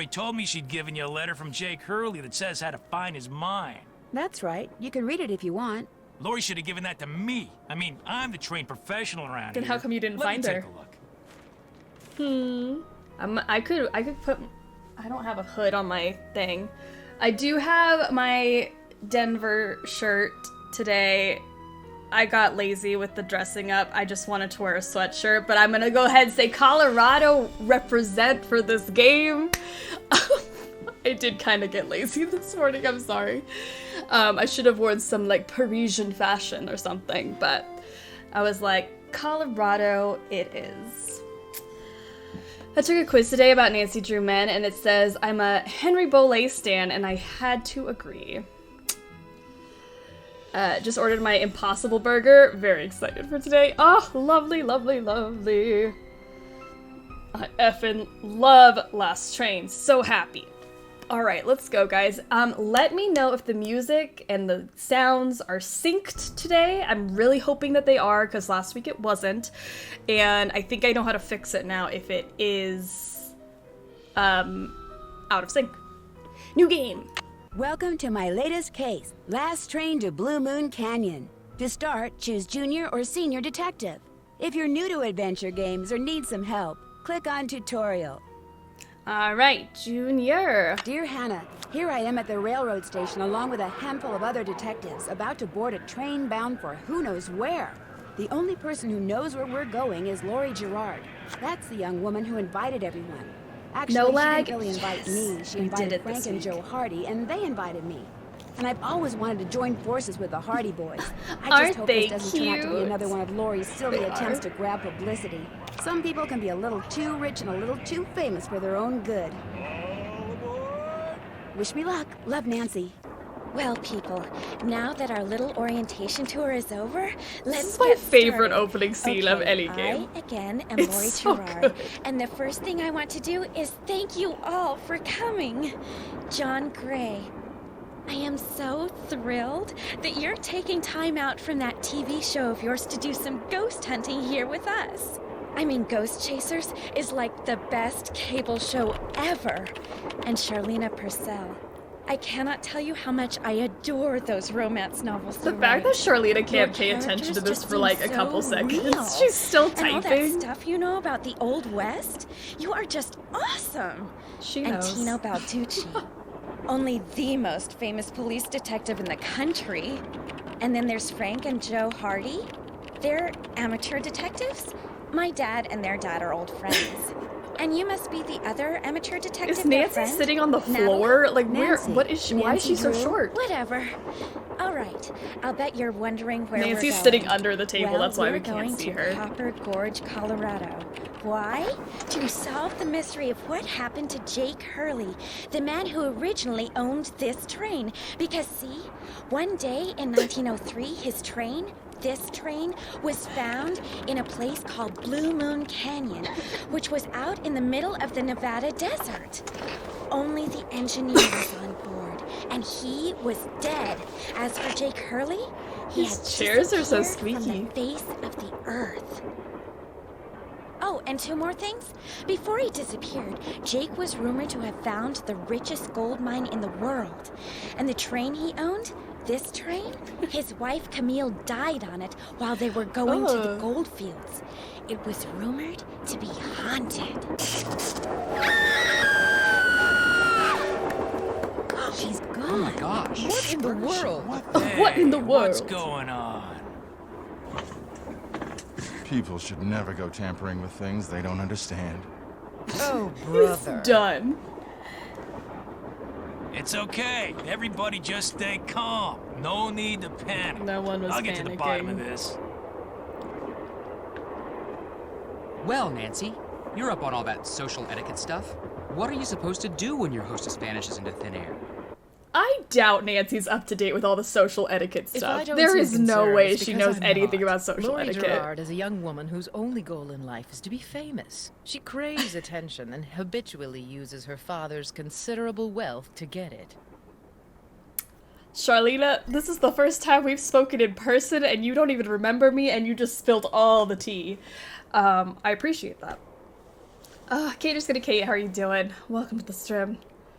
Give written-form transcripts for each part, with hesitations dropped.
Lori told me she'd given you a letter from Jake Hurley that says how to find his mind. That's right. You can read it if you want. Lori should have given that to me. I mean, I'm the trained professional around here. Then how come you didn't Let find me her? take a look. I could put... I don't have a hood on my thing. I do have my Denver shirt today. I got lazy with the dressing up. I just wanted to wear a sweatshirt, but I'm gonna go ahead and say Colorado represent for this game. I did kind of get lazy this morning, I'm sorry. I should have worn some like Parisian fashion or something, but I was like, Colorado it is. I took a quiz today about Nancy Drew Men, and it says I'm a Henry Bollé stan, and I had to agree. Just ordered my Impossible Burger. Very excited for today. Oh, lovely, lovely, lovely. I effing love Last Train. So happy. Alright, let's go, guys. Let me know if the music and the sounds are synced today. I'm really hoping that they are, because last week it wasn't. And I think I know how to fix it now if it is out of sync. New game. Welcome to my latest case, Last Train to Blue Moon Canyon. To start, choose Junior or Senior Detective. If you're new to adventure games or need some help, click on Tutorial. Alright, Junior. Dear Hannah, here I am at the railroad station along with a handful of other detectives about to board a train bound for who knows where. The only person who knows where we're going is Lori Gerard. That's the young woman who invited everyone. Actually, No she lag? didn't really invite me. She We did invited it Frank this and week. Joe Hardy, and they invited me. And I've always wanted to join forces with the Hardy boys. I Aren't just hope they this doesn't turn out to be cute? another one of Lori's silly They attempts are. to grab publicity. Some people can be a little too rich and a little too famous for their own good. Wish me luck. Love, Nancy. Well, people, now that our little orientation tour is over, let's This is my get favorite started. opening scene of any game. I, again, am It's Lori so Gerard, good. and the first thing I want to do is thank you all for coming. John Gray, I am so thrilled that you're taking time out from that TV show of yours to do some ghost hunting here with us. I mean, Ghost Chasers is like the best cable show ever. And Charlena Purcell, I cannot tell you how much I adore those romance novels. The you fact write. that Charlena can't Your pay attention to characters this just for like a seem couple so seconds. real. She's still And all that typing. stuff you know about the Old West, you are just awesome. She And knows. Tino Balducci, only the most famous police detective in the country. And then there's Frank and Joe Hardy. They're amateur detectives. My dad and their dad are old friends. And you must be the other amateur detective. Is their Nancy friend? sitting on the Natalie? floor? Like, where? Nancy. What is she? Why is she so Nancy Drew? short? Whatever. All right. I'll bet you're wondering where Nancy's we're sitting going. under the table. Well, That's why we we're can't going see to her. Copper Gorge, Colorado. Why? To solve the mystery of what happened to Jake Hurley, the man who originally owned this train. Because see, one day in 1903, this train was found in a place called Blue Moon Canyon, which was out in the middle of the Nevada desert. Only the engineer was on board, and he was dead. As for Jake Hurley, he These had chairs are so disappeared from squeaky. the face of the earth. Oh, and two more things. Before he disappeared, Jake was rumored to have found the richest gold mine in the world. And the train he owned, this train, his wife Camille died on it while they were going to the Oh. gold fields. It was rumored to be haunted. She's Oh gone. my gosh. What in the world? Hey, What in the What's world? going on? People should never go tampering with things they don't understand. Oh, brother. Done. It's okay. Everybody just stay calm. No need to panic. No one was I'll get to the bottom of panicking. this. Well, Nancy, you're up on all that social etiquette stuff. What are you supposed to do when your hostess vanishes into thin air? I doubt Nancy's up to date with all the social etiquette If I stuff. don't There seem is no concerned, way it's she because knows I'm anything not. about social Lori etiquette. Gerard is a young woman whose only goal in life is to be famous. She craves attention and habitually uses her father's considerable wealth to get it. Charlena, this is the first time we've spoken in person and you don't even remember me and you just spilled all the tea. I appreciate that. Oh, Kate is gonna Kate, how are you doing? Welcome to the stream.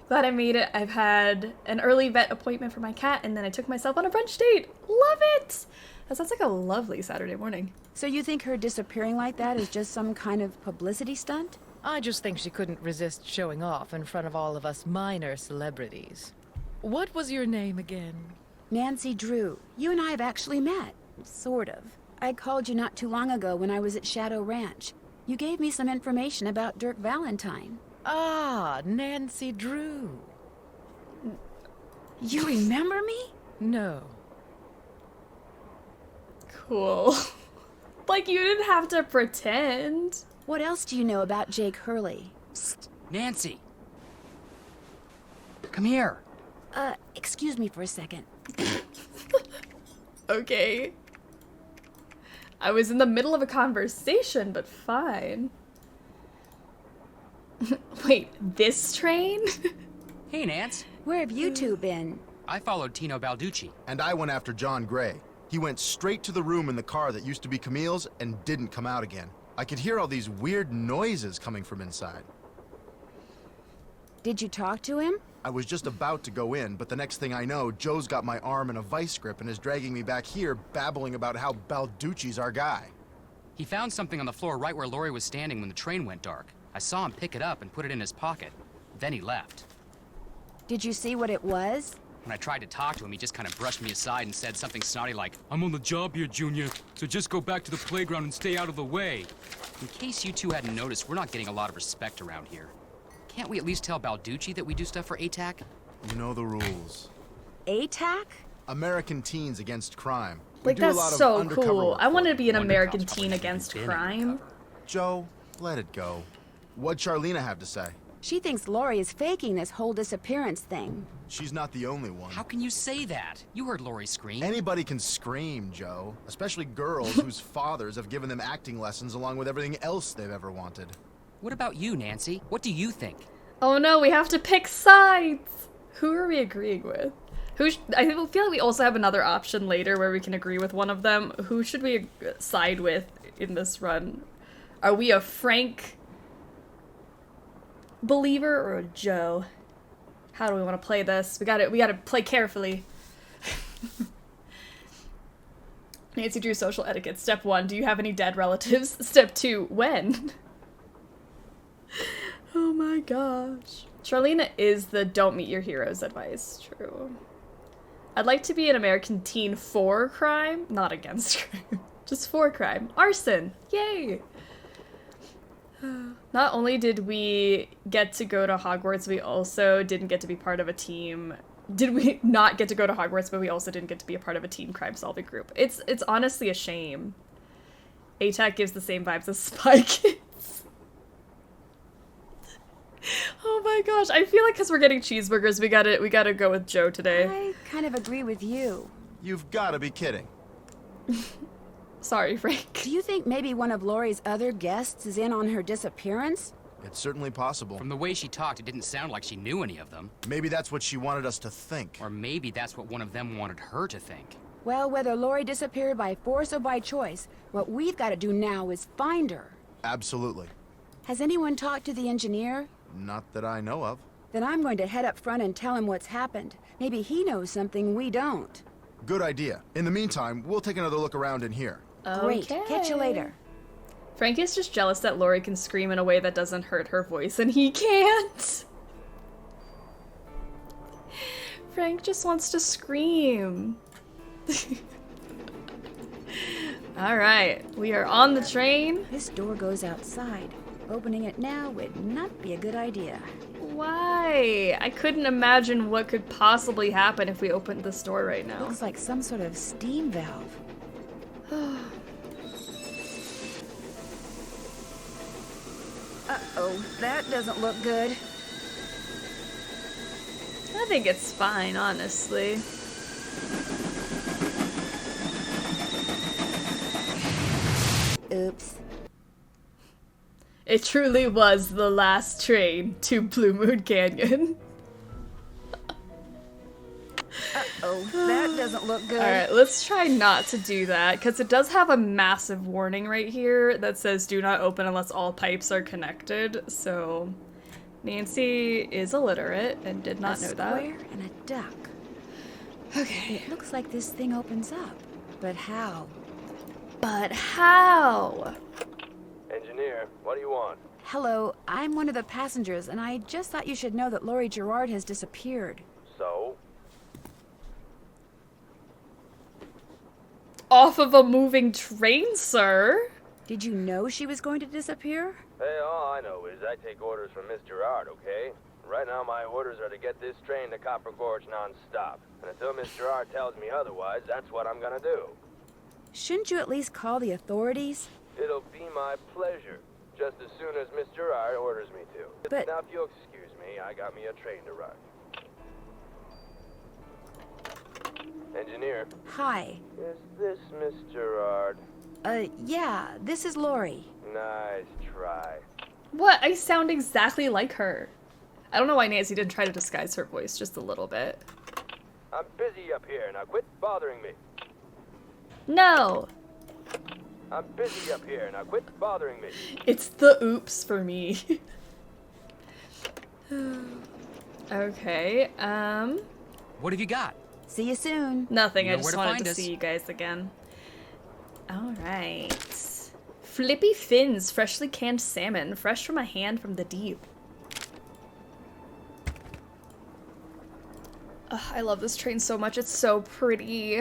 Glad I made it. I've had an early vet appointment for my cat, and then I took myself on a brunch date. Love it! That sounds like a lovely Saturday morning. So you think her disappearing like that is just some kind of publicity stunt? I just think she couldn't resist showing off in front of all of us minor celebrities. What was your name again? Nancy Drew. You and I have actually met. Sort of. I called you not too long ago when I was at Shadow Ranch. You gave me some information about Dirk Valentine. Ah, Nancy Drew. You remember me? No. Cool. Like, you didn't have to pretend. What else do you know about Jake Hurley? Psst, Nancy. Come here. Excuse me for a second. Okay. I was in the middle of a conversation, but fine. Wait, this train? Hey, Nance. Where have you two been? I followed Tino Balducci. And I went after John Gray. He went straight to the room in the car that used to be Camille's and didn't come out again. I could hear all these weird noises coming from inside. Did you talk to him? I was just about to go in, but the next thing I know, Joe's got my arm in a vice grip and is dragging me back here, babbling about how Balducci's our guy. He found something on the floor right where Laurie was standing when the train went dark. I saw him pick it up and put it in his pocket. Then he left. Did you see what it was? When I tried to talk to him, he just kind of brushed me aside and said something snotty like, "I'm on the job here, Junior, so just go back to the playground and stay out of the way." In case you two hadn't noticed, we're not getting a lot of respect around here. Can't we at least tell Balducci that we do stuff for ATAC? You know the rules. ATAC? American Teens Against Crime. We Like, do a lot that's of so undercover cool. work I for want to them. be an Wonder American Cop's teen probably against been crime. undercover. Joe, let it go. What'd Charlena have to say? She thinks Laurie is faking this whole disappearance thing. She's not the only one. How can you say that? You heard Laurie scream. Anybody can scream, Joe. Especially girls whose fathers have given them acting lessons along with everything else they've ever wanted. What about you, Nancy? What do you think? Oh no, we have to pick sides! Who are we agreeing with? I feel like we also have another option later where we can agree with one of them. Who should we side with in this run? Are we a Frank believer or a Joe? How do we want to play this? We gotta play carefully. Nancy Drew, social etiquette. Step 1, do you have any dead relatives? Step 2, when? Oh my gosh. Charlena is the don't meet your heroes advice. True. I'd like to be an American teen for crime, not against crime. Just for crime. Arson! Yay! Not only did we get to go to Hogwarts, we also didn't get to be part of a team. Did we not get to go to Hogwarts, but we also didn't get to be a part of a teen crime-solving group. It's honestly a shame. ATAC gives the same vibes as Spy Kids. Oh my gosh, I feel like because we're getting cheeseburgers, we gotta go with Joe today. I kind of agree with you. You've got to be kidding. Sorry, Frank. Do you think maybe one of Laurie's other guests is in on her disappearance? It's certainly possible. From the way she talked, it didn't sound like she knew any of them. Maybe that's what she wanted us to think. Or maybe that's what one of them wanted her to think. Well, whether Laurie disappeared by force or by choice, what we've got to do now is find her. Absolutely. Has anyone talked to the engineer? Not that I know of. Then I'm going to head up front and tell him what's happened. Maybe he knows something we don't. Good idea. In the meantime, we'll take another look around in here. Great. Catch you later. Frank is just jealous that Laurie can scream in a way that doesn't hurt her voice, and he can't. Frank just wants to scream. Alright, we are on the train. This door goes outside. Opening it now would not be a good idea. Why? I couldn't imagine what could possibly happen if we opened this door right now. Looks like some sort of steam valve. Uh-oh, that doesn't look good. I think it's fine, honestly. Oops. It truly was the last train to Blue Moon Canyon. Uh-oh, that doesn't look good. Alright, let's try not to do that, because it does have a massive warning right here that says do not open unless all pipes are connected, so Nancy is illiterate and did not know that. A square and a duck. Okay. It looks like this thing opens up. But how? But how? Engineer, what do you want? Hello, I'm one of the passengers, and I just thought you should know that Laurie Gerard has disappeared. So? Off of a moving train, sir? Did you know she was going to disappear? Hey, all I know is I take orders from Miss Gerard, okay? Right now my orders are to get this train to Copper Gorge non-stop. And until Miss Gerard tells me otherwise, that's what I'm gonna do. Shouldn't you at least call the authorities? It'll be my pleasure, just as soon as Miss Gerard orders me to. But- Now, if you'll excuse me, I got me a train to run. Engineer, Hi. is this Miss Gerard? Yeah, this is Laurie. Nice try. What? I sound exactly like her. I don't know why Nancy didn't try to disguise her voice just a little bit. I'm busy up here, now quit bothering me. No! I'm busy up here, now quit bothering me. It's the oops for me. Okay, What have you got? See you soon. nothing. You I know just where to wanted find to us. see you guys again. Alright. Flippy fins, freshly canned salmon, fresh from a hand from the deep. Ugh, I love this train so much, it's so pretty.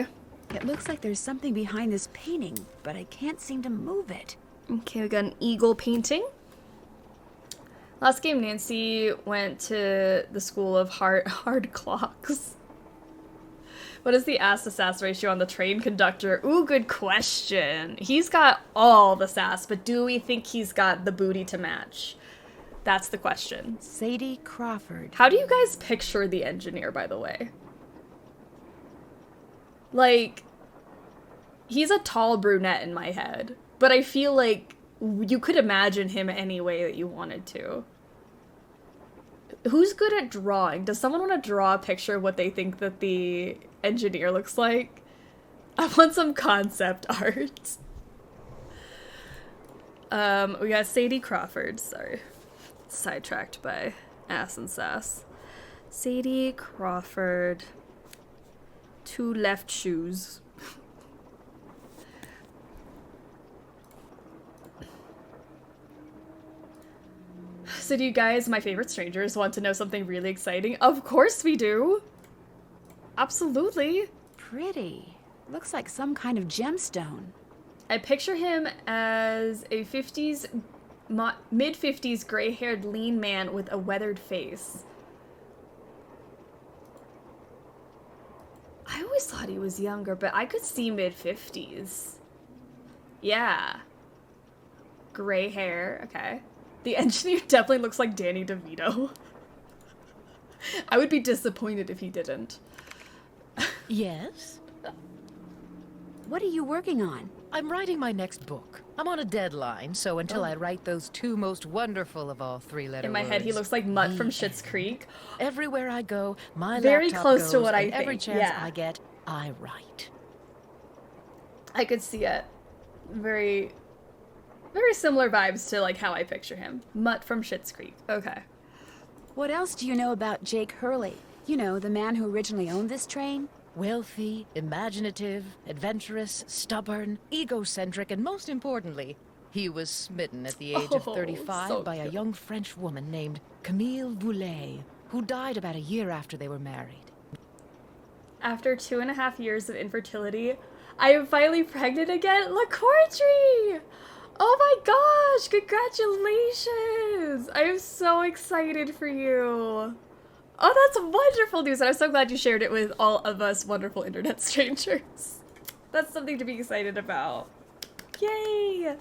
It looks like there's something behind this painting, but I can't seem to move it. Okay, we got an eagle painting. Last game, Nancy went to the school of hard clocks. What is the ass-to-sass ratio on the train conductor? Ooh, good question. He's got all the sass, but do we think he's got the booty to match? That's the question. Sadie Crawford. How do you guys picture the engineer, by the way? Like, he's a tall brunette in my head, but I feel like you could imagine him any way that you wanted to. Who's good at drawing? Does someone want to draw a picture of what they think that the engineer looks like? I want some concept art. We got Sadie Crawford, sorry. Sidetracked by ass and sass. Sadie Crawford. 2 left shoes. So do you guys, my favorite strangers, want to know something really exciting? Of course we do! Absolutely! Pretty. Looks like some kind of gemstone. I picture him as a mid-50s gray-haired lean man with a weathered face. I always thought he was younger, but I could see mid-50s. Yeah. Gray hair, okay. The engineer definitely looks like Danny DeVito. I would be disappointed if he didn't. Yes? What are you working on? I'm writing my next book. I'm on a deadline, so until I write those 2 most wonderful of all 3-letter In my head, he words, looks like Mutt the from Schitt's end. Creek. Everywhere I go, my Very laptop close to goes, what I and every think, chance yeah. I get, I write. I could see it. Very similar vibes to like how I picture him. Mutt from Schitt's Creek. Okay. What else do you know about Jake Hurley? You know, the man who originally owned this train? Wealthy, imaginative, adventurous, stubborn, egocentric, and most importantly, he was smitten at the age of Oh, 35 so by a cute. young French woman named Camille Voulet, who died about a year after they were married. After 2.5 years of infertility, I am finally pregnant again. LaCourtry! Oh my gosh! Congratulations! I am so excited for you. Oh, that's wonderful news, and I'm so glad you shared it with all of us wonderful internet strangers. That's something to be excited about. Yay!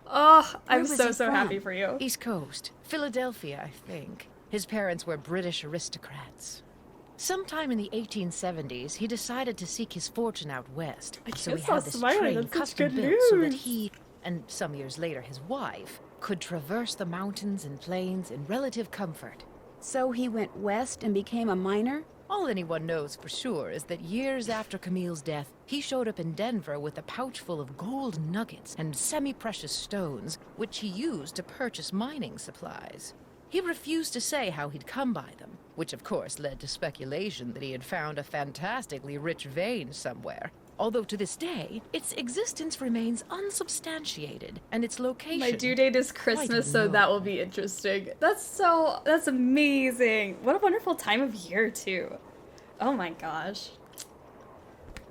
Oh, I'm was so he from? happy for you. East Coast, Philadelphia, I think. His parents were British aristocrats. Sometime in the 1870s, he decided to seek his fortune out west. I So can't he stop had this smiling, train that's such custom good built so that news. he, and some years later his wife, could traverse the mountains and plains in relative comfort. So he went west and became a miner? All anyone knows for sure is that years after Camille's death, he showed up in Denver with a pouch full of gold nuggets and semi-precious stones, which he used to purchase mining supplies. He refused to say how he'd come by them, which of course led to speculation that he had found a fantastically rich vein somewhere. Although to this day, its existence remains unsubstantiated, and its location... My due date is Christmas, so that will be interesting. That's amazing. What a wonderful time of year, too. Oh my gosh.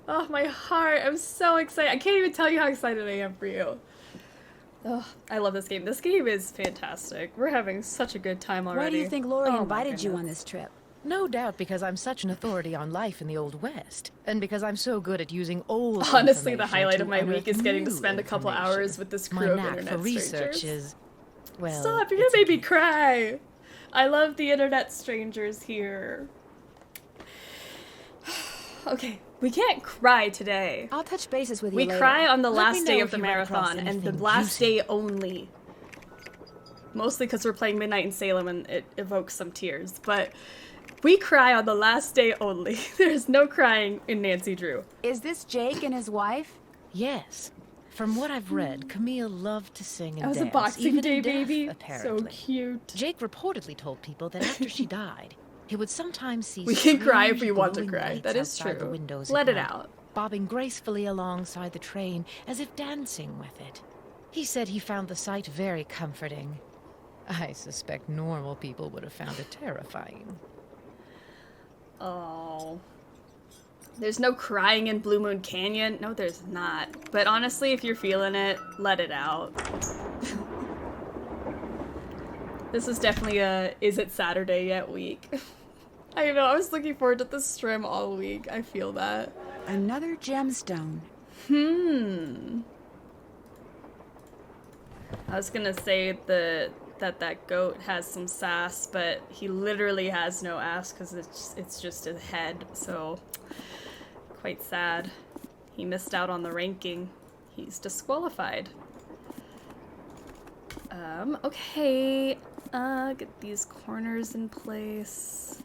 Oh, my heart. I'm so excited. I can't even tell you how excited I am for you. Oh, I love this game. This game is fantastic. We're having such a good time already. Why do you think Lori invited you on this trip? No doubt because I'm such an authority on life in the Old West, and because I'm so good at using old Honestly, the information highlight of to my week unearth is getting to new spend a couple information. hours with this My crew of knack internet for research strangers. is, well, Stop, you're gonna make me cry. I love the internet strangers here. Okay, we can't cry today. I'll touch bases with you We later. cry on the Let me last day know of if the you run across marathon, and the anything last juicy. day only. Mostly because we're playing Midnight in Salem and it evokes some tears, but we cry on the last day only. There's no crying in Nancy Drew. Is this Jake and his wife? Yes. From what I've read, Camille loved to sing and That was dance, a Boxing even Day in death, baby. apparently. So cute. Jake reportedly told people that after she died, he would sometimes see We can cry if we strange want to glowing cry. lights That is outside the true. windows Let at it night, out. bobbing gracefully alongside the train as if dancing with it. He said he found the sight very comforting. I suspect normal people would have found it terrifying. Oh. There's no crying in Blue Moon Canyon. No, there's not. But honestly, if you're feeling it, let it out. This is definitely a is it Saturday yet week. I don't know, I was looking forward to this stream all week. I feel that. Another gemstone. I was gonna say that goat has some sass, but he literally has no ass because it's just a head, so quite sad. He missed out on the ranking. He's disqualified. Okay. Get these corners in place.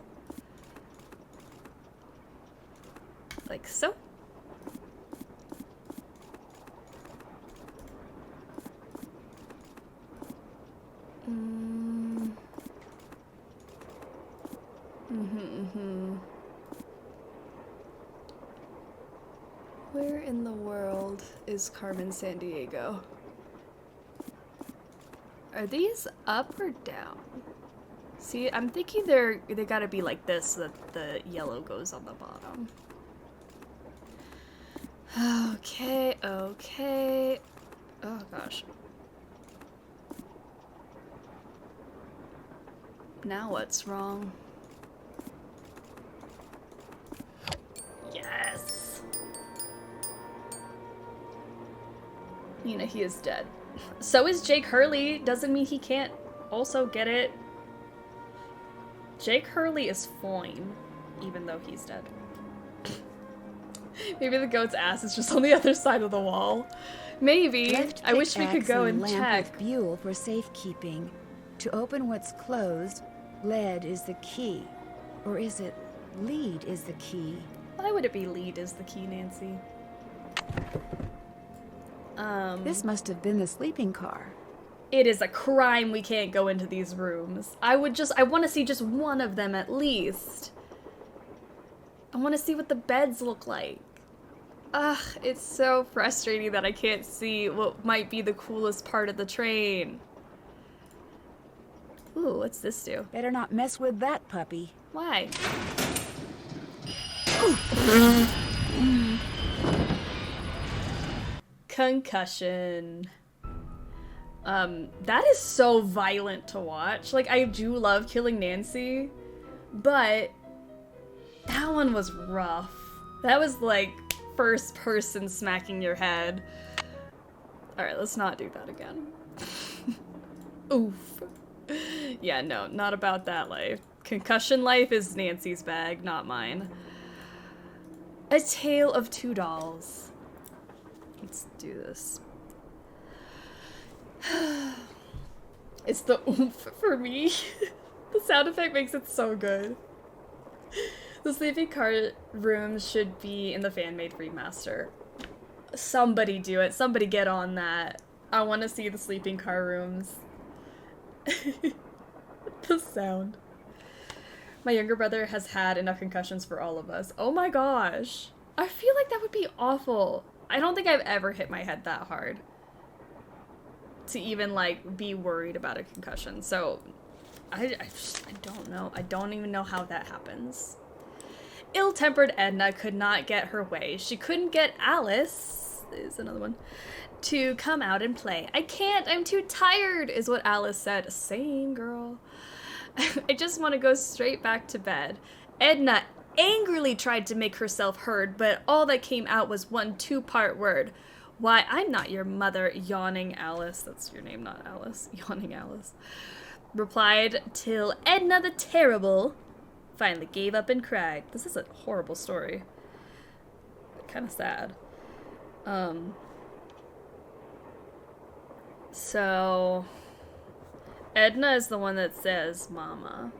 Like so. Where in the world is Carmen Sandiego? Are these up or down? See, I'm thinking they gotta be like this so that the yellow goes on the bottom. Okay, okay. Oh gosh. Now what's wrong? Yes! Nina, he is dead. So is Jake Hurley. Doesn't mean he can't also get it. Jake Hurley is fine, even though he's dead. Maybe the goat's ass is just on the other side of the wall. Maybe. Left I wish we could pickaxe go and lamp check. with buhl for safekeeping. To open what's closed, lead is the key. Or is it lead is the key? Why would it be lead is the key, Nancy? This must have been the sleeping car. It is a crime we can't go into these rooms. I want to see just one of them at least. I want to see what the beds look like. Ugh, it's so frustrating that I can't see what might be the coolest part of the train. Ooh, what's this do? Better not mess with that puppy. Why? Concussion. That is so violent to watch. Like, I do love Killing Nancy, but that one was rough. That was like first person smacking your head. Alright, let's not do that again. Oof. Yeah, no, not about that life. Concussion life is Nancy's bag, not mine. A Tale of Two Dolls. Let's do this. It's the oomph for me. The sound effect makes it so good. The sleeping car rooms should be in the fan-made remaster. Somebody do it. Somebody get on that. I want to see the sleeping car rooms. The sound. My younger brother has had enough concussions for all of us. Oh my gosh. I feel like that would be awful. I don't think I've ever hit my head that hard to even, like, be worried about a concussion. So, I don't know. I don't even know how that happens. Ill-tempered Edna could not get her way. She couldn't get Alice, is another one, to come out and play. I can't, I'm too tired, is what Alice said. Same, girl. I just want to go straight back to bed. Edna angrily tried to make herself heard, but all that came out was one two-part word. Why, I'm not your mother, yawning Alice. That's your name, not Alice. Yawning Alice. Replied till Edna the Terrible finally gave up and cried. This is a horrible story. Kind of sad. So Edna is the one that says mama.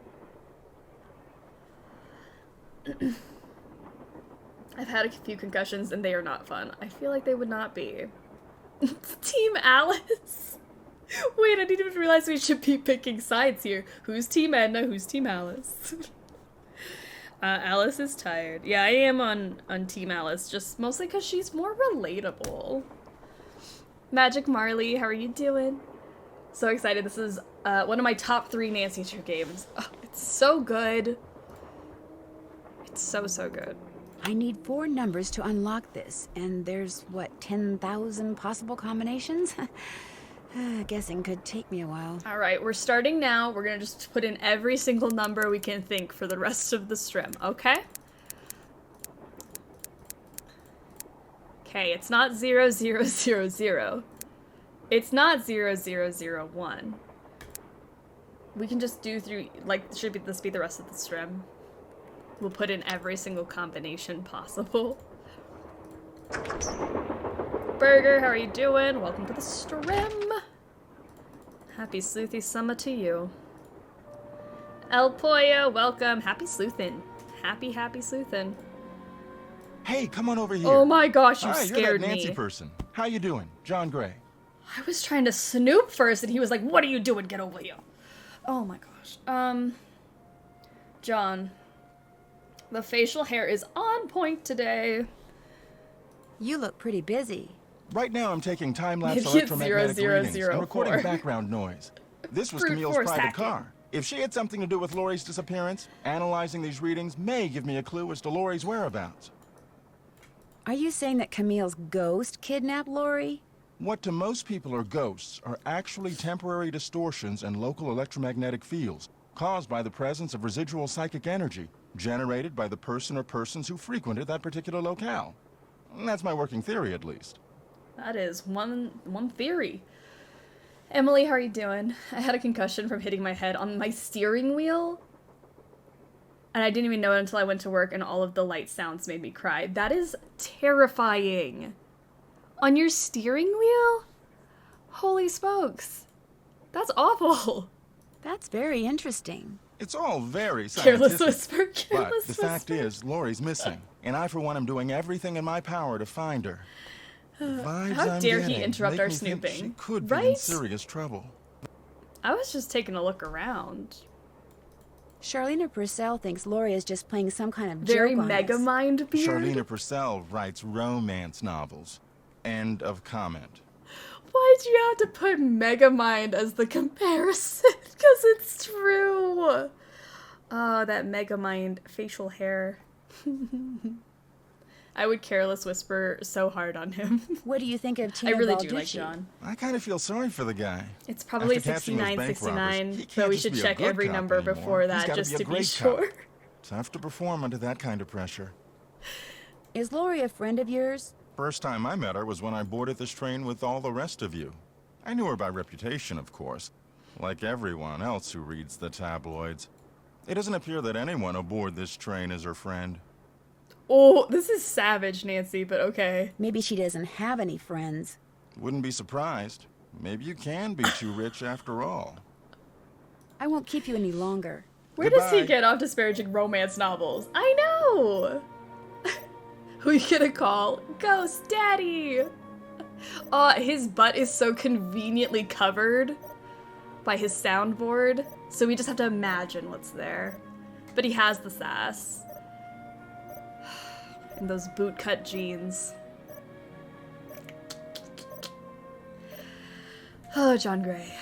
I've had a few concussions and they are not fun. I feel like they would not be. Team Alice. Wait, I didn't even realize we should be picking sides here. Who's Team Edna? Who's Team Alice? Alice is tired. Yeah, I am on Team Alice, just mostly because she's more relatable. Magic Marley, how are you doing? So excited. This is one of my top 3 Nancy Drew games. Oh, it's so good. It's so, so good. I need 4 numbers to unlock this, and there's, what, 10,000 possible combinations? Guessing could take me a while. All right, we're starting now. We're gonna just put in every single number we can think for the rest of the stream, okay? Okay, it's not 0000. It's not 0001. We can just do through, like, this be the rest of the stream? We'll put in every single combination possible. Burger, how are you doing? Welcome to the stream. Happy Sleuthy Summer to you. El Pollo, welcome. Happy sleuthin'. Happy sleuthin'. Hey, come on over here. Oh my gosh, you Hi, scared you're that Nancy me. person. How you doing? John Gray. I was trying to snoop first and he was like, what are you doing? Get over here. Oh my gosh. John. The facial hair is on point today. You look pretty busy. Right now I'm taking time-lapse Maybe it's electromagnetic readings 0004. and recording background noise. This was Brute Camille's force private hacking. car. If she had something to do with Laurie's disappearance, analyzing these readings may give me a clue as to Laurie's whereabouts. Are you saying that Camille's ghost kidnapped Lori? What to most people are ghosts are actually temporary distortions in local electromagnetic fields caused by the presence of residual psychic energy generated by the person or persons who frequented that particular locale. That's my working theory, at least. That is one theory. Emily, how are you doing? I had a concussion from hitting my head on my steering wheel. And I didn't even know it until I went to work and all of the light sounds made me cry. That is terrifying. On your steering wheel? Holy smokes. That's awful. That's very interesting. It's all very Careless scientific. whisper, But careless the whisper. fact is, Laurie's missing, and I, for one, am doing everything in my power to find her. The vibes How I'm dare he getting interrupt make our me think snooping, She could be in right? serious trouble. I was just taking a look around. Charlene Purcell thinks Lori is just playing some kind of Very joke on mega us. mind beard. Charlene Purcell writes romance novels. End of comment. Why'd you have to put Megamind as the comparison? Because it's true. Oh, that Megamind facial hair. I would careless whisper so hard on him. What do you think of I Tino really Balducci? do like John. I kind of feel sorry for the guy. It's probably After catching those 69, bank 69, robbers, he so can't we just should be a check good every cop number anymore. before He's that gotta just be a to be great cop. sure. Tough to perform under that kind of pressure. Is Lori a friend of yours? First time I met her was when I boarded this train with all the rest of you. I knew her by reputation, of course, like everyone else who reads the tabloids. It doesn't appear that anyone aboard this train is her friend. Oh, this is savage, Nancy, but okay. Maybe she doesn't have any friends. Wouldn't be surprised. Maybe you can be too rich after all. I won't keep you any longer. Where does he Goodbye. get off disparaging romance novels? I know! Who you gonna call? Ghost Daddy! Oh, his butt is so conveniently covered by his soundboard, so we just have to imagine what's there. But he has the sass. And those bootcut jeans. Oh, John Gray.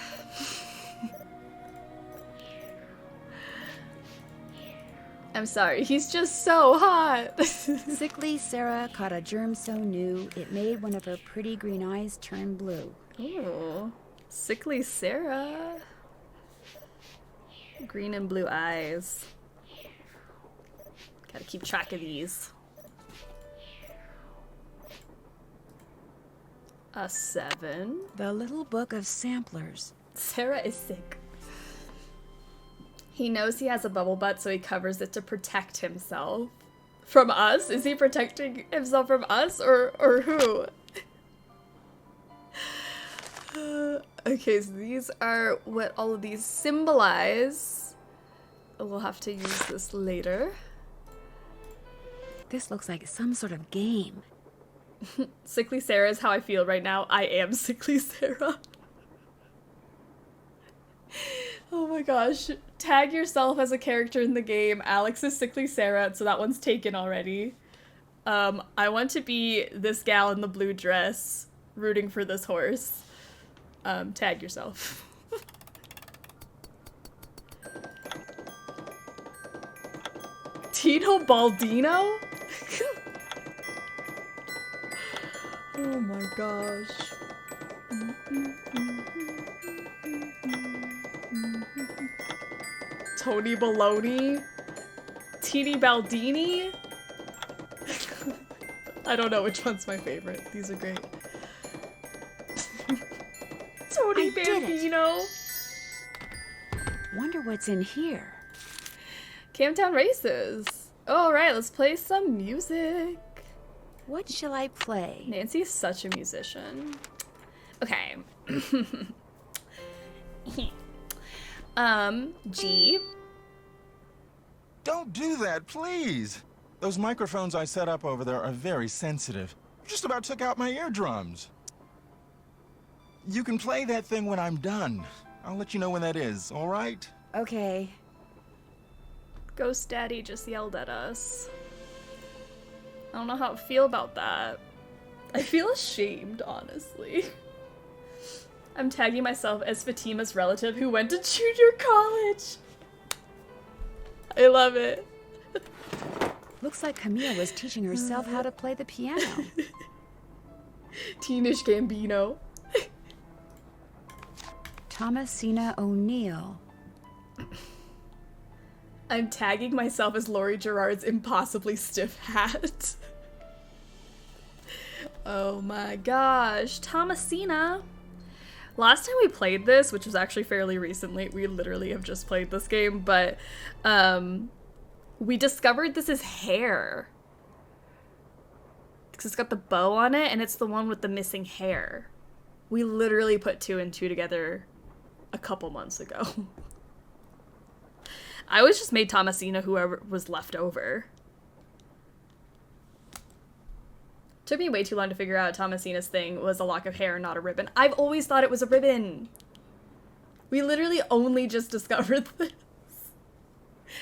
I'm sorry, he's just so hot. Sickly Sarah caught a germ so new, it made one of her pretty green eyes turn blue. Ooh, Sickly Sarah. Green and blue eyes. Gotta keep track of these. A 7. The Little Book of Samplers. Sarah is sick. He knows he has a bubble butt, so he covers it to protect himself. From us? Is he protecting himself from us, or who? Okay, so these are what all of these symbolize. We'll have to use this later. This looks like some sort of game. Sickly Sarah is how I feel right now. I am Sickly Sarah. Oh my gosh. Tag yourself as a character in the game. Alex is Sickly Sarah, so that one's taken already. I want to be this gal in the blue dress rooting for this horse. Tag yourself. Tino Baldino? Oh my gosh. Tony Baloney? Tini Baldini? I don't know which one's my favorite. These are great. Tony Bambino. Wonder what's in here. Camptown Races. All right, let's play some music. What shall I play? Nancy's such a musician. Okay. G. Don't do that, please. Those microphones I set up over there are very sensitive. Just about took out my eardrums. You can play that thing when I'm done. I'll let you know when that is, all right? Okay. Ghost Daddy just yelled at us. I don't know how I feel about that. I feel ashamed, honestly. I'm tagging myself as Fatima's relative who went to junior college. I love it. Looks like Camille was teaching herself how to play the piano. Teenish Gambino. Thomasina O'Neill. I'm tagging myself as Laurie Gerard's impossibly stiff hat. Oh my gosh. Thomasina. Last time we played this, which was actually fairly recently, we literally have just played this game, but we discovered this is hair. Because it's got the bow on it, and it's the one with the missing hair. We literally put 2 and 2 together a couple months ago. I always just made Thomasina whoever was left over. Took me way too long to figure out Thomasina's thing was a lock of hair, not a ribbon. I've always thought it was a ribbon. We literally only just discovered this.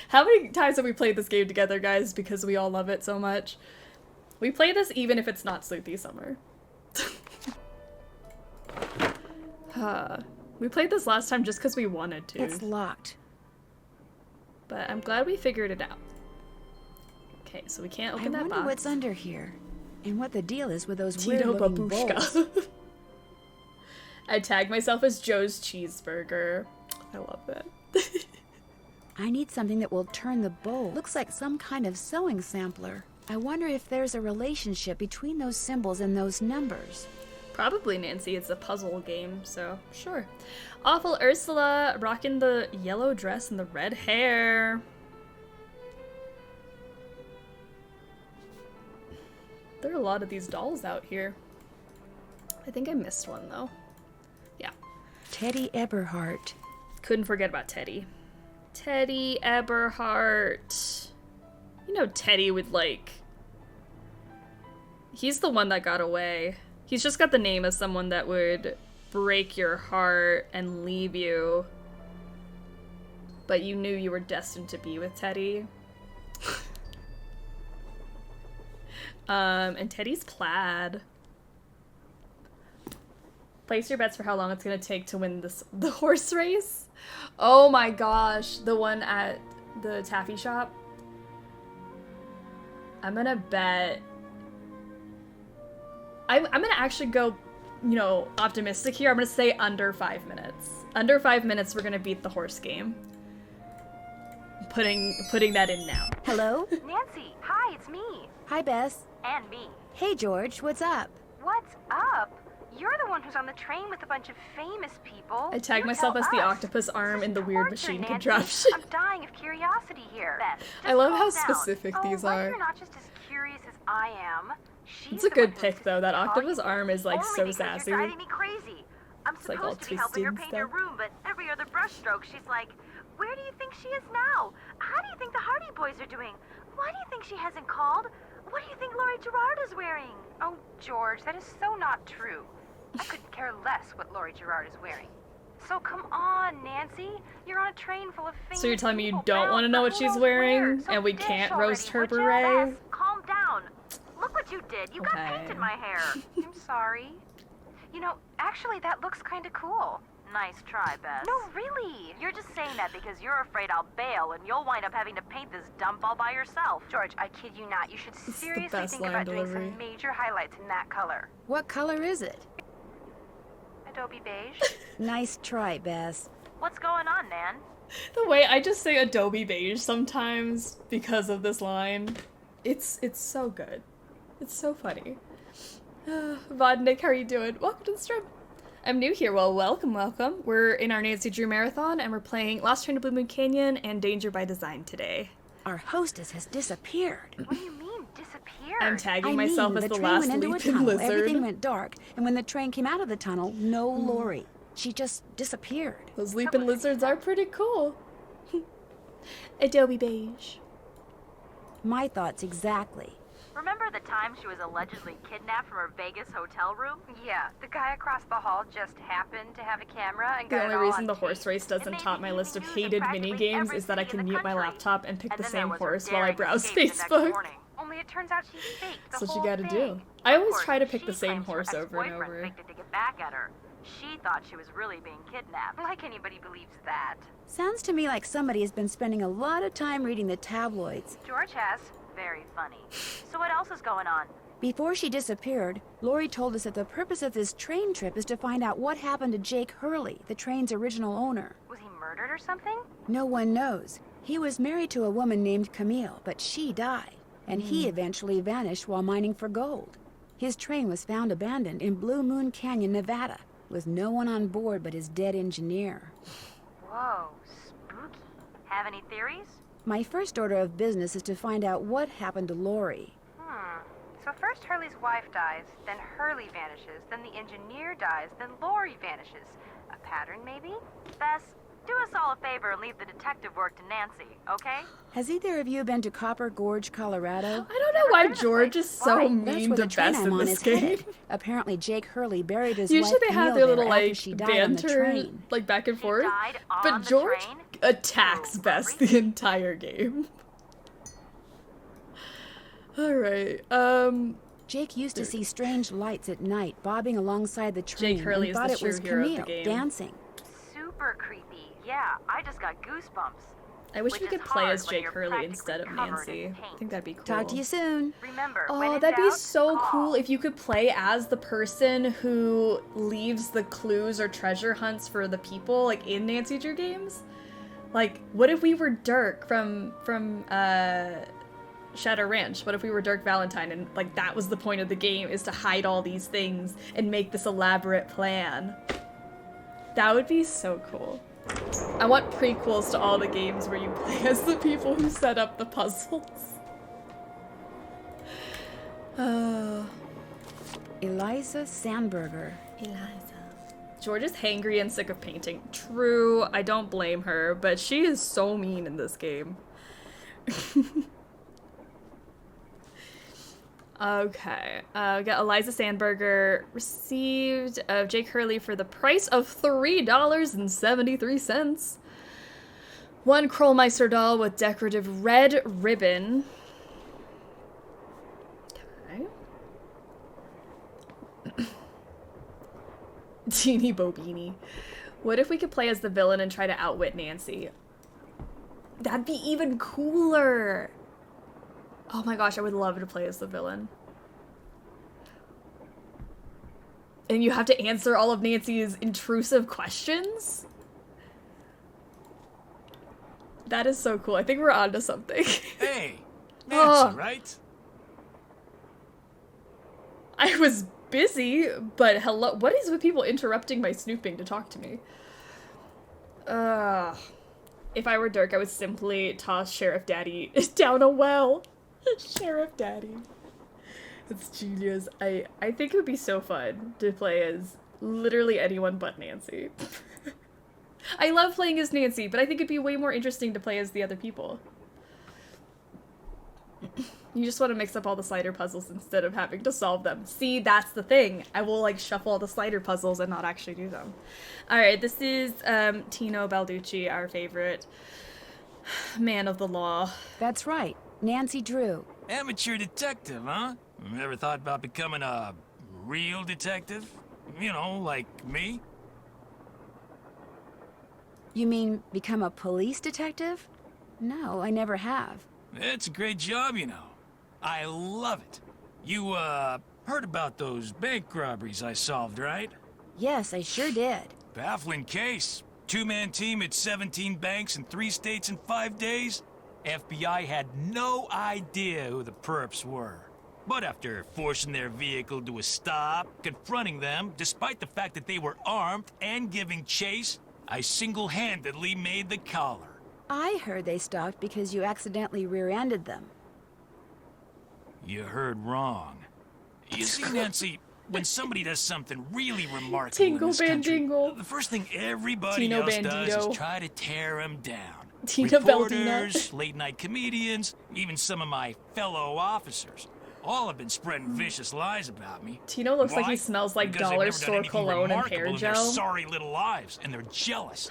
How many times have we played this game together, guys, because we all love it so much? We play this even if it's not Sleuthy Summer. We played this last time just because we wanted to. It's locked. But I'm glad we figured it out. Okay, so we can't open that box. I wonder what's under here. And what the deal is with those Tino weird-looking bowls. I tag myself as Joe's Cheeseburger. I love that. I need something that will turn the bowl. Looks like some kind of sewing sampler. I wonder if there's a relationship between those symbols and those numbers. Probably, Nancy. It's a puzzle game, so sure. Awful Ursula rocking the yellow dress and the red hair. There are a lot of these dolls out here. I think I missed one, though. Yeah. Teddy Eberhardt. Couldn't forget about Teddy. Teddy Eberhardt. You know Teddy would like... He's the one that got away. He's just got the name of someone that would break your heart and leave you. But you knew you were destined to be with Teddy. And Teddy's plaid. Place your bets for how long it's gonna take to win the horse race. Oh my gosh, the one at the taffy shop. I'm gonna bet. I'm gonna actually go, you know, optimistic here. I'm gonna say under 5 minutes. Under 5 minutes, we're gonna beat the horse game. Putting that in now. Hello? Nancy, hi, it's me. Hi, Bess. And me. Hey, George, what's up? What's up? You're the one who's on the train with a bunch of famous people. I tagged You myself tell as the us. octopus arm This in the is weird torture, machine Nancy. contraption. I'm dying of curiosity here. Beth, I love how just calm down. specific these like are. You're not just as curious as I am. She's It's a the good one who pick though. That insists on octopus calling arm is like only so because sassy. You're driving me crazy. I'm It's, like, all supposed to be helping her twisted paint her stuff. room, but every other brushstroke, she's like, "Where do you think she is now? How do you think the Hardy Boys are doing? Why do you think she hasn't called? What do you think Laurie Gerard is wearing?" Oh, George, that is so not true. I couldn't care less what Laurie Gerard is wearing. So come on, Nancy. You're on a train full of famous So you're telling me you people don't bound want to know for what who she's knows wearing, where. So and we dish can't already, roast her would ya? beret? Beth, calm down. Look what you did. You got Okay. paint in my hair. I'm sorry. You know, actually, that looks kind of cool. Nice try, Beth. No, really. You're just saying that because you're afraid I'll bail and you'll wind up having to paint this dump all by yourself. George, I kid you not. You should the seriously best think line about doing delivery. some major highlights in that color. What color is it? Adobe beige. Nice try, Bess. What's going on, Nan? The way I just say Adobe beige sometimes because of this line, it's so good. It's so funny. Vodnik, how are you doing? Welcome to the stream. I'm new here. Well, welcome. We're in our Nancy Drew marathon, and we're playing Lost Train to Blue Moon Canyon and Danger by Design today. Our hostess has disappeared. What do you mean, disappeared? I'm tagging myself as the train last went into a leaping tunnel. lizard. Everything went dark, and when the train came out of the tunnel, no Lori. She just disappeared. Those leaping lizards are pretty cool. Adobe beige. My thoughts exactly. Remember the time she was allegedly kidnapped from her Vegas hotel room? Yeah, the guy across the hall just happened to have a camera and The got only it all reason on the tape. horse race doesn't It made top my the list of evening news in hated practically mini-games every is that I city in can the mute my country. laptop and pick And the then there same was her horse while I daring browse escape the next Facebook. morning. Only it turns out she faked the That's what whole you gotta thing. do. I always Of course, try to pick she the same claims her horse over and ex-boyfriend over. faked it to get back at her. She thought she was really being kidnapped. Like anybody believes that. Sounds to me like somebody has been spending a lot of time reading the tabloids. George has. Very funny. So what else is going on? Before she disappeared, Lori told us that the purpose of this train trip is to find out what happened to Jake Hurley, the train's original owner. Was he murdered or something? No one knows. He was married to a woman named Camille, but she died, and he eventually vanished while mining for gold. His train was found abandoned in Blue Moon Canyon, Nevada, with no one on board but his dead engineer. Whoa, spooky. Have any theories? My first order of business is to find out what happened to Lori. So first Hurley's wife dies, then Hurley vanishes, then the engineer dies, then Laurie vanishes. A pattern, maybe? Bess, do us all a favor and leave the detective work to Nancy, okay? Has either of you been to Copper Gorge, Colorado? I don't know why George is so That's mean where to the train Bess I'm in on this is game. headed. Apparently Jake Hurley buried his Usually wife they have Camille their there little after like she died on the banter, train. like back and forth. died on But the George train? attacks Oh, Bess really? the entire game. Alright, Jake used to see strange lights at night bobbing alongside the train Jake Hurley and is thought the it true was hero of the Camille game. dancing. Super creepy. Yeah, I just got goosebumps. I wish Which we is could play hard as when Jake you're Hurley practically instead of covered in Nancy. I paint. think that'd be cool. Talk to you soon. Remember, when Oh, in that'd be doubt, so call. cool if you could play as the person who leaves the clues or treasure hunts for the people, like in Nancy Drew games. Like, what if we were Dirk from Shadow Ranch? What if we were Dirk Valentine and like that was the point of the game, is to hide all these things and make this elaborate plan? That would be so cool. I want prequels to all the games where you play as the people who set up the puzzles. Eliza Sandberger. Eliza. George is hangry and sick of painting. True, I don't blame her, but she is so mean in this game. Okay, we got Eliza Sandberger received of Jake Hurley for the price of $3.73. One Krollmeister doll with decorative red ribbon. Okay. Teeny Bobini. What if we could play as the villain and try to outwit Nancy? That'd be even cooler. Oh my gosh, I would love to play as the villain. And you have to answer all of Nancy's intrusive questions? That is so cool. I think we're onto something. Hey, Nancy, right? I was busy, but hello. What is with people interrupting my snooping to talk to me? If I were Dirk, I would simply toss Sheriff Daddy down a well. Sheriff Daddy. It's genius. I think it would be so fun to play as literally anyone but Nancy. I love playing as Nancy, but I think it'd be way more interesting to play as the other people. You just want to mix up all the slider puzzles instead of having to solve them. See, that's the thing. I will, like, shuffle all the slider puzzles and not actually do them. Alright, this is Tino Balducci, our favorite man of the law. That's right. Nancy Drew. Amateur detective, huh? Ever thought about becoming a real detective? You know, like me? You mean become a police detective? No, I never have. It's a great job, you know. I love it. You, heard about those bank robberies I solved, right? Yes, I sure did. Baffling case. Two-man team at 17 banks in 3 states in 5 days. FBI had no idea who the perps were. But after forcing their vehicle to a stop, confronting them, despite the fact that they were armed and giving chase, I single-handedly made the collar. I heard they stopped because you accidentally rear-ended them. You heard wrong. You see, Nancy, when somebody does something really remarkable Tingle in this country, Bandingle. the first thing everybody Tino else Bandito. does is try to tear him down. Tina Reporters, late-night comedians, even some of my fellow officers. All have been spreading vicious lies about me. Tino looks like Why? he smells like Because they've dollar never done store anything cologne and remarkable hair in their gel. sorry little lives, and they're jealous.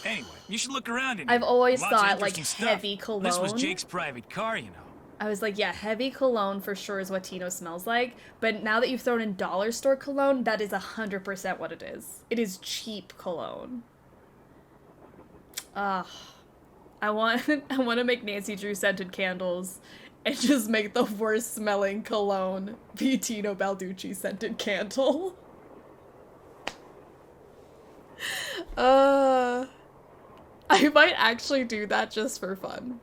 Anyway, you should look around in I've here. always Lots of thought, like, interesting stuff. heavy cologne. This was Jake's private car, you know. I was like, yeah, heavy cologne for sure is what Tino smells like. But now that you've thrown in dollar store cologne, that is 100% what it is. It is cheap cologne. I want to make Nancy Drew scented candles and just make the worst smelling cologne be Tino Balducci scented candle. I might actually do that just for fun.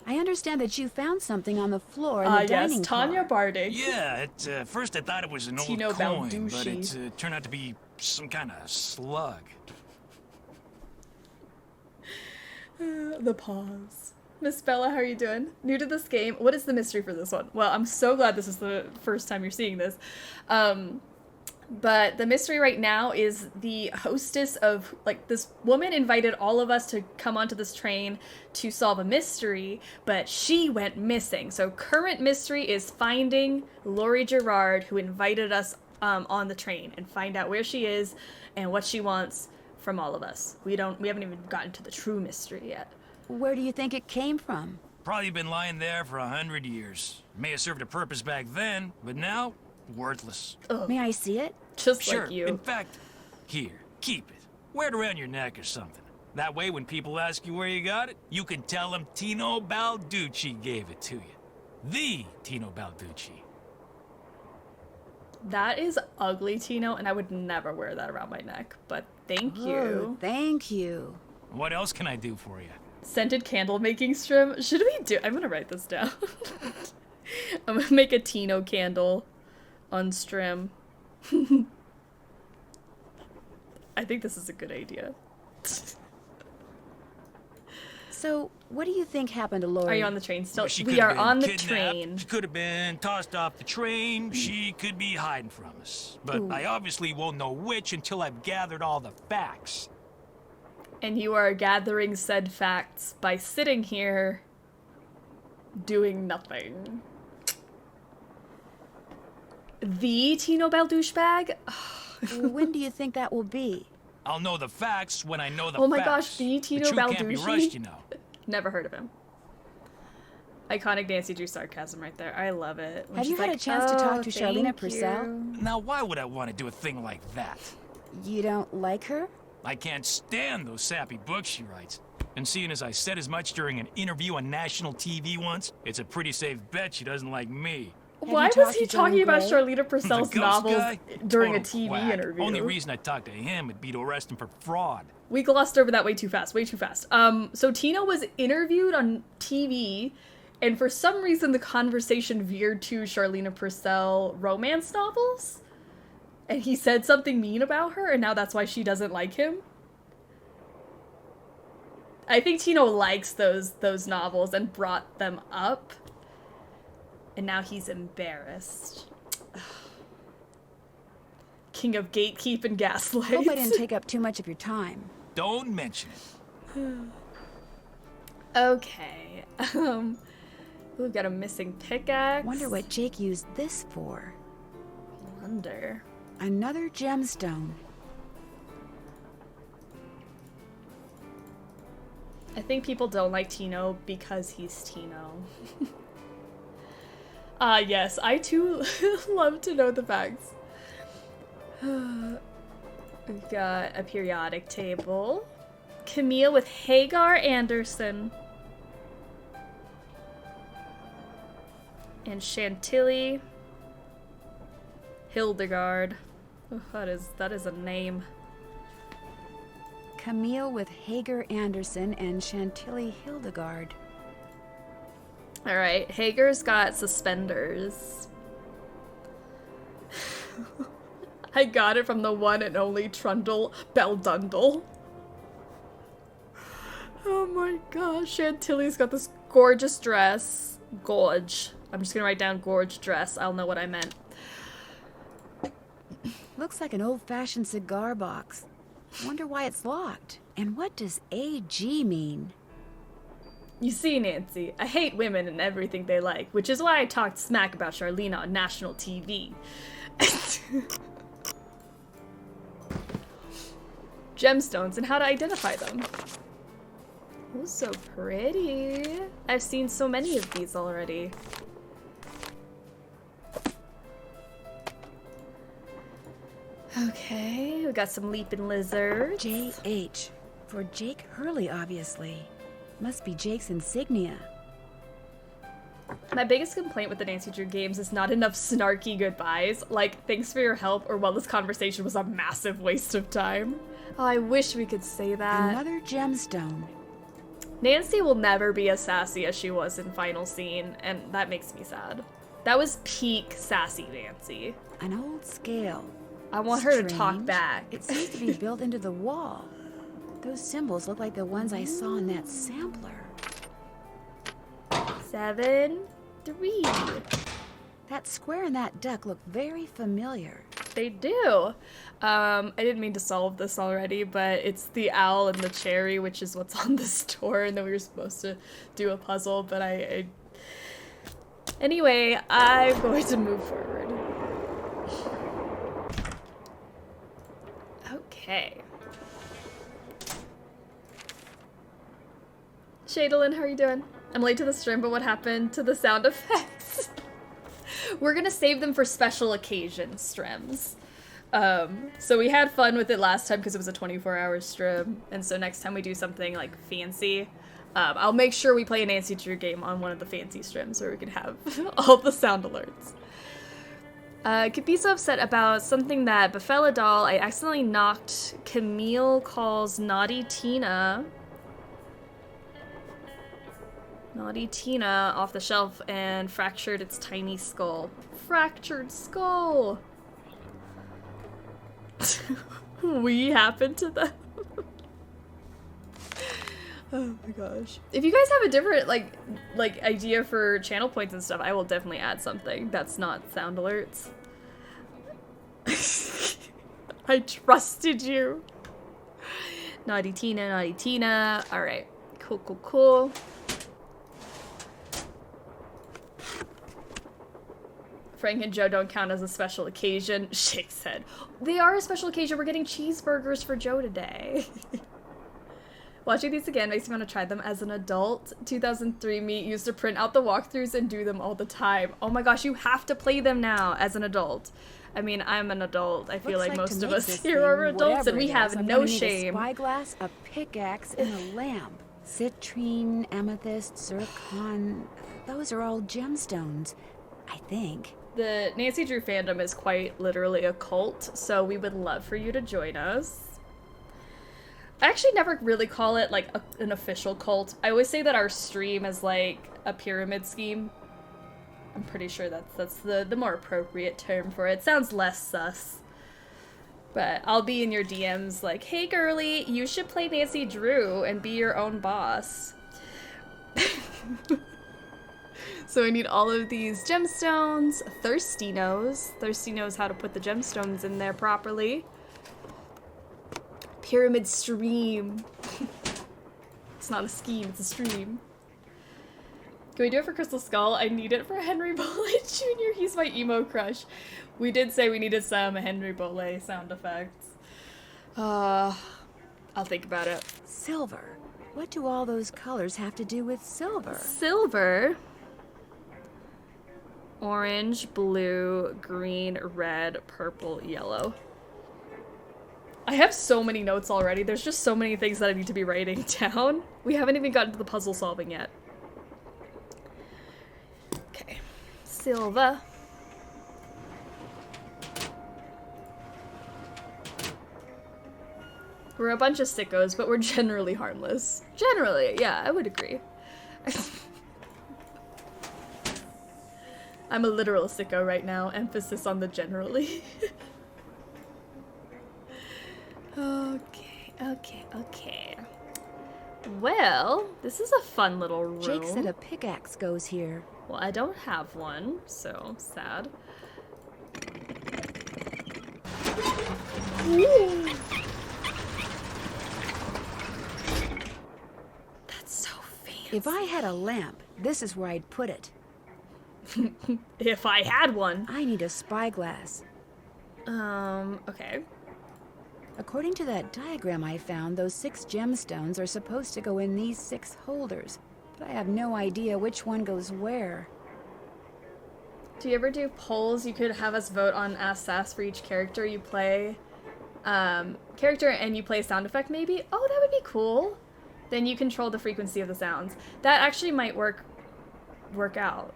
I understand that you found something on the floor in the dining yes, Tanya car. Barding. Yeah, at first I thought it was an Tino old coin, Balducci. but it turned out to be some kind of slug. The pause. Miss Bella, how are you doing? New to this game. What is the mystery for this one? Well, I'm so glad this is the first time you're seeing this. But the mystery right now is the hostess of, like, this woman invited all of us to come onto this train to solve a mystery, but she went missing. So current mystery is finding Laurie Gerard, who invited us on the train, and find out where she is and what she wants from all of us. We haven't even gotten to the true mystery yet. Where do you think it came from? Probably been lying there for 100 years. May have served a purpose back then, but now, worthless. May I see it? Just Sure. like you. In fact, here, keep it. Wear it around your neck or something. That way, when people ask you where you got it, you can tell them Tino Balducci gave it to you. The Tino Balducci. That is ugly, Tino, and I would never wear that around my neck. But thank Oh, you. thank you. What else can I do for you? Scented candle making strim. Should we do? I'm gonna write this down. I'm gonna make a Tino candle on strim. So, what do you think happened to Lori? Are you on the train still? She We could have are been on the kidnapped. train. She could have been tossed off the train. She could be hiding from us. But Ooh. I obviously won't know which until I've gathered all the facts. And you are gathering said facts by sitting here doing nothing. The Tino Balducci bag? When do you think that will be? I'll know the facts when I know the facts. Oh my gosh, the Tino truth can't be Balducci. rushed, you know. Never heard of him. Iconic Nancy Drew sarcasm right there. I love it. When Have you she's had like, a chance to talk to "Oh, Charlena thank Purcell?" you." Now, why would I want to do a thing like that? You don't like her? I can't stand those sappy books she writes. And seeing as I said as much during an interview on national TV once, it's a pretty safe bet she doesn't like me. Have Why you was talked he to John talking about Gray? Charlena Purcell's The ghost novels guy? during a Total TV quack. interview? Only reason I'd talk to him would be to arrest him for fraud. We glossed over that way too fast, way too fast. So Tino was interviewed on TV, and for some reason the conversation veered to Charlena Purcell romance novels, and he said something mean about her, and now that's why she doesn't like him. I think Tino likes those novels and brought them up, and now he's embarrassed. King of gatekeep and gaslight. Hope I didn't take up too much of your time. Don't mention it. Okay. We've got a missing pickaxe. Wonder what Jake used this for. Wonder. Another gemstone. I think people don't like Tino because he's Tino. Yes, I too love to know the facts. We've got a periodic table. Camille with Hagar Anderson. And Chantilly Hildegard. Oh, that is a name. Camille with Hagar Anderson and Chantilly Hildegard. Alright, Hagar's got suspenders. I got it from the one and only Trundle Beldundle. Oh my gosh, Chantilly's got this gorgeous dress. Gorge. I'm just gonna write down gorge dress. I'll know what I meant. Looks like an old-fashioned cigar box. Wonder why it's locked. And what does AG mean? You see, Nancy, I hate women and everything they like, which is why I talked smack about Charlena on national TV. Gemstones and how to identify them. Oh, so pretty. I've seen so many of these already. Okay, we got some leaping lizards. JH. For Jake Hurley, obviously. Must be Jake's insignia. My biggest complaint with the Nancy Drew games is not enough snarky goodbyes, like, thanks for your help, or well, this conversation was a massive waste of time. Oh, I wish we could say that. Another gemstone. Nancy will never be as sassy as she was in Final Scene, and that makes me sad. That was peak sassy Nancy. An old scale. I want her to talk Strange. back. It seems to be built into the wall. Those symbols look like the ones I saw in that sampler. 7, 3. That square and that duck look very familiar. They do. I didn't mean to solve this already, but it's the owl and the cherry, which is what's on this door, and then we were supposed to do a puzzle, but I... Anyway, I'm going to move forward. Okay. Shadalyn, how are you doing? I'm late to the stream, but what happened to the sound effects? We're gonna save them for special occasions streams. So we had fun with it last time because it was a 24-hour stream, and so next time we do something like fancy, I'll make sure we play a Nancy Drew game on one of the fancy streams where we can have all the sound alerts. Could be so upset about something that befell a doll. I accidentally knocked Camille calls Naughty Tina off the shelf and fractured its tiny skull. Fractured skull! We happened to them. Oh my gosh. If you guys have a different like idea for channel points and stuff, I will definitely add something that's not sound alerts. I trusted you. Naughty Tina, naughty Tina. Alright. Cool, cool, cool. Frank and Joe don't count as a special occasion. Shake said. They are a special occasion. We're getting cheeseburgers for Joe today. Watching these again makes me want to try them as an adult. 2003 me used to print out the walkthroughs and do them all the time. Oh my gosh, you have to play them now as an adult. I mean, I'm an adult. I feel like most of us here are adults and we have no shame. A spyglass, a pickaxe, and a lamp. Citrine, amethyst, zircon. Those are all gemstones, I think. The Nancy Drew fandom is quite literally a cult, so we would love for you to join us. I actually never really call it like an official cult. I always say that our stream is like a pyramid scheme. I'm pretty sure that's the more appropriate term for it. Sounds less sus. But I'll be in your DMs like, hey girly, you should play Nancy Drew and be your own boss. So I need all of these gemstones. Thirsty knows how to put the gemstones in there properly. Pyramid stream. It's not a scheme, it's a stream. Can we do it for Crystal Skull? I need it for Henry Bolle Jr. He's my emo crush. We did say we needed some Henry Bolle sound effects. I'll think about it. Silver. What do all those colors have to do with silver? Silver? Orange, blue, green, red, purple, yellow. I have so many notes already. There's just so many things that I need to be writing down. We haven't even gotten to the puzzle solving yet. Okay. Silver. We're a bunch of sickos, but we're generally harmless. Generally, yeah, I would agree. I'm a literal sicko right now. Emphasis on the generally. Okay. Well, this is a fun little room. Jake said a pickaxe goes here. Well, I don't have one, so sad. Ooh. That's so fancy. If I had a lamp, this is where I'd put it. If I had one. I need a spyglass. Okay. According to that diagram I found, those 6 gemstones are supposed to go in these 6 holders, but I have no idea which one goes where. Do you ever do polls? You could have us vote on Ask Sass for each character you play. Character and you play a sound effect maybe? Oh, that would be cool. Then you control the frequency of the sounds. That actually might work out.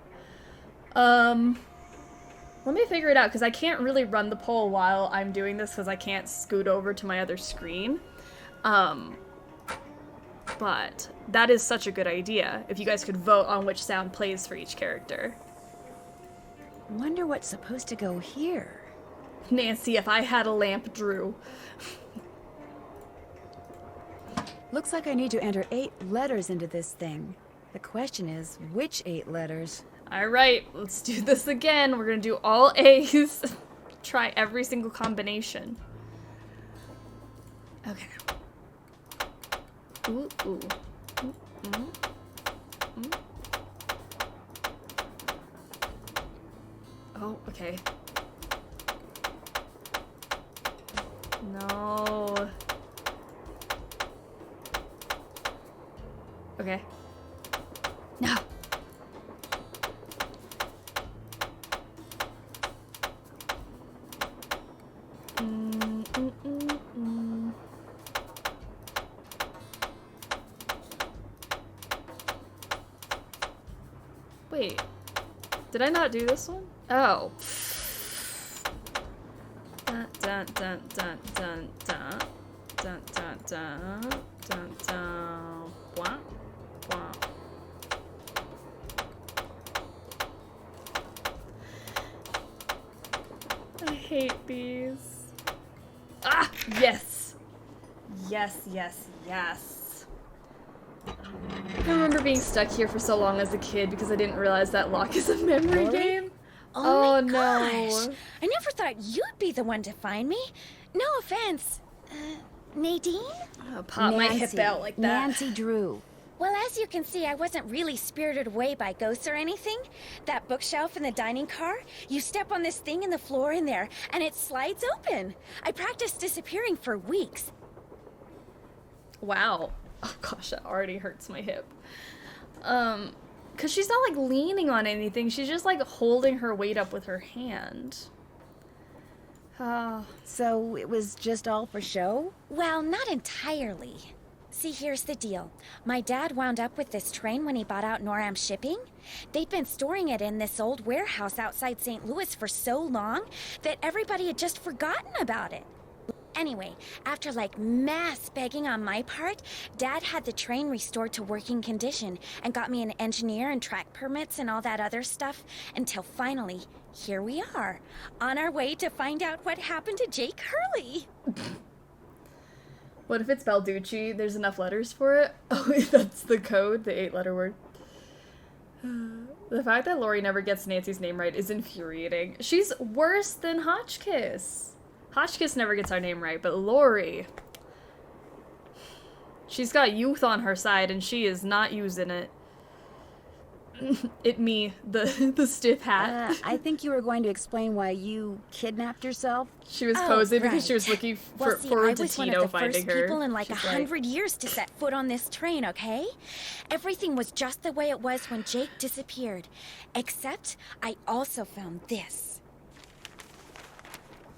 Let me figure it out, because I can't really run the poll while I'm doing this, because I can't scoot over to my other screen. But that is such a good idea, if you guys could vote on which sound plays for each character. Wonder what's supposed to go here. Nancy, if I had a lamp, Drew. Looks like I need to enter 8 letters into this thing. The question is, which 8 letters? Alright, let's do this again. We're gonna do all A's. Try every single combination. Okay. Ooh, ooh. Ooh, ooh. Ooh. Oh, okay. No. Okay. No. Wait, did I not do this one? Oh. Dun dun dun dun dun dun dun dun dun dun dun. Wah, wah. I hate these. Ah, yes. Yes, yes, yes. being stuck here for so long as a kid because I didn't realize that lock is a memory game. Oh my no. gosh. I never thought you'd be the one to find me. No offense. Nadine? I'll pop my hip out like that. Nancy Drew. Well, as you can see, I wasn't really spirited away by ghosts or anything. That bookshelf in the dining car, you step on this thing in the floor in there, and it slides open. I practiced disappearing for weeks. Wow. Oh gosh, that already hurts my hip. Cause she's not like leaning on anything, she's just like holding her weight up with her hand. So it was just all for show? Well, not entirely. See, here's the deal. My dad wound up with this train when he bought out Noram Shipping. They'd been storing it in this old warehouse outside St. Louis for so long that everybody had just forgotten about it. Anyway, after like mass begging on my part, Dad had the train restored to working condition and got me an engineer and track permits and all that other stuff until finally, here we are, on our way to find out what happened to Jake Hurley. What if it's Balducci? There's enough letters for it? Oh, that's the code, the 8-letter word. The fact that Lori never gets Nancy's name right is infuriating. She's worse than Hotchkiss. Hotchkiss never gets our name right, but Lori... she's got youth on her side, and she is not using it. The stiff hat. I think you were going to explain why you kidnapped yourself. She was posing because she was looking forward to Tino finding her. I was one of the first people in like 100 years to set foot on this train, okay? Everything was just the way it was when Jake disappeared. Except I also found this.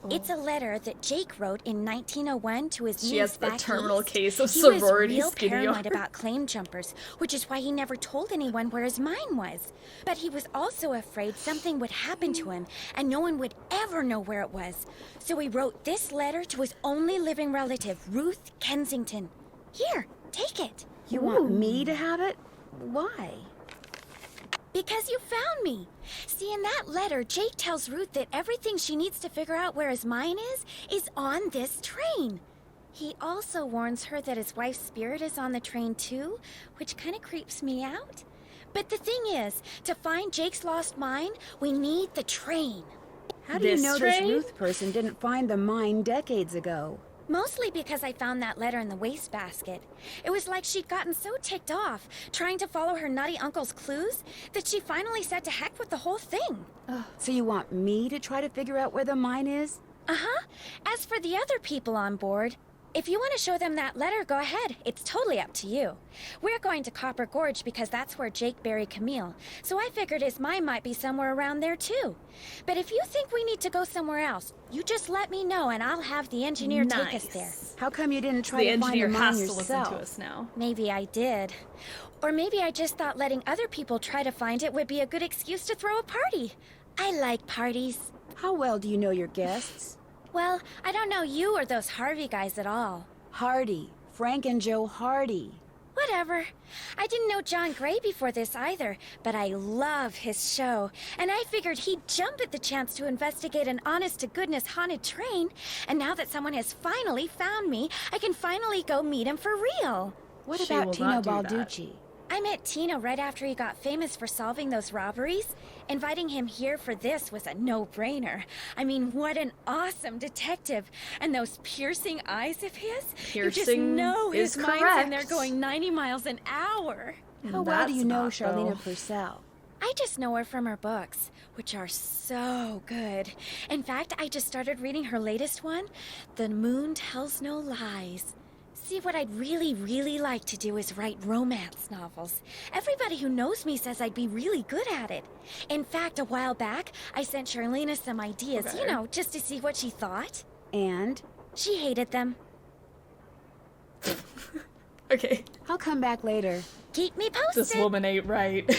It's a letter that Jake wrote in 1901 to his niece. She has a terminal case of he sorority was real skinny paranoid about claim jumpers, which is why he never told anyone where his mine was. But he was also afraid something would happen to him, and no one would ever know where it was. So he wrote this letter to his only living relative, Ruth Kensington. Here, take it. You want me to have it? Why? Because you found me. See, in that letter, Jake tells Ruth that everything she needs to figure out where his mine is on this train. He also warns her that his wife's spirit is on the train too, which kind of creeps me out. But the thing is, to find Jake's lost mine, we need the train. How do you know this Ruth person didn't find the mine decades ago? Mostly because I found that letter in the wastebasket. It was like she'd gotten so ticked off, trying to follow her nutty uncle's clues, that she finally said to heck with the whole thing. So you want me to try to figure out where the mine is? Uh-huh. As for the other people on board, if you want to show them that letter, go ahead. It's totally up to you. We're going to Copper Gorge because that's where Jake buried Camille, so I figured his mine might be somewhere around there too. But if you think we need to go somewhere else, you just let me know and I'll have the engineer take us there. How come you didn't try to find the mine yourself? The engineer has to listen to us now. Maybe I did. Or maybe I just thought letting other people try to find it would be a good excuse to throw a party. I like parties. How well do you know your guests? Well, I don't know you or those Harvey guys at all. Hardy. Frank and Joe Hardy. Whatever. I didn't know John Gray before this either, but I love his show. And I figured he'd jump at the chance to investigate an honest-to-goodness haunted train. And now that someone has finally found me, I can finally go meet him for real. What about Tino Balducci? I met Tino right after he got famous for solving those robberies. Inviting him here for this was a no-brainer. I mean, what an awesome detective. And those piercing eyes of his. You just know his mind's in there going 90 miles an hour. How well do you know Charlena Purcell? I just know her from her books, which are so good. In fact, I just started reading her latest one, The Moon Tells No Lies. See, what I'd really like to do is write romance novels. Everybody who knows me says I'd be really good at it. In fact, a while back, I sent Charlena some ideas, you know, just to see what she thought. And? She hated them. Okay. I'll come back later. Keep me posted. This woman ain't right.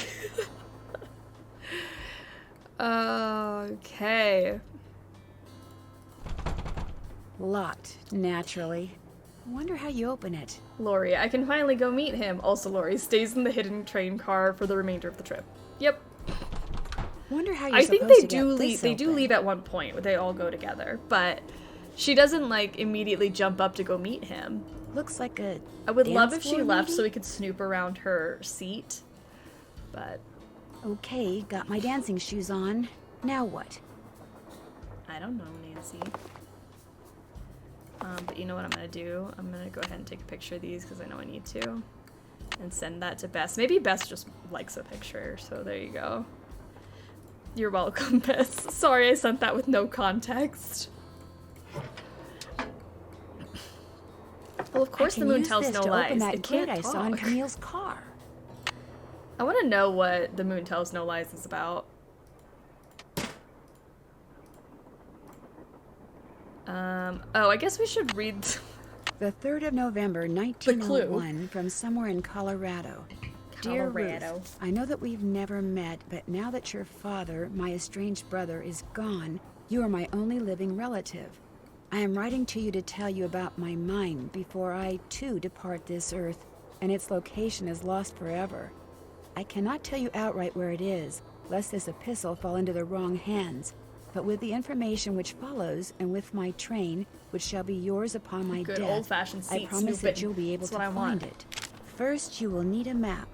Okay. Locked, naturally. I wonder how you open it. Lori, I can finally go meet him. Also, Lori stays in the hidden train car for the remainder of the trip. Yep. Wonder how you're I think supposed they to do get leave. this They do open. leave at one point where they all go together, but she doesn't like immediately jump up to go meet him. Looks like a I would love dance if she floor, left maybe? so we could snoop around her seat, but Okay, got my dancing shoes on. Now what? I don't know, Nancy. But you know what I'm gonna do? I'm gonna go ahead and take a picture of these because I know I need to, and send that to Bess. Maybe Bess just likes a picture, so there you go. You're welcome, Bess. Sorry I sent that with no context. Well, of course I the can moon use tells this no to lies. open that It grid can't I saw in talk. Camille's car. I want to know what the moon tells no lies is about. Oh, I guess we should read The 3rd of November, 1901, from somewhere in Colorado. Dear Colorado. Ruth, I know that we've never met, but now that your father, my estranged brother, is gone, you are my only living relative. I am writing to you to tell you about my mine before I, too, depart this earth, and its location is lost forever. I cannot tell you outright where it is, lest this epistle fall into the wrong hands. But with the information which follows, and with my train, which shall be yours upon my Good death, old-fashioned I seat promise that snooping. you'll be able That's to what I find want. it. First, you will need a map.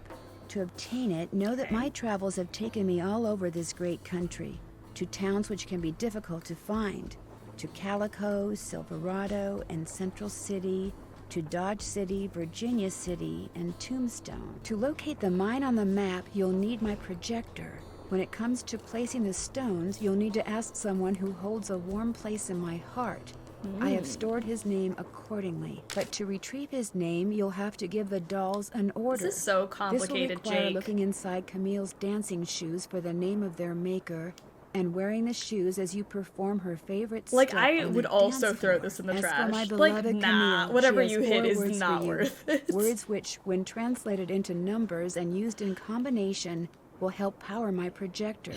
To obtain it, know that my travels have taken me all over this great country, to towns which can be difficult to find, to Calico, Silverado, and Central City, to Dodge City, Virginia City, and Tombstone. To locate the mine on the map, you'll need my projector. When it comes to placing the stones, you'll need to ask someone who holds a warm place in my heart. I have stored his name accordingly, but to retrieve his name, you'll have to give the dolls an order. This is so complicated, This will require Jake. looking inside Camille's dancing shoes for the name of their maker, and wearing the shoes as you perform her favorite Like, step I on would the also dance throw floor. this in the As for trash. my Like, beloved nah, Camille, whatever she you has hit 4 is words for not you. worth it. Words which, when translated into numbers and used in combination, will help power my projector.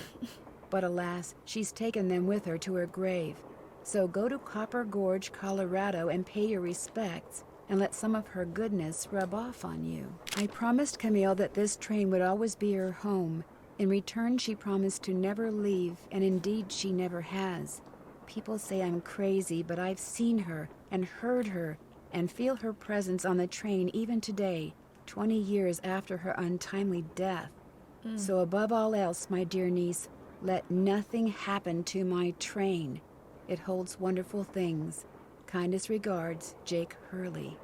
But alas, she's taken them with her to her grave. So go to Copper Gorge, Colorado, and pay your respects, and let some of her goodness rub off on you. I promised Camille that this train would always be her home. In return, she promised to never leave, and indeed she never has. People say I'm crazy, but I've seen her, and heard her, and feel her presence on the train even today, 20 years after her untimely death. So above all else, my dear niece, let nothing happen to my train. It holds wonderful things. Kindest regards, Jake Hurley.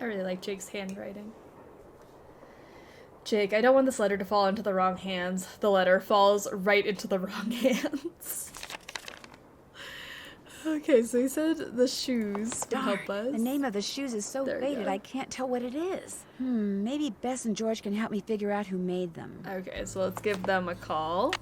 I really like Jake's handwriting. Jake, I don't want this letter to fall into the wrong hands. The letter falls right into the wrong hands. Okay, so he said the shoes would help us. The name of the shoes is so There we faded go. I can't tell what it is. Maybe Bess and George can help me figure out who made them. Okay, so let's give them a call.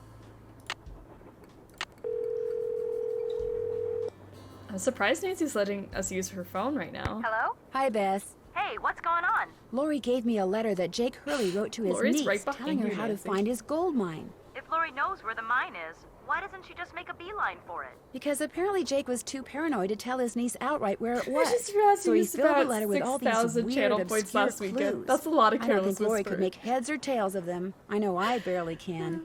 I'm surprised Nancy's letting us use her phone right now. Hello? Hi, Bess. Hey, what's going on? Lori gave me a letter that Jake Hurley wrote to his Lori's niece, right behind telling her you, how Nancy. to find his gold mine. If Lori knows where the mine is, why doesn't she just make a beeline for it? Because apparently Jake was too paranoid to tell his niece outright where it was. just realized so he he used filled the about letter with all these 6,000 weird, channel points obscure last weekend. clues. That's a lot of I don't Careless think Lori Whisper. could make heads or tails of them. I know I barely can.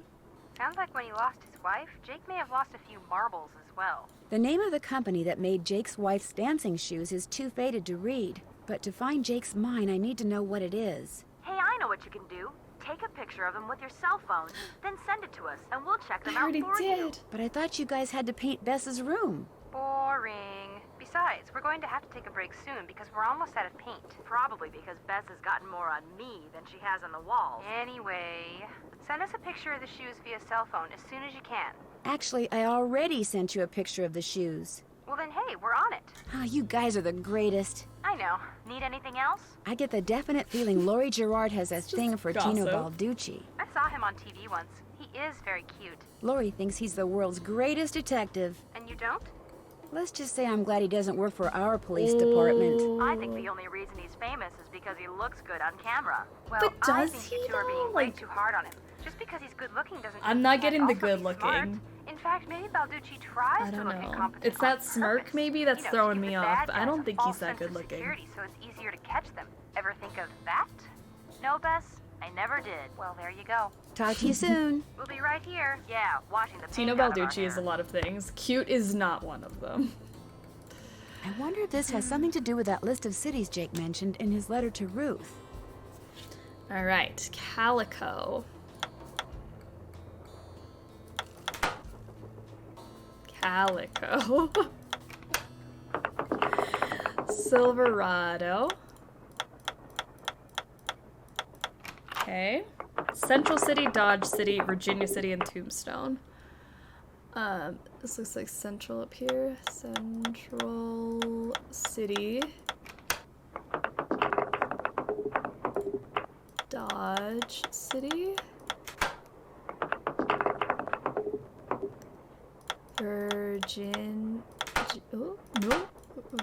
Sounds like when he lost his wife, Jake may have lost a few marbles as well. The name of the company that made Jake's wife's dancing shoes is too faded to read. But to find Jake's mine, I need to know what it is. Hey, I know what you can do. Take a picture of them with your cell phone, then send it to us, and we'll check them I out already for you. did. But I thought you guys had to paint Bess's room. Boring. Besides, we're going to have to take a break soon because we're almost out of paint. Probably because Bess has gotten more on me than she has on the walls. Anyway, send us a picture of the shoes via cell phone as soon as you can. Actually, I already sent you a picture of the shoes. Well then, hey, we're on it. Ah, you guys are the greatest. I know. Need anything else? I get the definite feeling Lori Gerard has a thing for Tino gossip. Balducci. I saw him on TV once. He is very cute. Lori thinks he's the world's greatest detective. And you don't? Let's just say I'm glad he doesn't work for our police department. I think the only reason he's famous is because he looks good on camera. Well, But I does think you he, two are being though? way Like- too hard on him. Just because he's good looking doesn't I'm mean not he getting can't the also good be smart. looking. In fact, maybe Balducci tries I to don't look know. incompetent It's on that smirk purpose. maybe that's You know, throwing to me give the off. bad I guys don't a think he's false that sense good of looking. security, so it's easier to catch them. Ever think of that? No, Bess? I never did. Well, there you go. Talk to you soon. We'll be right here. Yeah, watching the Tino paint out of our Balducci is a hair. lot of things. Cute is not one of them. I wonder if this has something to do with that list of cities Jake mentioned in his letter to Ruth. All right, Calico. Calico. Silverado. Okay. Central City, Dodge City, Virginia City, and Tombstone. This looks like Central up here. Central City. Dodge City.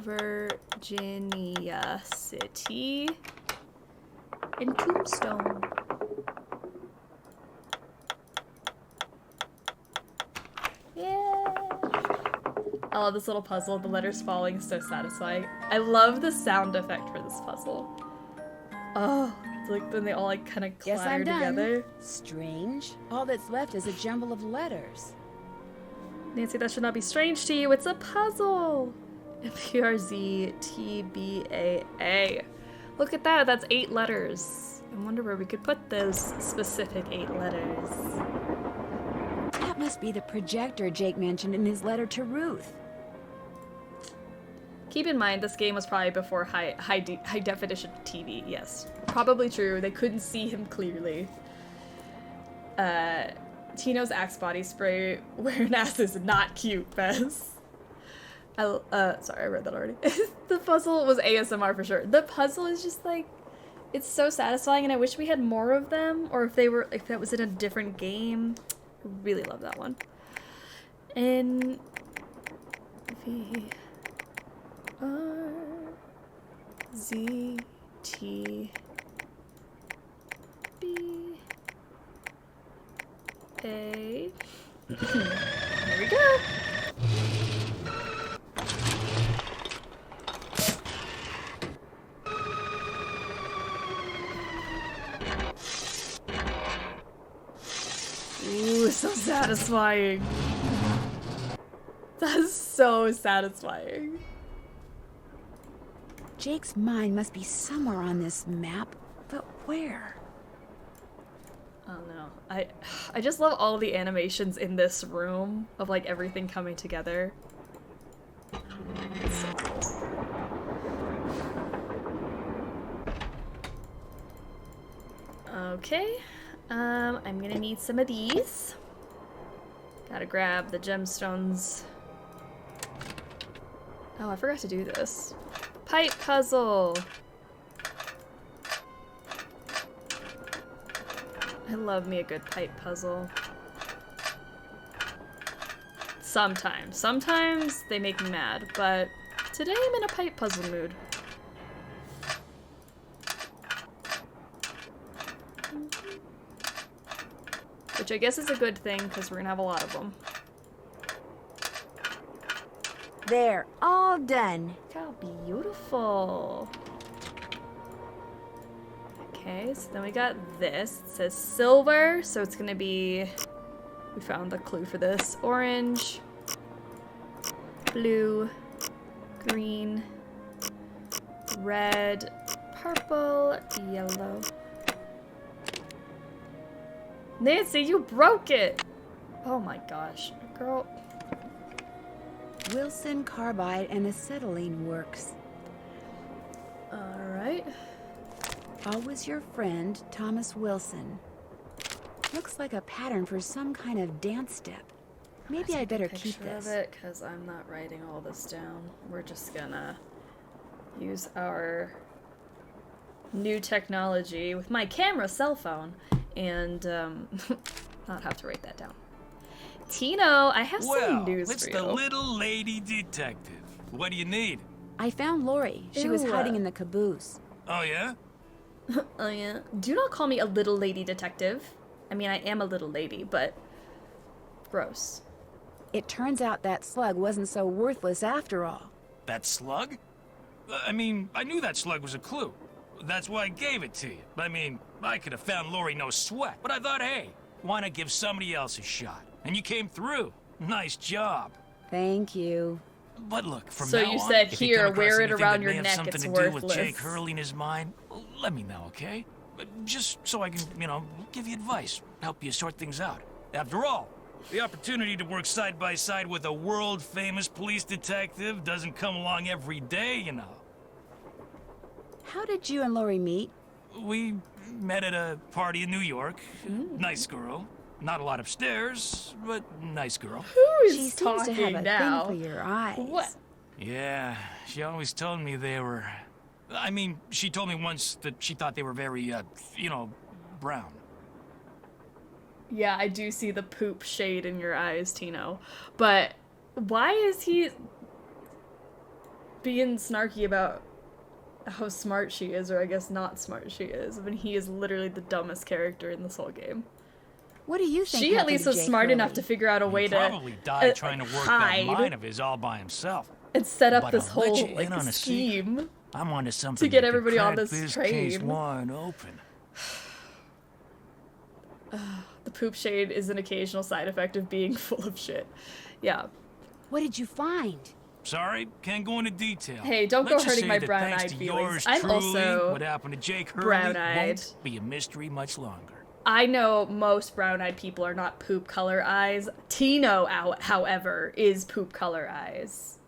Virginia City. And Tombstone. I love this little puzzle. The letters falling is so satisfying. I love the sound effect for this puzzle. Oh, it's like when they all like kind of Guess I'm clatter done. together. Strange. All that's left is a jumble of letters. Nancy, that should not be strange to you. It's a puzzle. PRZTBAA. Look at that. That's 8 letters. I wonder where we could put those specific 8 letters. That must be the projector Jake mentioned in his letter to Ruth. Keep in mind, this game was probably before high definition TV. Yes, probably true. They couldn't see him clearly. Tino's Axe body spray wearing ass is not cute, Bess. Sorry, I read that already. The puzzle was ASMR for sure. The puzzle is just like, it's so satisfying, and I wish we had more of them, or if that was in a different game. I really love that one. N V R Z T B A. There we go. Ooh, so satisfying. That's so satisfying. Jake's mind must be somewhere on this map, but where? Oh no. I just love all the animations in this room of like everything coming together. It's so cool. Okay. I'm gonna need some of these. Gotta grab the gemstones. Oh, I forgot to do this. Pipe puzzle! I love me a good pipe puzzle. Sometimes. Sometimes they make me mad, but today I'm in a pipe puzzle mood. Which I guess is a good thing, because we're gonna have a lot of them. There, all done. Look how beautiful. Okay, so then we got this. It says silver, so it's gonna be... We found the clue for this. Orange, blue, green, red, purple, yellow. Nancy, you broke it! Oh my gosh, girl. Wilson carbide and acetylene works. Alright. Always your friend, Thomas Wilson. Looks like a pattern for some kind of dance step. Maybe I better keep this. Of it, because I'm not writing all this down. We're just gonna use our new technology with my camera cell phone and not have to write that down. Tino, I have some news it's for you. the little lady detective. What do you need? I found Lori. She was Ew. hiding in the caboose. Oh, yeah? Oh yeah. Do not call me a little lady detective. I mean, I am a little lady, but gross. It turns out that slug wasn't so worthless after all. That slug? I mean, I knew that slug was a clue. That's why I gave it to you. I mean, I could have found Lori no sweat. But I thought, hey, why not give somebody else a shot? And you came through. Nice job. Thank you. But look, from So now you on, said, if you "Here, come across wear it anything around that your may have neck, something it's to do with worthless." Jake Hurley and his mind, let me know, okay? Just so I can, give you advice, help you sort things out. After all, the opportunity to work side by side with a world-famous police detective doesn't come along every day, you know. How did you and Lori meet? We met at a party in New York. Nice girl. Not a lot upstairs, but nice girl. Who is She seems talking to have a now? thing for your eyes. What? Yeah, she always told me they were... I mean, she told me once that she thought they were very, brown. Yeah, I do see the poop shade in your eyes, Tino. But why is he being snarky about how smart she is, or I guess not smart she is, when he is literally the dumbest character in this whole game? What do you think? She at happened least to was Jake smart Hurley? enough to figure out a way He to probably died trying to work that hide mind of his all by himself. and set up But this I'll let whole you like in on a scheme. I'm onto something to get that could everybody on crack this case train. wide open. The poop shade is an occasional side effect of being full of shit. Yeah. What did you find? Sorry, can't go into detail. Hey, don't go Let's just hurting say my that brown-eyed thanks to feelings. yours I'm truly, also what happened to Jake Hurley brown-eyed. won't be a mystery much longer. I know most brown-eyed people are not poop color eyes. Tino, however, is poop color eyes.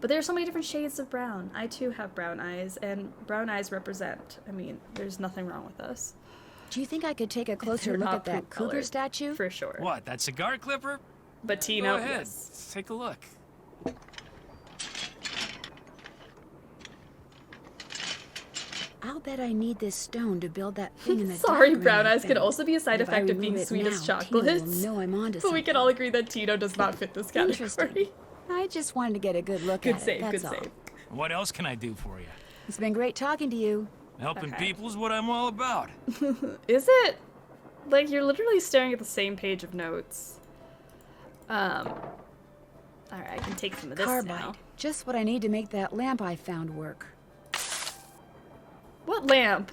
But there are so many different shades of brown. I too have brown eyes, and brown eyes represent. I mean, there's nothing wrong with us. Do you think I could take a closer They're look not at that poop cougar colored, statue? for sure. What, that cigar clipper? But Tino, Go ahead, yes. take a look. I'll bet I need this stone to build that thing in the Sorry, diagram brown I eyes can found. also be a side If I effect of remove being it sweet as now, Tino will chocolates. know I'm onto But we can something. all agree that Tino does not fit this category. Interesting. I just wanted to get a good look Good at save, it, good that's all. save. What else can I do for you? It's been great talking to you. Helping Okay. people is what I'm all about. Is it? Like, you're literally staring at the same page of notes. Alright, I can take some of this Carbide. now. Just what I need to make that lamp I found work. What lamp?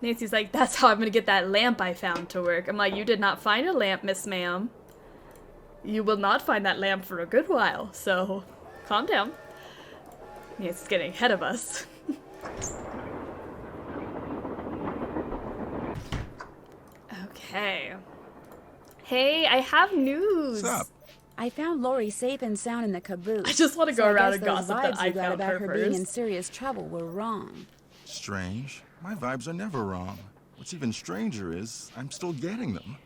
Nancy's like, that's how I'm gonna get that lamp I found to work. I'm like, you did not find a lamp, Miss Ma'am. You will not find that lamp for a good while, so calm down. Nancy's getting ahead of us. Okay. Hey, I have news. What's up? I found Lori safe and sound in the caboose. I just want to go So I around guess and those gossip that vibes I you got found about her her being in first. serious trouble were wrong. Strange. My vibes are never wrong. What's even stranger is I'm still getting them.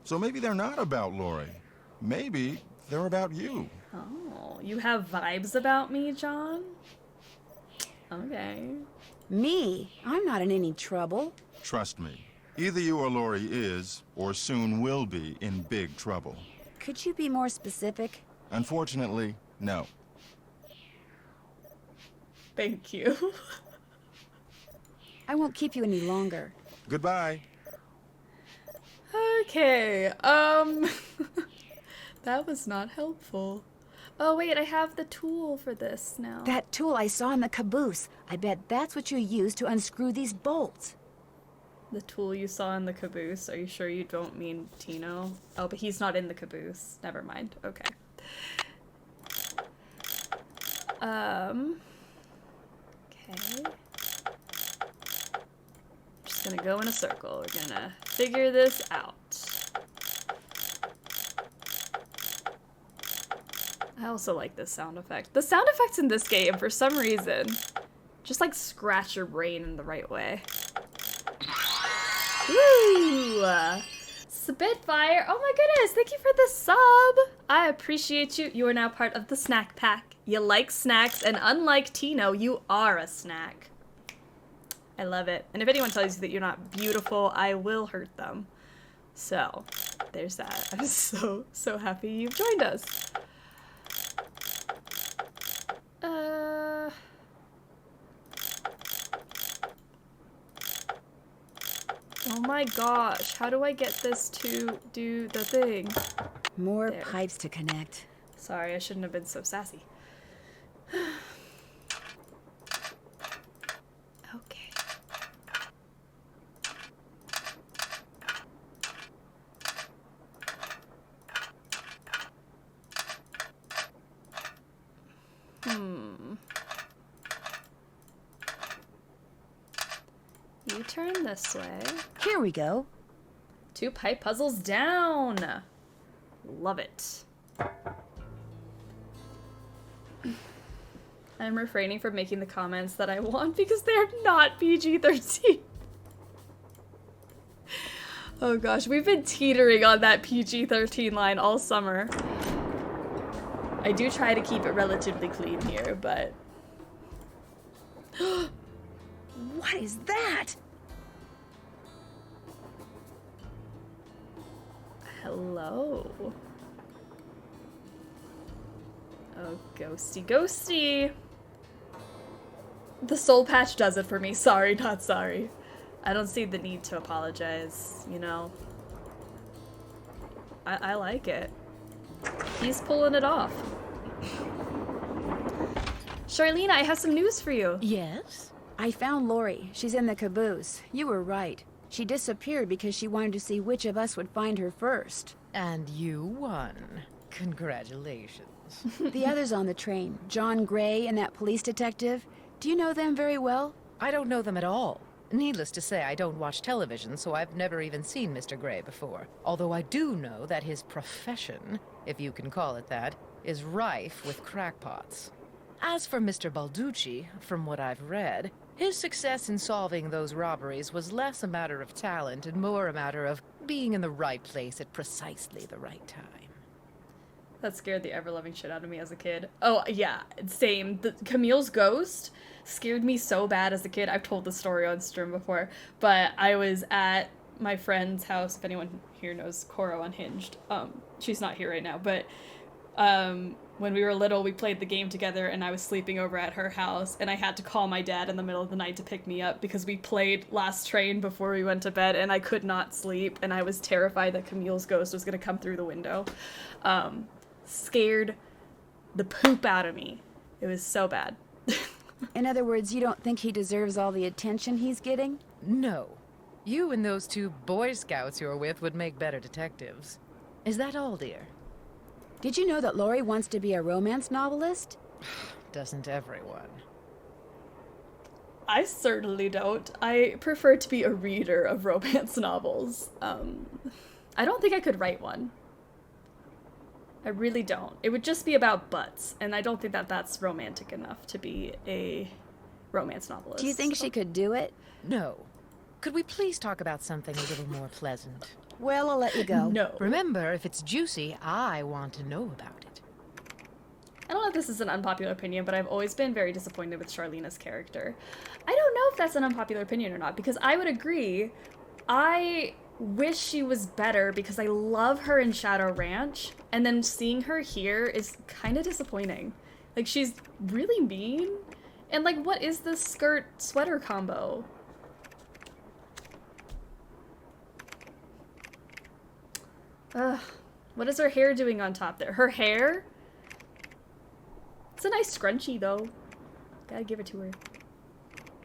So maybe they're not about Lori. Maybe they're about you. Oh, you have vibes about me, John? Okay. Me? I'm not in any trouble. Trust me. Either you or Lori is, or soon will be, in big trouble. Could you be more specific? Unfortunately, no. Thank you. I won't keep you any longer. Goodbye. Okay, that was not helpful. Oh wait, I have the tool for this now. That tool I saw in the caboose. I bet that's what you used to unscrew these bolts. The tool you saw in the caboose. Are you sure you don't mean Tino? Oh, but he's not in the caboose. Never mind. Okay. Okay. Just gonna go in a circle. We're gonna figure this out. I also like this sound effect. The sound effects in this game, for some reason, just like scratch your brain in the right way. Woo! Spitfire! Oh my goodness, thank you for the sub! I appreciate you. You are now part of the snack pack. You like snacks, and unlike Tino, you are a snack. I love it. And if anyone tells you that you're not beautiful, I will hurt them. So, there's that. I'm so happy you've joined us. Oh my gosh, how do I get this to do the thing? More There. pipes to connect. Sorry, I shouldn't have been so sassy. Okay. turn this way. Here we go. 2 pipe puzzles down. Love it. I'm refraining from making the comments that I want because they're not PG-13. Oh gosh, we've been teetering on that PG-13 line all summer. I do try to keep it relatively clean here, but... What is that? Hello. Oh, ghosty, ghosty. The soul patch does it for me. Sorry, not sorry. I don't see the need to apologize, you know. I like it. He's pulling it off. Charlene, I have some news for you. Yes? I found Lori. She's in the caboose. You were right. She disappeared because she wanted to see which of us would find her first. And you won. Congratulations. The others on the train, John Gray and that police detective, do you know them very well? I don't know them at all. Needless to say, I don't watch television, so I've never even seen Mr. Gray before. Although I do know that his profession, if you can call it that, is rife with crackpots. As for Mr. Balducci, from what I've read, his success in solving those robberies was less a matter of talent and more a matter of being in the right place at precisely the right time. That scared the ever-loving shit out of me as a kid. Oh, yeah, same. Camille's ghost scared me so bad as a kid. I've told the story on stream before, but I was at my friend's house. If anyone here knows Coro Unhinged, she's not here right now, but when we were little, we played the game together, and I was sleeping over at her house, and I had to call my dad in the middle of the night to pick me up because we played Last Train before we went to bed, and I could not sleep, and I was terrified that Camille's ghost was going to come through the window. Scared the poop out of me. It was so bad. In other words, you don't think he deserves all the attention he's getting? No. You and those 2 Boy Scouts you're with would make better detectives. Is that all, dear? Did you know that Lori wants to be a romance novelist? Doesn't everyone? I certainly don't. I prefer to be a reader of romance novels. I don't think I could write one. I really don't. It would just be about butts, and I don't think that that's romantic enough to be a romance novelist. Do you think she could do it? No. Could we please talk about something a little more pleasant? Well, I'll let you go. No. Remember, if it's juicy, I want to know about it. I don't know if this is an unpopular opinion, but I've always been very disappointed with Charlena's character. I don't know if that's an unpopular opinion or not, because I would agree. I wish she was better because I love her in Shadow Ranch, and then seeing her here is kind of disappointing. Like, she's really mean, and like, what is this skirt-sweater combo? Ugh, what is her hair doing on top there? Her hair? It's a nice scrunchie, though. Gotta give it to her.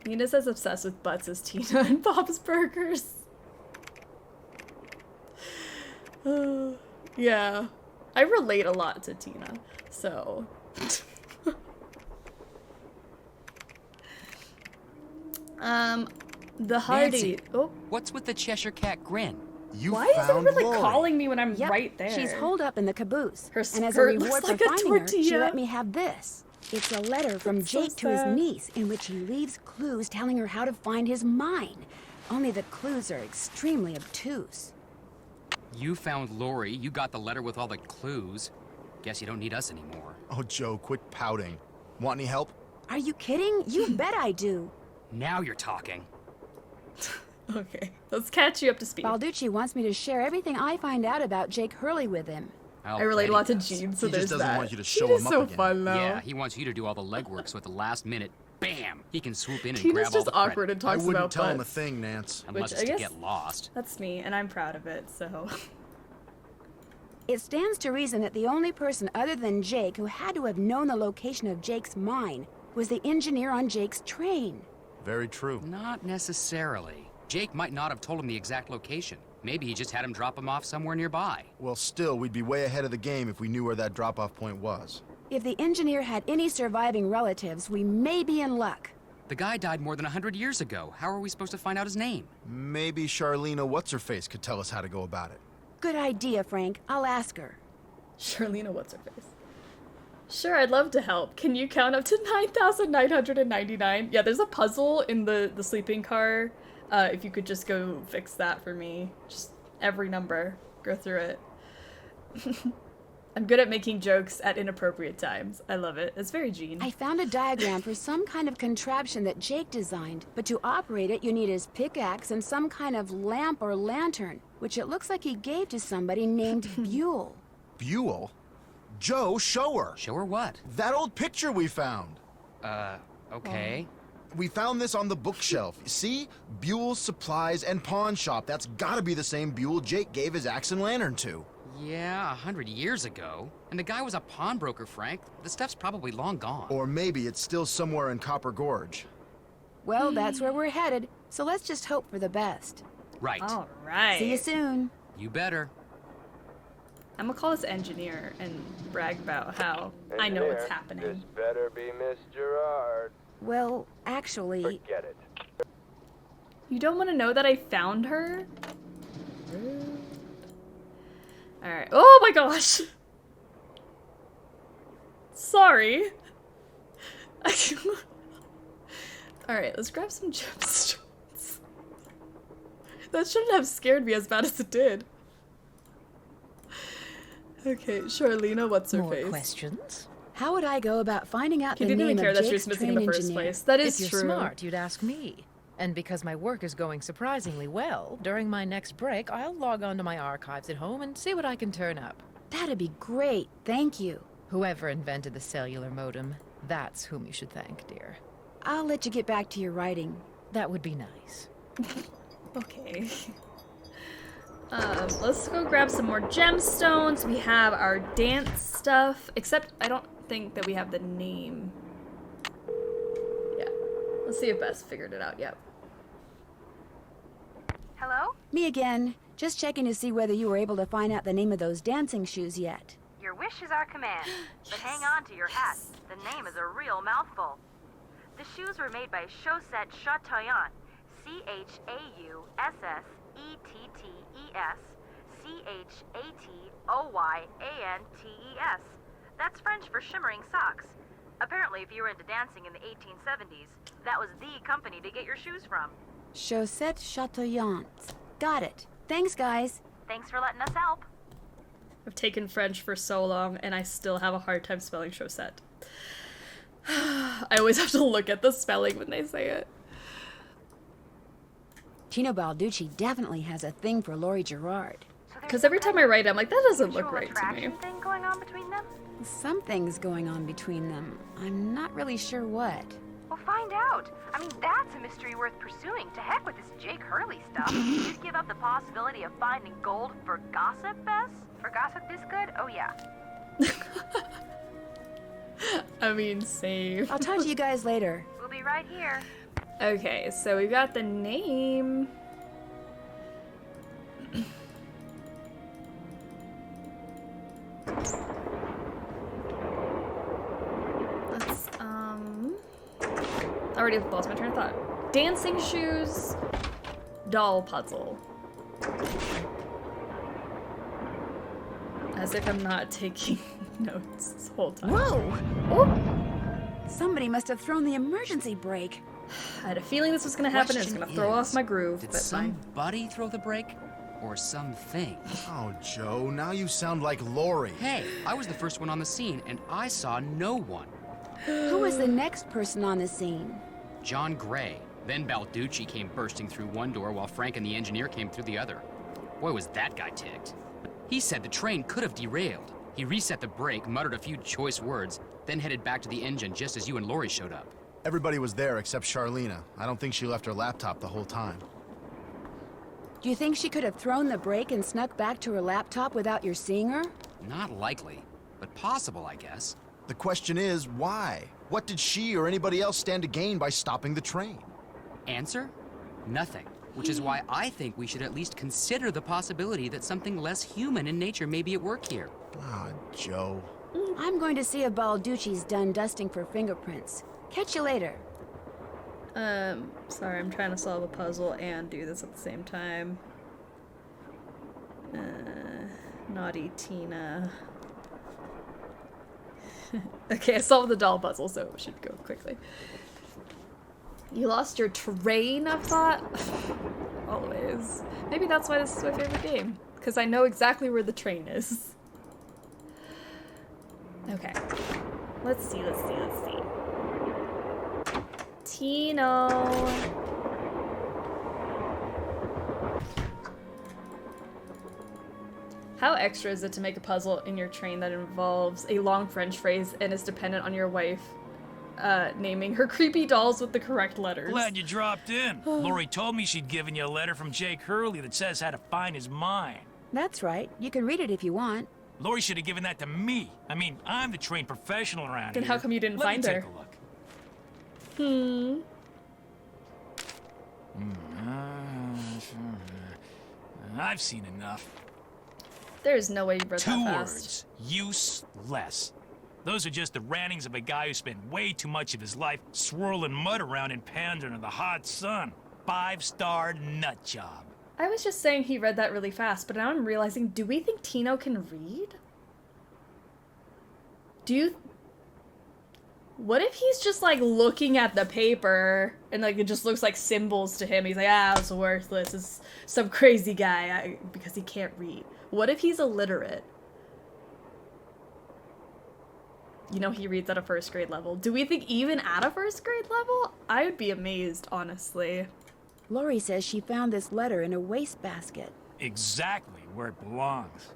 Nina's as obsessed with butts as Tina and Bob's Burgers. Yeah. I relate a lot to Tina, so... the Hardy... Nancy, oh. what's with the Cheshire Cat grin? You Why is found everybody Lori. calling me when I'm Yep, right there? she's holed up in the caboose. Her and as a skirt reward looks for like a finding her, she tortilla. let me have this. It's a letter from so Jake to his sad. niece in which he leaves clues telling her how to find his mine. Only the clues are extremely obtuse. You found Lori, you got the letter with all the clues. Guess you don't need us anymore. Oh, Joe, quit pouting. Want any help? Are you kidding? You bet I do. Now you're talking. Okay, let's catch you up to speed. Balducci wants me to share everything I find out about Jake Hurley with him. I relate a lot to Betty does. Gene, so He there's just doesn't that. want you to show Tina's him up so again. fun, though. Yeah, he wants you to do all the legwork, so at the last minute, bam, he can swoop in and Tina's grab all just the credit. awkward and I talks wouldn't about tell him a butts. thing, Nance. Unless Which it's I to guess- get lost. That's me, and I'm proud of it, so... It stands to reason that the only person other than Jake who had to have known the location of Jake's mine was the engineer on Jake's train. Very true. Not necessarily. Jake might not have told him the exact location. Maybe he just had him drop him off somewhere nearby. Well, still, we'd be way ahead of the game if we knew where that drop-off point was. If the engineer had any surviving relatives, we may be in luck. The guy died more than 100 years ago. How are we supposed to find out his name? Maybe Charlena What's-Her-Face could tell us how to go about it. Good idea, Frank. I'll ask her. Charlena, what's her face? Sure, I'd love to help. Can you count up to 9,999? Yeah, there's a puzzle in the sleeping car. If you could just go fix that for me. Just every number. Go through it. I'm good at making jokes at inappropriate times. I love it. It's very Jean. I found a diagram for some kind of contraption that Jake designed, but to operate it, you need his pickaxe and some kind of lamp or lantern, which it looks like he gave to somebody named Buell. Buell? Joe, show her. Show her what? That old picture we found. Okay. We found this on the bookshelf. See? Buell's Supplies and Pawn Shop. That's gotta be the same Buell Jake gave his axe and lantern to. Yeah, 100 years ago. And the guy was a pawnbroker, Frank. The stuff's probably long gone. Or maybe it's still somewhere in Copper Gorge. Well, that's where we're headed, so let's just hope for the best. Right. All right. See you soon. You better. I'm gonna call this engineer and brag about how I know what's happening. This better be Miss Gerard. Well, actually... Forget it. You don't want to know that I found her? Alright. Oh my gosh! Sorry. Alright, let's grab some gemstones. That shouldn't have scared me as bad as it did. Okay, Charlena, what's her face? More questions? How would I go about finding out He the didn't name even care of that she Jake's was missing in train the first engineer? place. That is If you're true. smart, you'd ask me. And because my work is going surprisingly well, during my next break, I'll log on to my archives at home and see what I can turn up. That'd be great, thank you. Whoever invented the cellular modem, that's whom you should thank, dear. I'll let you get back to your writing. That would be nice. Okay. Let's go grab some more gemstones. We have our dance stuff, except I don't think that we have the name. Yeah. Let's see if Bess figured it out. Yep. Hello? Me again. Just checking to see whether you were able to find out the name of those dancing shoes yet. Your wish is our command, but hang on to your hat. The name is a real mouthful. The shoes were made by Chaussette Chateauyantes, Chatteauyantes. That's French for shimmering socks. Apparently, if you were into dancing in the 1870s, that was the company to get your shoes from. Chaussette Chateauyantes. Got it. Thanks, guys. Thanks for letting us help. I've taken French for so long, and I still have a hard time spelling Chaussette. I always have to look at the spelling when they say it. Tino Balducci definitely has a thing for Laurie Gerard. Because every time I write it, I'm like, that doesn't look right to me. Thing going on between them? Something's going on between them. I'm not really sure what. Well, find out. I mean, that's a mystery worth pursuing. To heck with this Jake Hurley stuff. You'd give up the possibility of finding gold for gossip, Bess? For gossip this good? Oh, yeah. I mean, save. I'll talk to you guys later. We'll be right here. Okay, so we got the name. Let's, I already lost my train of thought. Dancing shoes, doll puzzle. As if I'm not taking notes this whole time. Whoa! Oh! Somebody must have thrown the emergency brake. I had a feeling this was gonna happen and it's gonna throw off my groove, Did but somebody throw the brake? Or something? Oh, Joe, now you sound like Laurie. Hey, I was the first one on the scene, and I saw no one. Who was the next person on the scene? John Gray. Then Balducci came bursting through one door while Frank and the engineer came through the other. Boy, was that guy ticked. He said the train could have derailed. He reset the brake, muttered a few choice words, then headed back to the engine just as you and Laurie showed up. Everybody was there except Charlena. I don't think she left her laptop the whole time. Do you think she could have thrown the brake and snuck back to her laptop without your seeing her? Not likely, but possible, I guess. The question is, why? What did she or anybody else stand to gain by stopping the train? Answer? Nothing. Which is why I think we should at least consider the possibility that something less human in nature may be at work here. Ah, Joe. I'm going to see if Balducci's done dusting for fingerprints. Catch you later. Sorry, I'm trying to solve a puzzle and do this at the same time. Naughty Tina. Okay, I solved the doll puzzle, so it should go quickly. You lost your train of thought? Always. Maybe that's why this is my favorite game. Because I know exactly where the train is. Okay. Let's see. Tino. How extra is it to make a puzzle in your train that involves a long French phrase and is dependent on your wife naming her creepy dolls with the correct letters? Glad you dropped in. Lori told me she'd given you a letter from Jake Hurley that says how to find his mine. That's right. You can read it if you want. Lori should have given that to me. I mean, I'm the trained professional around here. Then how come you didn't find her? Let me take a look. I've seen enough. There's no way you wrote that 2 fast. words. Useless. Those are just the rantings of a guy who spent way too much of his life swirling mud around in pans under the hot sun. 5-star nut job. I was just saying he read that really fast, but now I'm realizing, do we think Tino can read? What if he's just, like, looking at the paper, and, like, it just looks like symbols to him? He's like, it's worthless. It's some crazy guy, because he can't read. What if he's illiterate? You know, he reads at a 1st grade level. Do we think even at a 1st grade level? I would be amazed, honestly. Lori says she found this letter in a wastebasket. Exactly where it belongs.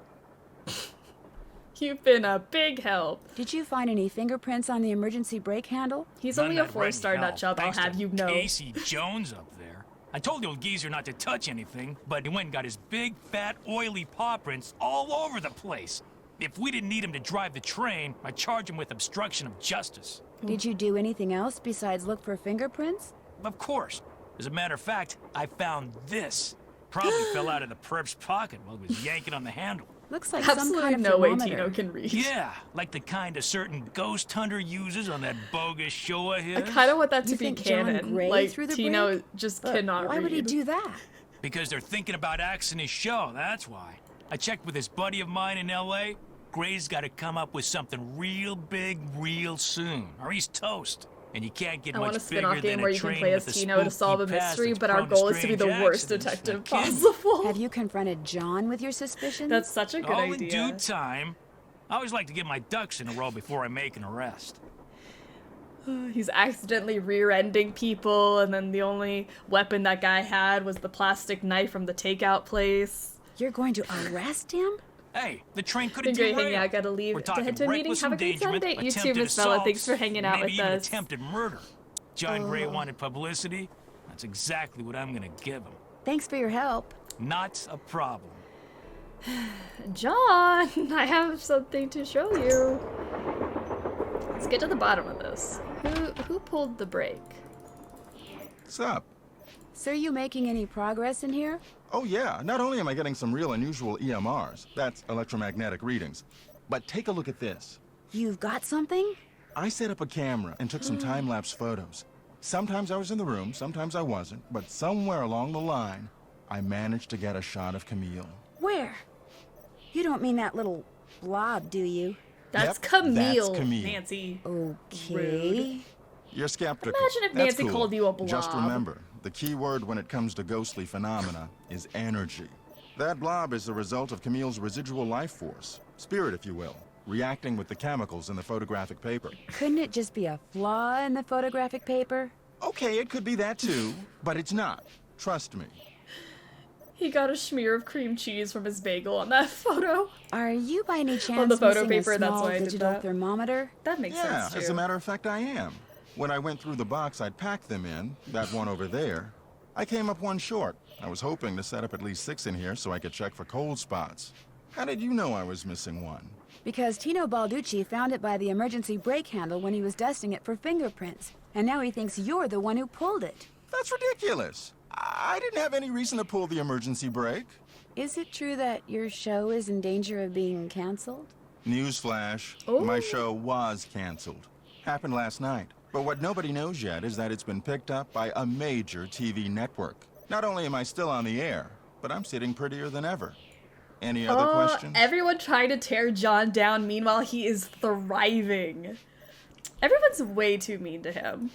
You've been a big help. Did you find any fingerprints on the emergency brake handle? He's only a 4-star nutjob, I'll have you know. Casey Jones up there. I told the old geezer not to touch anything, but he went and got his big, fat, oily paw prints all over the place. If we didn't need him to drive the train, I'd charge him with obstruction of justice. Did you do anything else besides look for fingerprints? Of course. As a matter of fact, I found this. Probably fell out of the perp's pocket while he was yanking on the handle. Looks like Absolutely some kind of no way thermometer. Tino can read. Yeah, like the kind a certain ghost hunter uses on that bogus show of his. I kind of want that to You be think John canon. Gray Like, threw the Tino break? just But cannot why read. would he do that? Because they're thinking about axing his show, that's why. I checked with this buddy of mine in L.A. Gray's got to come up with something real big real soon, or he's toast. And you can't get I want much a bigger spin-off game than where a you can train play as with a Tino to solve a spooky past mystery, that's but our prone to goal is to be the strange worst accidents. detective Now, kid, possible. Have you confronted John with your suspicions? That's such a good all idea. in due time. I always like to get my ducks in a row before I make an arrest. He's accidentally rear-ending people, and then the only weapon that guy had was the plastic knife from the takeout place. You're going to arrest him? Hey, the train could Been have great derailed. hanging out. Gotta leave We're to talking head to a meeting. reckless Have a great endangerment, Sunday. You too, attempted Miss Bella. assault, Thanks for hanging out maybe with even us. attempted murder. John Gray wanted publicity. That's exactly what I'm gonna give him. Thanks for your help. Not a problem. John, I have something to show you. Let's get to the bottom of this. Who pulled the brake? What's up? So are you making any progress in here? Oh yeah, not only am I getting some real unusual EMRs, that's electromagnetic readings, but take a look at this. You've got something? I set up a camera and took some time-lapse photos. Sometimes I was in the room, sometimes I wasn't, but somewhere along the line, I managed to get a shot of Camille. Where? You don't mean that little blob, do you? That's Yep, Camille, that's Camille. Nancy. Okay. Rude. You're skeptical. Imagine if That's Nancy cool. called you a blob. Just remember, the key word when it comes to ghostly phenomena is energy. That blob is the result of Camille's residual life force, spirit if you will, reacting with the chemicals in the photographic paper. Couldn't it just be a flaw in the photographic paper? Okay, it could be that too, but it's not. Trust me. He got a smear of cream cheese from his bagel on that photo. Are you by any chance On the photo missing paper, a that's small why I did digital that. thermometer? That makes Yeah, sense, too. as a matter of fact, I am. When I went through the box I'd packed them in, that one over there, I came up one short. I was hoping to set up at least 6 in here so I could check for cold spots. How did you know I was missing one? Because Tino Balducci found it by the emergency brake handle when he was dusting it for fingerprints. And now he thinks you're the one who pulled it. That's ridiculous. I didn't have any reason to pull the emergency brake. Is it true that your show is in danger of being canceled? Newsflash, my show was canceled. Happened last night. But what nobody knows yet is that it's been picked up by a major TV network. Not only am I still on the air, but I'm sitting prettier than ever. Any other questions? Everyone trying to tear John down, meanwhile he is thriving. Everyone's way too mean to him.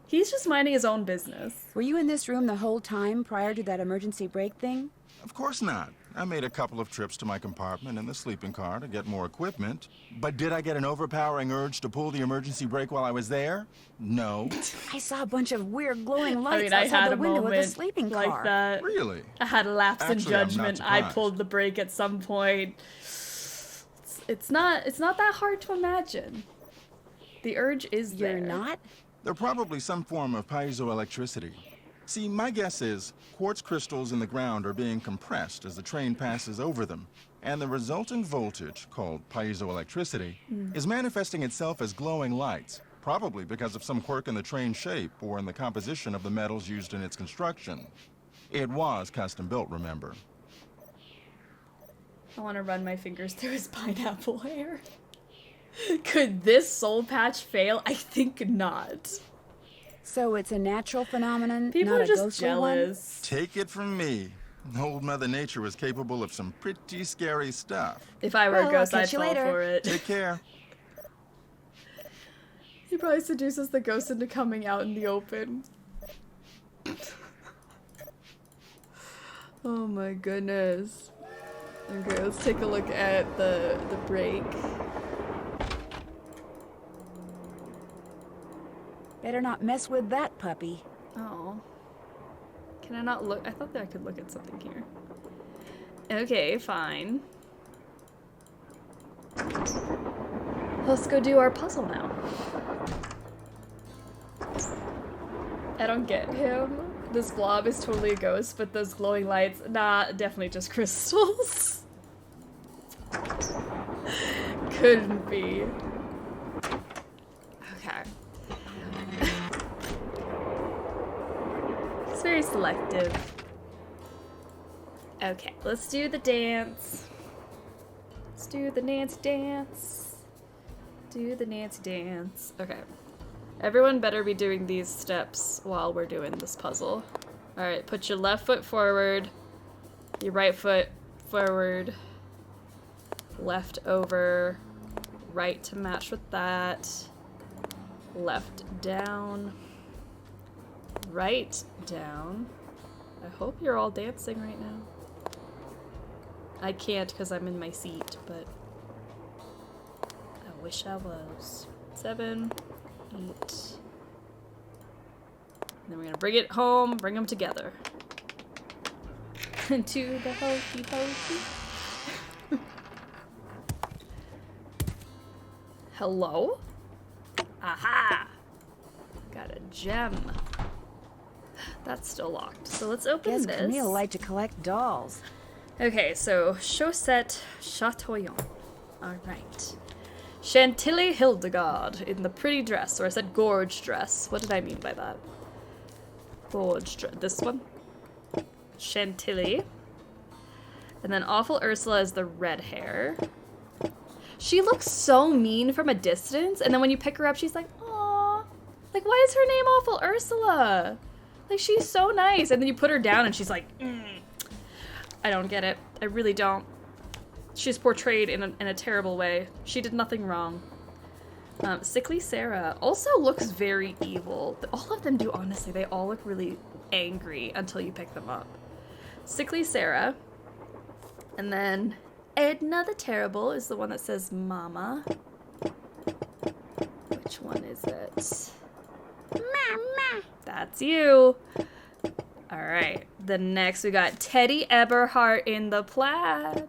He's just minding his own business. Were you in this room the whole time prior to that emergency brake thing? Of course not. I made a couple of trips to my compartment in the sleeping car to get more equipment. But did I get an overpowering urge to pull the emergency brake while I was there? No. I saw a bunch of weird glowing lights I outside had the a window of the moment sleeping car. like that. Really? I had a lapse in Actually, I'm not judgment. I surprised. pulled the brake at some point. It's not that hard to imagine. The urge is there. You're not? They're probably some form of piezoelectricity. See, my guess is quartz crystals in the ground are being compressed as the train passes over them, and the resultant voltage, called piezoelectricity, is manifesting itself as glowing lights, probably because of some quirk in the train's shape or in the composition of the metals used in its construction. It was custom built, remember. I want to run my fingers through his pineapple hair. Could this soul patch fail? I think not. So it's a natural phenomenon, People not are a just ghostly one? jealous. Take it from me. Old Mother Nature was capable of some pretty scary stuff. If I were Well, a ghost, I'll I'd catch you fall later. for it. Take care. He probably seduces the ghost into coming out in the open. Oh my goodness. Okay, let's take a look at the break. Better not mess with that puppy. Oh. Can I not look? I thought that I could look at something here. Okay, fine. Let's go do our puzzle now. I don't get him. This blob is totally a ghost, but those glowing lights, nah, definitely just crystals. Couldn't be. Okay. It's very selective. Okay, let's do the dance. Let's do the Nancy dance. Do the Nancy dance. Okay. Everyone better be doing these steps while we're doing this puzzle. Alright, put your left foot forward, your right foot forward, left over, right to match with that, left down, right down. I hope you're all dancing right now. I can't because I'm in my seat, but I wish I was. 7, 8. And then we're gonna bring it home, bring them together. To the hokey pokey. Hello? Aha! Got a gem. That's still locked. So let's open Guess this. Camille liked to collect dolls. Okay, so Chaussette Chatoyant. Alright. Chantilly Hildegard in the pretty dress, or I said gorge dress. What did I mean by that? Gorge dress. This one? Chantilly. And then Awful Ursula is the red hair. She looks so mean from a distance, and then when you pick her up, she's like, aww. Like, why is her name Awful Ursula? Like, she's so nice. And then you put her down, and she's like, I don't get it. I really don't. She's portrayed in a terrible way. She did nothing wrong. Sickly Sarah also looks very evil. All of them do, honestly. They all look really angry until you pick them up. Sickly Sarah. And then Edna the Terrible is the one that says Mama. Which one is it? Mama. That's you. Alright. Then next we got Teddy Eberhart in the plaid.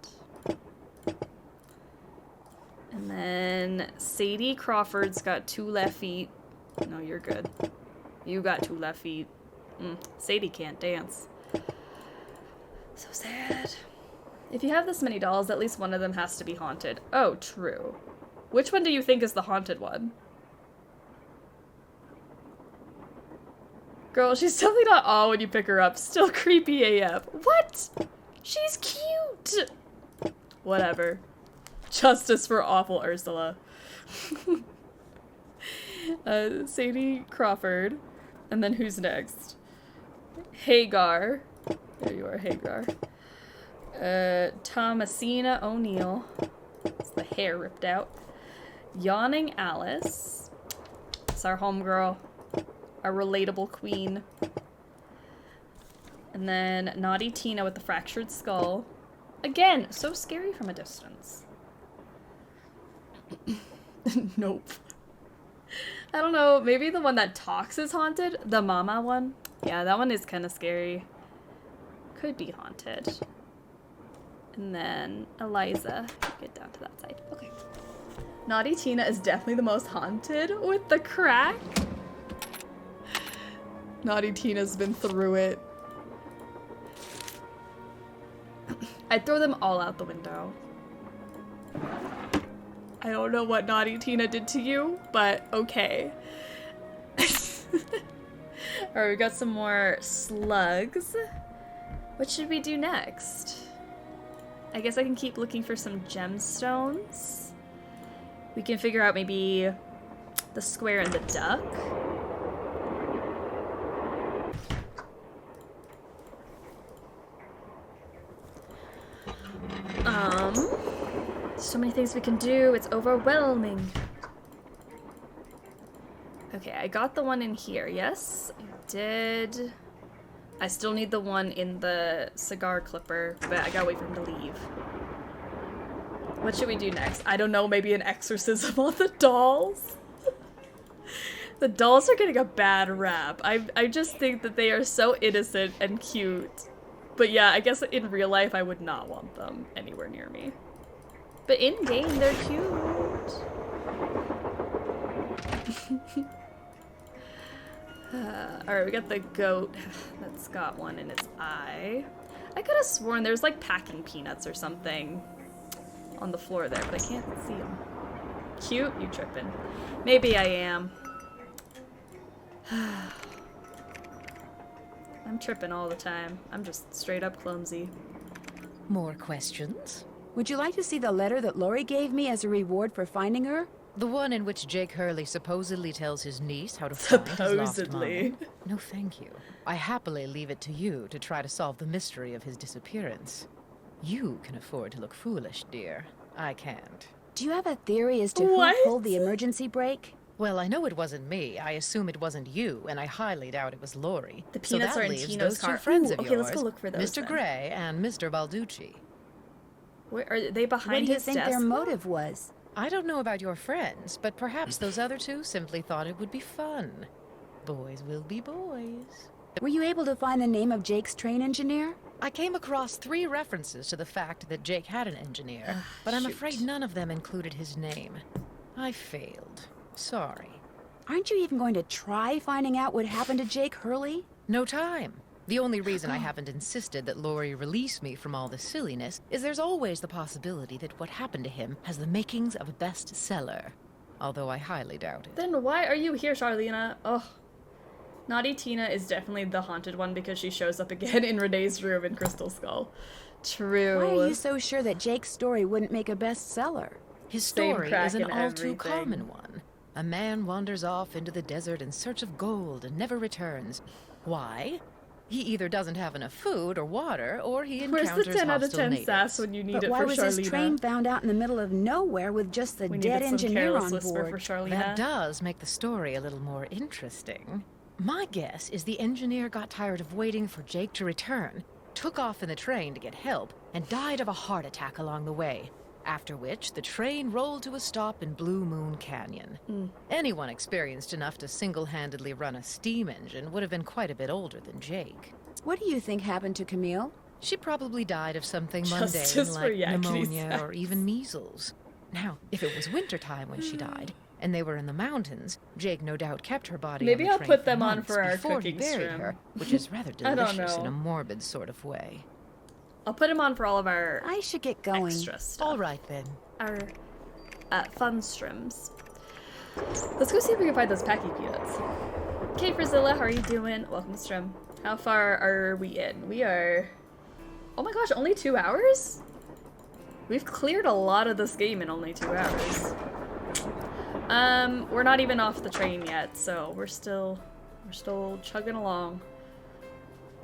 And then Sadie Crawford's got 2 left feet. No, you're good. You got 2 left feet. Sadie can't dance. So sad. If you have this many dolls, at least one of them has to be haunted. Oh, true. Which one do you think is the haunted one? Girl, she's definitely not all when you pick her up. Still creepy AF. What? She's cute! Whatever. Justice for Awful Ursula. Sadie Crawford. And then who's next? Hagar. There you are, Hagar. Thomasina O'Neill. It's the hair ripped out. Yawning Alice. It's our homegirl. Our relatable queen. And then Naughty Tina with the fractured skull. Again, so scary from a distance. Nope. I don't know, maybe the one that talks is haunted? The mama one? Yeah, that one is kind of scary. Could be haunted. And then Eliza. Get down to that side. Okay. Naughty Tina is definitely the most haunted with the crack. Naughty Tina's been through it. I'd throw them all out the window. I don't know what Naughty Tina did to you, but okay. Alright, we got some more slugs. What should we do next? I guess I can keep looking for some gemstones. We can figure out maybe the square and the duck. So many things we can do, it's overwhelming. Okay, I got the one in here, yes? I did. I still need the one in the cigar clipper, but I gotta wait for him to leave. What should we do next? I don't know, maybe an exorcism on the dolls? The dolls are getting a bad rap. I just think that they are so innocent and cute. But yeah, I guess in real life I would not want them anywhere near me. But in-game, they're cute. Alright, we got the goat that's got one in its eye. I could have sworn there's like packing peanuts or something on the floor there, but I can't see them. Cute? You tripping. Maybe I am. I'm tripping all the time. I'm just straight up clumsy. More questions? Would you like to see the letter that Lori gave me as a reward for finding her? The one in which Jake Hurley supposedly tells his niece how to find his lost Supposedly. mom. No, thank you. I happily leave it to you to try to solve the mystery of his disappearance. You can afford to look foolish, dear. I can't. Do you have a theory as to What? who pulled the emergency brake? Well, I know it wasn't me. I assume it wasn't you, and I highly doubt it was Lori. The so peanuts that are in leaves Tino's those car. two friends Ooh, of okay, yours, let's go look for those Mr. then. Gray and Mr. Balducci. Where, are they behind What do you his think desk? their motive was? I don't know about your friends, but perhaps those other two simply thought it would be fun. Boys will be boys. Were you able to find the name of Jake's train engineer? I came across 3 references to the fact that Jake had an engineer, but I'm shoot. afraid none of them included his name. I failed. Sorry. Aren't you even going to try finding out what happened to Jake Hurley? No time. The only reason I haven't insisted that Lori release me from all this silliness is there's always the possibility that what happened to him has the makings of a bestseller. Although I highly doubt it. Then why are you here, Charlena? Ugh. Naughty Tina is definitely the haunted one because she shows up again in Renee's room in Crystal Skull. True. Why are you so sure that Jake's story wouldn't make a bestseller? His Same story crack is an in all-too everything. common one. A man wanders off into the desert in search of gold and never returns. Why? He either doesn't have enough food or water, or he Where's encounters the 10 out of hostile 10 natives. sass when you need But it why for was Charlena? his train found out in the middle of nowhere with just the We dead needed some engineer careless on whisper board? for Charlena. That does make the story a little more interesting. My guess is the engineer got tired of waiting for Jake to return, took off in the train to get help, and died of a heart attack along the way. After which, the train rolled to a stop in Blue Moon Canyon. Anyone experienced enough to single-handedly run a steam engine would have been quite a bit older than Jake. What do you think happened to Camille? She probably died of something Justice mundane for like Yakety pneumonia Sax. or even measles. Now, if it was wintertime when she died, and they were in the mountains, Jake no doubt kept her body Maybe on the I'll train put for them on months for our before he cooking buried stream. her, which is rather I don't delicious in know. a morbid sort of way. I'll put him on for all of our I should get going. extra stuff. All right, then. Our fun streams. Let's go see if we can find those packy peanuts. Okay, Frizilla, how are you doing? Welcome to stream. How far are we in? We are... Oh my gosh, only 2 hours? We've cleared a lot of this game in only 2 hours. We're not even off the train yet, so we're still chugging along.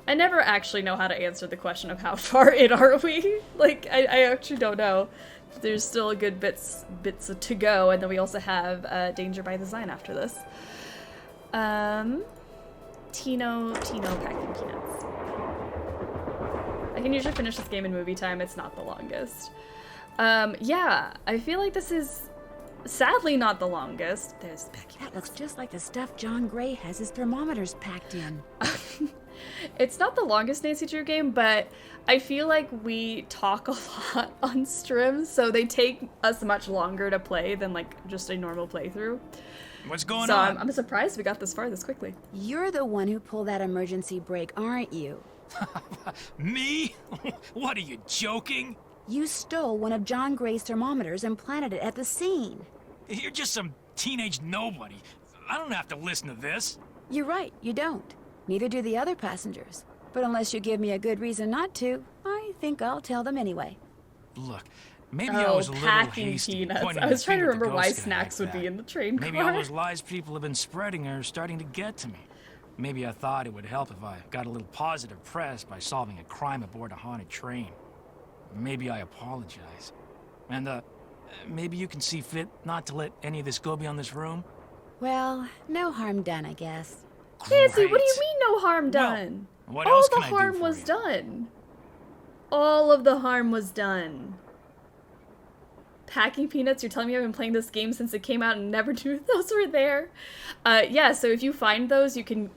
I never actually know how to answer the question of how far in are we. Like, I actually don't know. There's still a good bits to go, and then we also have Danger by Design after this. Tino packing peanuts. I can usually finish this game in movie time. It's not the longest. Yeah, I feel like this is sadly not the longest. There's packing That looks just like the stuff John Gray has his thermometers packed in. It's not the longest Nancy Drew game, but I feel like we talk a lot on stream, so they take us much longer to play than like just a normal playthrough. What's going So on? I'm surprised we got this far this quickly. You're the one who pulled that emergency brake, aren't you? Me? What, are you joking? You stole one of John Gray's thermometers and planted it at the scene. You're just some teenage nobody. I don't have to listen to this. You're right, you don't. Neither do the other passengers. But unless you give me a good reason not to, I think I'll tell them anyway. Look, maybe I was a little packing hasty. peanuts. pointing I was the trying to finger at the remember why ghost guy snacks like would be that. in the train Maybe car. all those lies people have been spreading are starting to get to me. Maybe I thought it would help if I got a little positive press by solving a crime aboard a haunted train. Maybe I apologize. And, maybe you can see fit not to let any of this go beyond this room? Well, no harm done, I guess. Nancy, what do you Great. mean no harm done? What All else the can I do harm for was you? done. All of the harm was done. Packing peanuts, you're telling me I've been playing this game since it came out and never knew those were there? Yeah, so if you find those, you can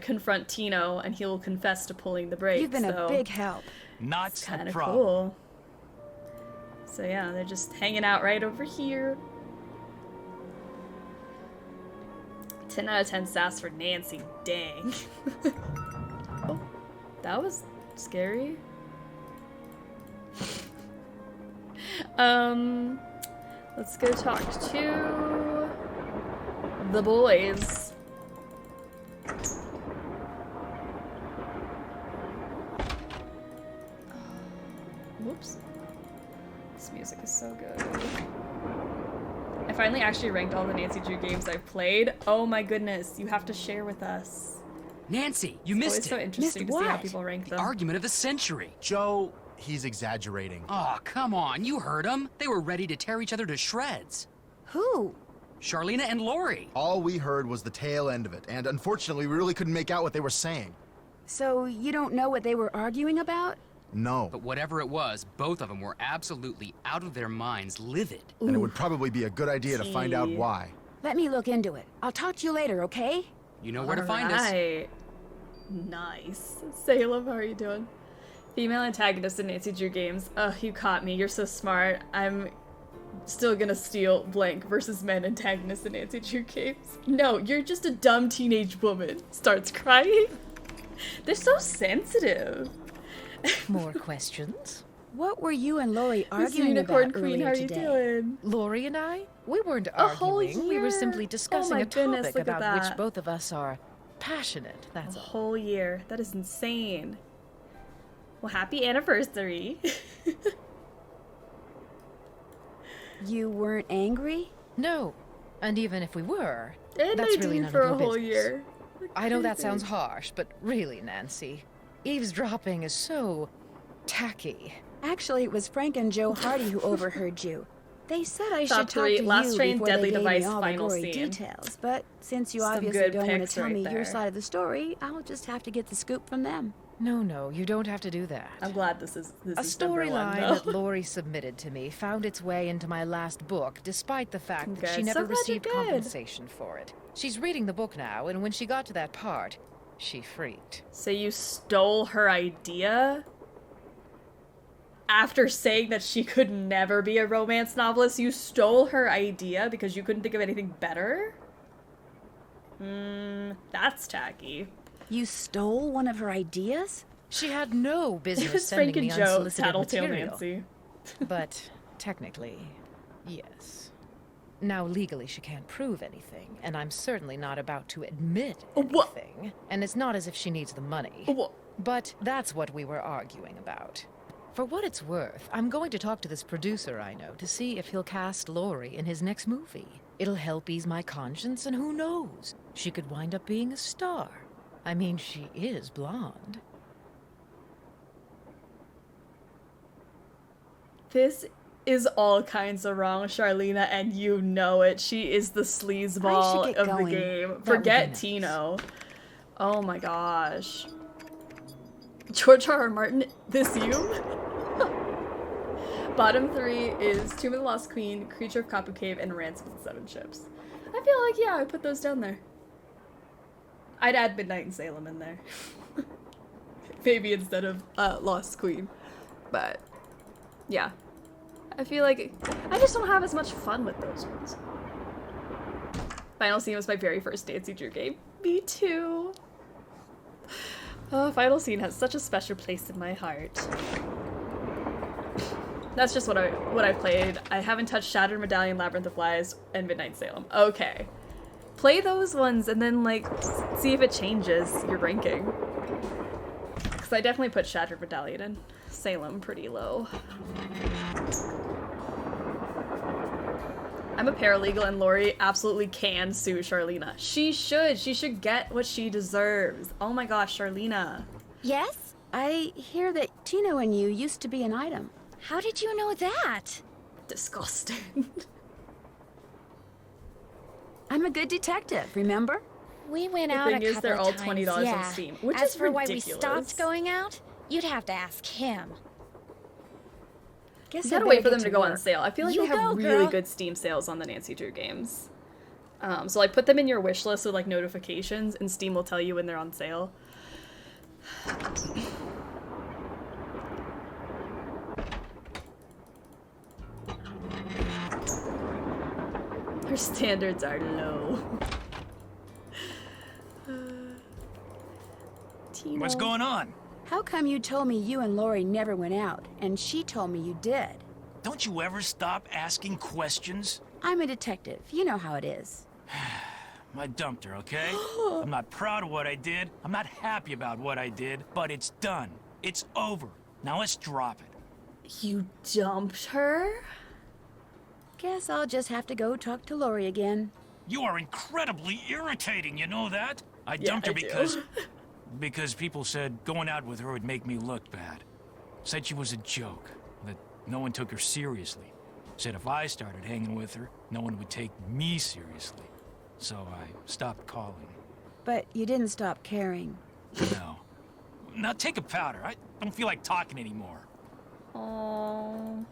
confront Tino and he'll confess to pulling the brakes. You've been so a big help. Not it's a kind of problem. cool. So yeah, they're just hanging out right over here. 10 out of 10 sass for Nancy. Dang. Oh, that was scary. Let's go talk to the boys. Whoops. This music is so good. I finally actually ranked all the Nancy Drew games I've played. Oh my goodness, you have to share with us. Nancy, you It's missed always it. so interesting to Missed see how what? people rank The them. argument of the century. Joe, he's exaggerating. Aw, come on, you heard them. They were ready to tear each other to shreds. Who? Charlena and Lori. All we heard was the tail end of it, and unfortunately, we really couldn't make out what they were saying. So you don't know what they were arguing about? No. But whatever it was, both of them were absolutely out of their minds, livid. And it would probably be a good idea to find out Tea. why. Let me look into it. I'll talk to you later, okay? You know where to find us. Alright. Nice. Salem, how are you doing? Female antagonist in Nancy Drew games. Ugh, you caught me. You're so smart. I'm still gonna steal blank versus men antagonist in Nancy Drew games. No, you're just a dumb teenage woman. Starts crying. They're so sensitive. More questions? What were you and Lori Miss arguing Unicorn about Queen, earlier how are you today? doing? Lori and I? We weren't A whole arguing. We were year? simply Oh discussing my a goodness, topic look at about which that. both of us are passionate. A That's all. whole year. That is insane. Well, happy anniversary. You weren't angry? No. And even if we were, And that's I really did none for of a your whole business. year. I know that Crazy. sounds harsh, but really, Nancy, eavesdropping is so tacky. Actually, it was Frank and Joe Hardy who overheard you. They said I Top should talk three, to Last you Train, before Deadly they gave Device, me all final the gory scene. details. But since you Some obviously good don't want to picks tell right me there. your side of the story, I'll just have to get the scoop from them. No, you don't have to do that. I'm glad this is A number one, storyline though. that Lori submitted to me found its way into my last book, despite the fact that Okay, she so never glad you're received good. compensation for it. She's reading the book now, and when she got to that part, she freaked. So you stole her idea? After saying that she could never be a romance novelist, you stole her idea because you couldn't think of anything better? That's tacky. You stole one of her ideas? She had no business It's Frank sending and me Joe, unsolicited Tattletale material. Nancy. But technically, yes. Now, legally, she can't prove anything, and I'm certainly not about to admit What? anything. And it's not as if she needs the money. Wha- But that's what we were arguing about. For what it's worth, I'm going to talk to this producer I know to see if he'll cast Laurie in his next movie. It'll help ease my conscience, and who knows? She could wind up being a star. I mean, she is blonde. This is all kinds of wrong, Charlena, and you know it. She is the sleazeball of the game. Forget nice. Tino. Oh my gosh. George R.R. Martin, this you? Bottom 3 is Tomb of the Lost Queen, Creature of Copper Cave, and Ransom of the Seven Ships. I feel like, yeah, I put those down there. I'd add Midnight in Salem in there. Maybe instead of Lost Queen. But, yeah. I feel like I just don't have as much fun with those ones. Final Scene was my very first Nancy Drew game. Me too. Oh, Final Scene has such a special place in my heart. That's just what I played. I haven't touched Shattered Medallion, Labyrinth of Lies, and Midnight Salem. Okay. Play those ones and then, like, see if it changes your ranking. Because I definitely put Shattered Medallion and Salem pretty low. I'm a paralegal and Laurie absolutely can sue Charlena. She should. She should get what she deserves. Oh my gosh, Charlena. Yes? I hear that Tino and you used to be an item. How did you know that? Disgusting. I'm a good detective, remember? We went out a couple of times. The thing is, they're all $20 on Steam, which As is for ridiculous. why we stopped going out, you'd have to ask him. You gotta wait for them to go on sale. I feel like You they have go, really girl. good Steam sales on the Nancy Drew games. So like put them in your wish list with like notifications, and Steam will tell you when they're on sale. Her standards are low. Tino. What's going on? How come you told me you and Laurie never went out, and she told me you did? Don't you ever stop asking questions? I'm a detective. You know how it is. I dumped her, okay? I'm not proud of what I did. I'm not happy about what I did, but it's done. It's over. Now let's drop it. You dumped her? Guess I'll just have to go talk to Laurie again. You are incredibly irritating, you know that? I Yeah, dumped her I do. because people said going out with her would make me look bad. Said she was a joke, that no one took her seriously. Said if I started hanging with her, no one would take me seriously. So I stopped calling. But you didn't stop caring. No. Now take a powder. I don't feel like talking anymore. Aww.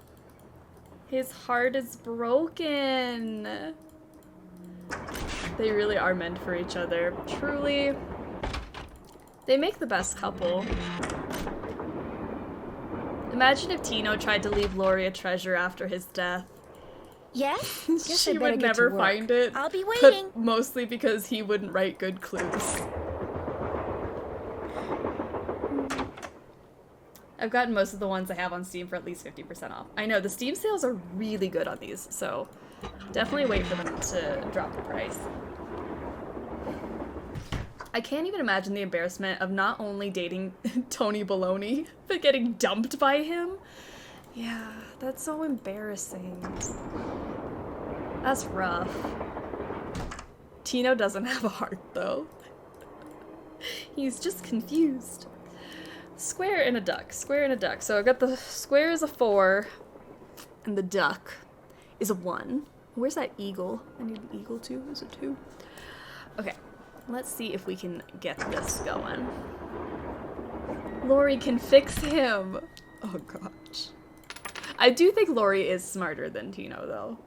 His heart is broken. They really are meant for each other. Truly. They make the best couple. Imagine if Tino tried to leave Laurie a treasure after his death. Yes? Guess She I better would get to never work. find it. I'll be but waiting. mostly because he wouldn't write good clues. I've gotten most of the ones I have on Steam for at least 50% off. I know, the Steam sales are really good on these, so definitely wait for them to drop the price. I can't even imagine the embarrassment of not only dating Tony Baloney, but getting dumped by him. Yeah, that's so embarrassing. That's rough. Tino doesn't have a heart, though. He's just confused. Square and a duck. Square and a duck. So I've got the square is a 4, and the duck is a 1. Where's that eagle? I need an eagle too. Is it 2? Okay, let's see if we can get this going. Laurie can fix him. Oh gosh. I do think Laurie is smarter than Tino, though.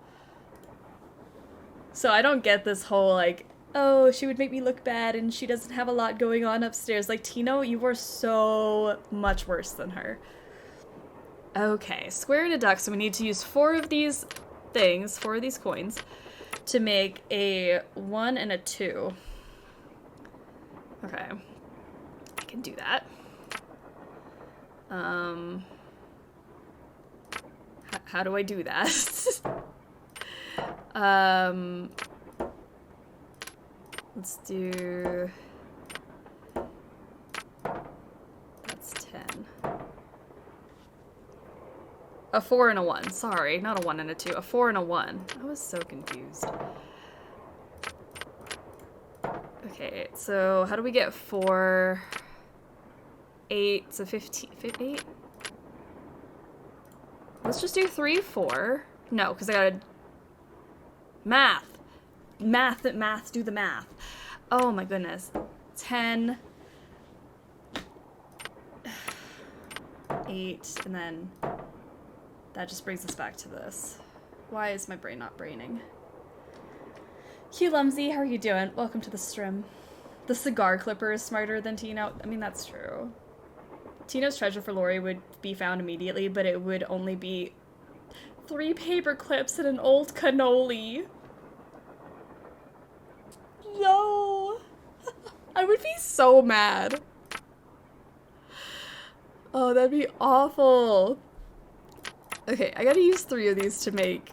So I don't get this whole, like, oh, she would make me look bad and she doesn't have a lot going on upstairs. Like, Tino, you were so much worse than her. Okay, square and a duck. So we need to use 4 of these things, 4 of these coins, to make a 1 and a 2. Okay. I can do that. How do I do that? Let's do... That's 10. A 4 and a 1. Sorry, not a 1 and a 2. A 4 and a 1. I was so confused. Okay, so how do we get 4, 8, so 15, 8? Let's just do 3, 4. No, because I gotta... Math, do the math. Oh my goodness. 10, 8, and then that just brings us back to this. Why is my brain not braining? Hugh Lumsey, how are you doing? Welcome to the stream. The cigar clipper is smarter than Tino. I mean, that's true. Tino's treasure for Lori would be found immediately, but it would only be 3 paper clips and an old cannoli. No! I would be so mad. Oh, that'd be awful. Okay, I gotta use 3 of these to make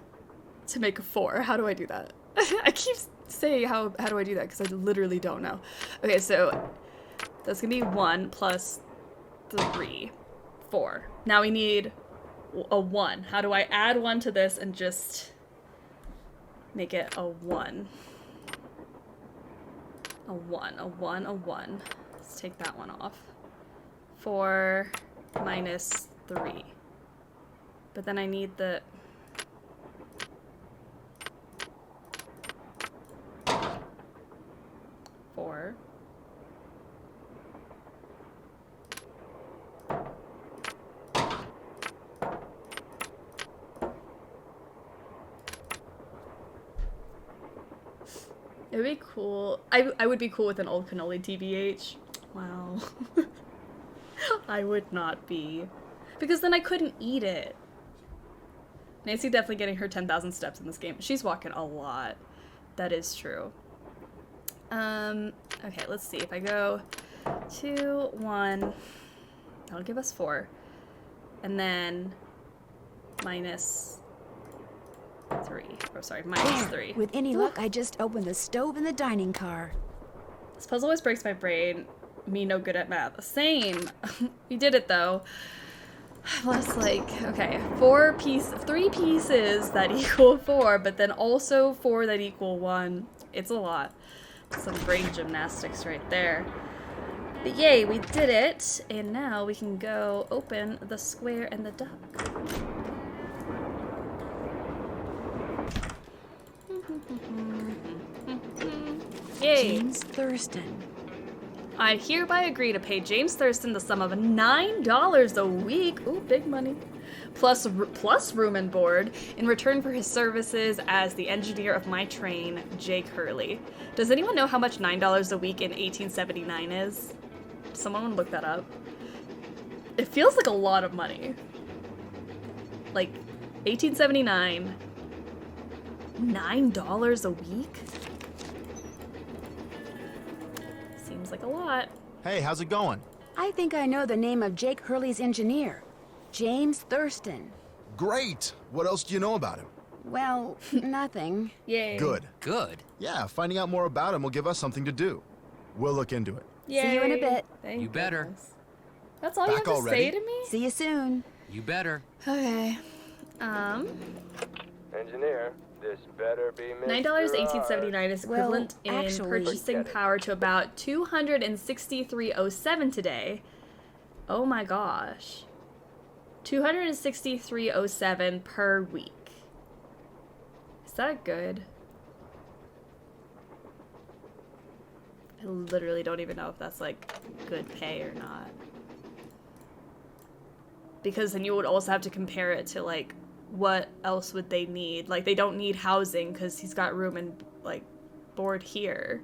a 4. How do I do that? I keep saying how do I do that because I literally don't know. Okay, so that's gonna be 1 plus 3, 4. Now we need a 1. How do I add 1 to this and just make it a 1? A 1, a 1, a 1. Let's take that one off. 4 minus 3. But then I need the... Four. It would be cool. I would be cool with an old cannoli, TBH. Wow. I would not be. Because then I couldn't eat it. Nancy definitely getting her 10,000 steps in this game. She's walking a lot. That is true. Okay, let's see. If I go 2, 1, that'll give us 4. And then minus 3. Oh, sorry, minus 3. With any luck, I just opened the stove in the dining car. This puzzle always breaks my brain. Me no good at math. Same. We did it though. Plus, like, okay, 3 pieces that equal 4, but then also 4 that equal 1. It's a lot. Some brain gymnastics right there. But yay, we did it, and now we can go open the square and the duck. Yay! James Thurston. I hereby agree to pay James Thurston the sum of $9 a week, ooh, big money, plus room and board, in return for his services as the engineer of my train, Jake Hurley. Does anyone know how much $9 a week in 1879 is? Someone look that up. It feels like a lot of money. Like, 1879, $9 a week? Seems like a lot. Hey, how's it going? I think I know the name of Jake Hurley's engineer. James Thurston. Great! What else do you know about him? Well, nothing. Yay. Good. Good. Yeah, finding out more about him will give us something to do. We'll look into it. Yay. See you in a bit. Thank You better. goodness. That's all you have Back to already? say to me? See you soon. You better. Okay. Engineer, this better be Mr. $9.1879 is equivalent Well, in actually- purchasing power to about $263.07 today. Oh my gosh. $263.07 per week. Is that good? I literally don't even know if that's like good pay or not. Because then you would also have to compare it to like what else would they need? Like they don't need housing because he's got room and like board here.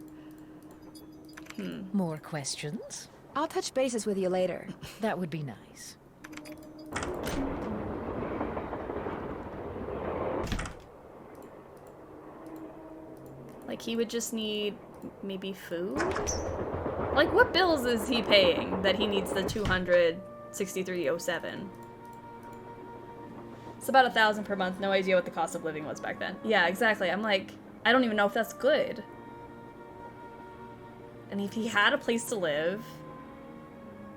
More questions? I'll touch bases with you later. That would be nice. Like he would just need maybe food? Like what bills is he paying that he needs the $263.07? It's about $1,000 per month. No idea what the cost of living was back then. Yeah, exactly. I'm like, I don't even know if that's good. And if he had a place to live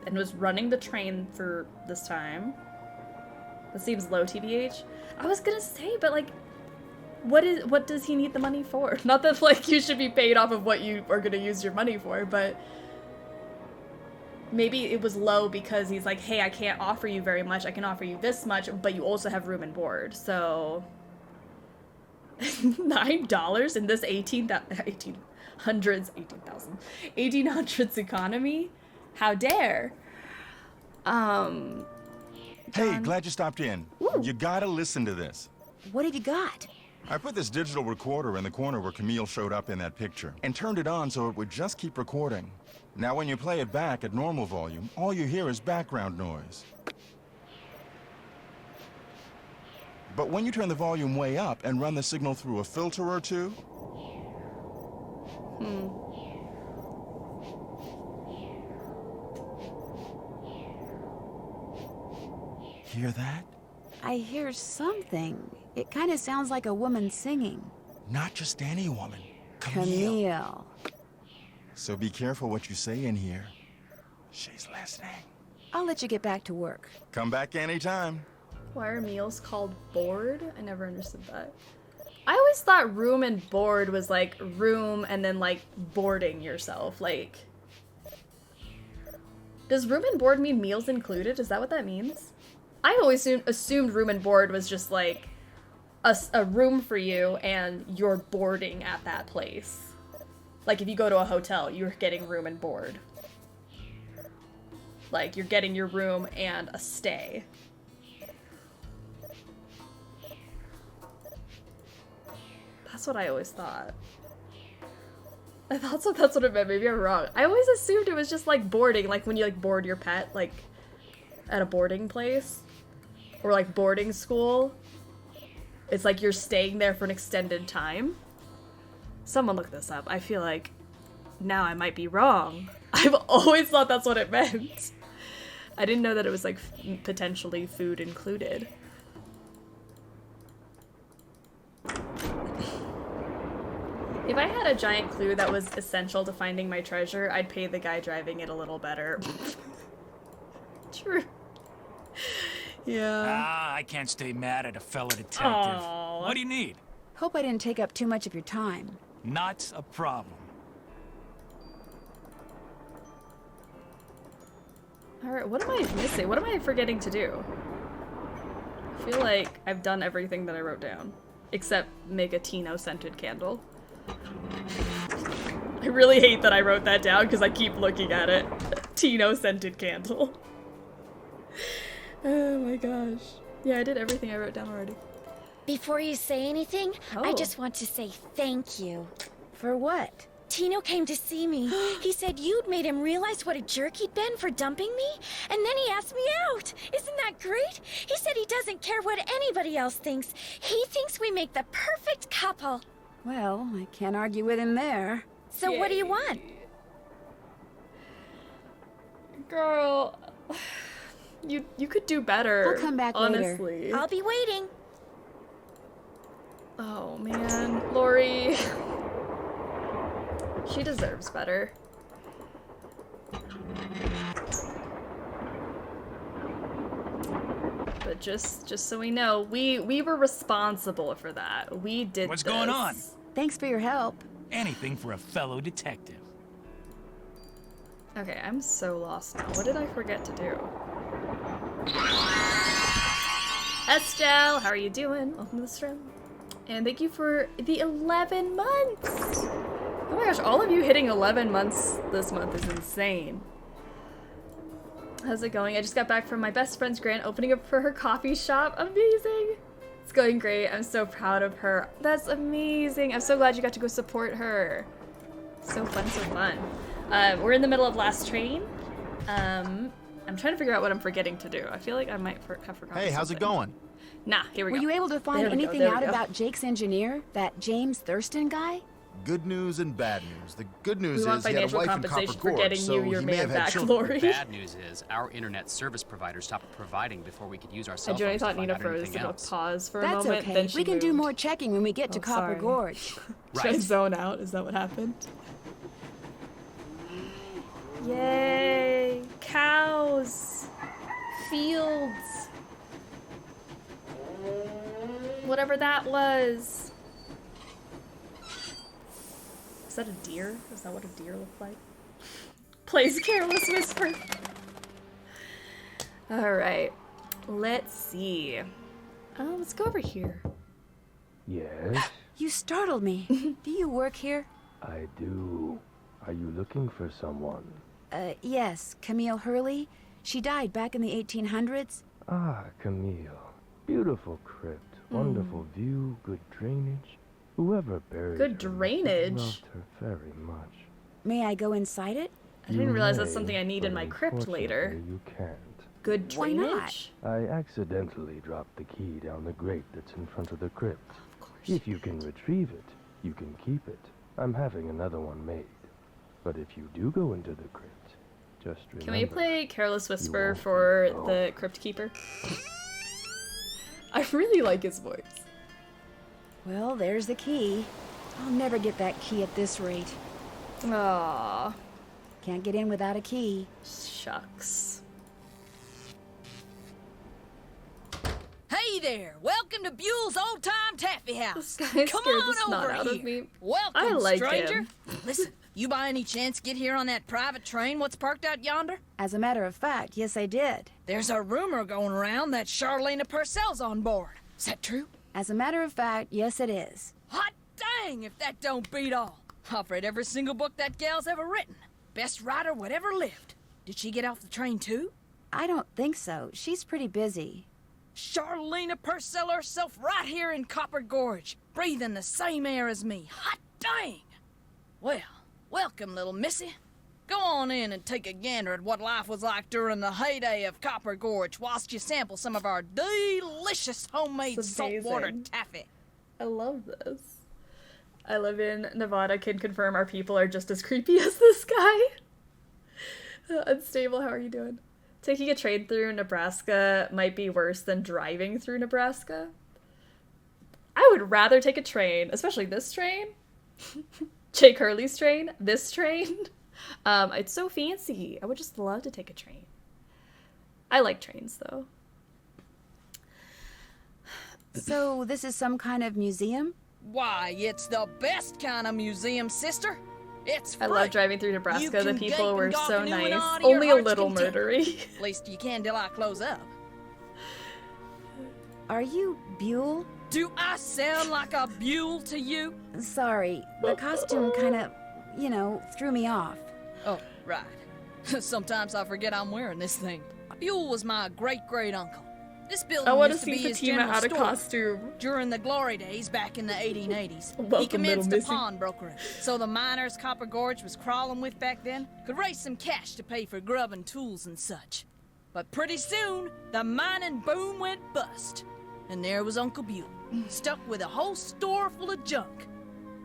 and was running the train for this time, That seems low, TBH. I was gonna say, but like, what does he need the money for? Not that like you should be paid off of what you are gonna use your money for, but maybe it was low because he's like, hey, I can't offer you very much. I can offer you this much, but you also have room and board. So $9 in this 1800s economy? How dare? Hey, glad you stopped in. Ooh. You gotta listen to this. What have you got? I put this digital recorder in the corner where Camille showed up in that picture and turned it on so it would just keep recording. Now when you play it back at normal volume, all you hear is background noise. But when you turn the volume way up and run the signal through a filter or two... Hear that? I hear something. It kind of sounds like a woman singing. Not just any woman. Camille. So be careful what you say in here. She's listening. I'll let you get back to work. Come back anytime. Why are meals called board? I never understood that. I always thought room and board was like room and then like boarding yourself. Like, does room and board mean meals included? Is that what that means? I always assumed room and board was just like a room for you and you're boarding at that place. Like if you go to a hotel, you're getting room and board. Like you're getting your room and a stay. That's what I always thought. I thought so, that's what it meant. Maybe I'm wrong. I always assumed it was just like boarding, like when you like board your pet, like at a boarding place. Or like boarding school. It's like you're staying there for an extended time. Someone look this up. I feel like now I might be wrong. I've always thought that's what it meant. I didn't know that it was like potentially food included. If I had a giant clue that was essential to finding my treasure, I'd pay the guy driving it a little better. True. Yeah. I can't stay mad at a fellow detective. Aww. What do you need? Hope I didn't take up too much of your time. Not a problem. Alright, what am I missing? What am I forgetting to do? I feel like I've done everything that I wrote down. Except make a Tino-scented candle. I really hate that I wrote that down because I keep looking at it. Tino-scented candle. Oh my gosh. Yeah, I did everything I wrote down already. Before you say anything, I Oh. just want to say thank you. For what? Tino came to see me. He said you'd made him realize what a jerk he'd been for dumping me, and then he asked me out. Isn't that great? He said he doesn't care what anybody else thinks. He thinks we make the perfect couple. Well, I can't argue with him there. So what do you want? Girl, you could do better. I'll come back later. honestly. I'll be waiting. Oh man, Lori. She deserves better. But just so we know, we were responsible for that. We did What's this. going on? Thanks for your help. Anything for a fellow detective. Okay, I'm so lost now. What did I forget to do? Estelle, how are you doing? Welcome to the stream. And thank you for the 11 months! Oh my gosh, all of you hitting 11 months this month is insane. How's it going? I just got back from my best friend's grand opening up for her coffee shop. Amazing! It's going great. I'm so proud of her. That's amazing. I'm so glad you got to go support her. So fun, so fun. We're in the middle of last train. I'm trying to figure out what I'm forgetting to do. I feel like I might have forgotten Hey, how's it something. going? Nah, here we go. Were you able to find There we go, anything there we out go. about Jake's engineer? That James Thurston guy? Good news and bad news. The good news We want is he had a financial wife in compensation Copper for Gorge, getting so you your he may man have had back, children. Lori. Bad news is our internet service provider stopped providing before we could use our cell I phones genuinely to thought find Nina out froze anything to else. pause for a That's moment. okay. Then she We can do moved. more checking when we get to Oh, Copper sorry. Gorge. Should I zone out? Is that what happened? Yay! Cows! Fields! Whatever that was. Is that a deer? Is that what a deer looked like? Plays Careless Whisper. Alright. Let's see. Let's go over here. Yes, You startled me. Do you work here? I do. Are you looking for someone? Yes, Camille Hurley. She died back in the 1800s. Ah, Camille. Beautiful crypt, wonderful view, good drainage. Whoever buried Good her drainage? loved her very much. May I go inside it? I didn't realize that's may, something I need in but my crypt later. unfortunately You can't. Good Why drainage? not? I accidentally dropped the key down the grate that's in front of the crypt. Of course. If you can retrieve it, you can keep it. I'm having another one made. But if you do go into the crypt, just remember... Can we play Careless Whisper won't for be alone. the Crypt Keeper? I really like his voice. Well, there's the key. I'll never get that key at this rate. Aww. Can't get in without a key. Shucks. Hey there! Welcome to Buell's Old Time Taffy House. This guy Come scared the on snot over out of here. me. Welcome, I like stranger. him. Listen, you by any chance get here on that private train what's parked out yonder? As a matter of fact, yes, I did. There's a rumor going around that Charlena Purcell's on board. Is that true? As a matter of fact, yes, it is. Hot dang if that don't beat all. I've read every single book that gal's ever written. Best writer whatever lived. Did she get off the train too? I don't think so. She's pretty busy. Charlena Purcell herself right here in Copper Gorge, breathing the same air as me. Hot dang! Well, welcome, little missy. Go on in and take a gander at what life was like during the heyday of Copper Gorge whilst you sample some of our delicious homemade It's saltwater amazing. taffy. I love this. I live in Nevada, can confirm our people are just as creepy as this guy. Unstable, how are you doing? Taking a train through Nebraska might be worse than driving through Nebraska. I would rather take a train, especially this train. Jake Hurley's train, this train. It's so fancy. I would just love to take a train. I like trains, though. So, this is some kind of museum? Why, it's the best kind of museum, sister. It's free. I love driving through You Nebraska. The can people gape were and gawk so and ooh and nice. ah to your Only a heart's little content. murdery. At least you can till I close up. Are you Buell? Do I sound like a Buell to you? Sorry, the costume kind of, threw me off. Oh, right. Sometimes I forget I'm wearing this thing. Buell was my great-great-uncle. This building I want to used to be see his Fatima general out of store. During During the glory days back in the 1880s, he Welcome, commenced little a missy. pawnbrokering. So the miners Copper Gorge was crawling with back then could raise some cash to pay for grub and tools and such. But pretty soon, the mining boom went bust. And there was Uncle Buell, stuck with a whole store full of junk.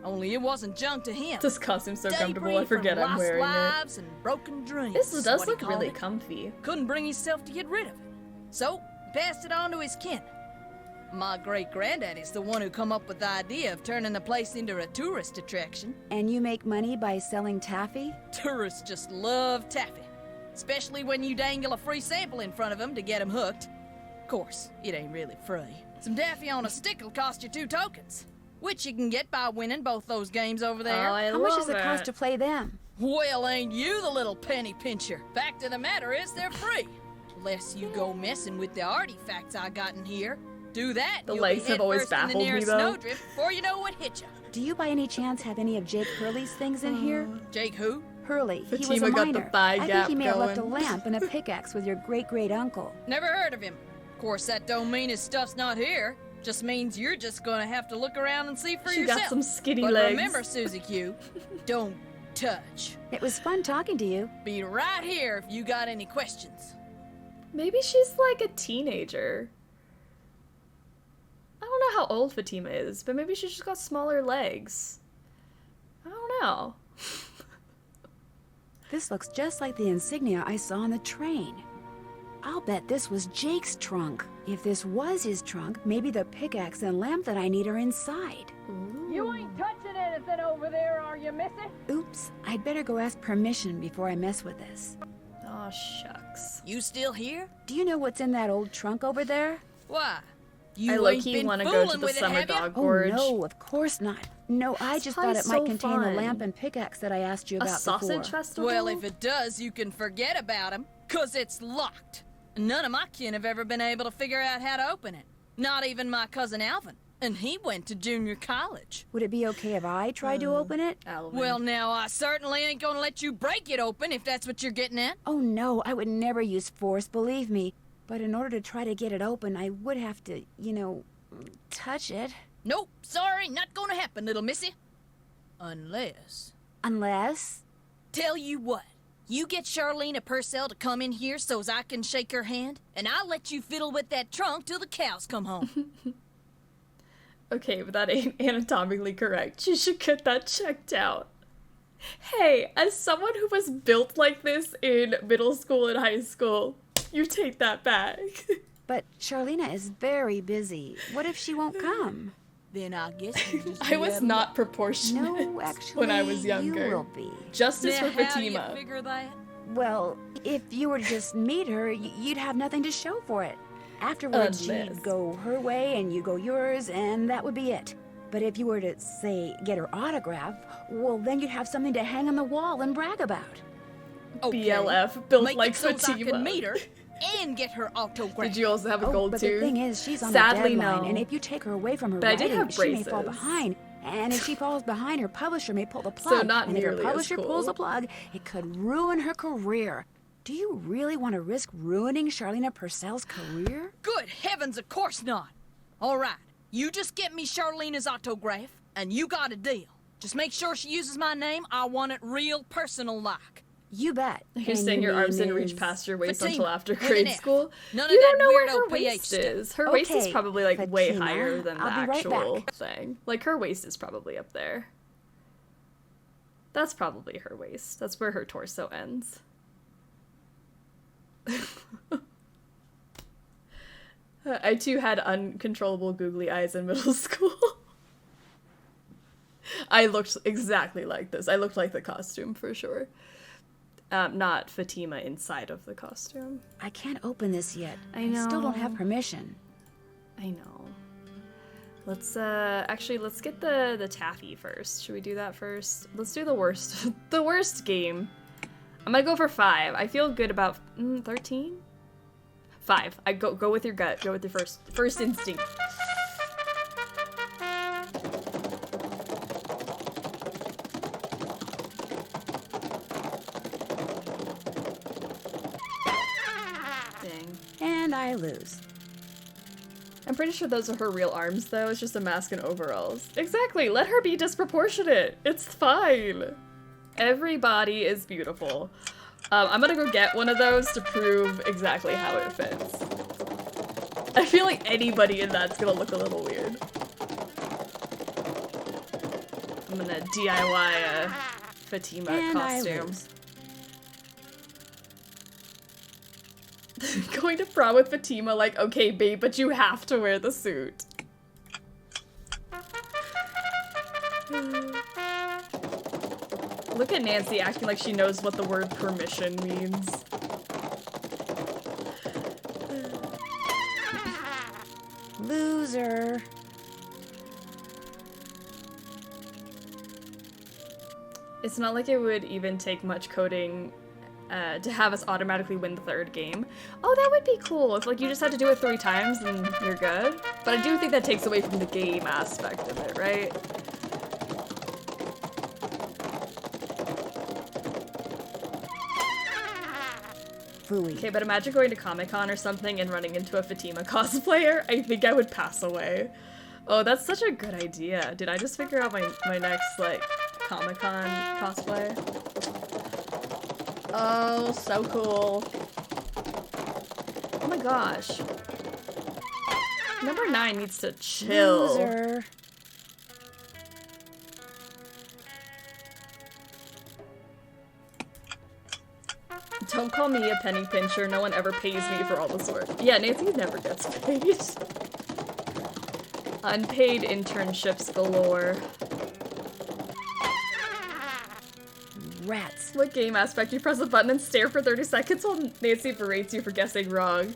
Only it wasn't junk to him. This costume's so comfortable, I Debris from forget I'm lost wearing it. lives and broken dreams. This is does what he look called really it. comfy. Couldn't bring himself to get rid of it. So, passed it on to his kin. My great-granddaddy's the one who come up with the idea of turning the place into a tourist attraction. And you make money by selling taffy? Tourists just love taffy. Especially when you dangle a free sample in front of them to get them hooked. Of course, it ain't really free. Some taffy on a stick'll cost you 2 tokens. Which you can get by winning both those games over there. Oh, I How much love does it cost to play them? Well, ain't you the little penny pincher? Fact of the matter is, they're free. Unless you go messing with the artifacts I got in here. Do that, The you'll legs be have always headfirst in the baffled me, nearest though. snowdrift before you know what hit you. Do you by any chance have any of Jake Hurley's things in here? Jake who? Hurley. He was Fatima a got the miner. thigh I think gap he may have left a going. lamp and a pickaxe with your great-great-uncle. Never heard of him. Of course, that don't mean his stuff's not here. Just means you're just gonna have to look around and see for She yourself. got some skinny but legs. remember, Susie Q, don't touch. It was fun talking to you. Be right here if you got any questions. Maybe she's like a teenager. I don't know how old Fatima is, but maybe she's just got smaller legs. I don't know. This looks just like the insignia I saw on the train. I'll bet this was Jake's trunk. If this was his trunk, maybe the pickaxe and lamp that I need are inside. You ain't touching anything over there, are you, missy? Oops, I'd better go ask permission before I mess with this. Oh, shucks. You still here? Do you know what's in that old trunk over there? Why? You I ain't low-key been want to go to fooling the with it, Summer have ya? Dog Oh Gorge. no, of course not. No, I just thought it sounds might so contain the fun. lamp and pickaxe that I asked you A about sausage before. festival? Well, if it does, you can forget about him, 'cause it's locked. None of my kin have ever been able to figure out how to open it. Not even my cousin Alvin. And he went to junior college. Would it be okay if I tried to open it? Alvin. Well, now, I certainly ain't gonna let you break it open if that's what you're getting at. Oh no, I would never use force, believe me. But in order to try to get it open, I would have to, touch it. Nope, sorry, not gonna happen, little missy. Unless... Unless? Tell you what, you get Charlene Purcell to come in here so's I can shake her hand, and I'll let you fiddle with that trunk till the cows come home. Okay, but that ain't anatomically correct. You should get that checked out. Hey, as someone who was built like this in middle school and high school, you take that back. But Charlena is very busy. What if she won't come? Then I guess you just I was not proportionate No, actually, when I was younger. you will be. Justice Now, for how do you Fatima. figure that? Well, if you were to just meet her, you'd have nothing to show for it. Afterwards, Unless. she'd go her way and you go yours, and that would be it. But if you were to, say, get her autograph, well, then you'd have something to hang on the wall and brag about. Okay. BLF, built Make like it so's I Fatima. can meet her and get her autograph. Did you also have a gold but tooth? the thing is, she's on Sadly, the deadline, no. and if you take her away from her But I did writing, have she may fall braces. behind. And if she falls behind, her publisher may pull the plug. not and if her nearly as publisher cool. pulls the plug, it could ruin her career. Do you really want to risk ruining Charlena Purcell's career? Good heavens, of course not. All right, you just get me Charlene's autograph, and you got a deal. Just make sure she uses my name. I want it real personal-like. You bet. You're And saying your arms name didn't reach is past your waist Fatima, until after with an grade F. school. None of You that don't know where weirdo her PH waist stuff. is. Her waist is Okay, probably like way Fatima, higher than the I'll be right actual back. thing. Like her waist is probably up there. That's probably her waist. That's where her torso ends. I too had uncontrollable googly eyes in middle school. I looked exactly like this. I looked like the costume for sure. Not Fatima inside of the costume. I can't open this yet. I know. Still don't have permission. I know. Let's actually let's get the taffy first. Should we do that first? Let's do the worst the worst game. I'm gonna go for 5. I feel good about 13? 5. I go with your gut. Go with your first instinct. Dang. And I lose. I'm pretty sure those are her real arms, though. It's just a mask and overalls. Exactly. Let her be disproportionate. It's fine. Everybody is beautiful. I'm gonna go get one of those to prove exactly how it fits. I feel like anybody in that's gonna look a little weird. I'm gonna DIY a Fatima And I costume. lose. Going to prom with Fatima, like, okay, babe, but you have to wear the suit. Look at Nancy acting like she knows what the word permission means. Loser. It's not like it would even take much coding to have us automatically win the 3rd game. Oh, that would be cool if like you just had to do it 3 times and you're good. But I do think that takes away from the game aspect of it, right? Fooey. Okay, but imagine going to Comic-Con or something and running into a Fatima cosplayer. I think I would pass away. Oh, that's such a good idea. Did I just figure out my next, like, Comic-Con cosplay? Oh, so cool. Oh my gosh. Number 9 needs to chill. Loser. Don't call me a penny pincher. No one ever pays me for all this work. Yeah, Nancy never gets paid. Unpaid internships galore. Rats. What game aspect? You press a button and stare for 30 seconds while Nancy berates you for guessing wrong.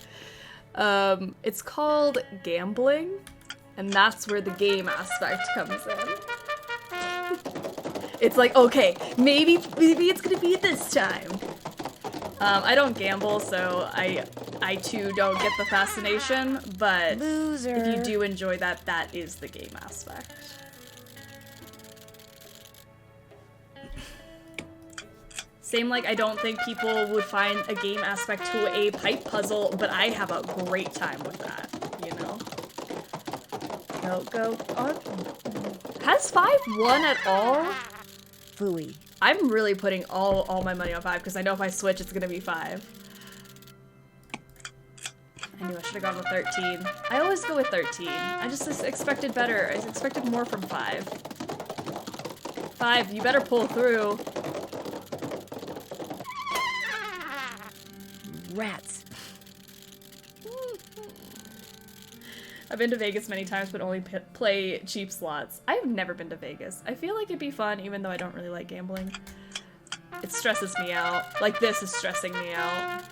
It's called gambling, and that's where the game aspect comes in. It's like, okay, maybe it's gonna be this time. I don't gamble, so I too don't get the fascination, but Loser. if you do enjoy that, that is the game aspect. Same like I don't think people would find a game aspect to a pipe puzzle, but I have a great time with that, you know? Go. Has 5 won at all? Phooey. I'm really putting all my money on 5 because I know if I switch, it's gonna be 5. I knew I should have gone with 13. I always go with 13. I just expected better. I expected more from 5. 5, you better pull through. Rats. I've been to Vegas many times, but only play cheap slots. I've never been to Vegas. I feel like it'd be fun, even though I don't really like gambling. It stresses me out. Like this is stressing me out.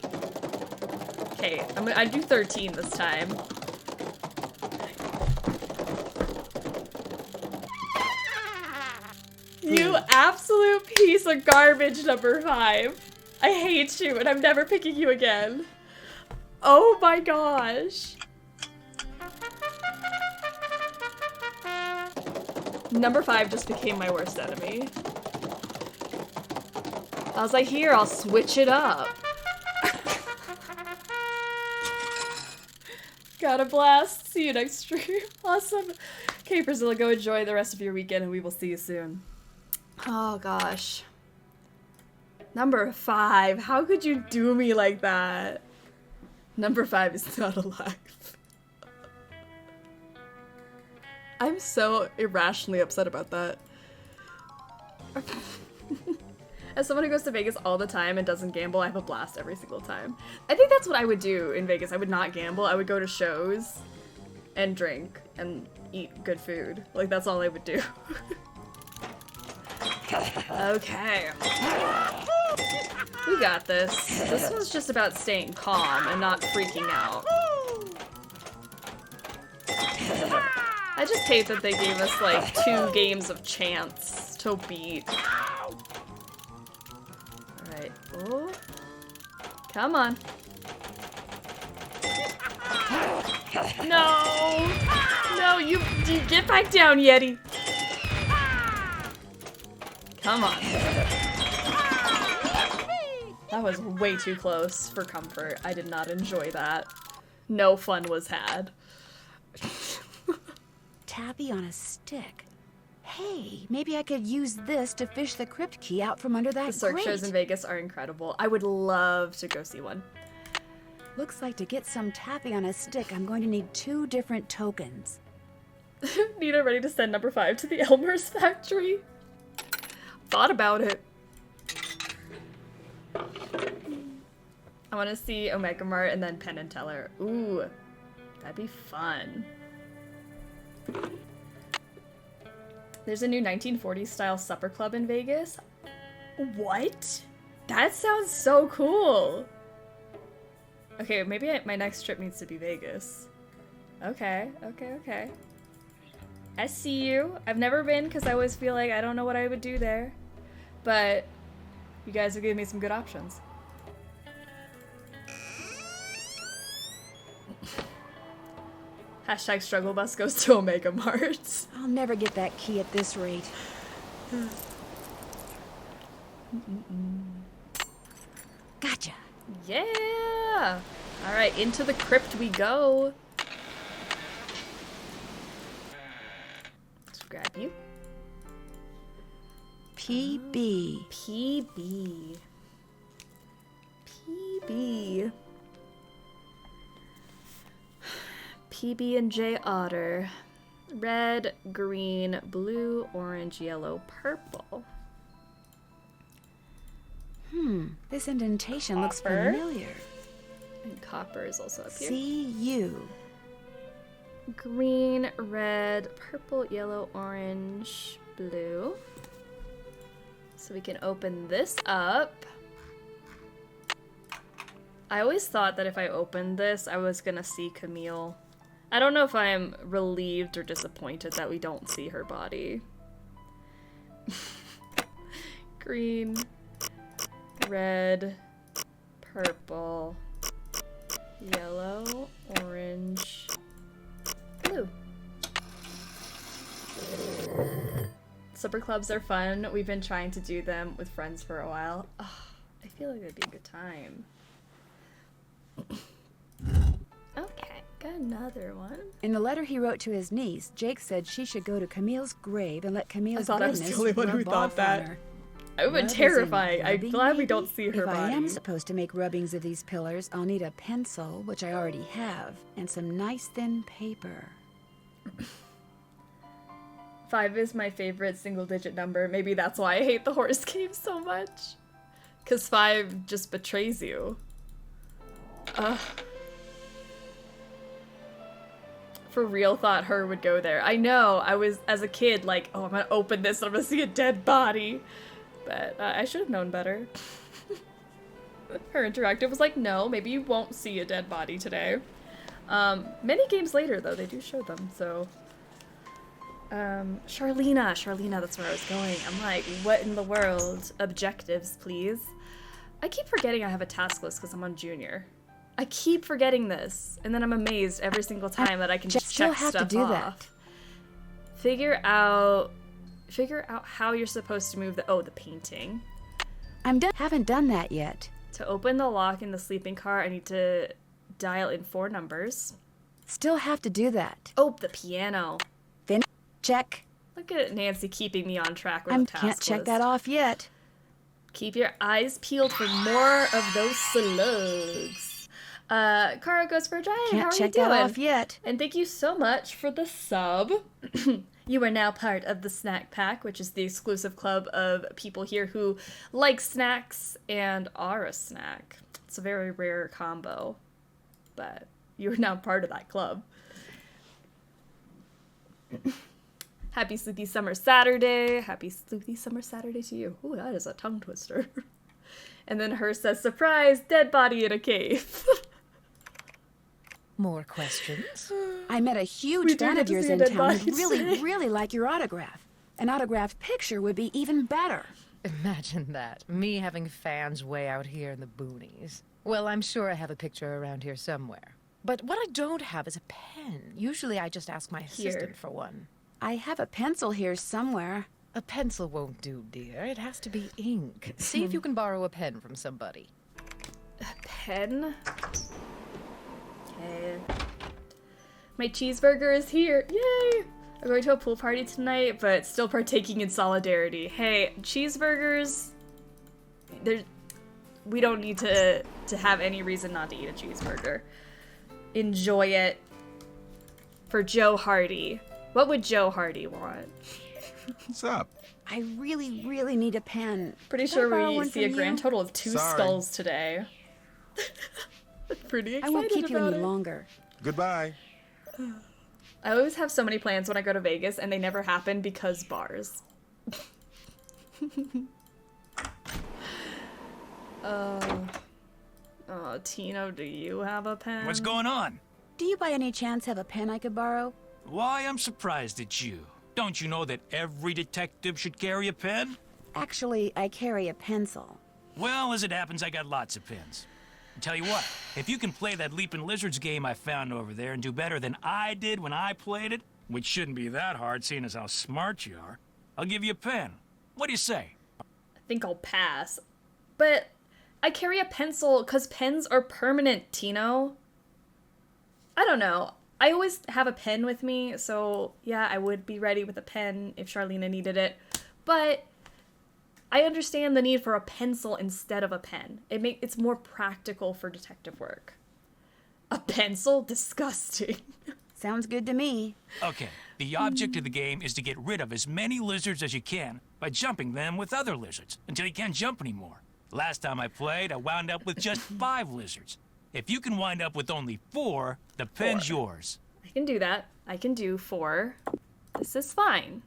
Okay, I do 13 this time. You absolute piece of garbage, number 5. I hate you, and I'm never picking you again. Oh my gosh. Number 5 just became my worst enemy. I was like, here, I'll switch it up. Got a blast. See you next stream. Awesome. Okay, Priscilla, go enjoy the rest of your weekend, and we will see you soon. Oh gosh. Number 5. How could you do me like that? Number 5 is not alive. I'm so irrationally upset about that. As someone who goes to Vegas all the time and doesn't gamble, I have a blast every single time. I think that's what I would do in Vegas. I would not gamble. I would go to shows and drink and eat good food. Like, that's all I would do. Okay. We got this. This one's just about staying calm and not freaking out. I just hate that they gave us like 2 games of chance to beat. Alright. Oh. Come on. No! No, you get back down, Yeti. Come on. That was way too close for comfort. I did not enjoy that. No fun was had. Taffy on a stick. Hey, maybe I could use this to fish the crypt key out from under that The Cirque grate. shows in Vegas are incredible. I would love to go see one. Looks like to get some taffy on a stick, I'm going to need 2 different tokens. Nina ready to send number 5 to the Elmer's factory? Thought about it. I want to see Omega Mart and then Penn and Teller. Ooh, that'd be fun. There's a new 1940s style supper club in Vegas. What? That sounds so cool. Okay, maybe my next trip needs to be Vegas. Okay. I see you. I've never been because I always feel like I don't know what I would do there. But you guys have given me some good options. Hashtag struggle bus goes to Omega Mart. I'll never get that key at this rate. Gotcha. Yeah! Alright, into the crypt we go. Let's grab you. PB. PB. PB. PB and J Otter. Red, green, blue, orange, yellow, purple. This indentation looks Copper. familiar. And copper is also up here. CU. Green, red, purple, yellow, orange, blue. So we can open this up. I always thought that if I opened this, I was gonna see Camille. I don't know if I'm relieved or disappointed that we don't see her body. Green, red, purple, yellow, orange, blue. Supper clubs are fun. We've been trying to do them with friends for a while. Oh, I feel like it'd be a good time. Okay, got another one. In the letter he wrote to his niece, Jake said she should go to Camille's grave and let Camille's I thought I was goodness the only one who rub thought off that. on her. It would be Rub as in terrifying. I'm rubbing, glad we maybe? don't see her If I am body. supposed to make rubbings of these pillars, I'll need a pencil, which I already have, and some nice thin paper. 5 is my favorite single-digit number. Maybe that's why I hate the horse game so much. Because 5 just betrays you. Ugh. For real thought her would go there. I know, I was, as a kid, like, oh, I'm gonna open this and I'm gonna see a dead body. But I should have known better. Her interactive was like, no, maybe you won't see a dead body today. Many games later, though, they do show them, so... Charlena, that's where I was going. I'm like, what in the world? Objectives, please. I keep forgetting I have a task list because I'm on junior. I keep forgetting this, and then I'm amazed every single time that I can just check have stuff to do off. that. Figure out how you're supposed to move the painting. Haven't done that yet. To open the lock in the sleeping car, I need to dial in 4 numbers. Still have to do that. Oh, the piano. Check. Look at Nancy keeping me on track with the task Can't check list. that off yet. Keep your eyes peeled for more of those slugs. Kara goes for a giant. How are Can't you check doing? that off yet. And thank you so much for the sub. You are now part of the Snack Pack, which is the exclusive club of people here who like snacks and are a snack. It's a very rare combo, but you're now part of that club. Happy Sleuthy Summer Saturday. Happy Sleuthy Summer Saturday to you. Ooh, that is a tongue twister. And then her says, surprise, dead body in a cave. More questions? I met a huge fan of yours in town who'd really like your autograph. An autographed picture would be even better. Imagine that. Me having fans way out here in the boonies. Well, I'm sure I have a picture around here somewhere. But what I don't have is a pen. Usually I just ask my assistant for one. I have a pencil here somewhere. A pencil won't do, dear. It has to be ink. See if you can borrow a pen from somebody. A pen? Okay. My cheeseburger is here. Yay! I'm going to a pool party tonight, but still partaking in solidarity. Hey, cheeseburgers, we don't need to have any reason not to eat a cheeseburger. Enjoy it. For Joe Hardy. What would Joe Hardy want? What's up? I really need a pen. Pretty Can I sure borrow we one see a from grand you? total of 2 Sorry. skulls today. Pretty excited I won't keep you about any it. longer. Goodbye. I always have so many plans when I go to Vegas, and they never happen because bars. Oh, Tino, do you have a pen? What's going on? Do you by any chance have a pen I could borrow? Why, I'm surprised at you. Don't you know that every detective should carry a pen? Actually, I carry a pencil. Well, as it happens, I got lots of pens. Tell you what, if you can play that Leaping Lizards game I found over there and do better than I did when I played it, which shouldn't be that hard seeing as how smart you are, I'll give you a pen. What do you say? I think I'll pass. But I carry a pencil because pens are permanent, Tino. I don't know. I always have a pen with me, so yeah, I would be ready with a pen if Charlena needed it. But I understand the need for a pencil instead of a pen. It's more practical for detective work. A pencil? Disgusting. Sounds good to me. Okay, the object of the game is to get rid of as many lizards as you can by jumping them with other lizards until you can't jump anymore. Last time I played, I wound up with just 5 lizards. If you can wind up with only 4, the pen's yours. I can do that. I can do 4. This is fine.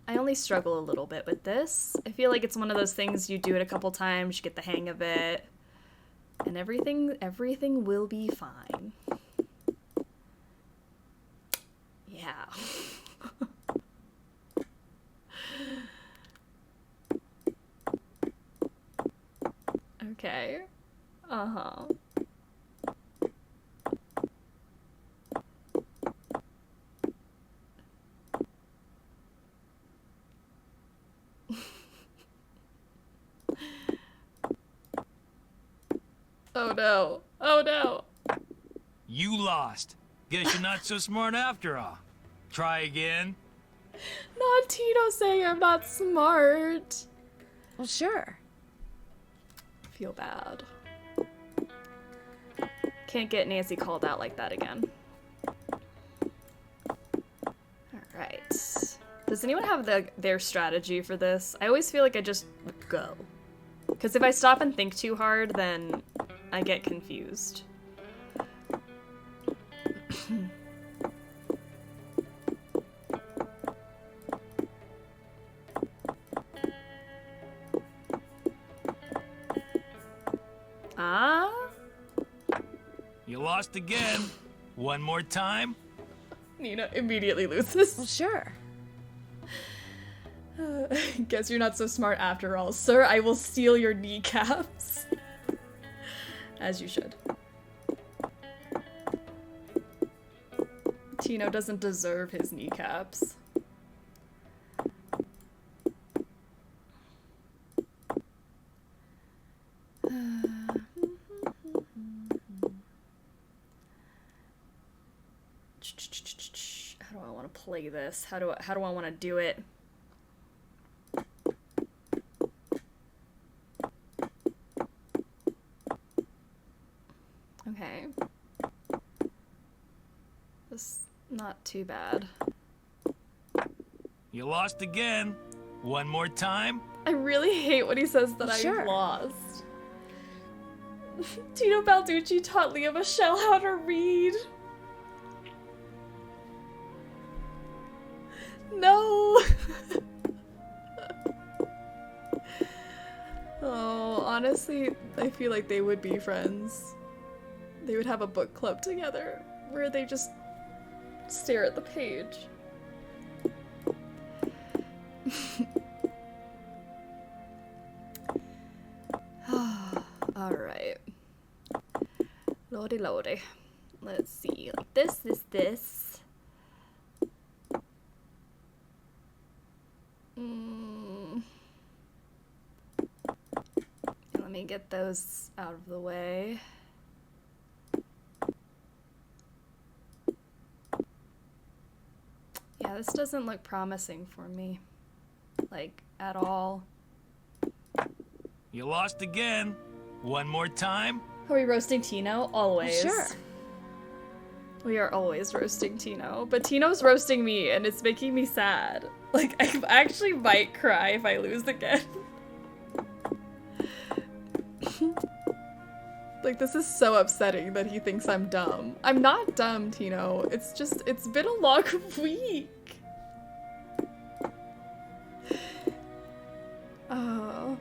I only struggle a little bit with this. I feel like it's one of those things you do it a couple times, you get the hang of it. And everything will be fine. Yeah. Okay. Uh-huh. Oh no. Oh no. You lost. Guess you're not so smart after all. Try again. Not Tino saying I'm not smart. Well, sure. Feel bad. Can't get Nancy called out like that again. Alright. Does anyone have their strategy for this? I always feel like I just go. Because if I stop and think too hard, then I get confused. Ah? You lost again. One more time. Nina immediately loses. Well, sure. Guess you're not so smart after all. Sir, I will steal your kneecaps. As you should. Tino doesn't deserve his kneecaps. How do I want to play this? How do I want to do it? Okay. This not too bad. You lost again. One more time. I really hate when he says that I lost. Tino Balducci taught Leah Michelle how to read. No! Oh, honestly, I feel like they would be friends. They would have a book club together where they just stare at the page. Alright. Lordy. Let's see. Like this is this. Let me get those out of the way. Yeah, this doesn't look promising for me. Like, at all. You lost again. One more time. Are we roasting Tino? Always. Sure. We are always roasting Tino. But Tino's roasting me, and it's making me sad. Like, I actually might cry if I lose again. Like, this is so upsetting that he thinks I'm dumb. I'm not dumb, Tino. It's just, it's been a long week. Oh.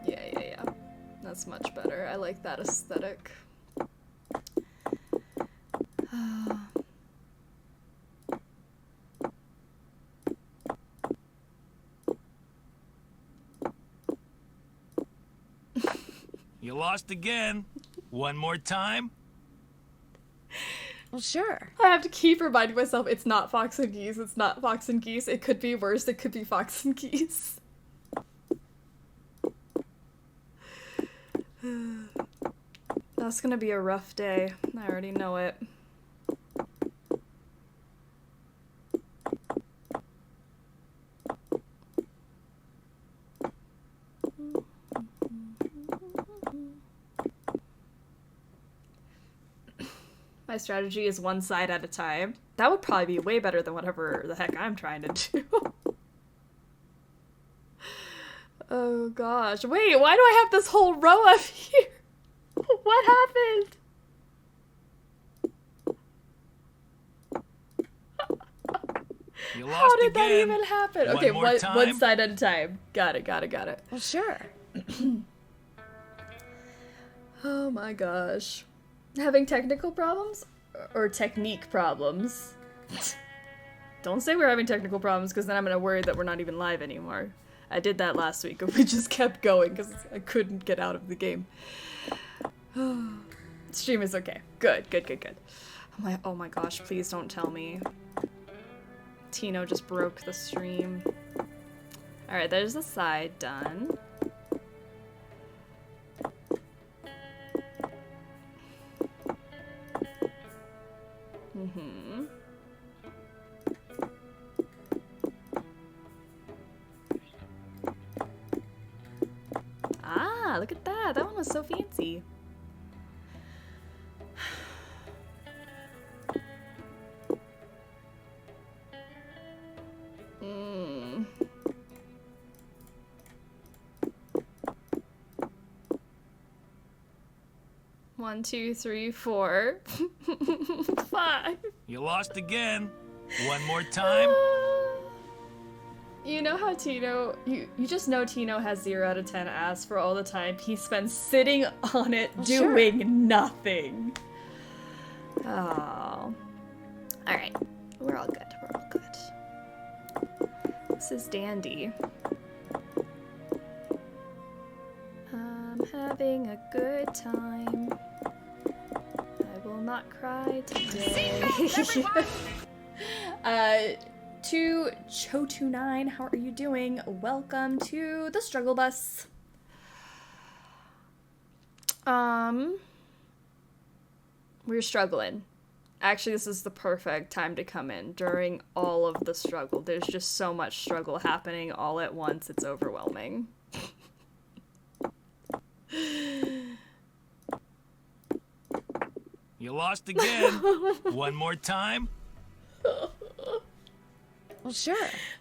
Yeah. That's much better. I like that aesthetic. You lost again. One more time. Well, sure. I have to keep reminding myself it's not Fox and Geese, it's not Fox and Geese, it could be worse, it could be Fox and Geese. That's gonna be a rough day. I already know it. My strategy is one side at a time. That would probably be way better than whatever the heck I'm trying to do. Oh gosh. Wait, why do I have this whole row up here? What happened? You lost How did again. that even happen? Okay, one one side at a time. Got it. Well, sure. Oh my gosh. Having technical problems? Or technique problems? Don't say we're having technical problems, because then I'm gonna worry that we're not even live anymore. I did that last week, and we just kept going, because I couldn't get out of the game. Stream is okay. Good, good, good, good. I'm like, oh my gosh, please don't tell me. Tino just broke the stream. Alright, there's the side done. Mm-hmm. Ah, look at that. That one was so fancy. Mm. 1, 2, 3, 4, 5. You lost again. One more time. You know how Tino, you just know Tino has 0 out of 10 ass for all the time he spends sitting on it doing nothing. Oh. Alright. We're all good. We're all good. This is dandy. I'm having a good time. I will not cry today. To Cho29, how are you doing? Welcome to the struggle bus. We're struggling. Actually, this is the perfect time to come in during all of the struggle. There's just so much struggle happening all at once. It's overwhelming. You lost again. One more time. Well, sure.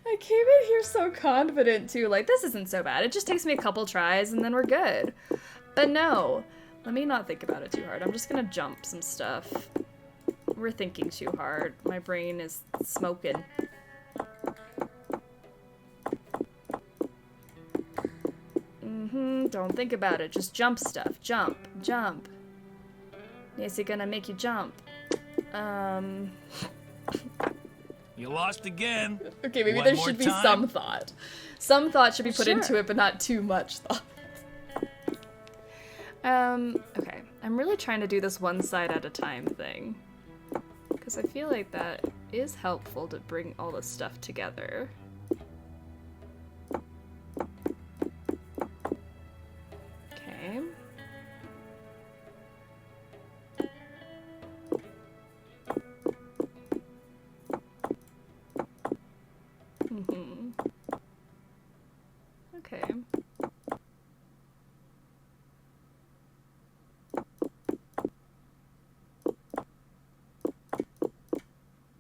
I came in here so confident, too. Like, this isn't so bad. It just takes me a couple tries, and then we're good. But no. Let me not think about it too hard. I'm just gonna jump some stuff. We're thinking too hard. My brain is smoking. Don't think about it. Just jump stuff. Jump. Jump. Is he gonna make you jump? You lost again. Okay, maybe there should be some thought. Some thought should be put into it, but not too much thought. Okay. I'm really trying to do this one side at a time thing. Because I feel like that is helpful to bring all this stuff together. Okay. Okay.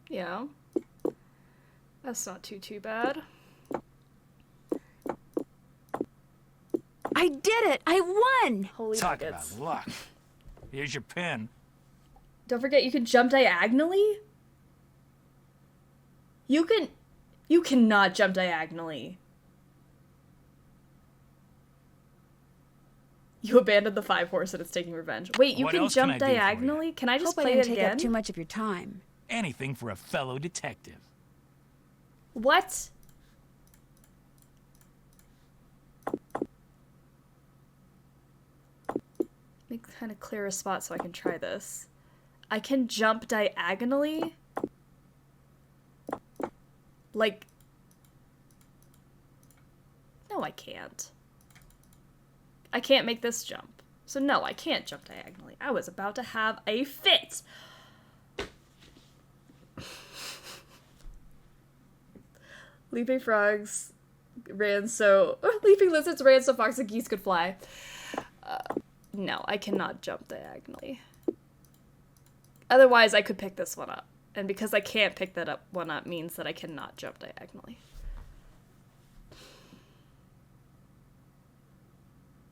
Yeah. That's not too bad. I did it! I won! Holy Talk nuggets. about luck. Here's your pin. Don't forget you can jump diagonally? You cannot jump diagonally. You abandoned the 5-horse and it's taking revenge. Wait, you What can else can jump I do for you? diagonally? Can I just Hope I play didn't it take again? up too much of your time. Anything for a fellow detective. What? Make kind of clear a spot so I can try this. I can jump diagonally? Like... No, I can't. I can't make this jump. So no, I can't jump diagonally. I was about to have a fit! Leaping frogs ran so... Leaping lizards ran so fox and geese could fly. No, I cannot jump diagonally. Otherwise, I could pick this one up. And because I can't pick that one up means that I cannot jump diagonally.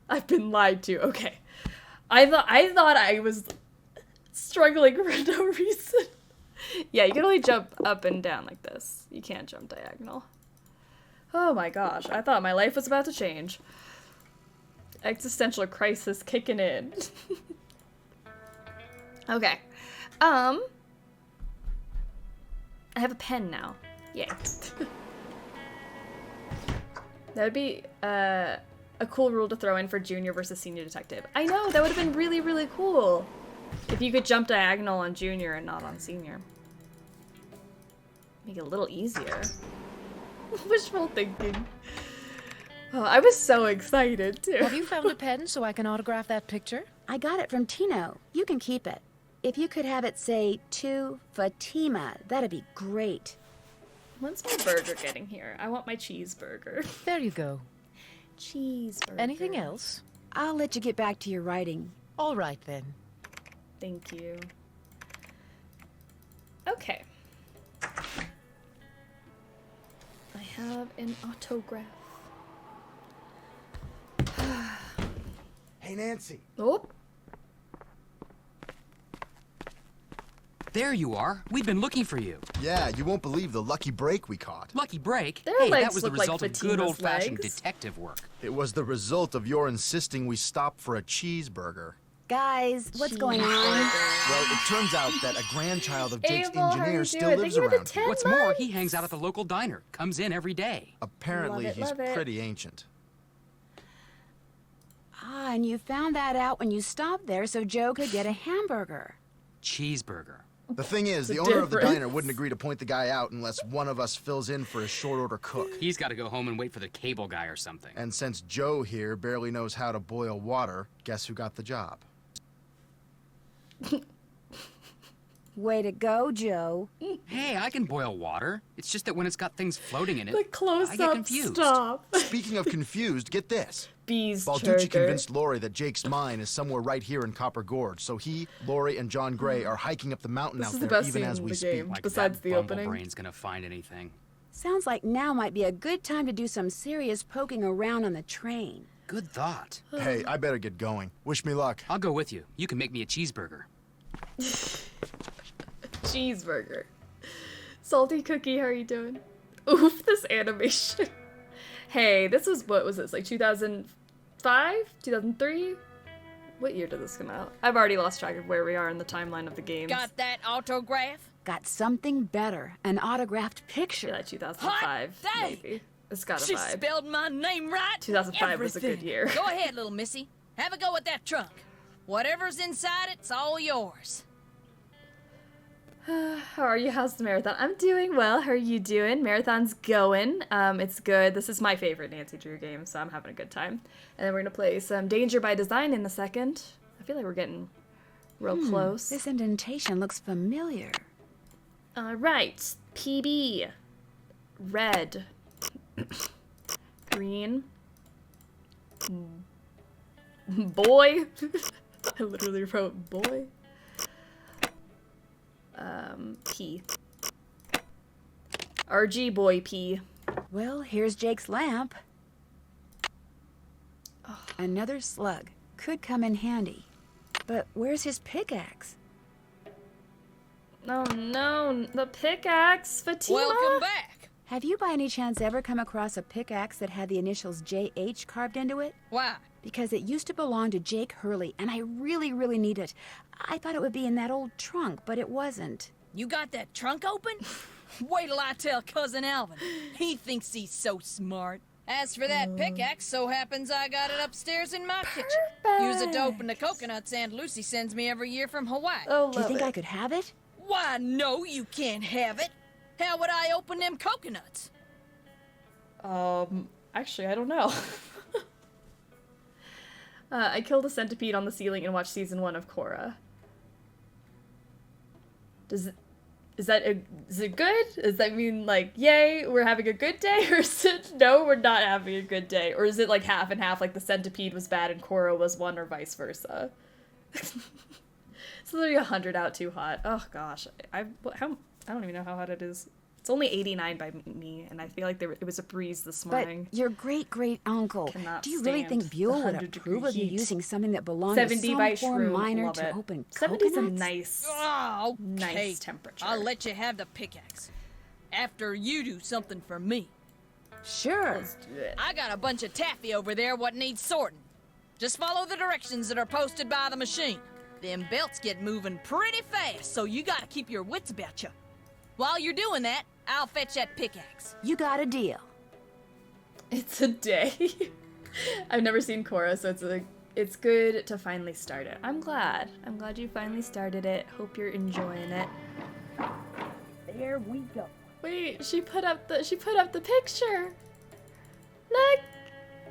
I've been lied to. Okay. I thought I was struggling for no reason. Yeah, you can only jump up and down like this. You can't jump diagonal. Oh my gosh, I thought my life was about to change. Existential crisis kicking in. Okay. I have a pen now. Yay. That would be a cool rule to throw in for junior versus senior detective. I know, that would have been really, really cool. If you could jump diagonal on junior and not on senior. Make it a little easier. Wishful thinking. Oh, I was so excited, too. Have you found a pen so I can autograph that picture? I got it from Tino. You can keep it. If you could have it say, to Fatima, that'd be great. When's my burger getting here? I want my cheeseburger. There you go. Cheeseburger. Anything else? I'll let you get back to your writing. All right, then. Thank you. Okay. I have an autograph. Hey, Nancy. Oh. There you are. We've been looking for you. Yeah, you won't believe the lucky break we caught. Lucky break? Their Hey, legs that was the look like result of Fatima's good old-fashioned legs. detective work. It was the result of your insisting we stop for a cheeseburger. Guys, what's going on? Well, it turns out that a grandchild of Jake's Abel, how you engineer still doing? lives Thank you for the around 10 here. What's more, he hangs out at the local diner. Comes in every day. Apparently, Love it, he's love it. pretty ancient. Ah, and you found that out when you stopped there so Joe could get a hamburger. Cheeseburger. The thing is, the The owner of the difference. diner wouldn't agree to point the guy out unless one of us fills in for his short-order cook. He's got to go home and wait for the cable guy or something. And since Joe here barely knows how to boil water, guess who got the job? Way to go, Joe. Hey, I can boil water. It's just that when it's got things floating in it, The I get close-up confused. stop. Speaking of confused, get this. Bees Balducci churger. convinced Lori that Jake's mine is somewhere right here in Copper Gorge, so he, Lori, and John Gray are hiking up the mountain This out is the there best even scene as in we the speak. game. Like Besides that the opening. Brain's gonna find anything. Sounds like now might be a good time to do some serious poking around on the train. Good thought. Hey, I better get going. Wish me luck. I'll go with you. You can make me a cheeseburger. Cheeseburger. Salty Cookie, how are you doing? Oof, this animation. Hey, this was, what was this, like 2005? 2003? What year did this come out? I've already lost track of where we are in the timeline of the games. Got that autograph? Got something better, an autographed picture. Yeah, 2005, Hot day. maybe. It's got a She vibe. spelled my name right. 2005 was a good Everything. year. Go ahead, little missy. Have a go at that trunk. Whatever's inside it's all yours. How are you? How's the marathon? I'm doing well. How are you doing? Marathon's going. It's good. This is my favorite Nancy Drew game, so I'm having a good time. And then we're gonna play some Danger by Design in a second. I feel like we're getting real close. This indentation looks familiar. All right, PB. Red. Green. Boy. I literally wrote boy. P. RG boy P. Well, here's Jake's lamp. Another slug. Could come in handy. But where's his pickaxe? Oh no, the pickaxe, Fatima. Welcome back. Have you by any chance ever come across a pickaxe that had the initials JH carved into it? Why? Because it used to belong to Jake Hurley, and I really, really need it. I thought it would be in that old trunk, but it wasn't. You got that trunk open? Wait till I tell Cousin Alvin. He thinks he's so smart. As for that pickaxe, so happens I got it upstairs in my kitchen. Use it to open the coconuts Aunt Lucy sends me every year from Hawaii. Oh, Do you think I could have it? Why, no, you can't have it. How would I open them coconuts? Actually, I don't know. I killed a centipede on the ceiling and watched season 1 of Korra. Is it good? Does that mean, like, yay, we're having a good day? Or is it, no, we're not having a good day? Or is it, like, half and half, like the centipede was bad and Korra was 1, or vice versa? It's literally 100 out too hot. Oh, gosh. I don't even know how hot it is. It's only 89 by me, and I feel like it was a breeze this morning. But your great-great-uncle, Cannot do you really stand think Buell would 100 approve of you degree heat. using something that belonged 70 to some by poor shroom, miner love to it. open 70's a coconuts? nice, Oh, okay. nice temperature. I'll let you have the pickaxe. After you do something for me. Sure. Let's do it. I got a bunch of taffy over there what needs sorting. Just follow the directions that are posted by the machine. Them belts get moving pretty fast, so you gotta keep your wits about you. While you're doing that, I'll fetch that pickaxe. You got a deal. It's a day. I've never seen Korra, so it's good to finally start it. I'm glad you finally started it. Hope you're enjoying it. There we go. Wait, she put up the picture. Look.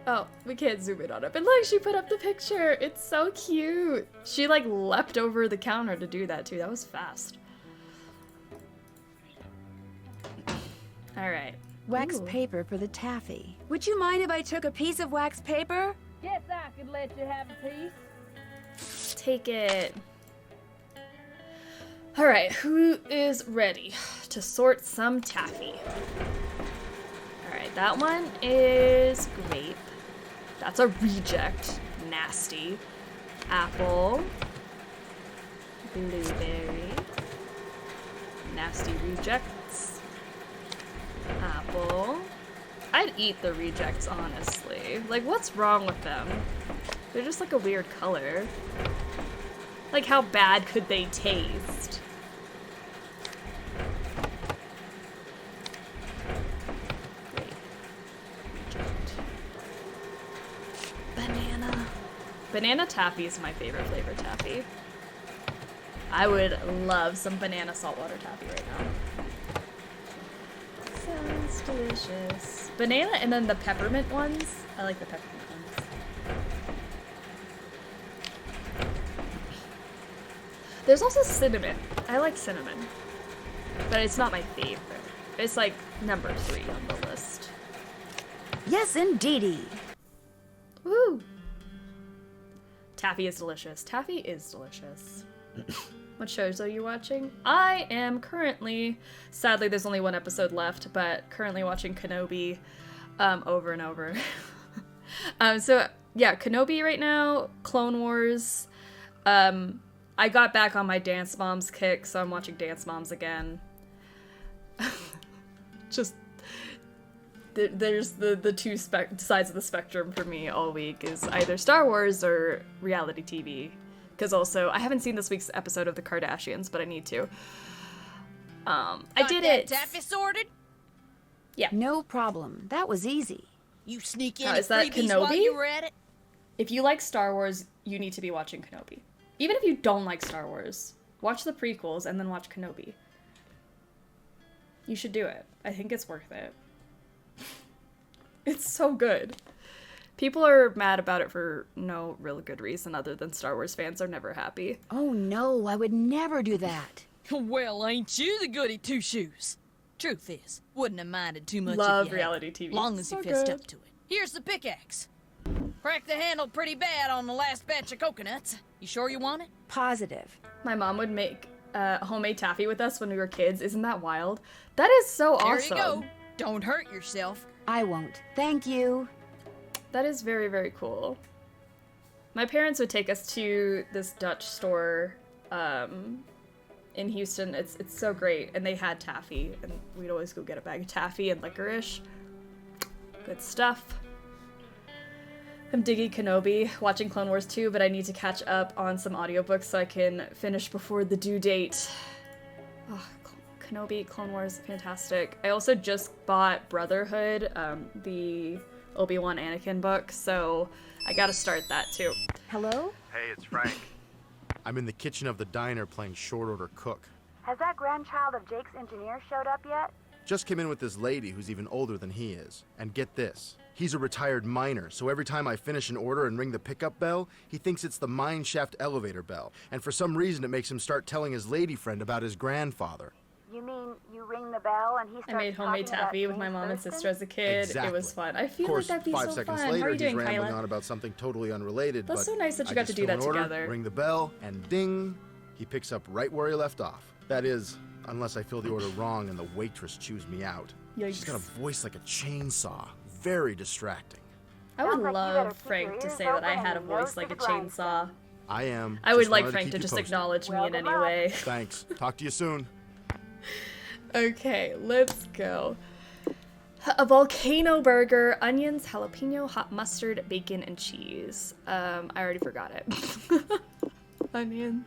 Oh, we can't zoom in on it, but look, she put up the picture. It's so cute. She like leapt over the counter to do that too. That was fast. All right. Wax paper for the taffy. Would you mind if I took a piece of wax paper? Guess I could let you have a piece. Take it. All right, who is ready to sort some taffy? All right, that one is grape. That's a reject. Nasty. Apple. Blueberry. Nasty rejects. Apple. I'd eat the rejects, honestly. Like, what's wrong with them? They're just like a weird color. Like, how bad could they taste? Great. Reject. Banana. Banana taffy is my favorite flavor taffy. I would love some banana saltwater taffy right now. Sounds delicious. Banana and then the peppermint ones. I like the peppermint ones. There's also cinnamon. I like cinnamon. But it's not my favorite. It's like number 3 on the list. Yes, indeedy. Woo! Taffy is delicious. Taffy is delicious. What shows are you watching? I am currently, sadly there's only one episode left, but currently watching Kenobi over and over. So yeah, Kenobi right now, Clone Wars. I got back on my Dance Moms kick, so I'm watching Dance Moms again. Just, there's the two sides of the spectrum for me all week is either Star Wars or reality TV. Because also, I haven't seen this week's episode of The Kardashians, but I need to. I did it! Taffy sorted? Yeah. No problem. That was easy. You sneak in Is that freebies while Kenobi? you were at it? If you like Star Wars, you need to be watching Kenobi. Even if you don't like Star Wars, watch the prequels and then watch Kenobi. You should do it. I think it's worth it. It's so good. People are mad about it for no real good reason other than Star Wars fans are never happy. Oh no, I would never do that. Well, ain't you the goody two-shoes? Truth is, wouldn't have minded too much Love if you reality had, TV. long as So you fessed good. up to it. Here's the pickaxe. Cracked the handle pretty bad on the last batch of coconuts. You sure you want it? Positive. My mom would make homemade taffy with us when we were kids. Isn't that wild? That is so awesome. There you go. Don't hurt yourself. I won't. Thank you. That is very, very cool. My parents would take us to this Dutch store in Houston. It's so great, and they had taffy, and we'd always go get a bag of taffy and licorice. Good stuff. I'm digging Kenobi, watching Clone Wars 2, but I need to catch up on some audiobooks so I can finish before the due date. Oh, Kenobi, Clone Wars, fantastic. I also just bought Brotherhood, the Obi-Wan Anakin book, so I gotta start that too. Hello? Hey, it's Frank. I'm in the kitchen of the diner playing short order cook. Has that grandchild of Jake's engineer showed up yet? Just came in with this lady who's even older than he is. And get this, he's a retired miner, so every time I finish an order and ring the pickup bell, he thinks it's the mine shaft elevator bell. And for some reason it makes him start telling his lady friend about his grandfather. You mean you ring the bell and he starts I made homemade taffy with my mom and sister as a kid. Exactly. It was fun. I feel Of course, like that'd be 5 so seconds fun. later, How are you he's doing, rambling Kyla? on about something totally unrelated. That's but so nice that you I got just to do fill that an order, together. Ring the bell, and ding, he picks up right where he left off. That is, unless I fill the order wrong and the waitress chews me out. She's got a voice like a chainsaw. Very distracting. I would love Frank to say that I had a voice like a chainsaw. I am. I would Just like wanted to Frank keep to you just posted. acknowledge me in any way. Thanks. Talk to you soon. Okay, let's go. A volcano burger, onions, jalapeno, hot mustard, bacon, and cheese. I already forgot it. Onions,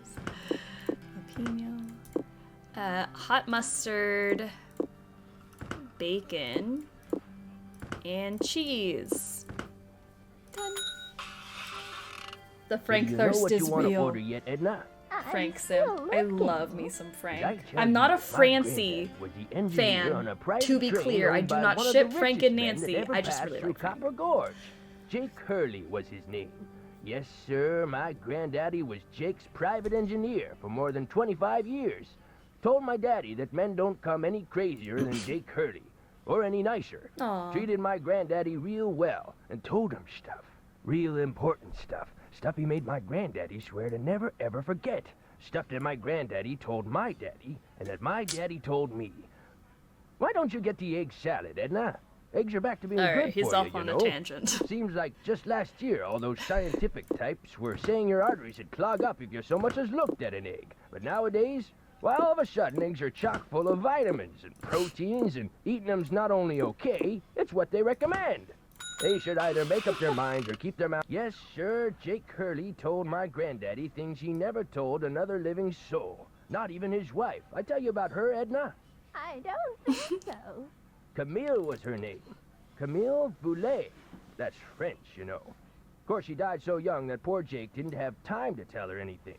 jalapeno, hot mustard, bacon, and cheese. Done. The Frank Do you know thirst what is you want to real. order yet, Edna? Frank sim. I love me some Did I Frank. tell I'm not you a my Francie granddad was the engineer on a fan. private To be train clear, I owned do by not one of ship the Frank richest and men that Nancy. ever I just passed really through like Frank. Copper Gorge. Jake Hurley was his name. Yes, sir, my granddaddy was Jake's private engineer for more than 25 years. Told my daddy that men don't come any crazier than Jake Hurley, or any nicer. Aw. Treated my granddaddy real well, and told him stuff. Real important stuff. Stuff he made my granddaddy swear to never ever forget. Stuff that my granddaddy told my daddy, and that my daddy told me. Why don't you get the egg salad, Edna? Eggs are back to being Alright, good he's for off you, you on know. a tangent. Seems like just last year, all those scientific types were saying your arteries would clog up if you so much as looked at an egg. But nowadays, well, all of a sudden, eggs are chock full of vitamins and proteins, and eating them's not only okay, it's what they recommend. They should either make up their minds or keep their mouth. Yes, sir, Jake Hurley told my granddaddy things he never told another living soul. Not even his wife. I tell you about her, Edna? I don't think so. Camille was her name. Camille Boulet. That's French, you know. Of course, she died so young that poor Jake didn't have time to tell her anything.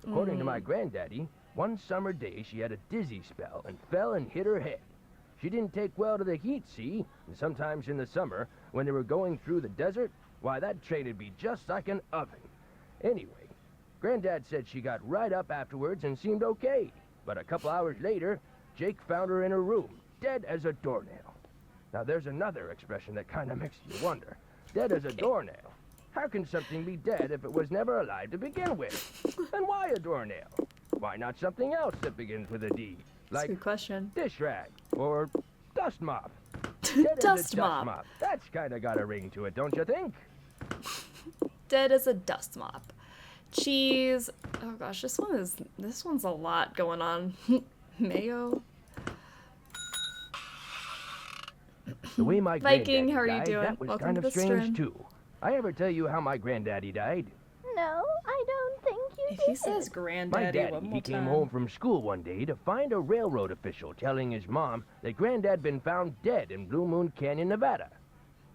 According to my granddaddy, one summer day she had a dizzy spell and fell and hit her head. She didn't take well to the heat, see? And sometimes in the summer, when they were going through the desert, why, that train would be just like an oven. Anyway, Granddad said she got right up afterwards and seemed okay. But a couple hours later, Jake found her in her room, dead as a doornail. Now, there's another expression that kind of makes you wonder. Dead as a doornail. How can something be dead if it was never alive to begin with? And why a doornail? Why not something else that begins with a D? That's a Like good question. dish rag or dust mop. Dead as a Dust mop. That's kind of got a ring to it, don't you think? Dead as a dust mop. Cheese. Oh gosh, this one's a lot going on. Mayo. The way my Viking, granddaddy how are you died, doing? that was Welcome kind to of the strange stream. too. I ever tell you how my granddaddy died? No, I don't think you If did. he says My granddaddy daddy, one more he came time. home from school one day to find a railroad official telling his mom that Granddad been found dead in Blue Moon Canyon, Nevada.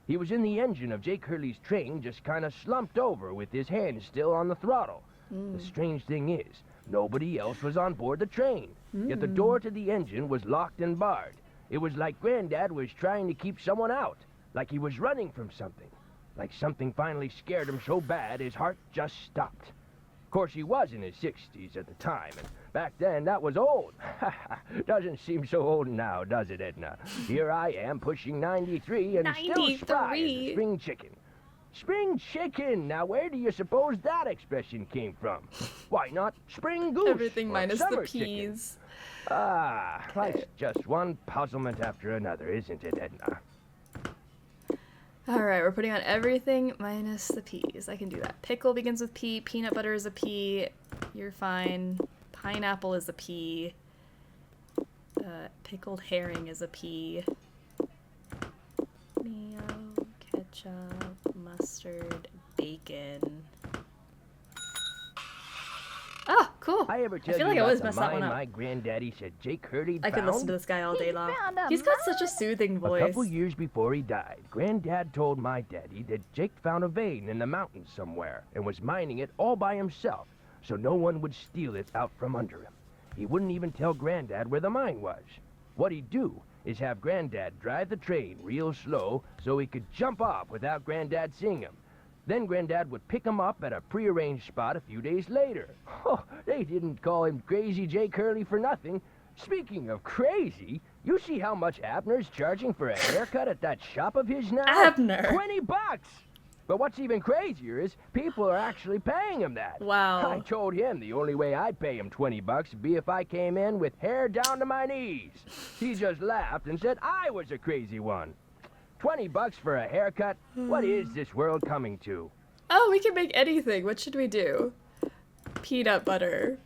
He was in the engine of Jake Hurley's train, just kind of slumped over with his hand still on the throttle. The strange thing is, nobody else was on board the train. Yet the door to the engine was locked and barred. It was like Granddad was trying to keep someone out, like he was running from something. Like something finally scared him so bad his heart just stopped. Of course, he was in his 60s at the time, and back then that was old. Doesn't seem so old now, does it, Edna? Here I am pushing 93 and still spry as a spring chicken. Spring chicken! Now where do you suppose that expression came from? Why not spring goose? Everything or minus the summer chicken? peas. Ah, life's just one puzzlement after another, isn't it, Edna? Alright, we're putting on everything minus the peas. I can do that. Pickle begins with P. Peanut butter is a P. You're fine. Pineapple is a P. Pickled herring is a P. Mayo, ketchup, mustard, bacon. Oh, cool. I ever tell feel you like I about always the mess that mine one up. my granddaddy said Jake Hurley I could found? listen to this guy all day long. found a He's got such a soothing A voice. couple years before he died, Granddad told my daddy that Jake found a vein in the mountains somewhere and was mining it all by himself, so no one would steal it out from under him. He wouldn't even tell Granddad where the mine was. What he'd do is have Granddad drive the train real slow so he could jump off without Granddad seeing him. Then Granddad would pick him up at a prearranged spot a few days later. Oh, they didn't call him Crazy Jake Hurley for nothing. Speaking of crazy, you see how much Abner's charging for a haircut at that shop of his now? Abner! $20! But what's even crazier is people are actually paying him that. Wow. I told him the only way I'd pay him $20 would be if I came in with hair down to my knees. He just laughed and said I was a crazy one. $20 for a haircut? What is this world coming to? Oh, we can make anything. What should we do? Peanut butter.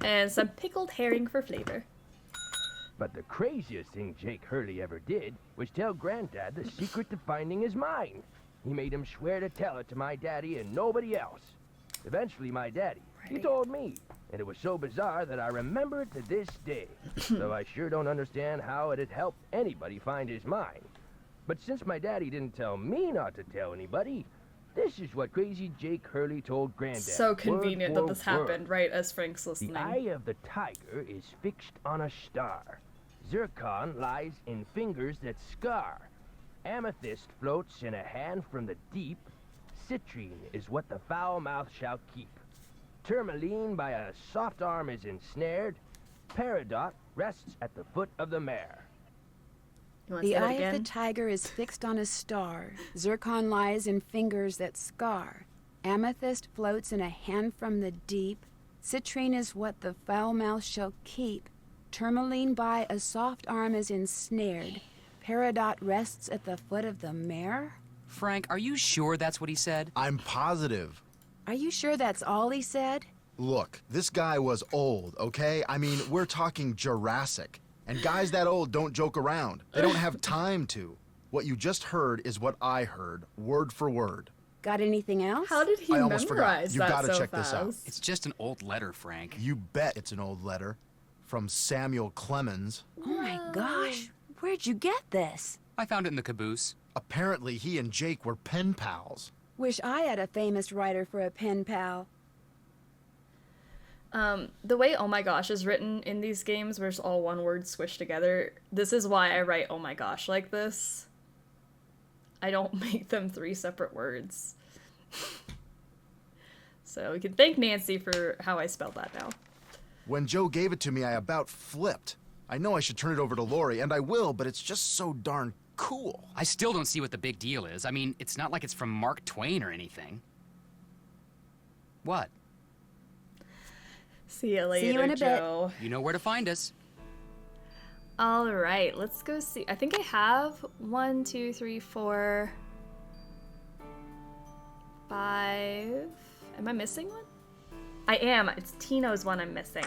And some pickled herring for flavor. But the craziest thing Jake Hurley ever did was tell Granddad the secret to finding his mine. He made him swear to tell it to my daddy and nobody else. Eventually, my daddy, he told me, and it was so bizarre that I remember it to this day, though I sure don't understand how it had helped anybody find his mine. But since my daddy didn't tell me not to tell anybody, this is what crazy Jake Hurley told Granddad. So convenient word that this for word. happened right as Frank's listening. The eye of the tiger is fixed on a star. Zircon lies in fingers that scar. Amethyst floats in a hand from the deep. Citrine is what the foul mouth shall keep. Tourmaline by a soft arm is ensnared. Peridot rests at the foot of the mare. The eye of the tiger is fixed on a star. Zircon lies in fingers that scar. Amethyst floats in a hand from the deep. Citrine is what the foul mouth shall keep. Tourmaline by a soft arm is ensnared. Peridot rests at the foot of the mare? Frank, are you sure that's what he said? I'm positive. Are you sure that's all he said? Look, this guy was old, okay? I mean, we're talking Jurassic. And guys that old don't joke around. They don't have time to. What you just heard is what I heard, word for word. Got anything else? How did he I almost forgot. memorize You that gotta so check fast? this out. It's just an old letter, Frank. You bet it's an old letter. From Samuel Clemens. Oh my gosh. Where'd you get this? I found it in the caboose. Apparently, he and Jake were pen pals. Wish I had a famous writer for a pen pal. The way "oh my gosh" is written in these games, where it's all one word squished together, this is why I write "oh my gosh" like this. I don't make them 3 separate words. So we can thank Nancy for how I spelled that now. When Joe gave it to me, I about flipped. I know I should turn it over to Lori, and I will, but it's just so darn cool. I still don't see what the big deal is. I mean, it's not like it's from Mark Twain or anything. What? See you later, See you in a Joe. You know where to find us. All right, let's go see. I think I have 1, 2, 3, 4, 5. Am I missing one? I am. It's Tino's one I'm missing.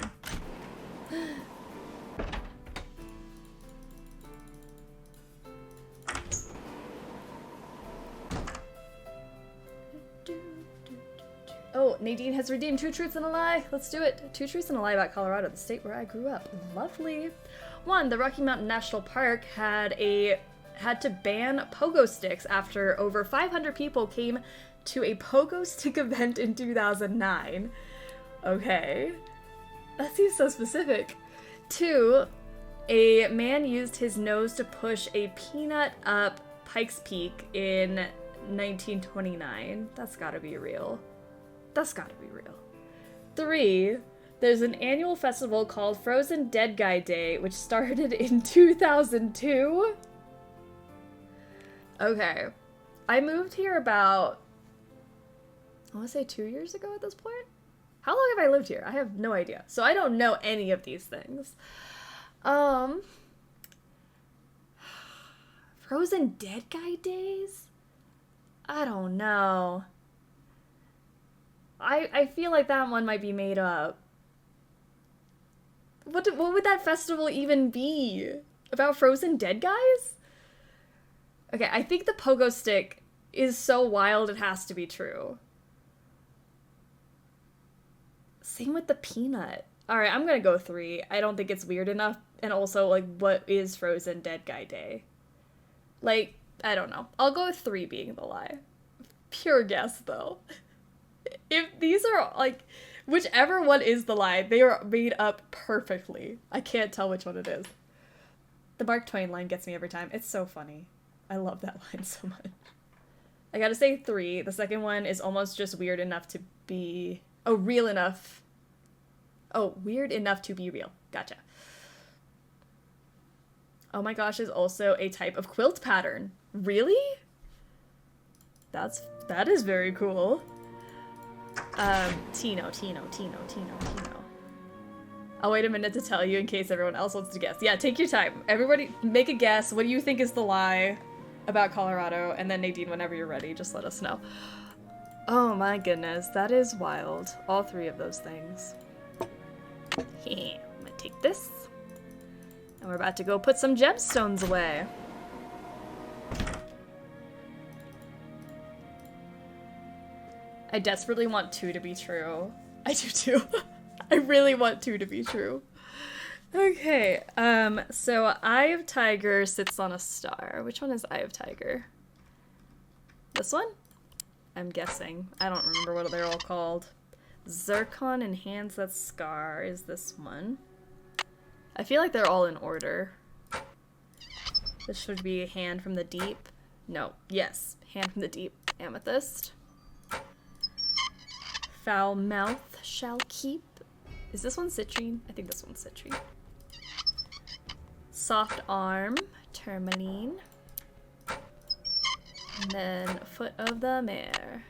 Oh, Nadine has redeemed 2 truths and a lie. Let's do it. 2 truths and a lie about Colorado, the state where I grew up. Lovely. 1, the Rocky Mountain National Park had to ban pogo sticks after over 500 people came to a pogo stick event in 2009. Okay. That seems so specific. 2, a man used his nose to push a peanut up Pikes Peak in 1929. That's gotta be real. That's gotta be real. 3, there's an annual festival called Frozen Dead Guy Day, which started in 2002. Okay. I moved here about, I want to say 2 years ago at this point? How long have I lived here? I have no idea. So I don't know any of these things. Frozen Dead Guy Days? I don't know. I feel like that one might be made up. What would that festival even be? About frozen dead guys? Okay, I think the pogo stick is so wild it has to be true. Same with the peanut. Alright, I'm gonna go 3. I don't think it's weird enough. And also, like, what is Frozen Dead Guy Day? Like, I don't know. I'll go with 3 being the lie. Pure guess, though. If these are, like, whichever one is the lie, they are made up perfectly. I can't tell which one it is. The Mark Twain line gets me every time. It's so funny. I love that line so much. I gotta say 3. The second one is almost just weird enough to be... Oh, real enough. Oh, weird enough to be real. Gotcha. Oh my gosh is also a type of quilt pattern. Really? That is very cool. Tino. I'll wait a minute to tell you in case everyone else wants to guess. Yeah, take your time. Everybody make a guess. What do you think is the lie about Colorado? And then Nadine, whenever you're ready, just let us know. Oh my goodness, that is wild. All 3 of those things. I'm gonna take this. And we're about to go put some gemstones away. I desperately want 2 to be true. I do too. I really want 2 to be true. Okay, so Eye of Tiger sits on a star. Which one is Eye of Tiger? This one? I'm guessing. I don't remember what they're all called. Zircon and Hands That Scar is this one. I feel like they're all in order. This should be Hand from the Deep. No, yes, Hand from the Deep. Amethyst. Foul Mouth Shall Keep. Is this one citrine? I think this one's citrine. Soft Arm, Tourmaline. And then Foot of the Mare.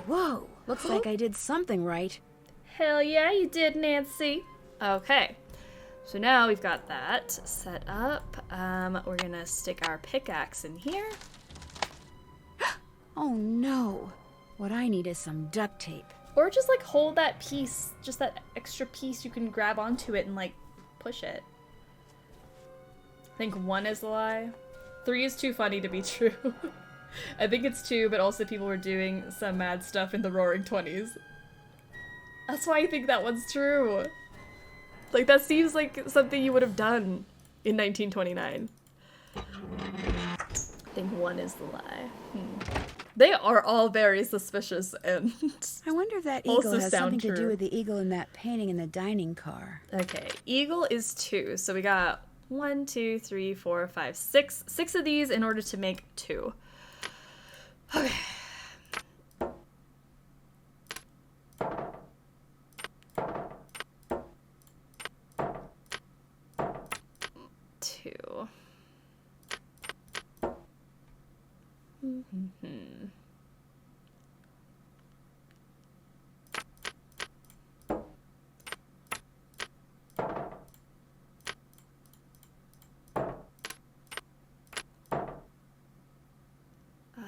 Whoa, looks like I did something right. Hell yeah, you did, Nancy. Okay, so now we've got that set up. We're gonna stick our pickaxe in here. Oh no, what I need is some duct tape. Or just like hold that piece, just that extra piece, you can grab onto it and like push it. I think 1 is a lie. 3 is too funny to be true. I think it's 2, but also people were doing some mad stuff in the Roaring 20s. That's why I think that one's true. Like, that seems like something you would have done in 1929. I think 1 is the lie. They are all very suspicious and I wonder if that also eagle has something sound to do true. with the eagle in that painting in the dining car. Okay, eagle is 2, so we got 1, 2, 3, 4, 5, 6. 6 of these in order to make 2. Okay. Two.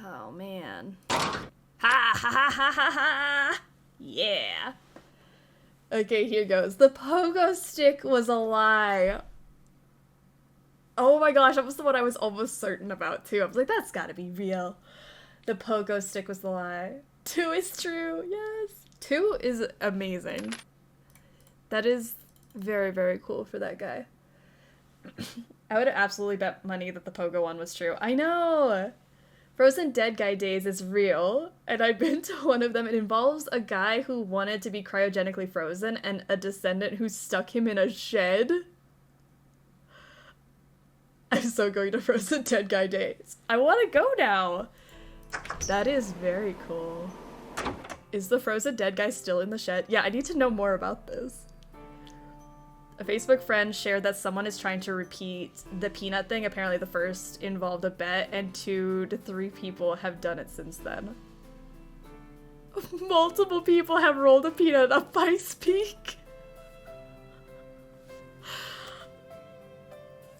Oh man. Ha ha ha ha ha ha! Yeah. Okay, here goes. The pogo stick was a lie. Oh my gosh, that was the one I was almost certain about too. I was like, that's gotta be real. The pogo stick was the lie. 2 is true, yes. 2 is amazing. That is very, very cool for that guy. I would have absolutely bet money that the pogo one was true. I know! Frozen Dead Guy Days is real, and I've been to one of them. It involves a guy who wanted to be cryogenically frozen and a descendant who stuck him in a shed. I'm so going to Frozen Dead Guy Days. I want to go now. That is very cool. Is the Frozen Dead guy still in the shed? Yeah, I need to know more about this. A Facebook friend shared that someone is trying to repeat the peanut thing. Apparently the first involved a bet, and 2 to 3 people have done it since then. Multiple people have rolled a peanut up Ice Peak.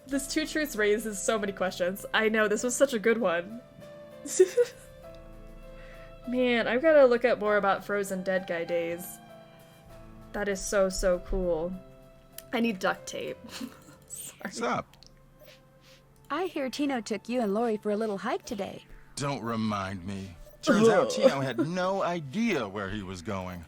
This 2 truths raises so many questions. I know, this was such a good one. Man, I've gotta look up more about Frozen Dead Guy Days. That is so, so cool. I need duct tape. Sorry. What's up? I hear Tino took you and Lori for a little hike today. Don't remind me. Turns out Tino had no idea where he was going.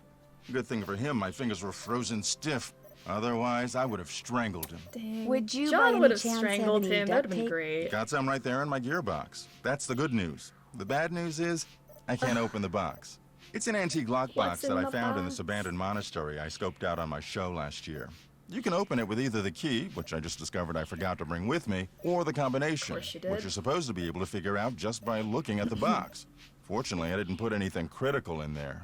Good thing for him, my fingers were frozen stiff. Otherwise, I would have strangled him. Dang. Would you by John any would have chance strangled have any him. That would have duct been tape? great. Got some right there in my gearbox. That's the good news. The bad news is, I can't open the box. It's an antique lockbox What's that in I the found in box? this abandoned monastery I scoped out on my show last year. You can open it with either the key, which I just discovered I forgot to bring with me, or the combination, Of course you did. which you're supposed to be able to figure out just by looking at the box. Fortunately, I didn't put anything critical in there.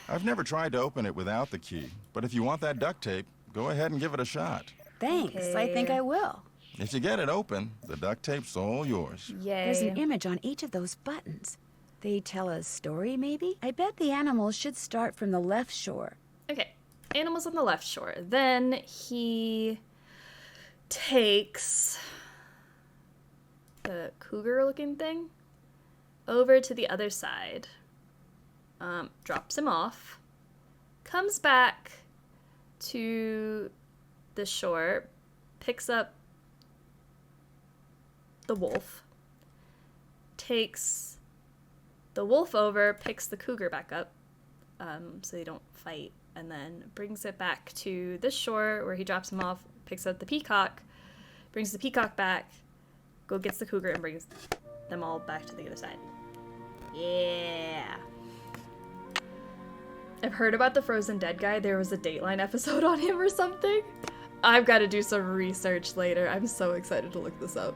I've never tried to open it without the key, but if you want that duct tape, go ahead and give it a shot. Thanks, I think Okay. I will. If you get it open, the duct tape's all yours. Yay. There's an image on each of those buttons. They tell a story, maybe? I bet the animals should start from the left shore. Okay, animals on the left shore. Then he takes the cougar-looking thing over to the other side, drops him off, comes back to the shore, picks up the wolf, takes the wolf over, picks the cougar back up, so they don't fight, and then brings it back to this shore where he drops him off, picks up the peacock, brings the peacock back, go gets the cougar, and brings them all back to the other side. Yeah. I've heard about the Frozen Dead guy. There was a Dateline episode on him or something. I've got to do some research later. I'm so excited to look this up.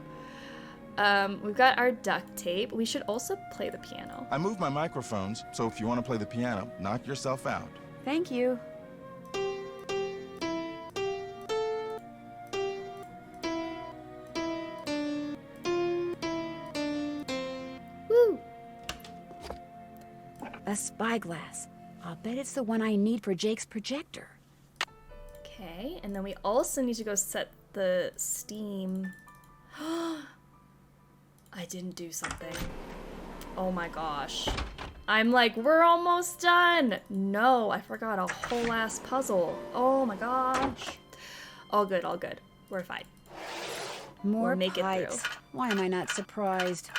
We've got our duct tape. We should also play the piano. I moved my microphones, so if you want to play the piano, knock yourself out. Thank you. Woo! A spyglass. I'll bet it's the one I need for Jake's projector. Okay, and then we also need to go set the steam. I didn't do something. Oh my gosh. I'm like, we're almost done. No, I forgot a whole ass puzzle. Oh my gosh. All good, all good. We're fine. More We'll make pipes. it through. Why am I not surprised?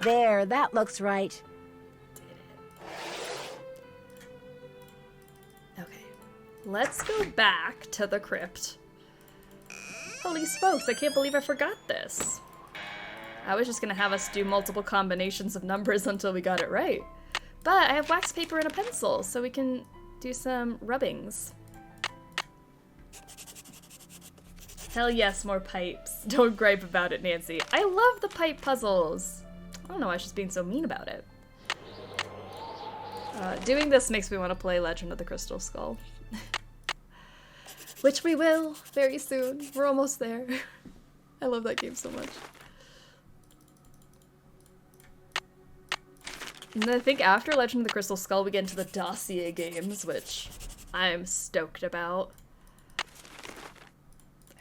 There, that looks right. Okay, let's go back to the crypt. Holy smokes, I can't believe I forgot this. I was just gonna have us do multiple combinations of numbers until we got it right. But I have wax paper and a pencil, so we can do some rubbings. Hell yes, more pipes. Don't gripe about it, Nancy. I love the pipe puzzles. I don't know why she's being so mean about it. Doing this makes me want to play Legend of the Crystal Skull. Which we will very soon. We're almost there. I love that game so much. And I think after Legend of the Crystal Skull we get into the dossier games, which I'm stoked about.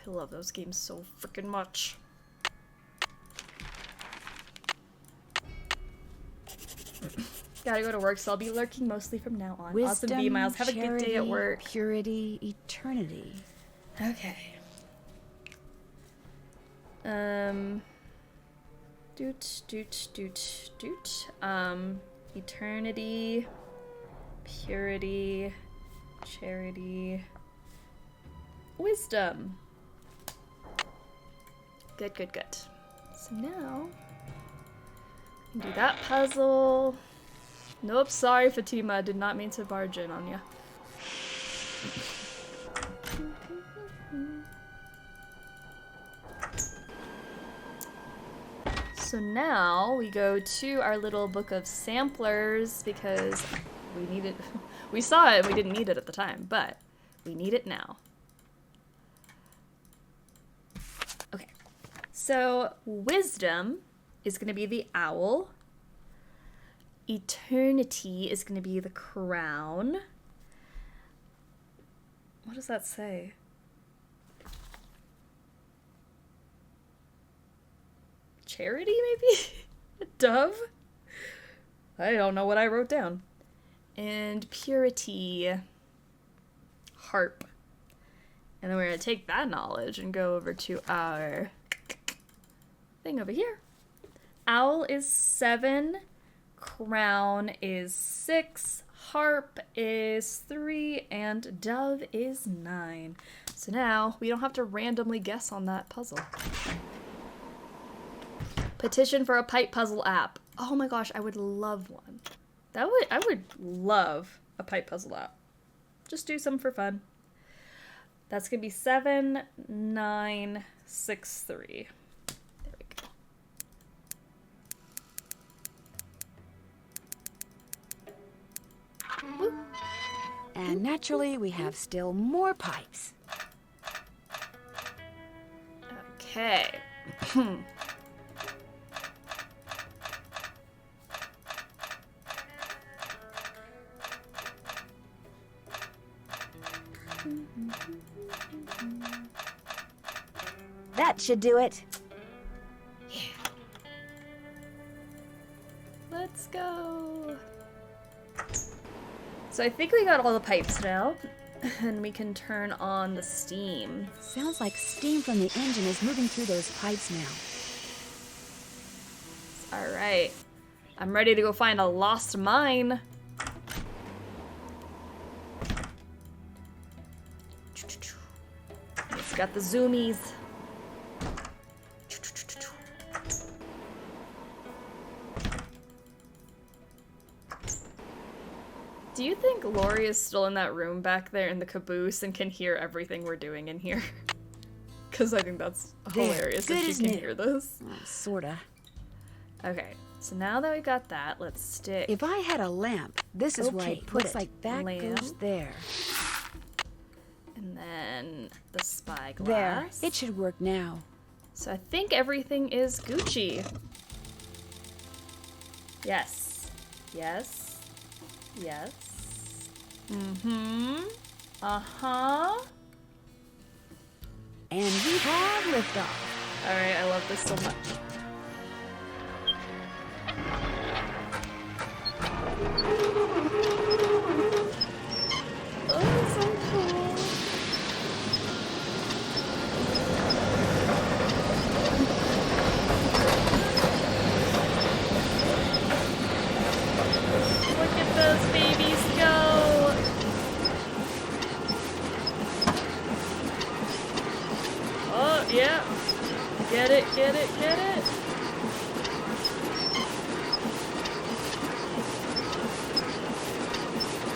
I love those games so freaking much. Gotta go to work, so I'll be lurking mostly from now on. Wisdom, awesome, B-Miles. Have a good day at charity, work. Purity, eternity. Okay. Doot. Eternity, purity, charity, wisdom. Good. So now, we can do that puzzle. Nope, sorry Fatima, I did not mean to barge in on you. So now we go to our little book of samplers because we need it. We saw it and we didn't need it at the time, but we need it now. Okay, so wisdom is going to be the owl. Eternity is going to be the crown. What does that say? Charity, maybe? A dove? I don't know what I wrote down. And purity. Harp. And then we're going to take that knowledge and go over to our thing over here. Owl is 7. Crown is 6. Harp is 3. And dove is 9. So now we don't have to randomly guess on that puzzle. Petition for a pipe puzzle app. Oh my gosh, I would love one. I would love a pipe puzzle app. Just do some for fun. That's gonna be 7, 9, 6, 3. There we go. Woo. And naturally, we have still more pipes. Okay. That should do it. Let's go. So I think we got all the pipes now, and we can turn on the steam. Sounds like steam from the engine is moving through those pipes now. All right. I'm ready to go find a lost mine. It's got the zoomies. Do you think Lori is still in that room back there in the caboose and can hear everything we're doing in here? Because I think that's hilarious if she can hear this. Sorta. Okay, so now that we got that, let's stick. If I had a lamp, this is where I'd put looks it. like that lamp. goes there. And then the spyglass. There. It should work now. So I think everything is Gucci. Yes. Yes. Yes. Mm-hmm. Uh-huh. And we have liftoff. Alright, I love this so much. Oh, so cool. Look at those babies go. Oh, yeah. Get it, get it, get it.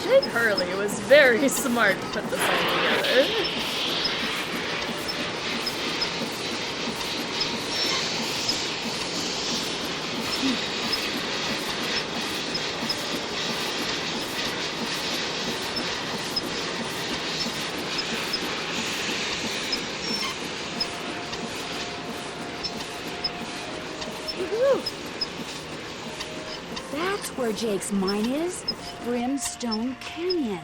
Jake Hurley was very smart to put this all together. That's where Jake's mine is. Brimstone Canyon.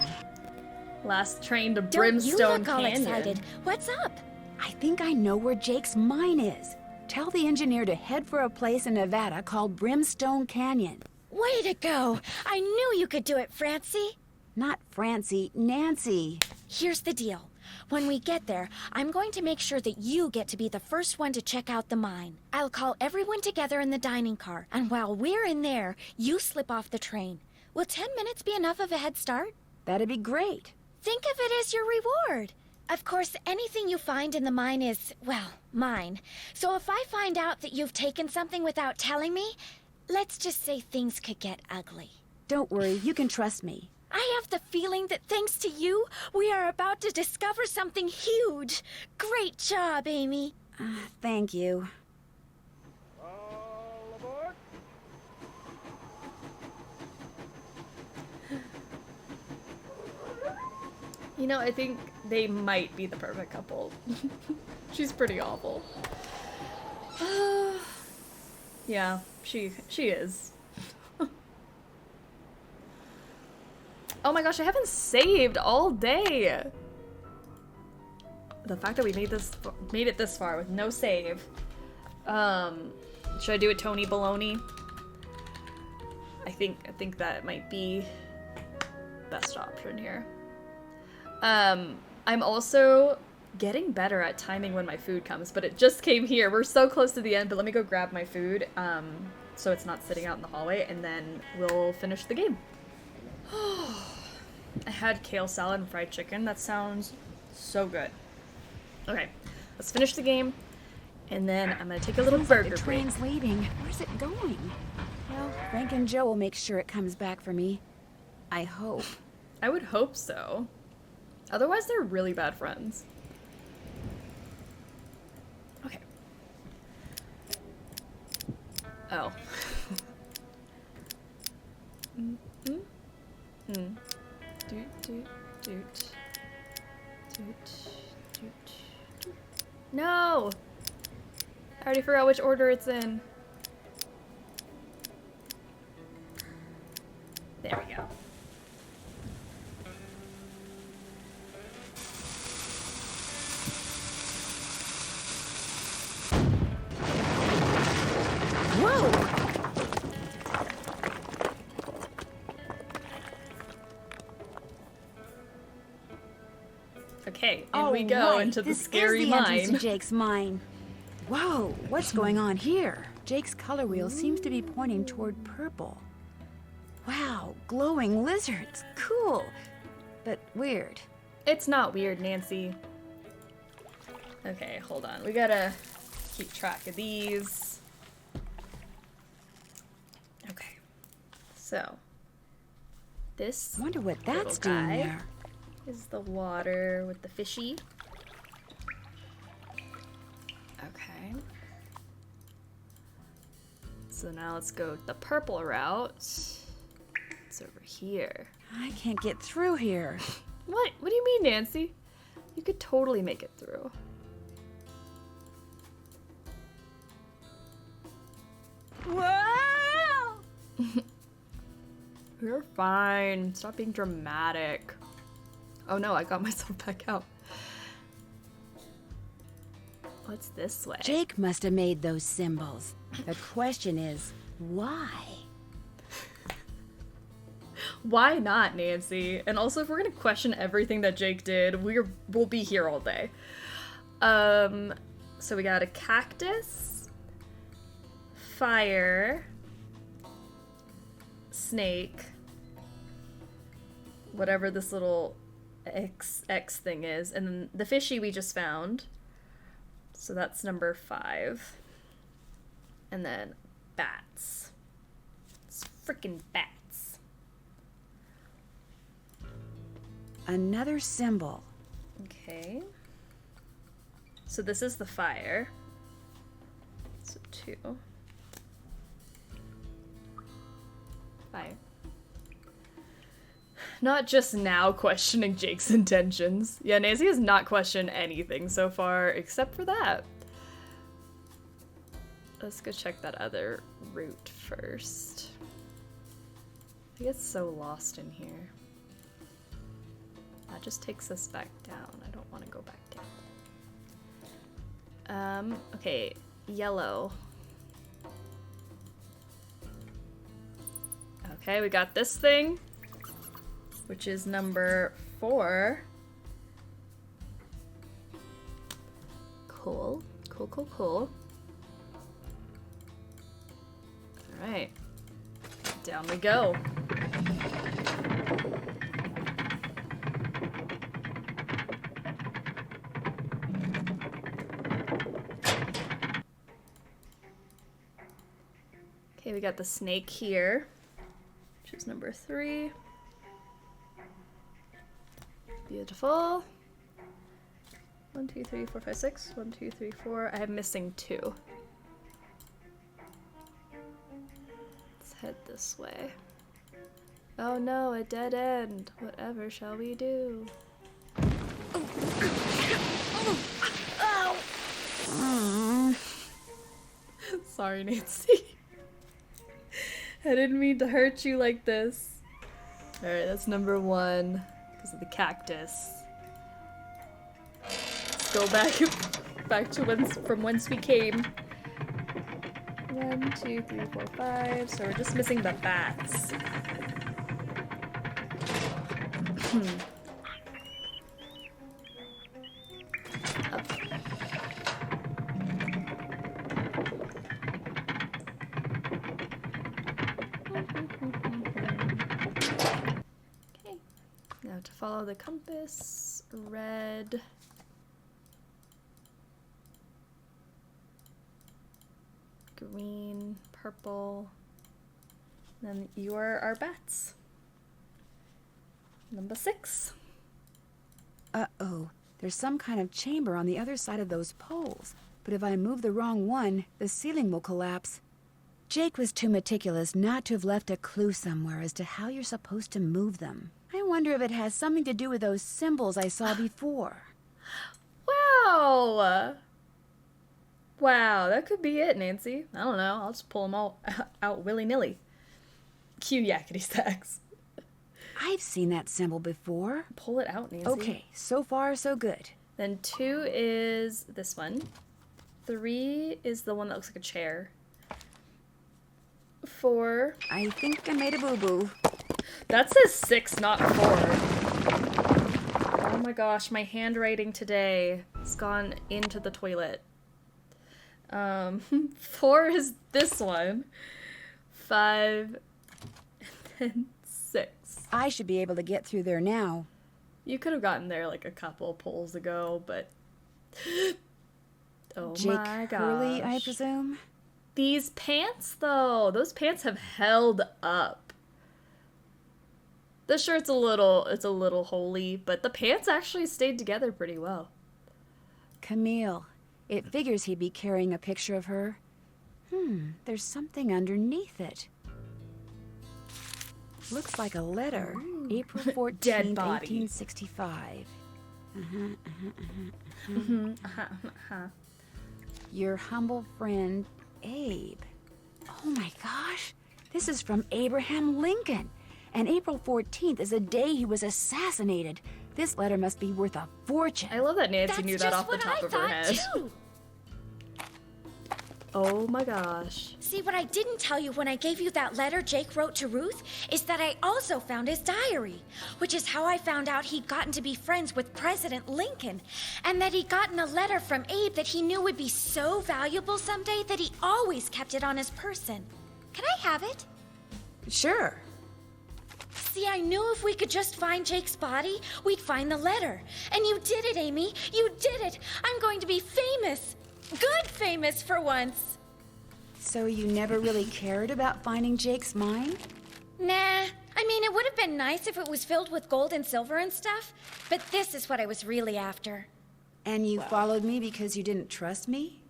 Last train to Don't Brimstone you look all Canyon. excited. What's up? I think I know where Jake's mine is. Tell the engineer to head for a place in Nevada called Brimstone Canyon. Way to go. I knew you could do it, Francie. Not Francie, Nancy. Here's the deal. When we get there, I'm going to make sure that you get to be the first one to check out the mine. I'll call everyone together in the dining car, and while we're in there, you slip off the train. Will 10 minutes be enough of a head start? That'd be great. Think of it as your reward. Of course, anything you find in the mine is, well, mine. So if I find out that you've taken something without telling me, let's just say things could get ugly. Don't worry, you can trust me. I have the feeling that thanks to you, we are about to discover something huge. Great job, Amy. Thank you. All aboard. You know, I think they might be the perfect couple. She's pretty awful. Yeah, she is. Oh my gosh, I haven't saved all day. The fact that we made it this far with no save. Should I do a Tony Baloney? I think that might be best option here. I'm also getting better at timing when my food comes, but it just came here. We're so close to the end, but let me go grab my food so it's not sitting out in the hallway, and then we'll finish the game. I had kale salad and fried chicken. That sounds so good. Okay, let's finish the game, and then I'm gonna take a little burger The train's break. leaving. Where's it going? Well, Frank and Joe will make sure it comes back for me. I hope. I would hope so. Otherwise, they're really bad friends. Okay. Oh. Doot, doot, doot. Doot, doot, doot. No! I already forgot which order it's in. There we go. Okay, in we go into the scary mine. This is the entrance mine. to Jake's mine. Whoa, what's going on here? Jake's color wheel seems to be pointing toward purple. Wow, glowing lizards. Cool, but weird. It's not weird, Nancy. Okay, hold on. We gotta keep track of these. Okay, so this. Wonder what that's little doing guy there. is the water with the fishy. Okay. So now let's go the purple route. It's over here. I can't get through here. What? What do you mean, Nancy? You could totally make it through. Whoa! You're fine. Stop being dramatic. Oh no, I got myself back out. What's this way? Jake must have made those symbols. The question is, why? Why not, Nancy? And also, if we're gonna question everything that Jake did, we'll be here all day. So we got a cactus, fire, snake, whatever this little X thing is, and then the fishy we just found. So that's number 5. And then bats. It's freaking bats. Another symbol. Okay. So this is the fire. So 2. Fire. Not just now questioning Jake's intentions. Yeah, Nancy has not questioned anything so far except for that. Let's go check that other route first. I get so lost in here. That just takes us back down. I don't want to go back down. Okay, yellow. Okay, we got this thing, which is number 4. Cool. Cool, cool, cool. Alright. Down we go. Okay, we got the snake here, which is number 3. Beautiful. 1, 2, 3, 4, 5, 6. 1, 2, 3, 4. I am missing 2. Let's head this way. Oh no, a dead end. Whatever shall we do? Sorry, Nancy. I didn't mean to hurt you like this. Alright, that's number 1. Because of the cactus. Let's go back to from whence we came. 1, 2, 3, 4, 5. So we're just missing the bats. Up. Okay. Now to follow the compass, red. Green, purple. Then you are our bats. Number 6. Uh-oh. There's some kind of chamber on the other side of those poles. But if I move the wrong one, the ceiling will collapse. Jake was too meticulous not to have left a clue somewhere as to how you're supposed to move them. I wonder if it has something to do with those symbols I saw before. Wow! Wow, that could be it, Nancy. I don't know. I'll just pull them all out willy-nilly. Cue yakety sax. I've seen that symbol before. Pull it out, Nancy. Okay, so far so good. Then 2 is this one. 3 is the one that looks like a chair. 4. I think I made a boo-boo. That says 6, not 4. 1, my gosh, my handwriting today has gone into the toilet. 4 is this one. 5 and then 6. I should be able to get through there now. You could have gotten there like a couple pulls ago, but oh Jake my gosh. Hurley, I presume? These pants though, those pants have held up. The shirt's a little holy, but the pants actually stayed together pretty well. Camille. It figures he'd be carrying a picture of her. There's something underneath it. Looks like a letter. April 14th, Dead body. 1865. Your humble friend, Abe. Oh my gosh. This is from Abraham Lincoln. And April 14th is the day he was assassinated. This letter must be worth a fortune. I love that Nancy knew that off the top of her head. Too. Oh my gosh. See, what I didn't tell you when I gave you that letter Jake wrote to Ruth is that I also found his diary, which is how I found out he'd gotten to be friends with President Lincoln, and that he'd gotten a letter from Abe that he knew would be so valuable someday that he always kept it on his person. Can I have it? Sure. See, I knew if we could just find Jake's body, we'd find the letter. And you did it, Amy. You did it. I'm going to be famous. Good famous for once. So you never really cared about finding Jake's mine? Nah. I mean, it would have been nice if it was filled with gold and silver and stuff, but this is what I was really after. And you followed me because you didn't trust me?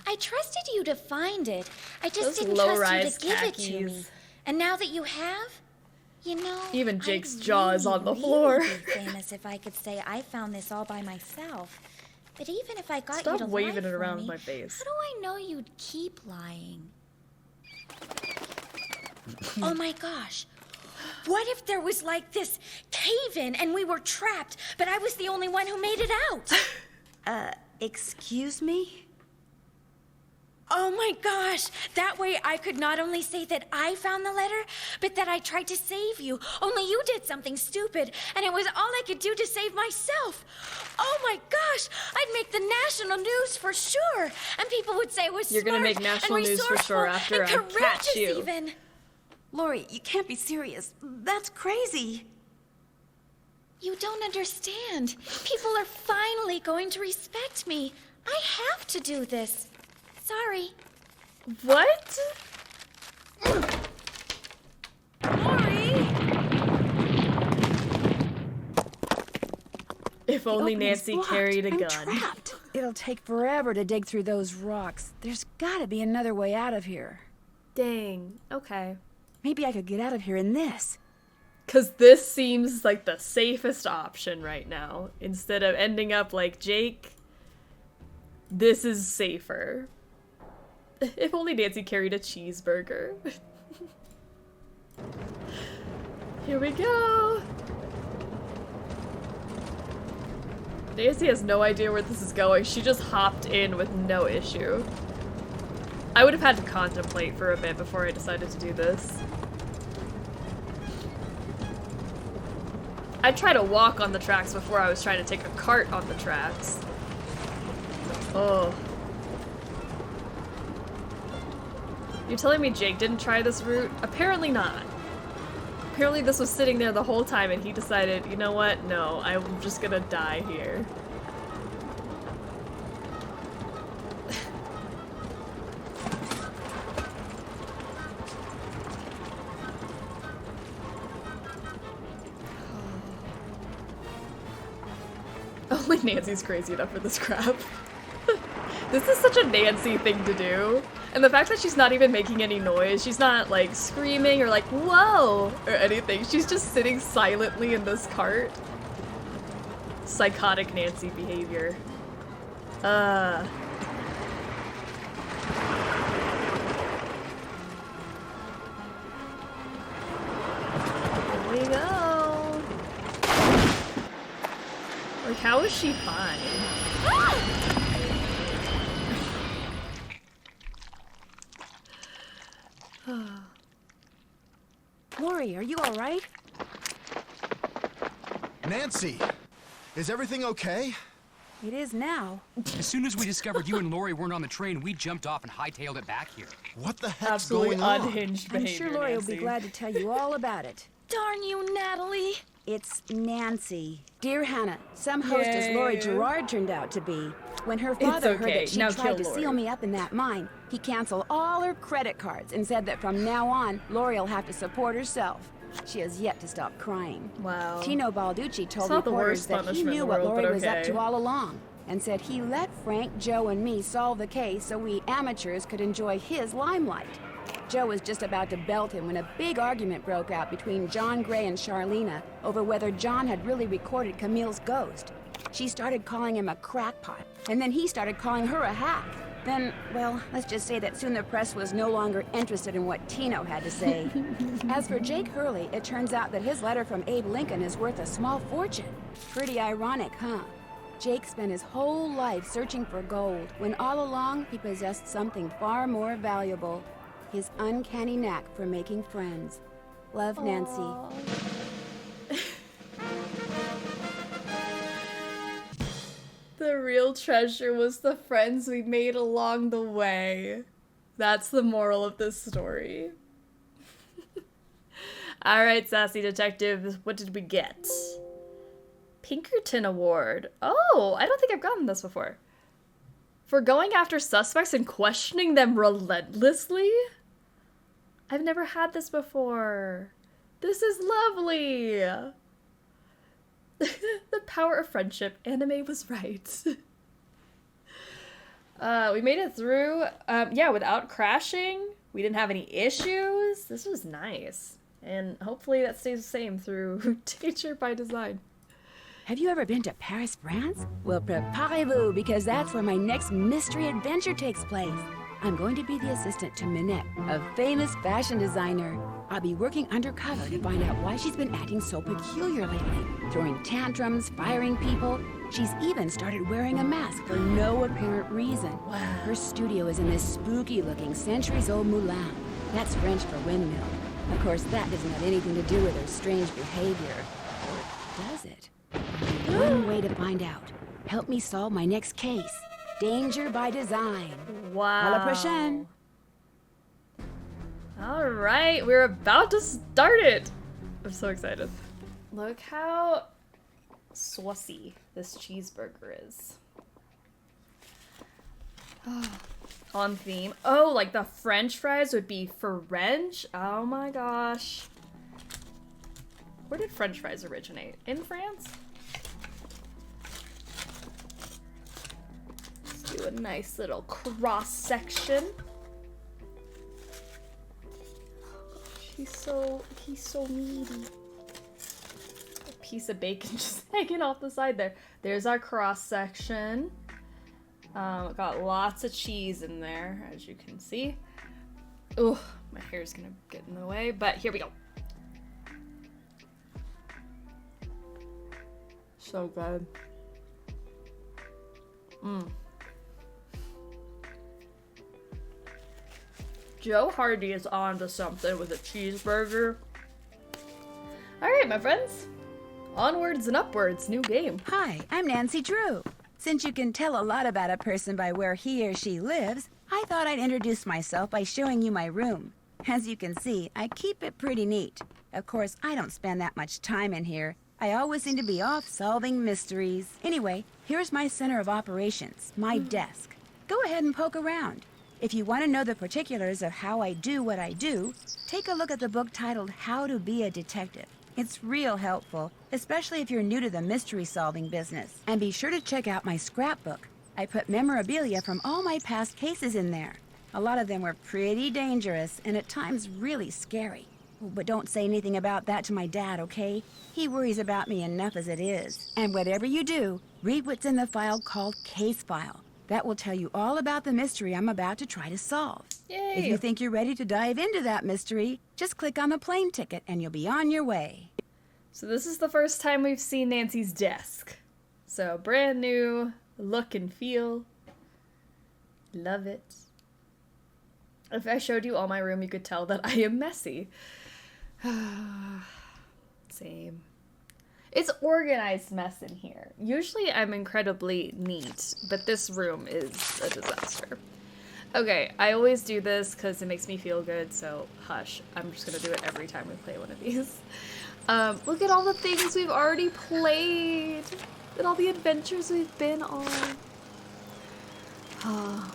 I trusted you to find it. I just Those didn't trust you low-rise to give it to me. khakis. And now that you have, you know, Even Jake's I'd jaw is on the really floor. be famous if I could say I found this all by myself. But even if I got you Stop to lie waving it for around me, my face. how do I know you'd keep lying? Oh my gosh. What if there was like this cave-in and we were trapped, but I was the only one who made it out? Excuse me? Oh my gosh! That way I could not only say that I found the letter, but that I tried to save you. Only you did something stupid, and it was all I could do to save myself. Oh my gosh! I'd make the national news for sure, and people would say it was You're gonna smart make national and news for sure resourceful after and I catch courageous you. even. Lori, you can't be serious. That's crazy. You don't understand. People are finally going to respect me. I have to do this. Sorry. What? Lori! If only The opening's Nancy blocked. carried a I'm gun. Trapped. It'll take forever to dig through those rocks. There's gotta be another way out of here. Dang. Okay. Maybe I could get out of here in this. Because this seems like the safest option right now. Instead of ending up like Jake, this is safer. If only Nancy carried a cheeseburger. Here we go. Nancy has no idea where this is going. She just hopped in with no issue. I would have had to contemplate for a bit before I decided to do this. I'd try to walk on the tracks before I was trying to take a cart on the tracks. Oh. You're telling me Jake didn't try this route? Apparently not. Apparently this was sitting there the whole time and he decided, you know what? No, I'm just gonna die here. Only Nancy's crazy enough for this crap. This is such a Nancy thing to do. And the fact that she's not even making any noise, she's not like screaming or like, whoa, or anything. She's just sitting silently in this cart. Psychotic Nancy behavior. Here we go. Like, how is she fine? Lori, are you all right? Nancy! Is everything okay? It is now. As soon as we discovered you and Lori weren't on the train, we jumped off and hightailed it back here. What the heck's Absolutely going on? unhinged I'm behavior, sure Lori will Nancy. be glad to tell you all about it. Darn you, Natalie. It's Nancy. Dear Hannah, some hostess Lori Yay. Gerard turned out to be. When her father heard okay. that she Now tried to kill seal Lori. me up in that mine, he canceled all her credit cards and said that from now on, Lori will have to support herself. She has yet to stop crying. Wow. Tino Balducci told It's not the reporters worst that he punishment in knew the what world, Lori but was up okay. to all along and said he let Frank, Joe, and me solve the case so we amateurs could enjoy his limelight. Joe was just about to belt him when a big argument broke out between John Gray and Charlena over whether John had really recorded Camille's ghost. She started calling him a crackpot, and then he started calling her a hack. Then, well, let's just say that soon the press was no longer interested in what Tino had to say. As for Jake Hurley, it turns out that his letter from Abe Lincoln is worth a small fortune. Pretty ironic, huh? Jake spent his whole life searching for gold, when all along he possessed something far more valuable. His uncanny knack for making friends. Love, Nancy. The real treasure was the friends we made along the way. That's the moral of this story. Alright, sassy detectives, what did we get? Pinkerton Award. Oh, I don't think I've gotten this before. For going after suspects and questioning them relentlessly? I've never had this before. This is lovely. The power of friendship. Anime was right. We made it through, yeah, without crashing. We didn't have any issues. This was nice. And hopefully that stays the same through Danger by Design. Have you ever been to Paris, France? Well, preparez-vous, because that's where my next mystery adventure takes place. I'm going to be the assistant to Minette, a famous fashion designer. I'll be working undercover to find out why she's been acting so peculiar lately, throwing tantrums, firing people. She's even started wearing a mask for no apparent reason. Wow. Her studio is in this spooky-looking centuries-old moulin. That's French for windmill. Of course, that doesn't have anything to do with her strange behavior. Or does it? One way to find out. Help me solve my next case. Danger by Design. Wow. À la prochaine. All right, we're about to start it. I'm so excited. Look how saucy this cheeseburger is. Oh, on theme. Oh, like the French fries would be French? Oh my gosh. Where did French fries originate? In France? Let's do a nice little cross section. He's so meaty. A piece of bacon just hanging off the side there. There's our cross section. Got lots of cheese in there, as you can see. Ooh, my hair's gonna get in the way, but here we go. So good. Joe Hardy is on to something with a cheeseburger. Alright, my friends. Onwards and upwards, new game. Hi, I'm Nancy Drew. Since you can tell a lot about a person by where he or she lives, I thought I'd introduce myself by showing you my room. As you can see, I keep it pretty neat. Of course, I don't spend that much time in here. I always seem to be off solving mysteries. Anyway, here's my center of operations, my desk. Go ahead and poke around. If you want to know the particulars of how I do what I do, take a look at the book titled How to Be a Detective. It's real helpful, especially if you're new to the mystery-solving business. And be sure to check out my scrapbook. I put memorabilia from all my past cases in there. A lot of them were pretty dangerous and at times really scary. But don't say anything about that to my dad, okay? He worries about me enough as it is. And whatever you do, read what's in the file called Case File. That will tell you all about the mystery I'm about to try to solve. Yay! If you think you're ready to dive into that mystery, just click on the plane ticket and you'll be on your way. So this is the first time we've seen Nancy's desk. So brand new look and feel. Love it. If I showed you all my room, you could tell that I am messy. Same. It's organized mess in here. Usually I'm incredibly neat, but this room is a disaster. Okay, I always do this because it makes me feel good, so hush. I'm just gonna do it every time we play one of these. Look at all the things we've already played and all the adventures we've been on. Oh.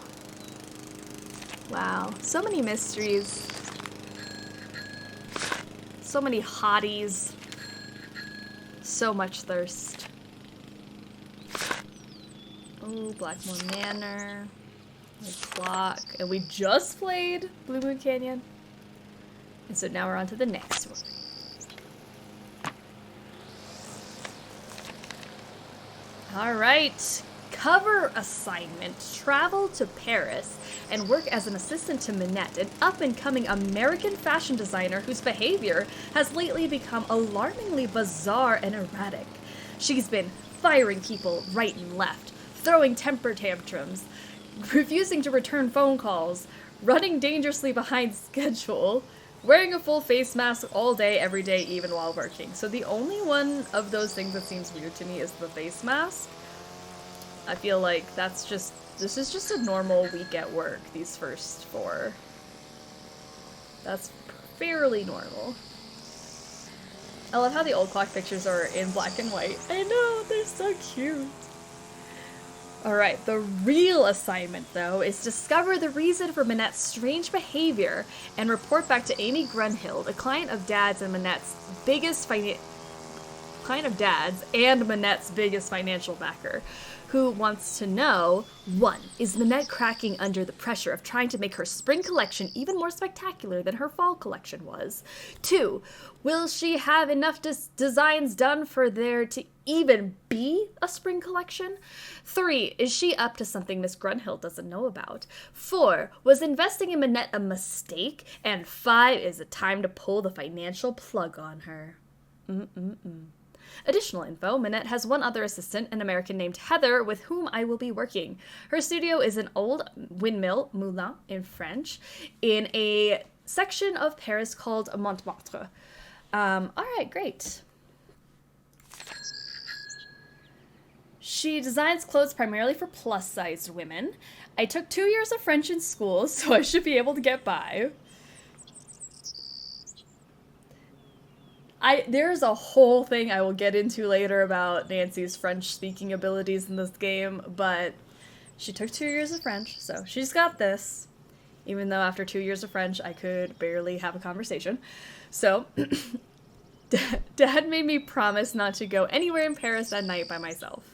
Wow, so many mysteries. So many hotties. So much thirst. Oh, Blackmore Manor. The clock. And we just played Blue Moon Canyon. And so now we're on to the next one. Alright. Cover assignment. Travel to Paris and work as an assistant to Minette, an up-and-coming American fashion designer whose behavior has lately become alarmingly bizarre and erratic. She's been firing people right and left, throwing temper tantrums, refusing to return phone calls, running dangerously behind schedule, wearing a full face mask all day, every day, even while working. So the only one of those things that seems weird to me is the face mask. I feel like this is just a normal week at work, these first 4. That's fairly normal. I love how the old clock pictures are in black and white. I know, they're so cute. Alright, the real assignment, though, is discover the reason for Minette's strange behavior and report back to Amy Grunhild, a client of Dad's and Minette's biggest financial backer, who wants to know, 1, is Minette cracking under the pressure of trying to make her spring collection even more spectacular than her fall collection was? 2, will she have enough designs done for there to even be a spring collection? 3, is she up to something Miss Grunhild doesn't know about? 4, was investing in Minette a mistake? And 5, is it time to pull the financial plug on her? Additional info, Minette has one other assistant, an American named Heather, with whom I will be working. Her studio is an old windmill, moulin in French, in a section of Paris called Montmartre. Alright, great. She designs clothes primarily for plus-sized women. I took 2 years of French in school, so I should be able to get by. There's a whole thing I will get into later about Nancy's French-speaking abilities in this game, but she took 2 years of French, so she's got this. Even though after 2 years of French, I could barely have a conversation. So, Dad made me promise not to go anywhere in Paris at night by myself.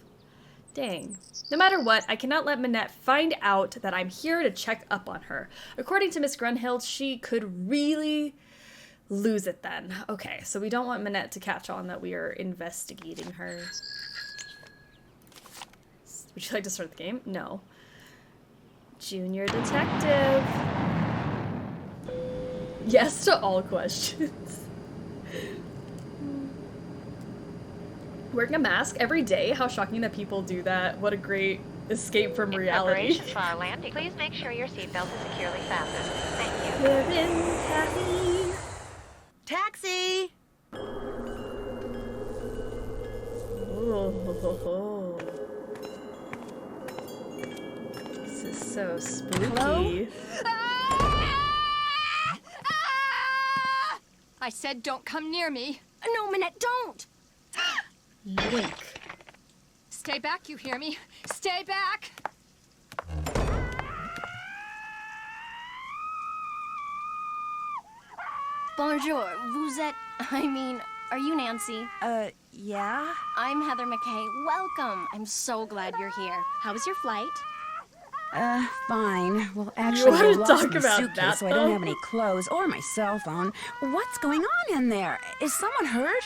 Dang. No matter what, I cannot let Minette find out that I'm here to check up on her. According to Miss Grunhild, she could really lose it then. Okay, so we don't want Minette to catch on that we are investigating her. Would you like to start the game? No. Junior detective. Yes to all questions. Wearing a mask every day? How shocking that people do that. What a great escape from reality. Preparation for our landing. Please make sure your seatbelt is securely fastened. Thank you. We're in Paris. Taxi! Oh. This is so spooky. Hello? I said don't come near me. No, Minette, don't! Yoink. Stay back, you hear me? Stay back! Bonjour, vous êtes... are you Nancy? Yeah? I'm Heather McKay. Welcome. I'm so glad you're here. How was your flight? Fine. Well, actually, I lost talk my about suitcase, that, so I don't though? have any clothes or my cell phone. What's going on in there? Is someone hurt?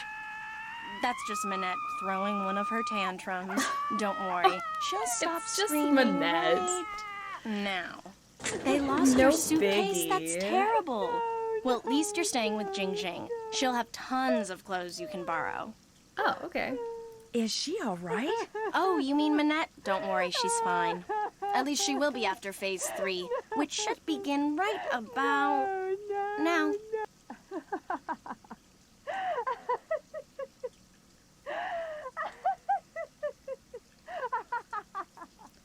That's just Minette throwing one of her tantrums. Don't worry. She'll stop It's just screaming Minette. right now. They lost No her suitcase? biggie. That's terrible. Well, at least you're staying with Jing Jing. She'll have tons of clothes you can borrow. Oh, okay. Is she all right? Oh, you mean Minette? Don't worry, she's fine. At least she will be after phase 3, which should begin right about now.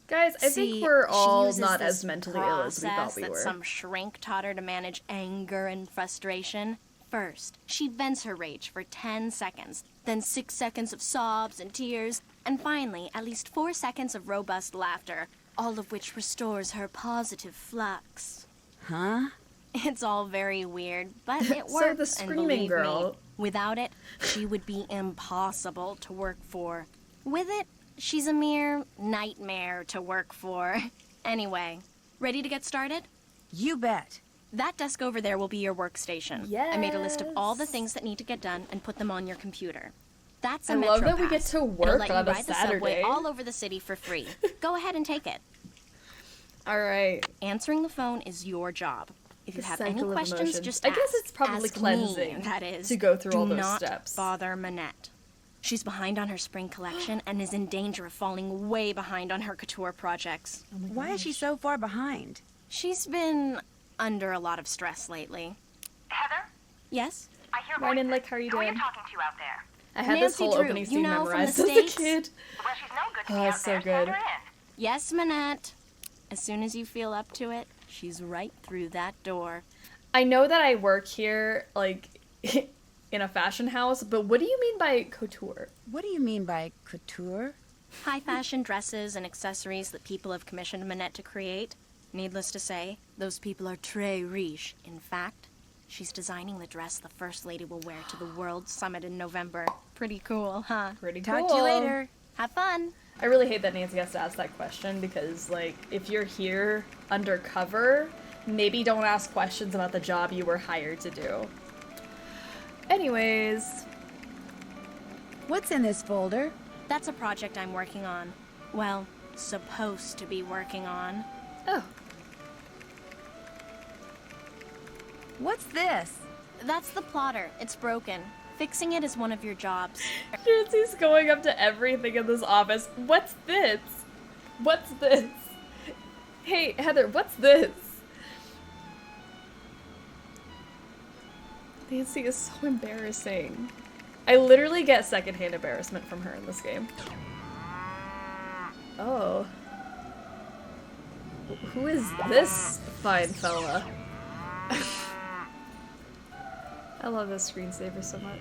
Guys, I See, think we're she all uses not this as mentally ill as we thought process we that were. some shrink taught her to manage anger and frustration. First, she vents her rage for 10 seconds, then 6 seconds of sobs and tears, and finally, at least 4 seconds of robust laughter, all of which restores her positive flux. Huh? It's all very weird, but it works. So the screaming and believe girl. me, without it, she would be impossible to work for. With it, she's a mere nightmare to work for. Anyway, ready to get started? You bet. That desk over there will be your workstation. Yes. I made a list of all the things that need to get done and put them on your computer. That's a I Metro love that we Pass. get to It'll work let on you a ride the subway Saturday. all over the city for free. Go ahead and take it. All right. Answering the phone is your job. If you The have any cycle of questions, emotions. just I ask. guess it's probably Ask cleansing me, that is. to go through all Do those not steps. bother Manette. She's behind on her spring collection and is in danger of falling way behind on her couture projects. Why is she so far behind? She's been under a lot of stress lately. Heather? Yes? I hear Ryan, voices. like, how are you Who are doing? you talking to out there? I had this Nancy whole Drew, opening you scene know, from memorized the as a States? kid. Well, she's no good to Oh, me out so there. good. Send her in. Yes, Manette. As soon as you feel up to it, she's right through that door. I know that I work here, like, in a fashion house, but what do you mean by couture? What do you mean by couture? High fashion dresses and accessories that people have commissioned Manette to create. Needless to say, those people are très riche. In fact, she's designing the dress the First Lady will wear to the World Summit in November. Pretty cool, huh? Pretty Talk cool. to you later. Have fun. I really hate that Nancy has to ask that question because, like, if you're here undercover, maybe don't ask questions about the job you were hired to do. Anyways. What's in this folder? That's a project I'm working on. Well, supposed to be working on. Oh. What's this? That's the plotter. It's broken. Fixing it is one of your jobs. Nancy's going up to everything in this office. What's this? What's this? Hey, Heather, what's this? Nancy is so embarrassing. I literally get secondhand embarrassment from her in this game. Oh. Who is this fine fella? I love this screensaver so much.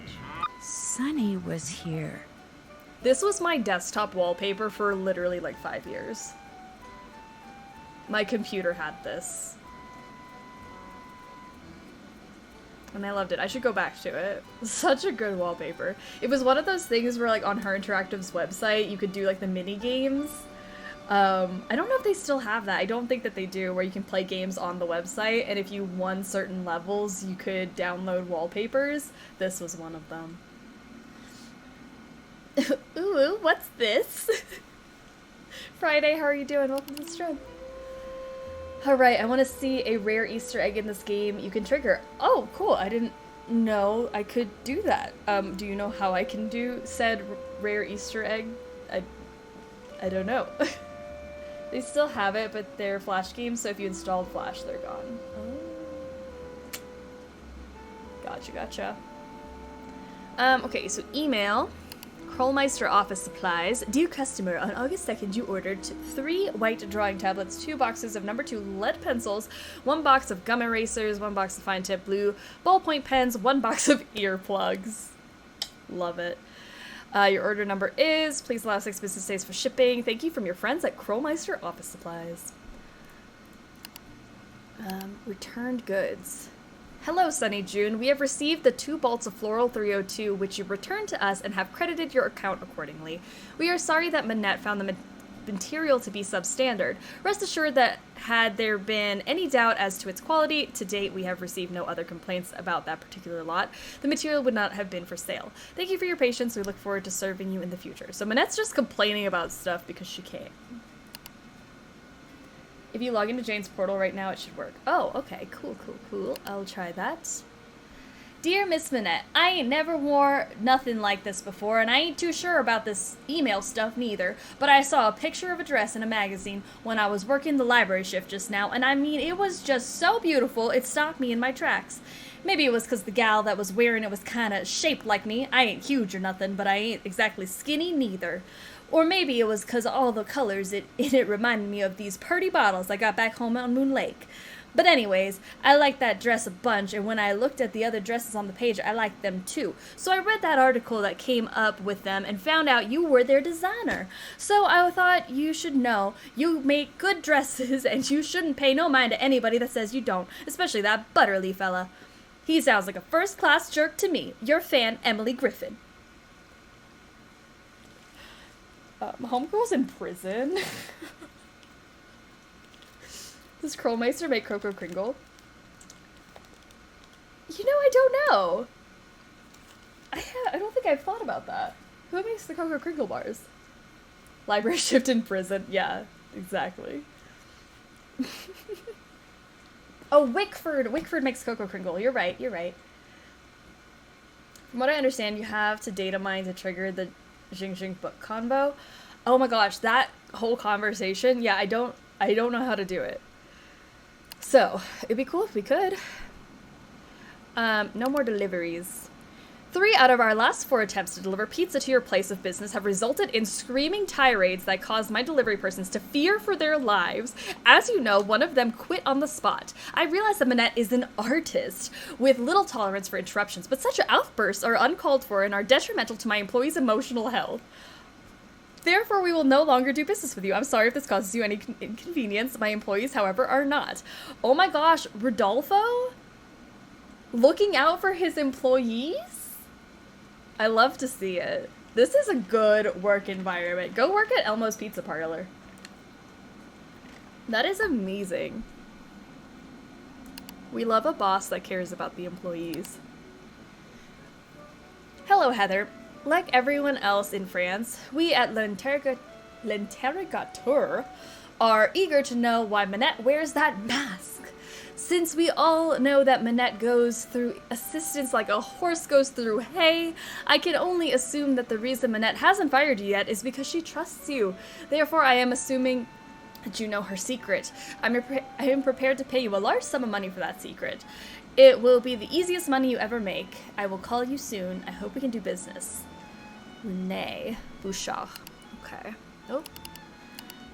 Sunny was here. This was my desktop wallpaper for literally like 5 years. My computer had this. And I loved it. I should go back to it. Such a good wallpaper. It was one of those things where, like, on Her Interactive's website, you could do, like, the mini games. I don't know if they still have that. I don't think that they do, where you can play games on the website, and if you won certain levels, you could download wallpapers. This was one of them. Ooh, what's this? Friday, how are you doing? Welcome to the stream. Alright, I want to see a rare Easter egg in this game you can trigger. Oh, cool. I didn't know I could do that. Do you know how I can do said rare Easter egg? I don't know. They still have it, but they're Flash games, so if you installed Flash, they're gone. Oh. Gotcha. Okay, so email. Krollmeister Office Supplies. Dear customer, on August 2nd you ordered 3 white drawing tablets, 2 boxes of number 2 lead pencils, 1 box of gum erasers, 1 box of fine tip blue, ballpoint pens, 1 box of earplugs. Love it. Your order number is, please allow 6 business days for shipping. Thank you from your friends at Krollmeister Office Supplies. Returned goods. Hello, Sunny June. We have received the 2 bolts of Floral 302, which you returned to us and have credited your account accordingly. We are sorry that Manette found the material to be substandard. Rest assured that had there been any doubt as to its quality, to date we have received no other complaints about that particular lot. The material would not have been for sale. Thank you for your patience. We look forward to serving you in the future. So Manette's just complaining about stuff because she can't. If you log into Jane's portal right now, it should work. Oh, okay. Cool. I'll try that. Dear Miss Manette, I ain't never wore nothing like this before, and I ain't too sure about this email stuff neither, but I saw a picture of a dress in a magazine when I was working the library shift just now, and I mean, it was just so beautiful, it stopped me in my tracks. Maybe it was because the gal that was wearing it was kinda shaped like me. I ain't huge or nothing, but I ain't exactly skinny neither. Or maybe it was because all the colors in it reminded me of these pretty bottles I got back home on Moon Lake. But anyways, I liked that dress a bunch, and when I looked at the other dresses on the page, I liked them too. So I read that article that came up with them and found out you were their designer. So I thought you should know you make good dresses and you shouldn't pay no mind to anybody that says you don't, especially that Butterly fella. He sounds like a first-class jerk to me. Your fan, Emily Griffin. Homegirl's in prison. Does Krollmeister make Coco Kringle? You know, I don't know. I don't think I've thought about that. Who makes the Coco Kringle bars? Library shift in prison. Yeah, exactly. Oh, Wickford. Wickford makes Coco Kringle. You're right. From what I understand, you have to data mine to trigger the Xing Xing book convo. Oh my gosh, that whole conversation. Yeah, I don't know how to do it. So, it'd be cool if we could. No more deliveries. 3 out of our last 4 attempts to deliver pizza to your place of business have resulted in screaming tirades that caused my delivery persons to fear for their lives. As you know, one of them quit on the spot. I realize that Minette is an artist with little tolerance for interruptions, but such outbursts are uncalled for and are detrimental to my employees' emotional health. Therefore, we will no longer do business with you. I'm sorry if this causes you any inconvenience. My employees, however, are not. Oh my gosh, Rodolfo? Looking out for his employees? I love to see it. This is a good work environment. Go work at Elmo's Pizza Parlor. That is amazing. We love a boss that cares about the employees. Hello, Heather. Like everyone else in France, we at L'Interrogateur are eager to know why Minette wears that mask. Since we all know that Minette goes through assistance like a horse goes through hay, I can only assume that the reason Minette hasn't fired you yet is because she trusts you. Therefore, I am assuming that you know her secret. I am prepared to pay you a large sum of money for that secret. It will be the easiest money you ever make. I will call you soon. I hope we can do business. Renee Bouchard. Okay. Oh.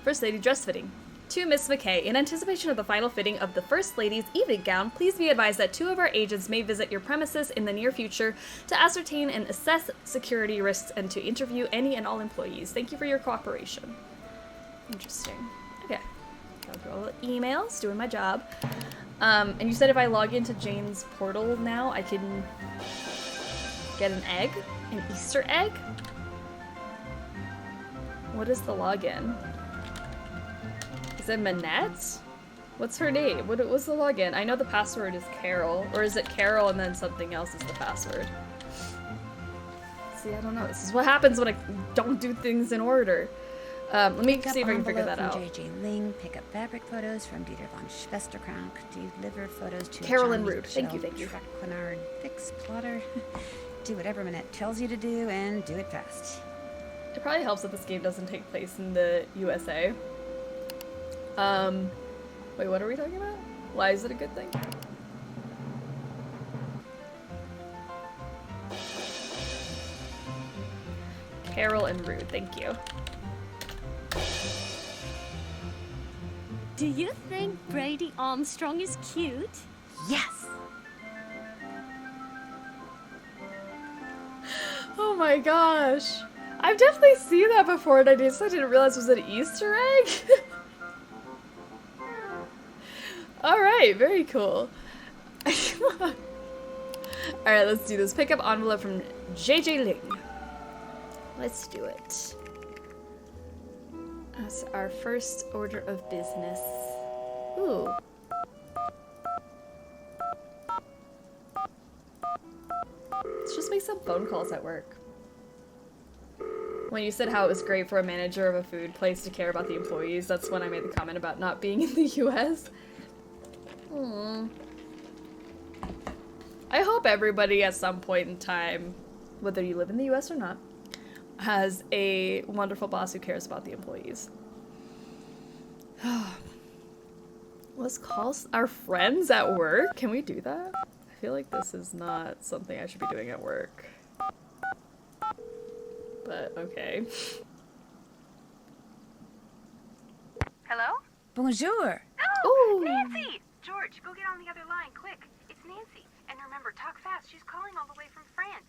First Lady dress fitting. To Miss McKay, in anticipation of the final fitting of the First Lady's evening gown, please be advised that 2 of our agents may visit your premises in the near future to ascertain and assess security risks and to interview any and all employees. Thank you for your cooperation. Interesting. Okay. Go through all the emails, doing my job. And you said if I log into Jane's portal now, I can get an egg? An Easter egg? What is the login? Is it Minette? What's her name? What's the login? I know the password is Carol. Or is it Carol and then something else is the password? See, I don't know. This is what happens when I don't do things in order. Let me see if I can figure that out. J.J. Ling, pick up fabric photos from Dieter von Schwesterkrank, deliver photos to Carolyn John Root. Thank you. Quinard, fix plotter. Do whatever Minette tells you to do and do it fast. It probably helps that this game doesn't take place in the USA. Wait, what are we talking about? Why is it a good thing? Carol and Rude, thank you. Do you think Brady Armstrong is cute? Yes! Oh my gosh. I've definitely seen that before and I didn't realize it was an Easter egg. Alright, very cool. Alright, let's do this. Pick up envelope from JJ Ling. Let's do it. That's our first order of business. Ooh. Let's just make some phone calls at work. When you said how it was great for a manager of a food place to care about the employees, that's when I made the comment about not being in the US. I hope everybody at some point in time, whether you live in the US or not, has a wonderful boss who cares about the employees. Let's call our friends at work. Can we do that? I feel like this is not something I should be doing at work. But okay. Hello? Bonjour. Oh, Nancy! George, go get on the other line, quick. It's Nancy. And remember, talk fast. She's calling all the way from France.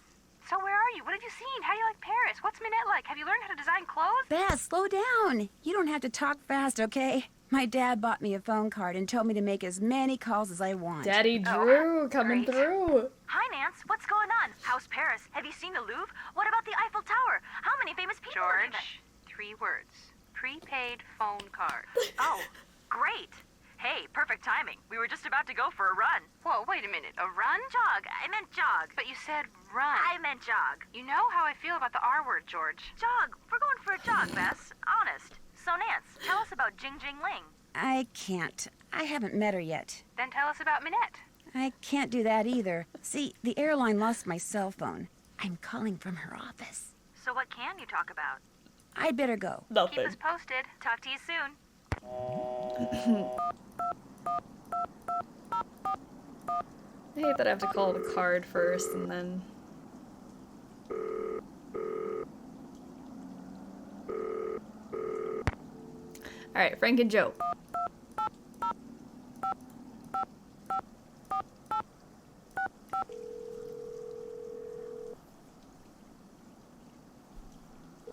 So where are you? What have you seen? How do you like Paris? What's Minette like? Have you learned how to design clothes? Bess, slow down. You don't have to talk fast, okay? My dad bought me a phone card and told me to make as many calls as I want. Daddy Drew coming through. Hi, Nance. What's going on? How's Paris? Have you seen the Louvre? What about the Eiffel Tower? How many famous people have you met? George, 3 words. Prepaid phone card. Oh, great. Hey, perfect timing. We were just about to go for a run. Whoa, wait a minute. A run? Jog. I meant jog. But you said run. I meant jog. You know how I feel about the R word, George. Jog. We're going for a jog, Bess. Honest. So, Nance, tell us about Jing Jing Ling. I can't. I haven't met her yet. Then tell us about Minette. I can't do that either. See, the airline lost my cell phone. I'm calling from her office. So what can you talk about? I'd better go. Nothing. Keep us posted. Talk to you soon. I hate that I have to call the card first and then... Alright, Frank and Joe.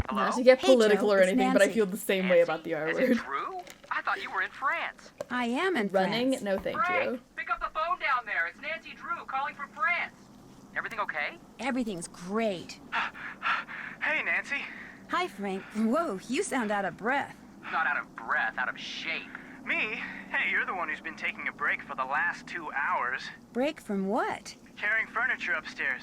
Hello? Not to get Hey, political Joe, or it's anything, but I Nancy. feel the same way about the R Is word. it true? I thought you were in France. I am in Running? France. No, thank Frank, you. pick up the phone down there. It's Nancy Drew calling from France. Everything okay? Everything's great. Hey, Nancy. Hi, Frank. Whoa, you sound out of breath. Not out of breath, out of shape. Me? Hey, you're the one who's been taking a break for the last 2 hours. Break from what? Carrying furniture upstairs.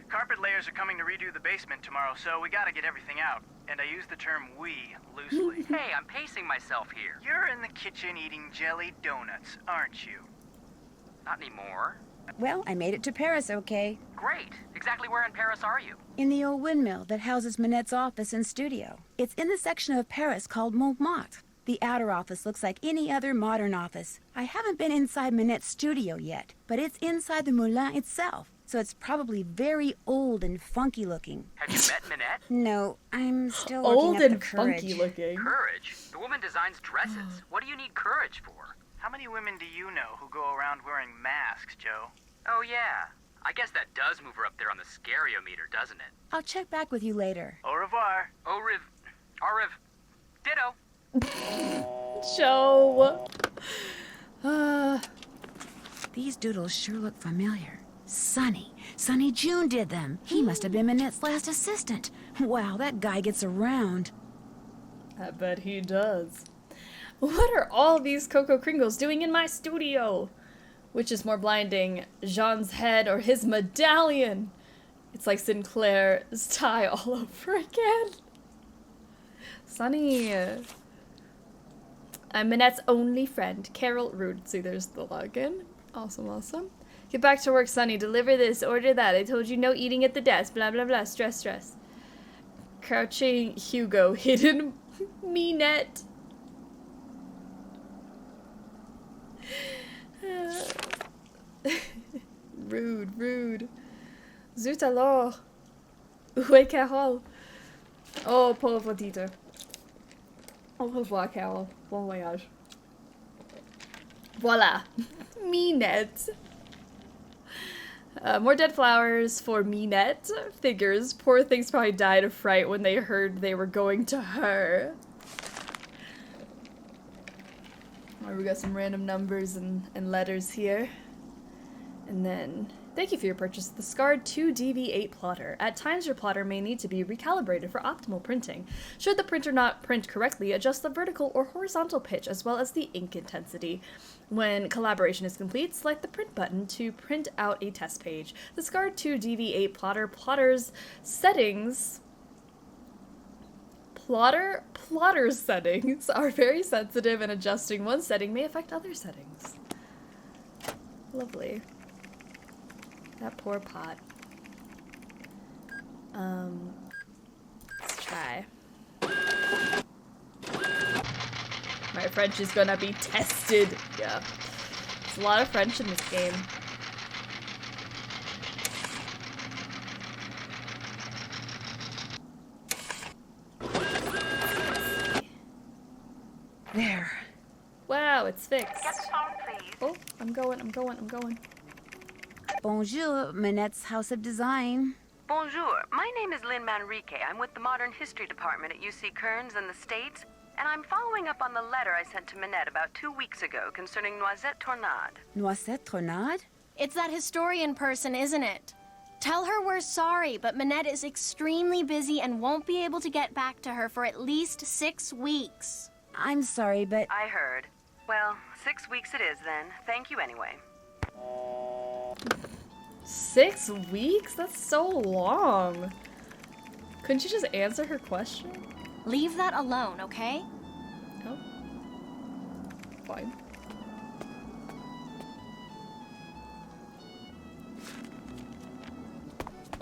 Carpet layers are coming to redo the basement tomorrow, so we gotta get everything out. And I use the term we loosely. Hey, I'm pacing myself here. You're in the kitchen eating jelly donuts, aren't you? Not anymore. Well, I made it to Paris, okay? Great. Exactly where in Paris are you? In the old windmill that houses Minette's office and studio. It's in the section of Paris called Montmartre. The outer office looks like any other modern office. I haven't been inside Minette's studio yet, but it's inside the moulin itself, so it's probably very old and funky looking. Have you met Minette? No, I'm still working Old up and the courage. funky looking. Courage? The woman designs dresses. What do you need courage for? How many women do you know who go around wearing masks, Joe? Oh, yeah. I guess that does move her up there on the scariometer, doesn't it? I'll check back with you later. Au revoir. Au rev. Au rev. Ditto. Joe. These doodles sure look familiar. Sonny. Sonny June did them. He must have been Minette's last assistant. Wow, that guy gets around. I bet he does. What are all these Cocoa Kringles doing in my studio? Which is more blinding, Jean's head or his medallion? It's like Sinclair's tie all over again. Sonny. I'm Minette's only friend, Carol Rude. See, there's the login. Awesome, awesome. Get back to work, Sonny. Deliver this, order that. I told you no eating at the desk. Blah, blah, blah. Stress, stress. Crouching Hugo. Hidden Minette. Rude, rude. Zut alors. Où est Carole? Oh, pauvre Tito. Au revoir, Carole. Bon voyage. Voila. Minette. More dead flowers for Minette. Figures. Poor things probably died of fright when they heard they were going to her. Alright, we got some random numbers and letters here. And then, thank you for your purchase of the Scarred 2DV8 plotter. At times your plotter may need to be recalibrated for optimal printing. Should the printer not print correctly, adjust the vertical or horizontal pitch as well as the ink intensity. When collaboration is complete, select the print button to print out a test page. The Scarred 2DV8 plotter's settings... Plotter's settings are very sensitive, and adjusting one setting may affect other settings. Lovely. That poor pot. Let's try. My French is gonna be tested. Yeah. There's a lot of French in this game. There. Wow, it's fixed. Get the phone, please. Oh, I'm going. Bonjour, Manette's House of Design. Bonjour. My name is Lynn Manrique. I'm with the Modern History Department at UC Kearns in the States, and I'm following up on the letter I sent to Manette about 2 weeks ago concerning Noisette Tornade. Noisette Tornade? It's that historian person, isn't it? Tell her we're sorry, but Manette is extremely busy and won't be able to get back to her for at least 6 weeks. I'm sorry, but... I heard. Well, 6 weeks it is then. Thank you anyway. 6 weeks? That's so long. Couldn't you just answer her question? Leave that alone, okay? Oh. Fine.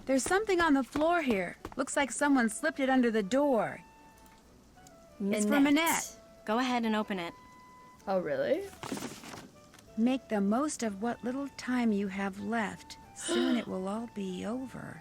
There's something on the floor here. Looks like someone slipped it under the door. It's for Manette. Go ahead and open it. Oh, really? Make the most of what little time you have left. Soon it will all be over.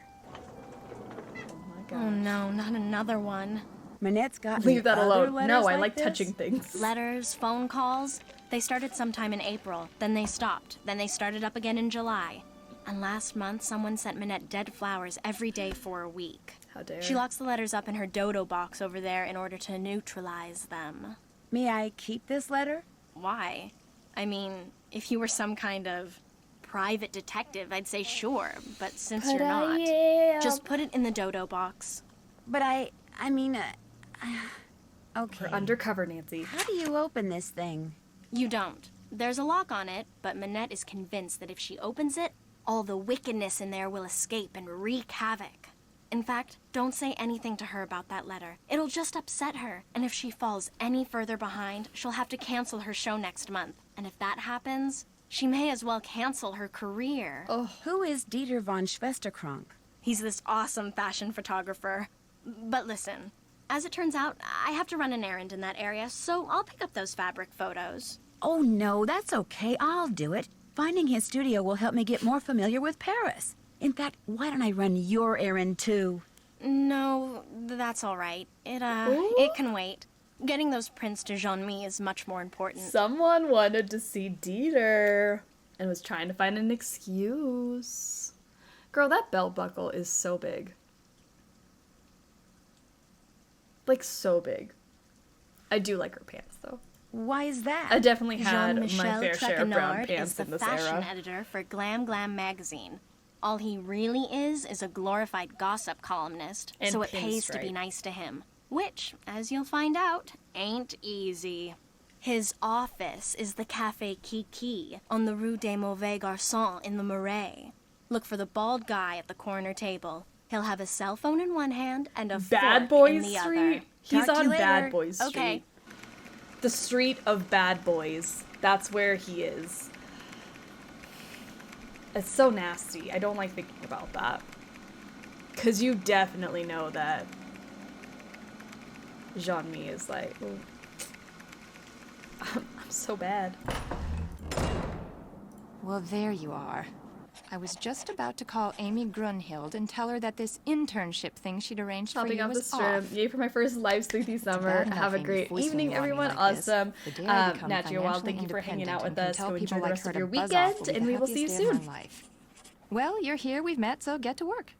Oh no, not another one. Manette's got Leave that alone. No, I like this? touching things. Letters, phone calls. They started sometime in April, then they stopped, then they started up again in July. And last month, someone sent Manette dead flowers every day for a week. How dare. She locks the letters up in her dodo box over there in order to neutralize them. May I keep this letter? Why? I mean, if you were some kind of private detective, I'd say sure, but since you're not, just put it in the dodo box. But I mean, okay. We're undercover, Nancy. How do you open this thing? You don't. There's a lock on it, but Manette is convinced that if she opens it, all the wickedness in there will escape and wreak havoc. In fact, don't say anything to her about that letter. It'll just upset her, and if she falls any further behind, she'll have to cancel her show next month. And if that happens, she may as well cancel her career. Oh, who is Dieter von Schwesterkrank? He's this awesome fashion photographer. But listen, as it turns out, I have to run an errand in that area, so I'll pick up those fabric photos. Oh no, that's okay. I'll do it. Finding his studio will help me get more familiar with Paris. In fact, why don't I run your errand too? No, that's all right. It can wait. Getting those prints to Jean-Mi is much more important. Someone wanted to see Dieter and was trying to find an excuse. Girl, that belt buckle is so big. Like, so big. I do like her pants, though. Why is that? I definitely had my Jean-Michel fair share of brown Trequenard pants is the in this fashion era. editor for Glam Glam magazine. All he really is a glorified gossip columnist, And so it pays to pinstripe. be nice to him. Which, as you'll find out, ain't easy. His office is the Café Kiki on the Rue des Mauvais Garçons in the Marais. Look for the bald guy at the corner table. He'll have a cell phone in one hand and a Bad fork Boys in the Street? other. He's Talk to on you later. Bad Boys Street. Okay. The street of bad boys. That's where he is. It's so nasty. I don't like thinking about that. Because you definitely know that Jean-Mi is like, oh, I'm so bad. Well, there you are. I was just about to call Amy Grunhild and tell her that this internship thing she'd arranged for Hopping you off the was stream. off. Yay for my first live Sleuthy Summer. bad Have a enough great Amy voicing evening, me on you everyone. like this. Awesome. The day I become Nat, you're wild. financially Thank you for hanging out independent with and can us. tell Go people enjoy the like rest her of to your buzz off will weekend, be and the we will see you happiest day of soon. my life. Well, you're here, we've met, so get to work.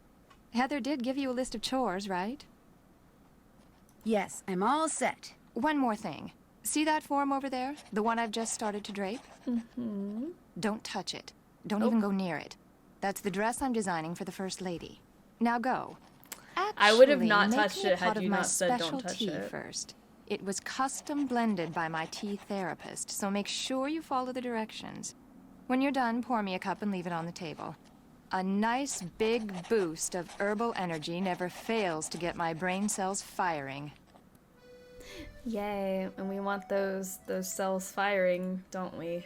Heather did give you a list of chores, right? Yes, I'm all set. One more thing. See that form over there? The one I've just started to drape? Mm-hmm. Don't touch it. Don't even go near it. That's the dress I'm designing for the First Lady. Now go. I would have Actually, not make touched me a it had pot of you my not said don't special touch tea it. first. It was custom blended by my tea therapist, so make sure you follow the directions. When you're done, pour me a cup and leave it on the table. A nice big boost of herbal energy never fails to get my brain cells firing. Yay, and we want those cells firing, don't we?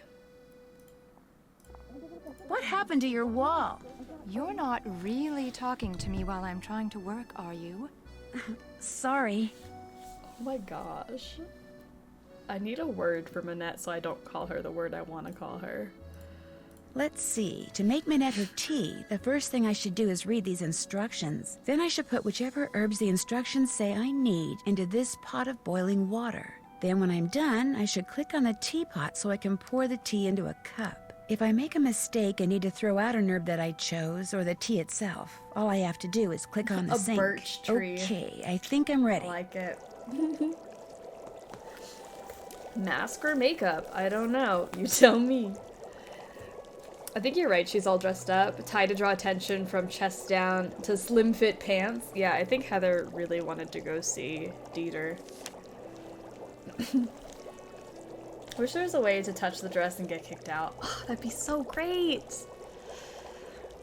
What happened to your wall? You're not really talking to me while I'm trying to work, are you? Sorry. Oh my gosh. I need a word for Manette so I don't call her the word I want to call her. Let's see. To make Manette her tea, the first thing I should do is read these instructions. Then I should put whichever herbs the instructions say I need into this pot of boiling water. Then when I'm done, I should click on the teapot so I can pour the tea into a cup. If I make a mistake and need to throw out an herb that I chose, or the tea itself, all I have to do is click on the sink. A birch tree. Okay, I think I'm ready. I like it. Mask or makeup? I don't know. You tell me. I think you're right. She's all dressed up. Tie to draw attention from chest down to slim fit pants. Yeah, I think Heather really wanted to go see Dieter. Wish there was a way to touch the dress and get kicked out. Oh, that'd be so great.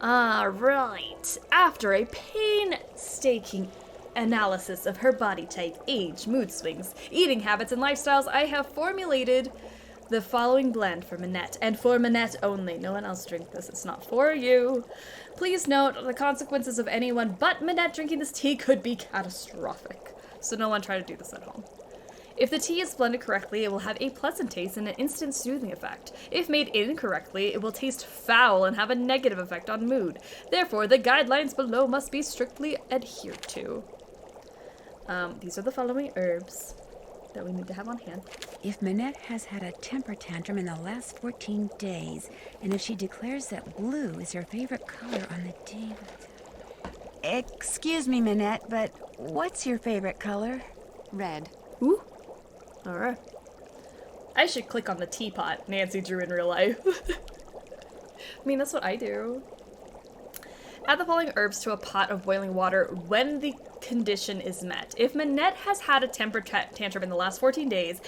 Alright. After a painstaking analysis of her body type, age, mood swings, eating habits, and lifestyles, I have formulated the following blend for Minette, and for Minette only. No one else drink this. It's not for you. Please note the consequences of anyone but Minette drinking this tea could be catastrophic. So no one try to do this at home. If the tea is blended correctly, it will have a pleasant taste and an instant soothing effect. If made incorrectly, it will taste foul and have a negative effect on mood. Therefore, the guidelines below must be strictly adhered to. These are the following herbs that we need to have on hand. If Minette has had a temper tantrum in the last 14 days, and if she declares that blue is her favorite color on the day... Excuse me, Minette, but what's your favorite color? Red. Ooh. Alright. I should click on the teapot Nancy drew in real life. I mean, that's what I do. Add the following herbs to a pot of boiling water when the condition is met. If Minette has had a temper tantrum in the last 14 days,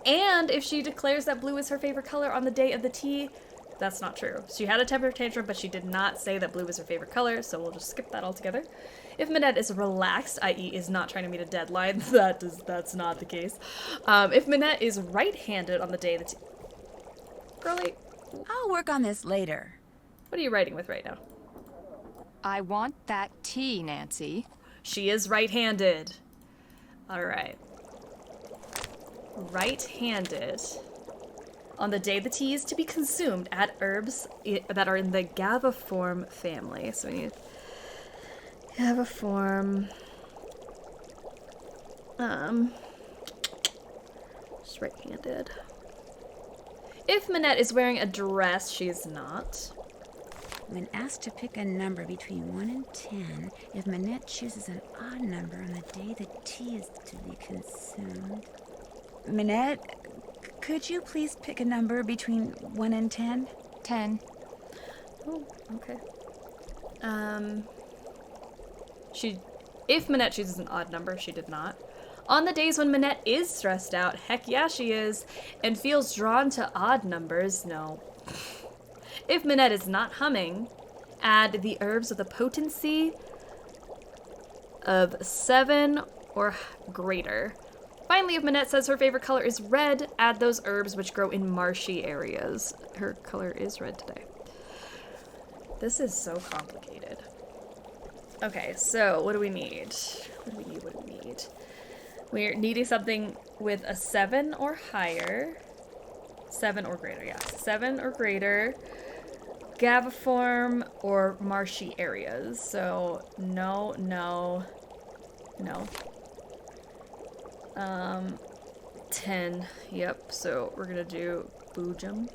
and if she declares that blue is her favorite color on the day of the tea, that's not true. She had a temper tantrum, but she did not say that blue was her favorite color, so we'll just skip that altogether. If Minette is relaxed, i.e. is not trying to meet a deadline, that's not the case. If Minette is right-handed on the day that... Girlie, I'll work on this later. What are you writing with right now? I want that tea, Nancy. She is right-handed. Alright. Right-handed. On the day the tea is to be consumed, add herbs that are in the Gaviform family. So we need... Gaviform. Just right-handed. If Minette is wearing a dress, she is not. When asked to pick a number between 1 and 10, if Minette chooses an odd number on the day the tea is to be consumed... Minette, could you please pick a number between 1 and 10? 10. Oh, okay. If Minette chooses an odd number, she did not. On the days when Minette is stressed out, heck yeah she is, and feels drawn to odd numbers, no. If Minette is not humming, add the herbs with a potency of 7 or greater. Finally, if Minette says her favorite color is red, add those herbs which grow in marshy areas. Her color is red today. This is so complicated. Okay, so what do we need? What do we need? We're needing something with a 7 or higher. 7 or greater, yeah. 7 or greater. Gaviform or marshy areas. So, no. 10. Yep, so we're gonna do Boojum.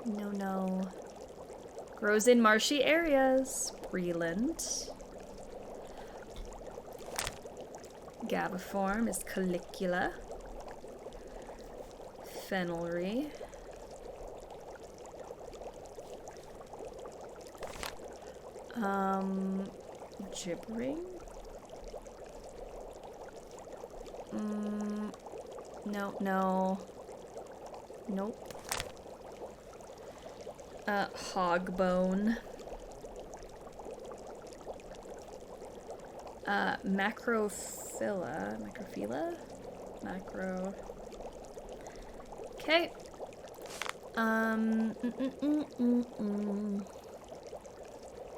No. Grows in marshy areas. Breland. Gaviform is Calicula. Fenelry. Gibbering? No. Nope. Hogbone. Macrophila. Okay.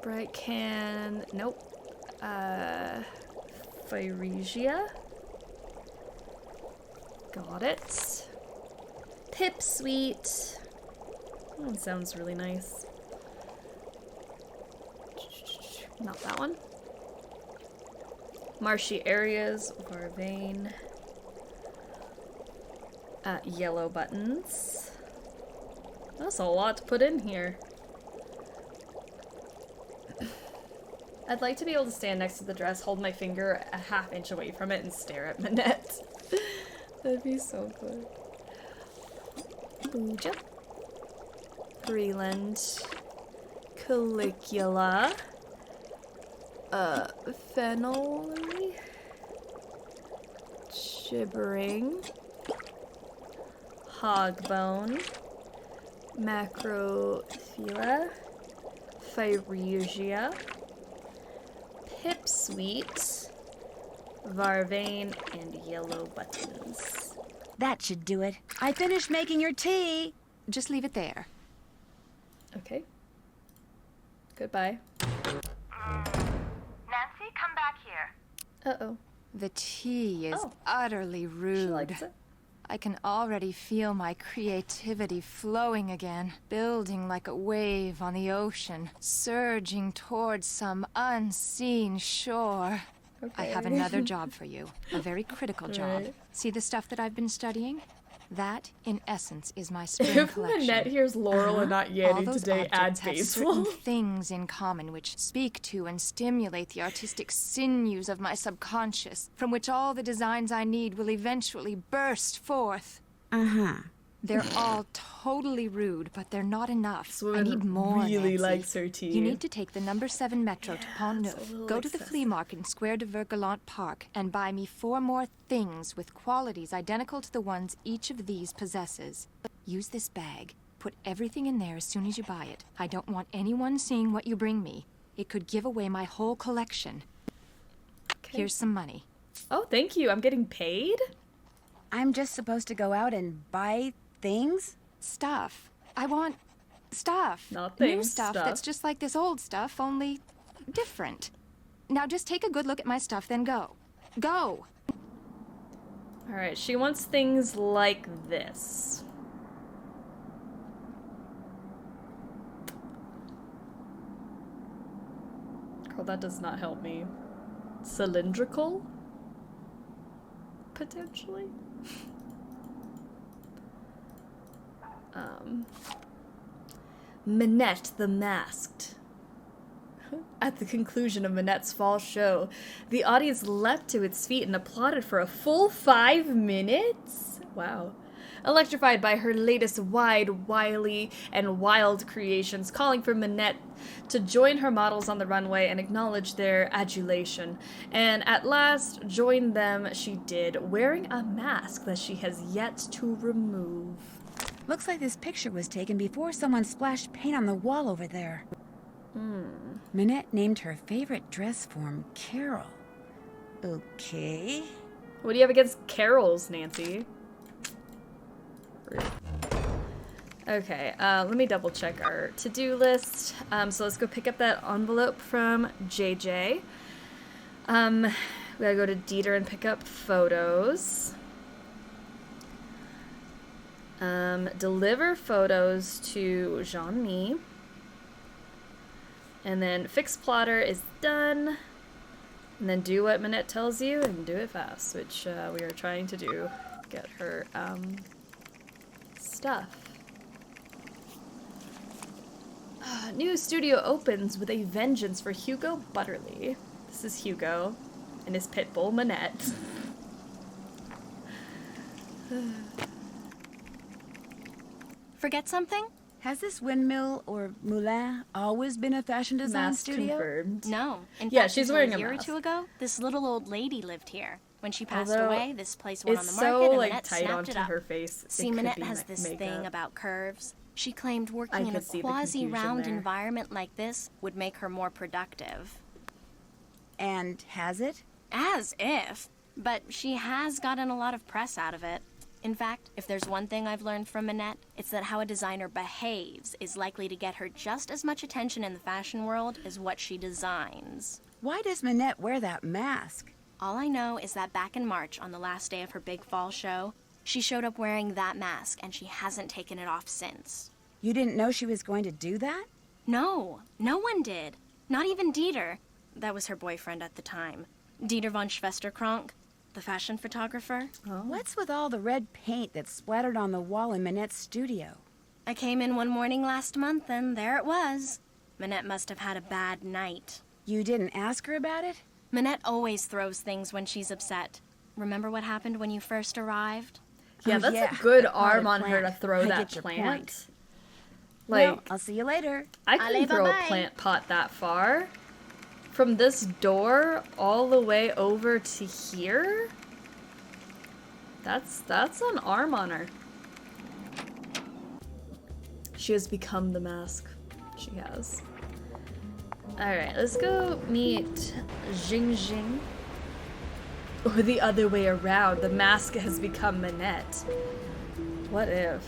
Bright can. Nope. Phyresia. Got it. Pipsweet. That one sounds really nice. Not that one. Marshy areas, Varvain. Yellow buttons. That's a lot to put in here. I'd like to be able to stand next to the dress, hold my finger a half-inch away from it, and stare at Minette. That'd be so good. Booja. Breland. Caligula. Fennel. Gibbering. Hogbone. Macrophila. Phyresia. Pipsweet. Varvain, and yellow buttons. That should do it. I finished making your tea. Just leave it there. Okay. Goodbye. Nancy, come back here. Uh-oh. The tea is utterly rude. She likes it. I can already feel my creativity flowing again, building like a wave on the ocean, surging towards some unseen shore. Okay. I have another job for you, a very critical job. Right. See the stuff that I've been studying? That, in essence, is my spring If collection. Minette hears Laurel and not All Yanny those today, add objects have baseball. certain things in common which speak to and stimulate the artistic sinews of my subconscious, from which all the designs I need will eventually burst forth. Uh-huh. They're all totally rude, but they're not enough. This I woman need more, really Nancy. likes her tea. You need to take the number 7 Metro to Pont it's a Neuf, little go to the excessive. flea market in Square de Vergalant Park, and buy me 4 more things with qualities identical to the ones each of these possesses. Use this bag. Put everything in there as soon as you buy it. I don't want anyone seeing what you bring me. It could give away my whole collection. Okay. Here's some money. Oh, thank you. I'm getting paid? I'm just supposed to go out and buy things? Stuff. I want stuff. Not New things, stuff stuff. that's just like this old stuff, only different. Now just take a good look at my stuff, then go. Go! Alright, she wants things like this. Girl, that does not help me. Cylindrical? Potentially? Minette the Masked. At the conclusion of Minette's fall show, the audience leapt to its feet and applauded for a full 5 minutes? Wow. Electrified by her latest wide, wily, and wild creations, calling for Minette to join her models on the runway and acknowledge their adulation. And at last, join them she did, wearing a mask that she has yet to remove. Looks like this picture was taken before someone splashed paint on the wall over there. Minette named her favorite dress form Carol. Okay. What do you have against Carols, Nancy? Okay, let me double check our to-do list. So let's go pick up that envelope from JJ. We gotta go to Dieter and pick up photos. Deliver photos to Jean-Mi. And then fix plotter is done. And then do what Minette tells you and do it fast, which we are trying to do. Get her stuff. New studio opens with a vengeance for Hugo Butterly. This is Hugo and his pit bull Minette. Forget something? Has this windmill or moulin always been a fashion design Mask studio? confirmed. No. In Yeah, fact, she's until wearing a a year mask. or two ago, this little old lady lived here. When she passed Although away, this place went on it's the market so and like Minette tight snapped onto it up. her face. it See, could Minette be has this makeup. thing about curves. She claimed I working in a could see the quasi round confusion there. environment like this would make her more productive. And has it? As if. But she has gotten a lot of press out of it. In fact, if there's one thing I've learned from Minette, it's that how a designer behaves is likely to get her just as much attention in the fashion world as what she designs. Why does Minette wear that mask? All I know is that back in March, on the last day of her big fall show, she showed up wearing that mask, and she hasn't taken it off since. You didn't know she was going to do that? No, no one did. Not even Dieter. That was her boyfriend at the time. Dieter von Schwesterkrank, the fashion photographer. What's with all the red paint that's splattered on the wall in Minette's studio? I came in one morning last month, and there it was. Minette must have had a bad night. You didn't ask her about it? Minette always throws things when she's upset. Remember what happened when you first arrived? Yeah, Oh, that's yeah, a good the arm potted on her to plant. throw I that get your plant. point. Like, Well, I'll see you later. I can Allez, throw a bye-bye. plant pot that far. From this door all the way over to here? That's an arm on her. She has become the mask. She has. Alright, let's go meet Jing Jing. Or the other way around. The mask has become Minette. What if?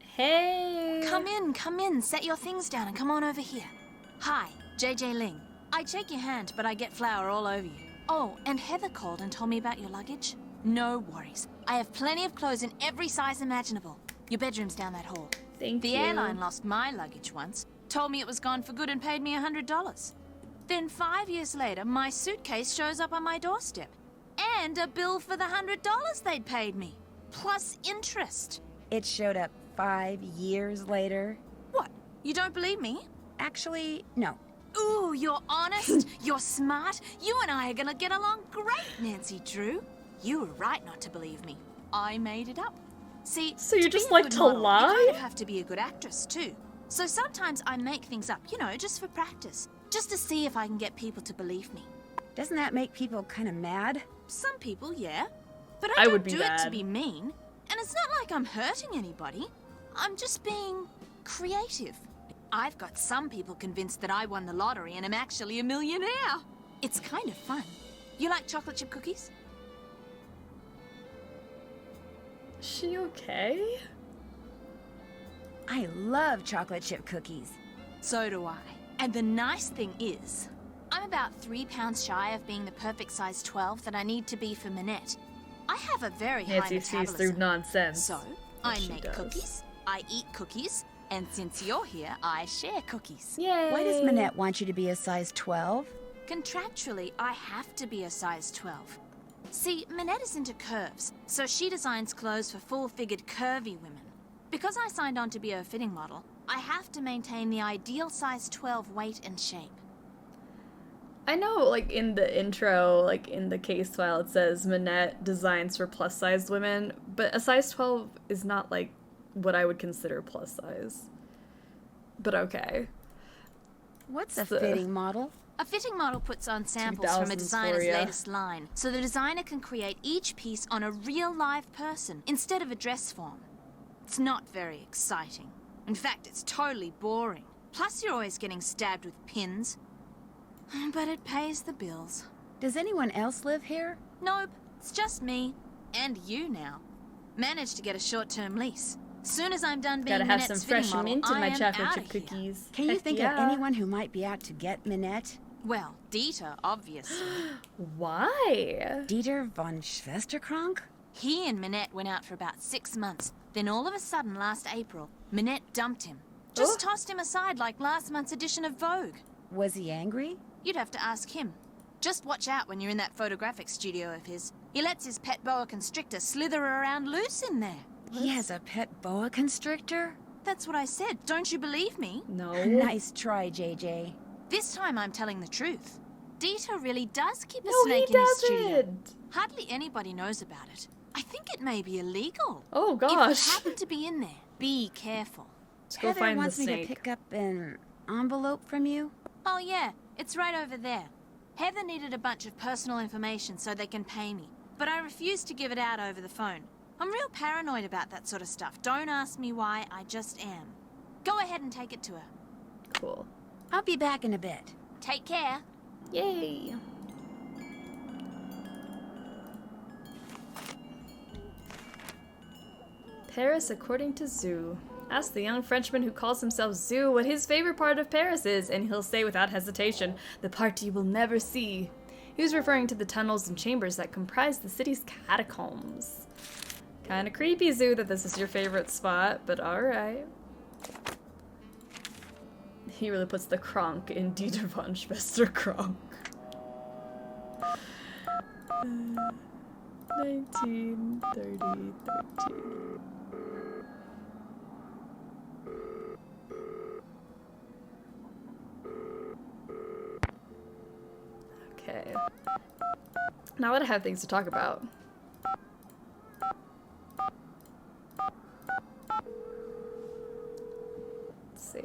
Hey! Come in, set your things down and come on over here. Hi, JJ Ling. I'd shake your hand, but I get flour all over you. Oh, and Heather called and told me about your luggage. No worries. I have plenty of clothes in every size imaginable. Your bedroom's down that hall. Thank the you. airline lost my luggage once, told me it was gone for good and paid me $100. Then 5 years later, my suitcase shows up on my doorstep. And a bill for the $100 they'd paid me. Plus interest. It showed up 5 years later. What? You don't believe me? Actually, no. Ooh, you're honest, you're smart. You and I are gonna get along great, Nancy Drew. You were right not to believe me. I made it up. See, So you to just be a like good to model, lie? You kind of have to be a good actress too. So sometimes I make things up, you know, just for practice. Just to see if I can get people to believe me. Doesn't that make people kind of mad? Some people, yeah. But I I don't would be do it to mad. be mean. And it's not like I'm hurting anybody. I'm just being creative. I've got some people convinced that I won the lottery and am actually a millionaire. It's kind of fun. You like chocolate chip cookies? Is she okay? I love chocolate chip cookies. So do I. And the nice thing is, I'm about 3 pounds shy of being the perfect size 12 that I need to be for Minette. I have a very high Nancy sees metabolism. through nonsense. So, Yes, I she make does. cookies, I eat cookies, and since you're here, I share cookies. Yay! Why does Minette want you to be a size 12? Contractually, I have to be a size 12. See, Minette is into curves, so she designs clothes for full-figured curvy women. Because I signed on to be a fitting model, I have to maintain the ideal size 12 weight and shape. I know, like, in the intro, like, in the case file, it says Minette designs for plus-sized women, but a size 12 is not, like, what I would consider plus size. But okay. What's a The- fitting model? A fitting model puts on samples from a 2000s designer's for ya. latest line, so the designer can create each piece on a real live person instead of a dress form. It's not very exciting. In fact, it's totally boring. Plus, you're always getting stabbed with pins. But it pays the bills. Does anyone else live here? Nope, it's just me. And you now. Managed to get a short-term lease. Soon as I'm done being Gotta have Minette's some fitting fresh model, mint in I my am chocolate outta chip here. cookies. Can you Heck think yeah. of anyone who might be out to get Minette? Well, Dieter, obviously. Why? Dieter von Schwesterkrank? He and Minette went out for about 6 months. Then all of a sudden, last April, Minette dumped him. Just tossed him aside like last month's edition of Vogue. Was he angry? You'd have to ask him. Just watch out when you're in that photographic studio of his. He lets his pet boa constrictor slither around loose in there. He has a pet boa constrictor? That's what I said. Don't you believe me? No. Nice try, JJ. This time I'm telling the truth. Dieter really does keep a No, snake he in his studio. doesn't. Hardly anybody knows about it. I think it may be illegal. Oh, If gosh. you happen to be in there, be careful. Let's go Heather find the wants me to snake. pick up an envelope from you. Oh yeah, it's right over there. Heather needed a bunch of personal information so they can pay me, but I refused to give it out over the phone. I'm real paranoid about that sort of stuff. Don't ask me why, I just am. Go ahead and take it to her. Cool. I'll be back in a bit. Take care. Yay. Paris according to Zoo. Ask the young Frenchman who calls himself Zoo what his favorite part of Paris is, and he'll say without hesitation, the part you will never see. He was referring to the tunnels and chambers that comprise the city's catacombs. Kinda creepy, Zoo, that this is your favorite spot, but alright. He really puts the Kronk in Dieter von Schwester Kronk. 19, 30, 13. Okay. Now that I have things to talk about. Let's see.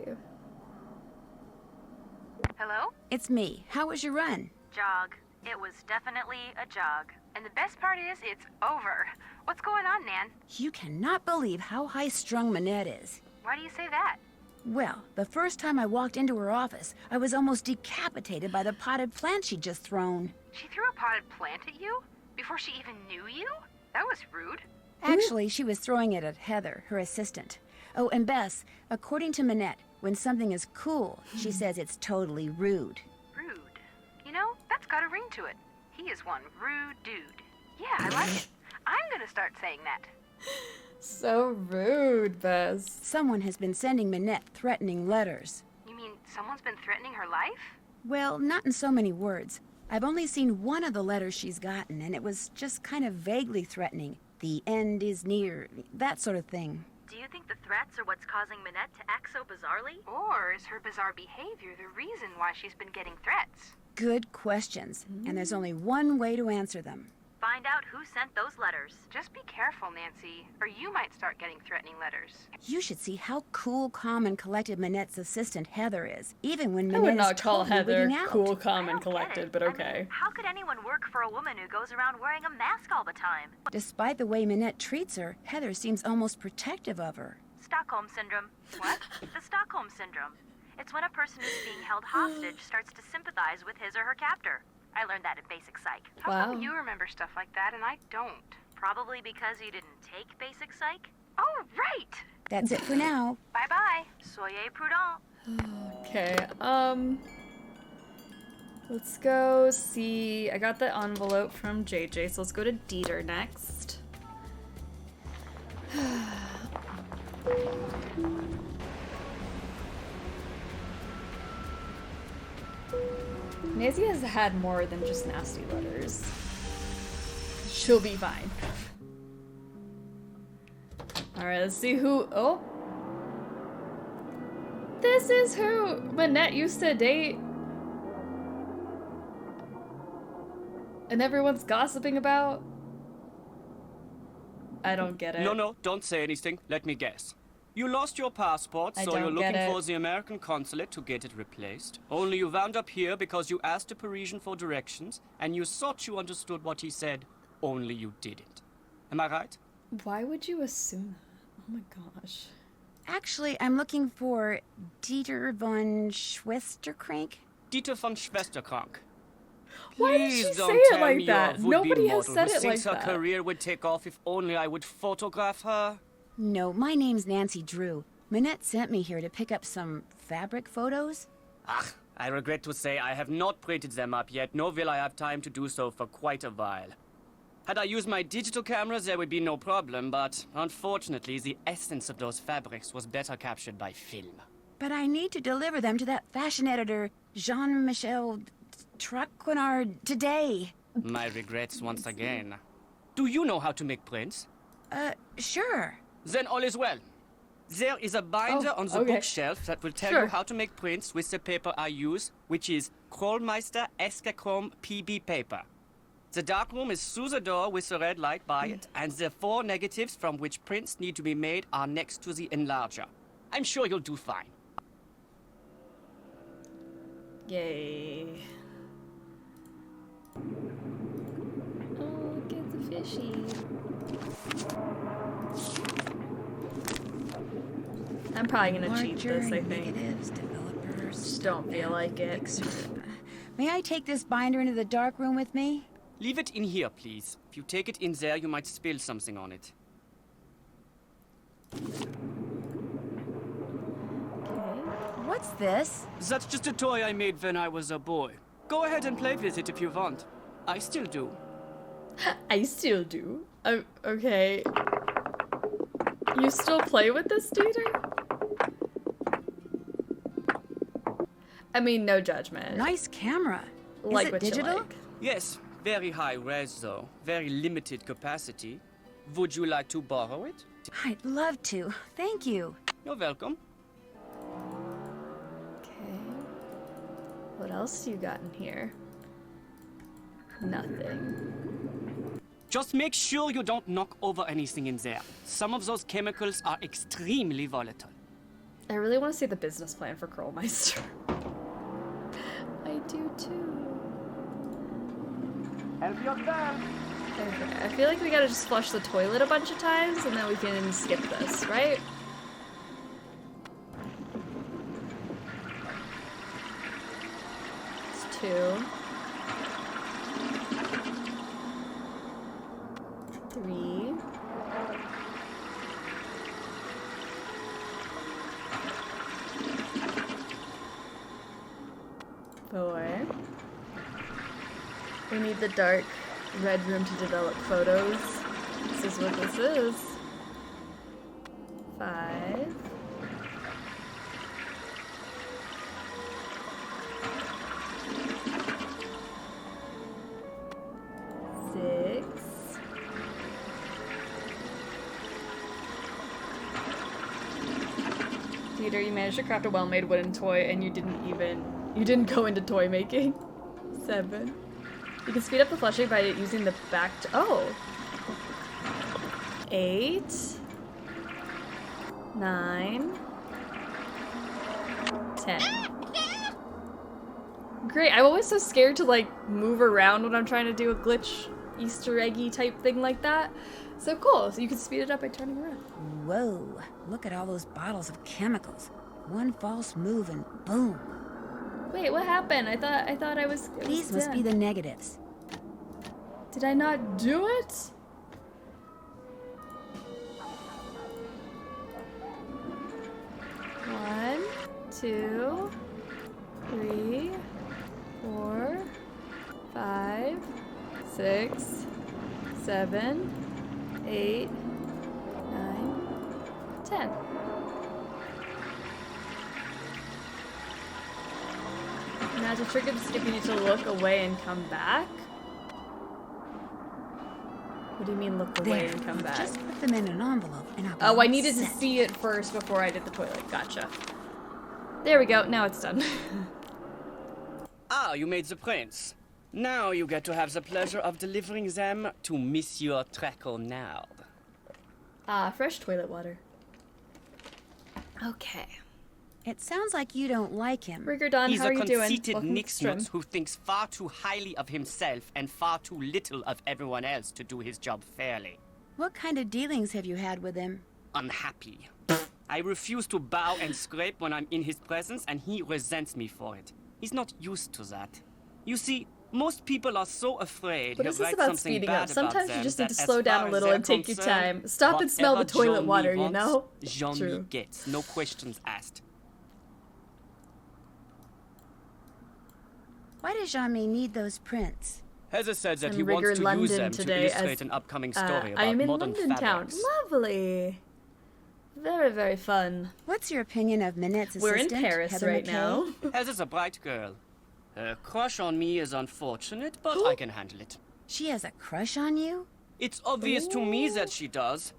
Hello? It's me. How was your run? Jog. It was definitely a jog. And the best part is, it's over. What's going on, Nan? You cannot believe how high-strung Minette is. Why do you say that? Well, the first time I walked into her office, I was almost decapitated by the potted plant she'd just thrown. She threw a potted plant at you? Before she even knew you? That was rude. Actually, she was throwing it at Heather, her assistant. Oh, and Bess, according to Minette, when something is cool, she says it's totally rude. Rude. You know, that's got a ring to it. He is one rude dude. Yeah, I like it. I'm gonna start saying that. So rude, Bess. Someone has been sending Minette threatening letters. You mean someone's been threatening her life? Well, not in so many words. I've only seen one of the letters she's gotten, and it was just kind of vaguely threatening. The end is near, that sort of thing. Do you think the threats are what's causing Minette to act so bizarrely? Or is her bizarre behavior the reason why she's been getting threats? Good questions, and there's only one way to answer them. Find out who sent those letters. Just be careful, Nancy, or you might start getting threatening letters. You should see how cool, calm, and collected Minette's assistant Heather is, even when I Minette would not is call totally Heather wigging out. cool, calm, and collected, but okay. I mean, how could anyone work for a woman who goes around wearing a mask all the time? Despite the way Minette treats her, Heather seems almost protective of her. Stockholm Syndrome. What? The Stockholm Syndrome. It's when a person who's being held hostage starts to sympathize with his or her captor. I learned that in basic psych. How come you remember stuff like that and I don't? Probably because you didn't take basic psych? Oh, right! That's it for now. Bye-bye. Soyez prudent. Okay, let's go see. I got the envelope from JJ, so let's go to Dieter next. Nancy has had more than just nasty letters. She'll be fine. Alright, let's see who. Oh! This is who Minette used to date. And everyone's gossiping about. I don't get it. No, don't say anything. Let me guess. You lost your passport, I so don't you're get looking it. for the American consulate to get it replaced. Only you wound up here because you asked a Parisian for directions, and you thought you understood what he said, only you didn't. Am I right? Why would you assume that? Oh my gosh. Actually, I'm looking for Dieter von Schwesterkrank. Dieter von Schwesterkrank. Why did Please she don't say it tell like me you're a that? would-be Nobody has model said who it like thinks her that. career would take off if only I would photograph her. No, my name's Nancy Drew. Minette sent me here to pick up some fabric photos. Ah, I regret to say I have not printed them up yet, nor will I have time to do so for quite a while. Had I used my digital cameras, there would be no problem, but unfortunately, the essence of those fabrics was better captured by film. But I need to deliver them to that fashion editor, Jean-Michel Traquenard, today. My regrets once again. Do you know how to make prints? Sure. Then all is well. There is a binder on the bookshelf that will tell you how to make prints with the paper I use, which is Krollmeister Escachrome PB paper. The darkroom is through the door with the red light by it, and the 4 negatives from which prints need to be made are next to the enlarger. I'm sure you'll do fine. Yay. Oh, look at the fishy. I'm probably gonna cheat this, I think. Negatives, developers. Just don't feel like it. May I take this binder into the dark room with me? Leave it in here, please. If you take it in there, you might spill something on it. What's this? That's just a toy I made when I was a boy. Go ahead and play with it if you want. I still do. I still do? Okay. You still play with this, Dieter? I mean, no judgment. Nice camera. Like Is it what you digital? like. Yes, very high res though. Very limited capacity. Would you like to borrow it? I'd love to. Thank you. You're welcome. Okay. What else you got in here? Nothing. Just make sure you don't knock over anything in there. Some of those chemicals are extremely volatile. I really want to see the business plan for Curlmeister. I do too. Help yourself. Okay, I feel like we gotta just flush the toilet a bunch of times and then we can skip this, right? It's 2. 3. 4. We need the dark red room to develop photos. This is what this is. 5. 6. 'Peter, you managed to craft a well-made wooden toy and you didn't go into toy making. 7. You can speed up the flushing by using the back. Oh. 8. 9. 10. Great. I'm always so scared to like move around when I'm trying to do a glitch Easter eggy type thing like that. So cool. So you can speed it up by turning around. Whoa. Look at all those bottles of chemicals. One false move and boom. Wait, what happened? I thought I was. These must be the negatives. Did I not do it? One, 2, 3, 4, 5, 6, 7, 8, 9, 10. Now to trigger the skip, you need to look away and come back. What do you mean look away and come back? Just put them in an envelope and I'll be Oh, I all needed to set. see it first before I did the toilet. Gotcha. There we go. Now it's done. Ah, you made the prints. Now you get to have the pleasure of delivering them to Monsieur Traconard. Ah, fresh toilet water. Okay. It sounds like you don't like him. Rigordon, He's how are you doing? a conceited Welcome to stream. nixnut who thinks far too highly of himself and far too little of everyone else to do his job fairly. What kind of dealings have you had with him? Unhappy. I refuse to bow and scrape when I'm in his presence, and he resents me for it. He's not used to that. You see, most people are so afraid What he'll is this write about something speeding bad up? Sometimes about you just them need to that slow as down far a as little they're and take your concerned, time. Stop and smell the whatever toilet Jean-Mi water, you wants, know? Jean-Mi True. gets, no questions asked. Why does Jean-Mi need those prints? Heather said that I'm he wants Rigor to London use them today to illustrate as, an upcoming story I about am in modern London fabrics. town. Lovely. Very, very fun. What's your opinion of Minette's We're in assistant, Paris Heather right McKay? now. Heather's a bright girl. Her crush on me is unfortunate, but I can handle it. She has a crush on you? It's obvious to me Ooh. that she does.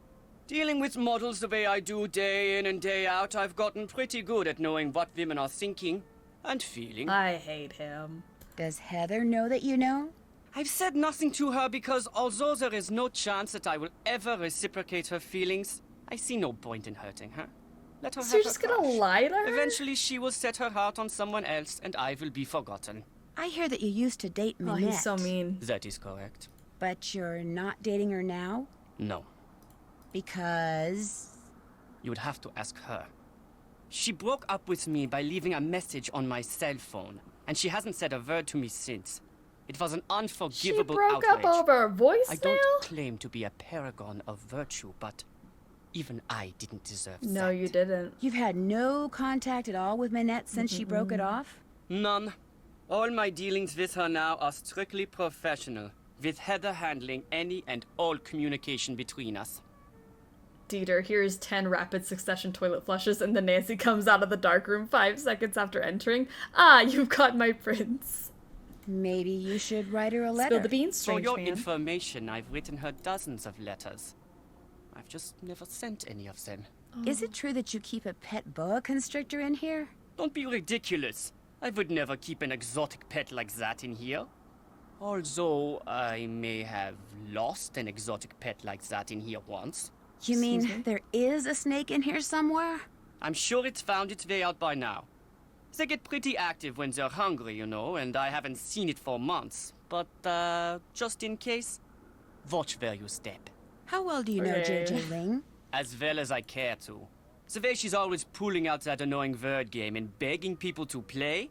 Dealing with models the way I do day in and day out, I've gotten pretty good at knowing what women are thinking and feeling. I hate him. Does Heather know that you know? I've said nothing to her because although there is no chance that I will ever reciprocate her feelings, I see no point in hurting her. Let her So have you're her just gonna crush. lie to her? Eventually she will set her heart on someone else and I will be forgotten. I hear that you used to date Oh, Minette. he's so mean. That is correct. But you're not dating her now? No. Because... You would have to ask her. She broke up with me by leaving a message on my cell phone, and she hasn't said a word to me since. It was an unforgivable She broke outrage. up over a voicemail? I don't claim to be a paragon of virtue, but even I didn't deserve No, that. you didn't. You've had no contact at all with Minette since she broke it off? None. All my dealings with her now are strictly professional, with Heather handling any and all communication between us. Dieter, here's 10 rapid succession toilet flushes, and then Nancy comes out of the dark room 5 seconds after entering. Ah, you've got my prince. Maybe you should write her a letter. Spill the beans, For strange your man. information, I've written her dozens of letters. I've just never sent any of them. Is it true that you keep a pet boa constrictor in here? Don't be ridiculous. I would never keep an exotic pet like that in here. Although I may have lost an exotic pet like that in here once. You mean there is a snake in here somewhere? I'm sure it's found its way out by now. They get pretty active when they're hungry, you know, and I haven't seen it for months. But, just in case, watch where you step. How well do you know J.J. Ling? As well as I care to. The way she's always pulling out that annoying word game and begging people to play.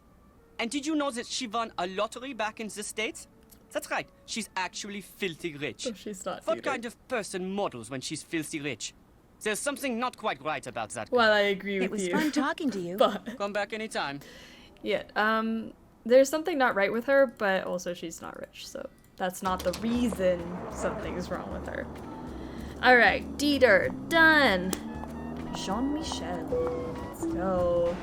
And did you know that she won a lottery back in the States? That's right, she's actually filthy rich. Oh, she's not What either. kind of person models when she's filthy rich? There's something not quite right about that. Well, I agree with you. It was fun talking to you. But come back anytime. Yeah, there's something not right with her, but also she's not rich, so that's not the reason something's wrong with her. Alright, Dieter, done. Jean-Michel, let's go.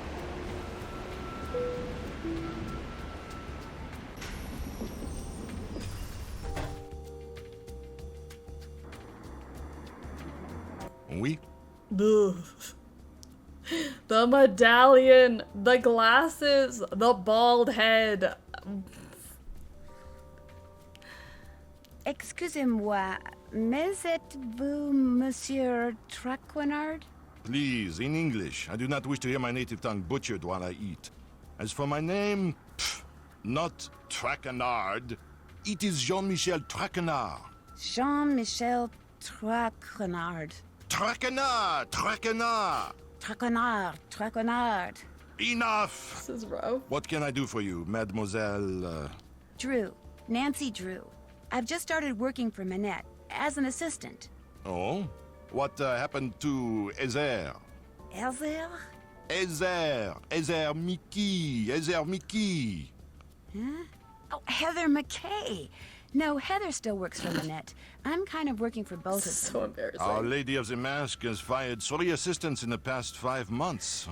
Oui? Ugh. The medallion, the glasses, the bald head. Excusez-moi, mais êtes-vous Monsieur Traquenard? Please, in English. I do not wish to hear my native tongue butchered while I eat. As for my name, not Traquenard. It is Jean-Michel Traquenard. Jean-Michel Traquenard. Traquenard! Traquenard! Traquenard, Traquenard. Enough! This is rough. What can I do for you, Mademoiselle? Drew. Nancy Drew. I've just started working for Minette as an assistant. Oh? What happened to Ezer? Elzer? Ezer Mickey. Huh? Oh, Heather McKay. No, Heather still works for Minette. I'm kind of working for both of them. So embarrassing. Our Lady of the Mask has fired 3 assistants in the past 5 months.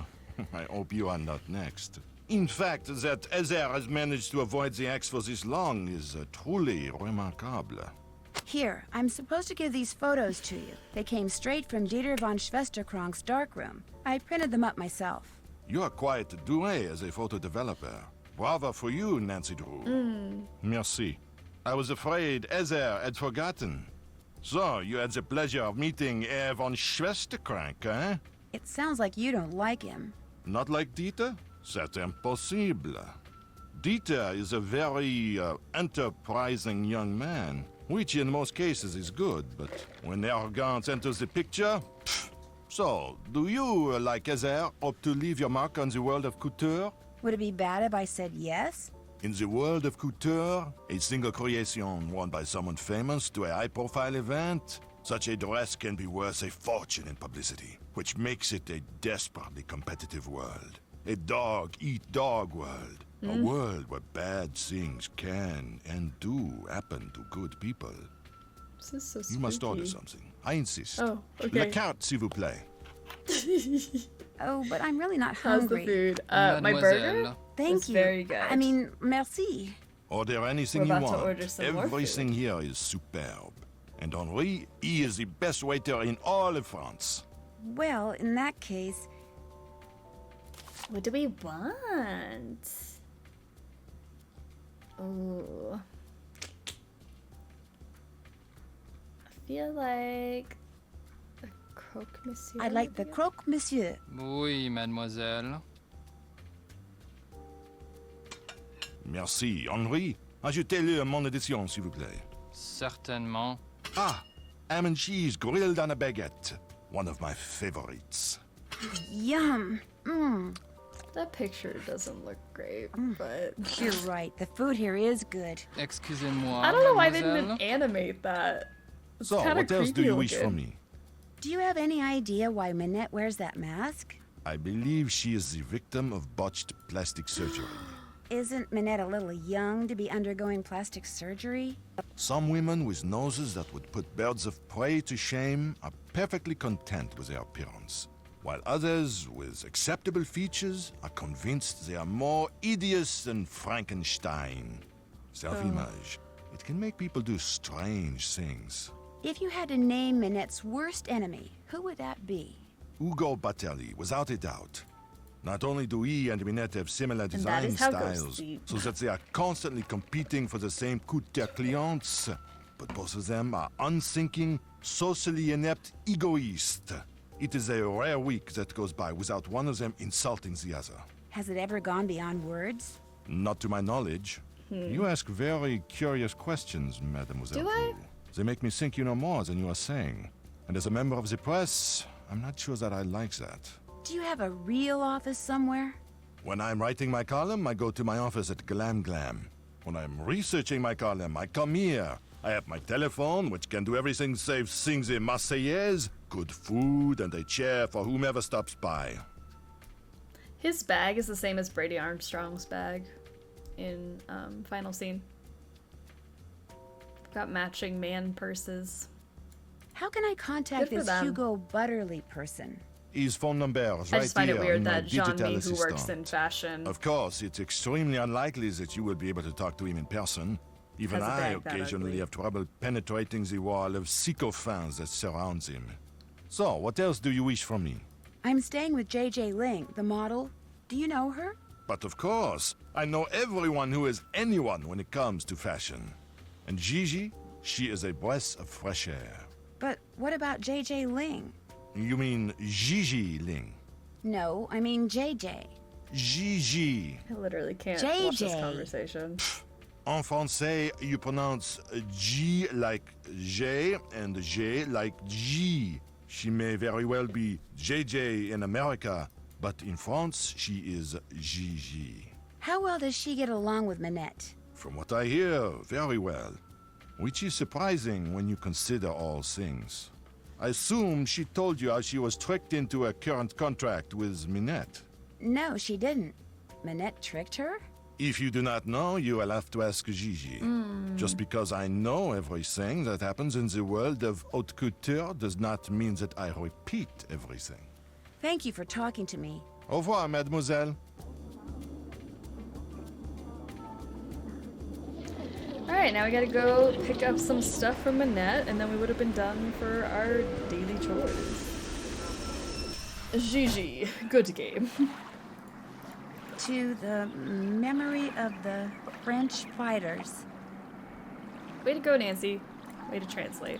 I hope you are not next. In fact, that Ezer has managed to avoid the axe for this long is truly remarkable. Here, I'm supposed to give these photos to you. They came straight from Dieter von Schwesterkrank's darkroom. I printed them up myself. You are quite doué as a photo developer. Bravo for you, Nancy Drew. Merci. I was afraid Ezer had forgotten. So, you had the pleasure of meeting Herr von Schwesterkrank, eh? It sounds like you don't like him. Not like Dieter? C'est impossible. Dieter is a very enterprising young man, which in most cases is good, but when arrogance enters the picture... So, do you, like Ezer, hope to leave your mark on the world of couture? Would it be bad if I said yes? In the world of couture, a single creation worn by someone famous to a high-profile event, such a dress can be worth a fortune in publicity, which makes it a desperately competitive world. A dog-eat-dog world. A world where bad things can and do happen to good people. This is so You must spooky. order something. I insist. Oh, okay. La carte, s'il vous plaît. Oh, but I'm really not How's the hungry. food? My burger? Thank It's you. very good. I mean, merci. Order anything We're you about to want. order some more Everything here is superb. And Henri, he is the best waiter in all of France. Well, in that case, What do we want? Ooh. I feel like a croque monsieur. I'd like the croque monsieur. Oui, mademoiselle. Merci. Henri, ajoutez-le à mon addition, s'il vous plaît. Certainement. Ah, ham and cheese grilled on a baguette. One of my favorites. Yum. That picture doesn't look great, but You're right. The food here is good. Excusez-moi, I don't know why they mademoiselle. didn't animate that. It's So, kinda what else do creepy you wish looking. from me? Do you have any idea why Minette wears that mask? I believe she is the victim of botched plastic surgery. Isn't Minette a little young to be undergoing plastic surgery? Some women with noses that would put birds of prey to shame are perfectly content with their appearance, while others with acceptable features are convinced they are more hideous than Frankenstein. Self-image. It can make people do strange things. If you had to name Minette's worst enemy, who would that be? Ugo Batelli, without a doubt. Not only do he and Minette have similar that design is how styles, ghosts eat. so that they are constantly competing for the same coup de clients, but both of them are unthinking, socially inept egoists. It is a rare week that goes by without one of them insulting the other. Has it ever gone beyond words? Not to my knowledge. You ask very curious questions, Mademoiselle. Do I? They make me think you know more than you are saying. And as a member of the press, I'm not sure that I like that. Do you have a real office somewhere? When I'm writing my column, I go to my office at Glam Glam. When I'm researching my column, I come here. I have my telephone, which can do everything save sing the Marseillaise, good food, and a chair for whomever stops by. His bag is the same as Brady Armstrong's bag in Final Scene. Got matching man purses. How can I contact Good for this them. Hugo Butterly person? His phone number is I right just find here it weird in my that digital Jean-Mi, who assistant. works in fashion, Of course, it's extremely unlikely that you will be able to talk to him in person. Even Has a I bag that occasionally ugly. have trouble penetrating the wall of sycophants that surrounds him. So, what else do you wish from me? I'm staying with J.J. Ling, the model. Do you know her? But of course, I know everyone who is anyone when it comes to fashion. And Gigi, she is a breath of fresh air. But what about J.J. Ling? You mean Gigi Ling? No, I mean J.J. Gigi. I literally can't JJ. watch this conversation. En français, you pronounce G like J and J like G. She may very well be JJ in America, but in France, she is Gigi. How well does she get along with Minette? From what I hear, very well. Which is surprising when you consider all things. I assume she told you how she was tricked into a current contract with Minette. No, she didn't. Minette tricked her? If you do not know, you will have to ask Gigi. Just because I know everything that happens in the world of haute couture does not mean that I repeat everything. Thank you for talking to me. Au revoir, mademoiselle. Alright, now we gotta go pick up some stuff from Minette, and then we would have been done for our daily chores. Gigi, good game. To the memory of the French fighters. Way to go, Nancy. Way to translate.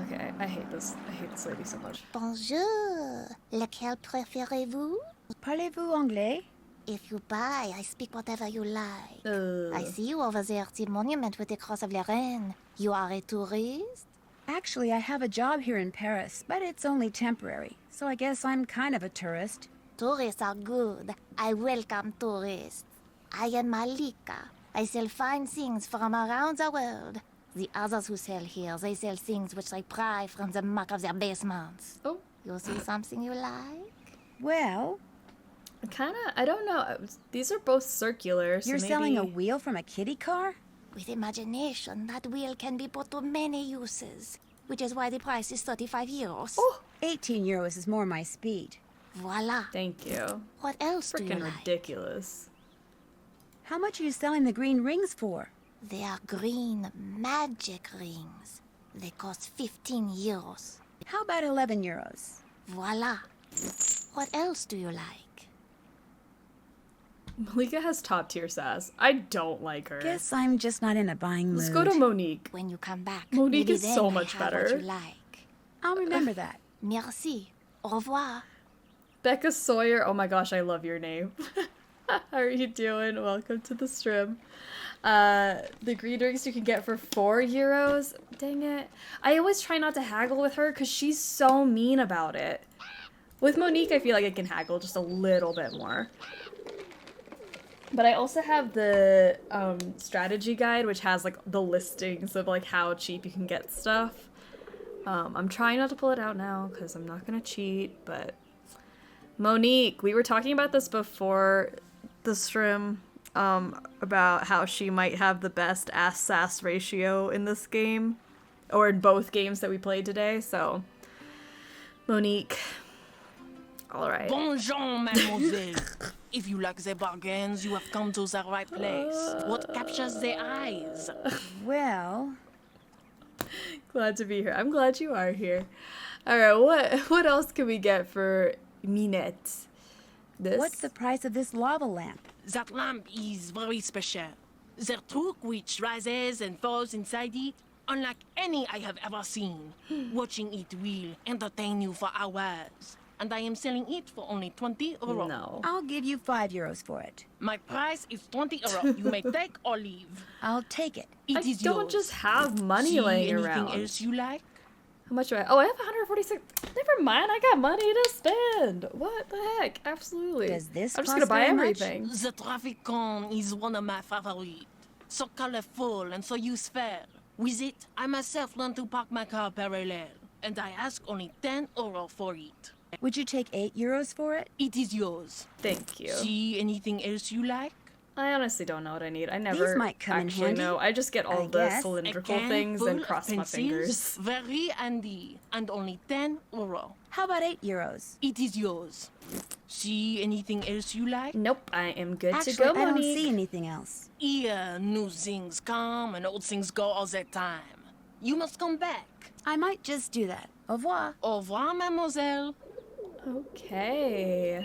Okay, I hate this. I hate this lady so much. Bonjour. Lequel préférez-vous? Parlez-vous anglais? If you buy, I speak whatever you like. Ugh. I see you over there at the monument with the Cross of Lorraine. You are a tourist? Actually, I have a job here in Paris, but it's only temporary, so I guess I'm kind of a tourist. Tourists are good. I welcome tourists. I am Malika. I sell fine things from around the world. The others who sell here, they sell things which they pry from the muck of their basements. Oh. You see something you like? Well, I don't know. These are both circular, so you're maybe... selling a wheel from a kiddie car? With imagination, that wheel can be put to many uses, which is why the price is 35 euros. Oh, 18 euros is more my speed. Voila. Thank you. What else do you Freaking like? ridiculous. How much are you selling the green rings for? They are green magic rings. They cost 15 euros. How about 11 euros? Voila. What else do you like? Malika has top tier sass. I don't like her. Guess I'm just not in a buying mood. Let's go to Monique. When you come back, Monique maybe is then so I much have better. What you like. I'll remember that. Merci. Au revoir. Becca Sawyer. Oh my gosh, I love your name. How are you doing? Welcome to the stream. The green rings you can get for 4 euros. Dang it. I always try not to haggle with her because she's so mean about it. With Monique, I feel like I can haggle just a little bit more. But I also have the strategy guide, which has like the listings of like how cheap you can get stuff. I'm trying not to pull it out now because I'm not gonna cheat, but Monique, we were talking about this before the stream. about how she might have the best ass-sass ratio in this game, or in both games that we played today, so... Monique. Alright. Bonjour, mademoiselle. If you like the bargains, you have come to the right place. What captures the eyes? Well... Glad to be here. I'm glad you are here. Alright, what else can we get for Minette? This? What's the price of this lava lamp? That lamp is very special. The truck which rises and falls inside it, unlike any I have ever seen. Watching it will entertain you for hours. And I am selling it for only 20 euro. No. I'll give you 5 euros for it. My price is 20 euro. You may take or leave. I'll take it. It is don't yours. just have money See laying anything around. else you like? How much do I? Oh, I have 146. Never mind. I got money to spend. What the heck? Absolutely. Does this I'm just cost gonna buy very much? everything. The traffic cone is one of my favorites. So colorful and so useful. With it, I myself learned to park my car parallel. And I ask only 10 euro for it. Would you take 8 euros for it? It is yours. Thank you. See anything else you like? I honestly don't know what I need. I never These might come actually in handy, know. I just get all I the guess. cylindrical A can things full and of cross my pencils, fingers. Very handy. And only 10 euro. How about 8 euros? It is yours. See anything else you like? Nope, I am good Actually, to go, I don't Monique. see anything else. Here, new things come and old things go all the time. You must come back. I might just do that. Au revoir. Au revoir, mademoiselle. Okay.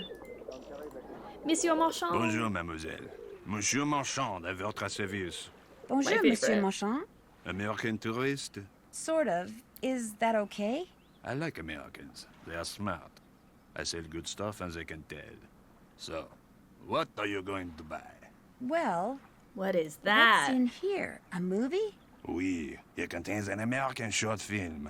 Monsieur Marchand. Bonjour, mademoiselle. Monsieur Marchand, à votre service. Bonjour, Monsieur Marchand. American tourist? Sort of. Is that okay? I like Americans. They are smart. I sell good stuff and they can tell. So, what are you going to buy? Well... What is that? What's in here? A movie? Oui, it contains an American short film.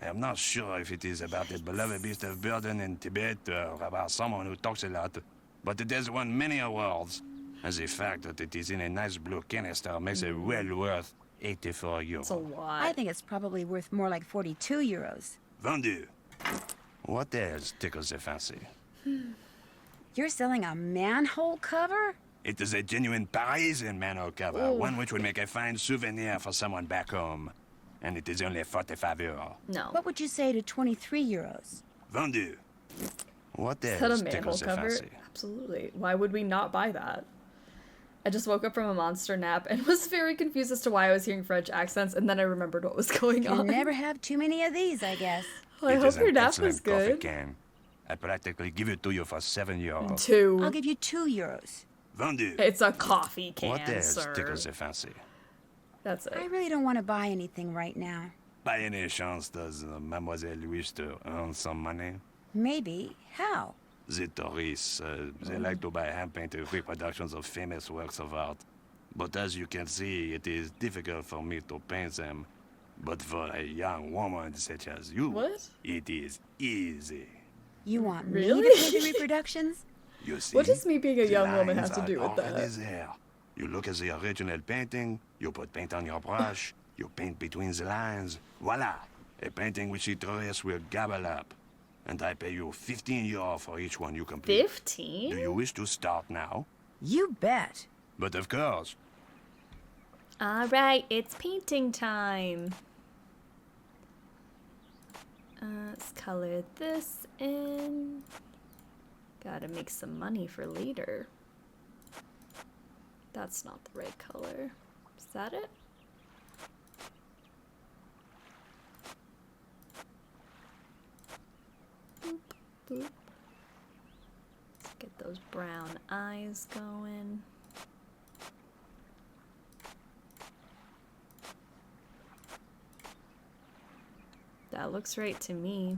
I'm not sure if it is about the beloved beast of burden in Tibet or about someone who talks a lot, but it has won many awards. And the fact that it is in a nice blue canister makes it well worth 84 euros. It's a lot. I think it's probably worth more like 42 euros. Vendu. What else tickles the fancy? You're selling a manhole cover? It is a genuine Parisian manhole cover, one which would make a fine souvenir for someone back home. And it is only 45 euros. No. What would you say to 23 euros? Vendu. What Is that else a manhole tickles the cover? fancy? Absolutely. Why would we not buy that? I just woke up from a monster nap and was very confused as to why I was hearing French accents, and then I remembered what was going on. You'll never have too many of these, I guess. Well, I It hope is your an nap excellent was coffee good. can. I practically give it to you for 7 euros. 2. I'll give you 2 euros. Vendu. It's a coffee can, What else sir. tickles the fancy? That's it. I really don't want to buy anything right now. By any chance, does Mademoiselle wish to earn some money? Maybe. How? The tourists, they like to buy hand-painted reproductions of famous works of art. But as you can see, it is difficult for me to paint them. But for a young woman such as you, it is easy. You want Really? me to paint the reproductions? You see, What does me being a the young woman lines have to are do with already that? there. You look at the original painting, you put paint on your brush, you paint between the lines. Voila! A painting which the tourists will gobble up. And I pay you 15 euros for each one you complete. 15? Do you wish to start now? You bet. But of course. Alright, it's painting time. Let's color this in. Gotta make some money for later. That's not the right color. Is that it? Boop, boop. Let's get those brown eyes going. That looks right to me.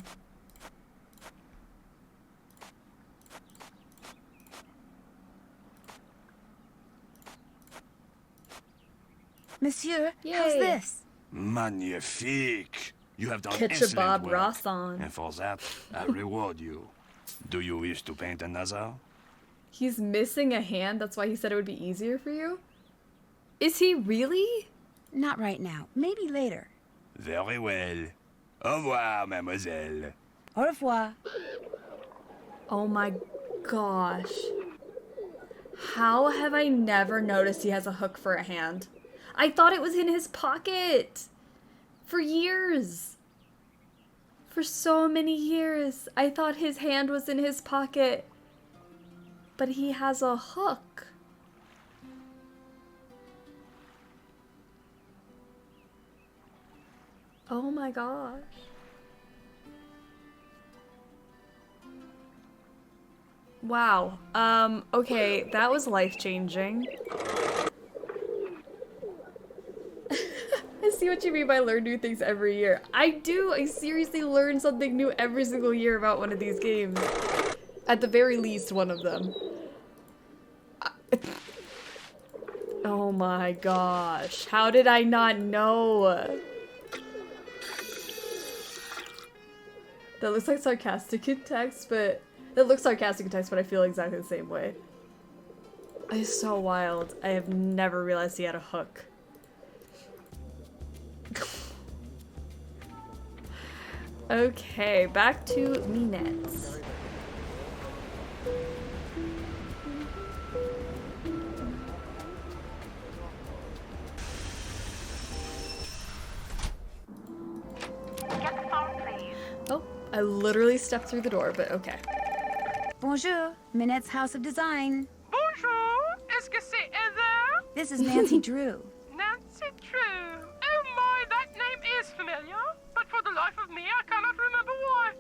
Monsieur, Yay. how's this? Magnifique! You have done Get your excellent Bob work. Ross on. And for that, I reward you. Do you wish to paint another? He's missing a hand, that's why he said it would be easier for you? Is he really? Not right now. Maybe later. Very well. Au revoir, mademoiselle. Au revoir. Oh my gosh. How have I never noticed he has a hook for a hand? I thought it was in his pocket. For years. For so many years. I thought his hand was in his pocket. But he has a hook. Oh my gosh. Wow. Okay, that was life-changing. I see what you mean by learn new things every year. I do! I seriously learn something new every single year about one of these games. At the very least, one of them. Oh my gosh. How did I not know? That looks like sarcastic in text, but... That looks sarcastic in text, but I feel exactly the same way. It's so wild. I have never realized he had a hook. Okay, back to Minette. Get the phone, please. Oh, I literally stepped through the door, but okay. Bonjour, Minette's House of Design. Bonjour, est-ce que c'est Heather? This is Nancy Drew. Nancy Drew. Oh my, that name is familiar, but for the life of me, I cannot remember why.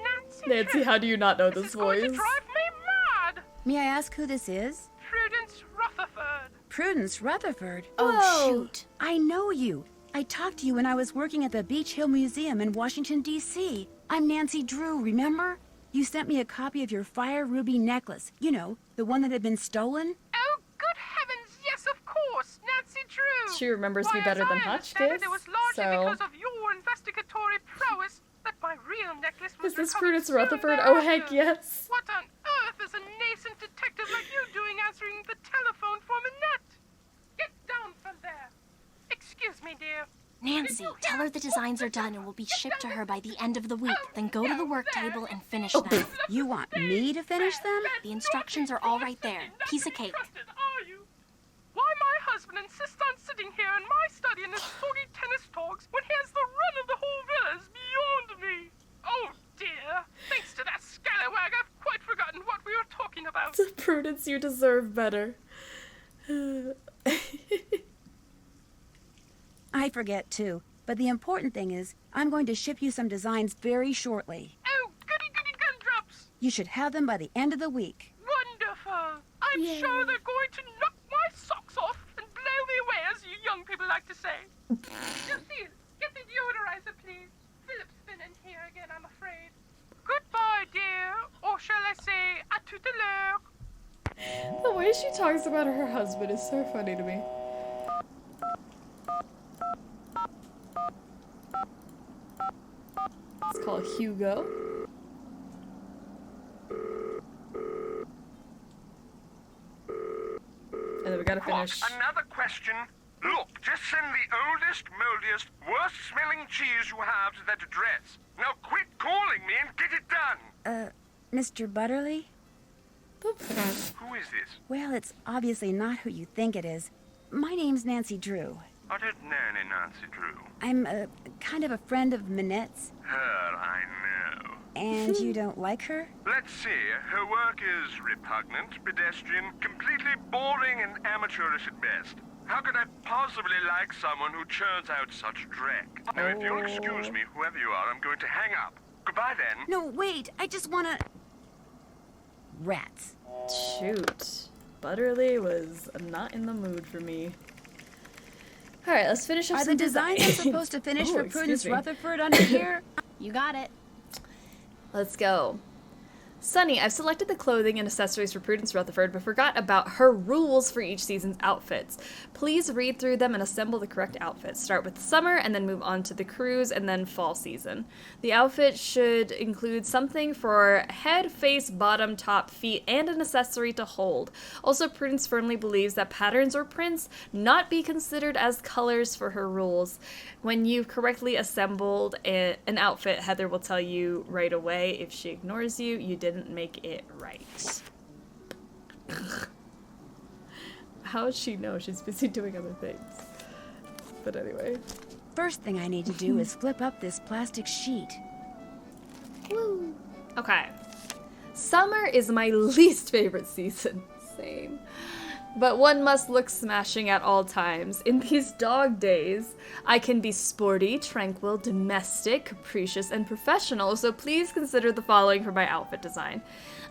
Nancy, Drew. how do you not know this voice? Going to drive me mad. May I ask who this is? Prudence Rutherford. Prudence Rutherford? Oh, shoot. I know you. I talked to you when I was working at the Beach Hill Museum in Washington, D.C. I'm Nancy Drew, remember? You sent me a copy of your fire ruby necklace. You know, the one that had been stolen. Oh, good heavens, yes, of course, Nancy Drew. She remembers me better than Hutch did, It was largely so... because of your investigatory prowess that my real necklace was Is this recovered Prudence soon Rutherford? thereafter. Oh, heck yes. What on earth is a nascent detective like you doing answering the telephone for Minette? Get down from there. Excuse me, dear. Nancy, tell her the designs are done and will be shipped to her by the end of the week. Then go to the work table and finish them. You want me to finish them? The instructions are all right there. Piece of cake. Are you? Why my husband insists on sitting here in my study in his soggy tennis talks when he has the run of the whole villa is beyond me. Oh dear. Thanks to that scallywag, I've quite forgotten what we were talking about. Prudence, you deserve better. I forget too, but the important thing is, I'm going to ship you some designs very shortly. Oh, goody gumdrops! You should have them by the end of the week. Wonderful! I'm sure they're going to knock my socks off and blow me away, as you young people like to say. Lucille, get the deodorizer, please. Philip's been in here again, I'm afraid. Goodbye, dear. Or shall I say, à tout à l'heure. The way she talks about her husband is so funny to me. Let's call Hugo. And then we gotta finish. What? Another question? Look, just send the oldest, moldiest, worst-smelling cheese you have to that address. Now quit calling me and get it done. Mr. Butterly? Who is this? Well, it's obviously not who you think it is. My name's Nancy Drew. I don't know any Nancy Drew. I'm kind of a friend of Minette's. Her, I know. And you don't like her? Let's see. Her work is repugnant, pedestrian, completely boring and amateurish at best. How could I possibly like someone who churns out such dreck? Now, if you'll excuse me, whoever you are, I'm going to hang up. Goodbye, then. No, wait. I just wanna... Rats. Shoot. Butterly was not in the mood for me. Alright, let's finish up Are some the designs I'm supposed to finish for Prudence Rutherford under here? You got it. Let's go. Sunny, I've selected the clothing and accessories for Prudence Rutherford, but forgot about her rules for each season's outfits. Please read through them and assemble the correct outfits. Start with summer and then move on to the cruise and then fall season. The outfit should include something for head, face, bottom, top, feet, and an accessory to hold. Also, Prudence firmly believes that patterns or prints not be considered as colors for her rules. When you've correctly assembled an outfit, Heather will tell you right away. If she ignores you, you didn't make it right. How does she know? She's busy doing other things. But anyway. First thing I need to do is flip up this plastic sheet. Woo. Okay. Summer is my least favorite season. Same. But one must look smashing at all times. In these dog days, I can be sporty, tranquil, domestic, capricious, and professional, so please consider the following for my outfit design.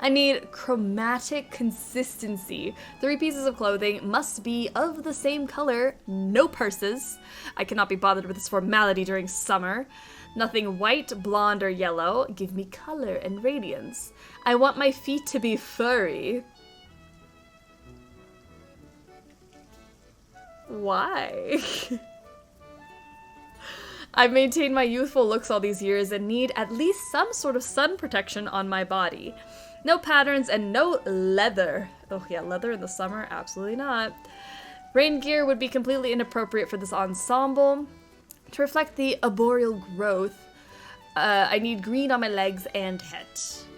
I need chromatic consistency. 3 pieces of clothing must be of the same color, no purses. I cannot be bothered with this formality during summer. Nothing white, blonde, or yellow. Give me color and radiance. I want my feet to be furry. Why? I've maintained my youthful looks all these years and need at least some sort of sun protection on my body. No patterns and no leather. Oh yeah, leather in the summer? Absolutely not. Rain gear would be completely inappropriate for this ensemble. To reflect the arboreal growth, I need green on my legs and head.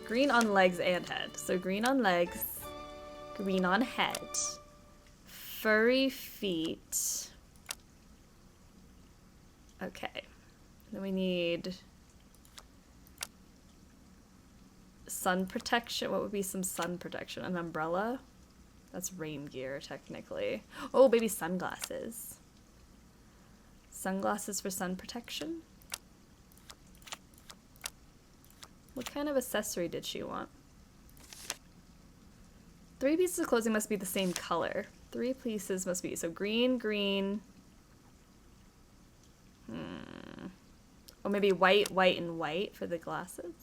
Green on legs and head. So green on legs, green on head. Furry feet. Okay. Then we need sun protection. What would be some sun protection? An umbrella? That's rain gear, technically. Oh, maybe sunglasses. Sunglasses for sun protection? What kind of accessory did she want? 3 pieces of clothing must be the same color. 3 pieces must be, so green, green. Or maybe white, white, and white for the glasses.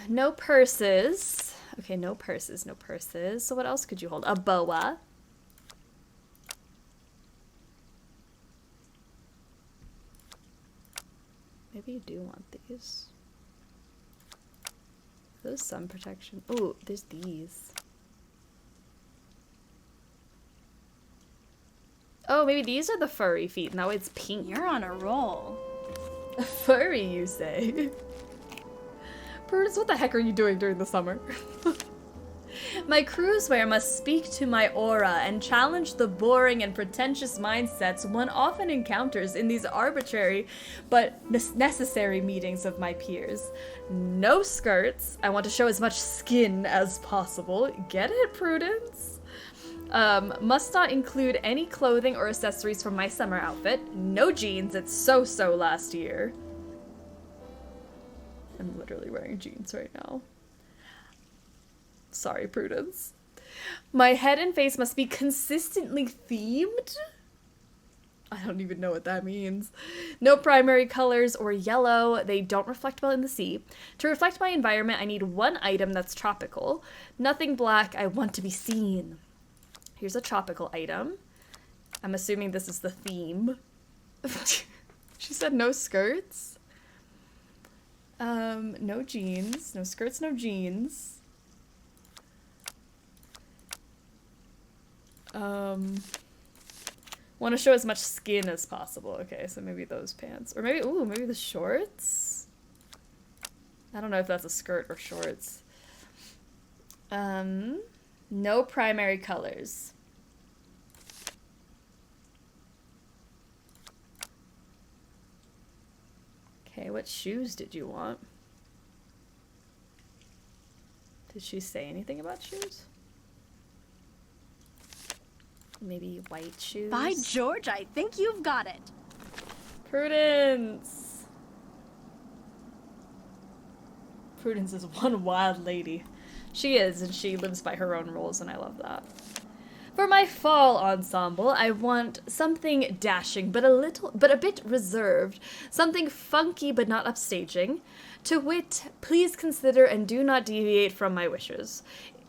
No purses. Okay, no purses, no purses. So what else could you hold? A boa. Maybe you do want these. Those sun protection. Oh, there's these. Oh, maybe these are the furry feet. Now it's pink. You're on a roll. Furry, you say? Prudence, what the heck are you doing during the summer? My cruise wear must speak to my aura and challenge the boring and pretentious mindsets one often encounters in these arbitrary but necessary meetings of my peers. No skirts. I want to show as much skin as possible. Get it, Prudence? Must not include any clothing or accessories from my summer outfit. No jeans. It's so last year. I'm literally wearing jeans right now. Sorry, Prudence. My head and face must be consistently themed? I don't even know what that means. No primary colors or yellow. They don't reflect well in the sea. To reflect my environment, I need 1 item that's tropical. Nothing black. I want to be seen. Here's a tropical item. I'm assuming this is the theme. She said no skirts. No jeans. No skirts, no jeans. Want to show as much skin as possible. Okay, so maybe those pants. Or maybe, ooh, maybe the shorts? I don't know if that's a skirt or shorts. No primary colors. Okay, what shoes did you want? Did she say anything about shoes? Maybe white shoes? By George, I think you've got it. Prudence! Prudence is one wild lady. She is, and she lives by her own rules, and I love that. For my fall ensemble, I want something dashing, but a bit reserved. Something funky, but not upstaging. To wit, please consider and do not deviate from my wishes.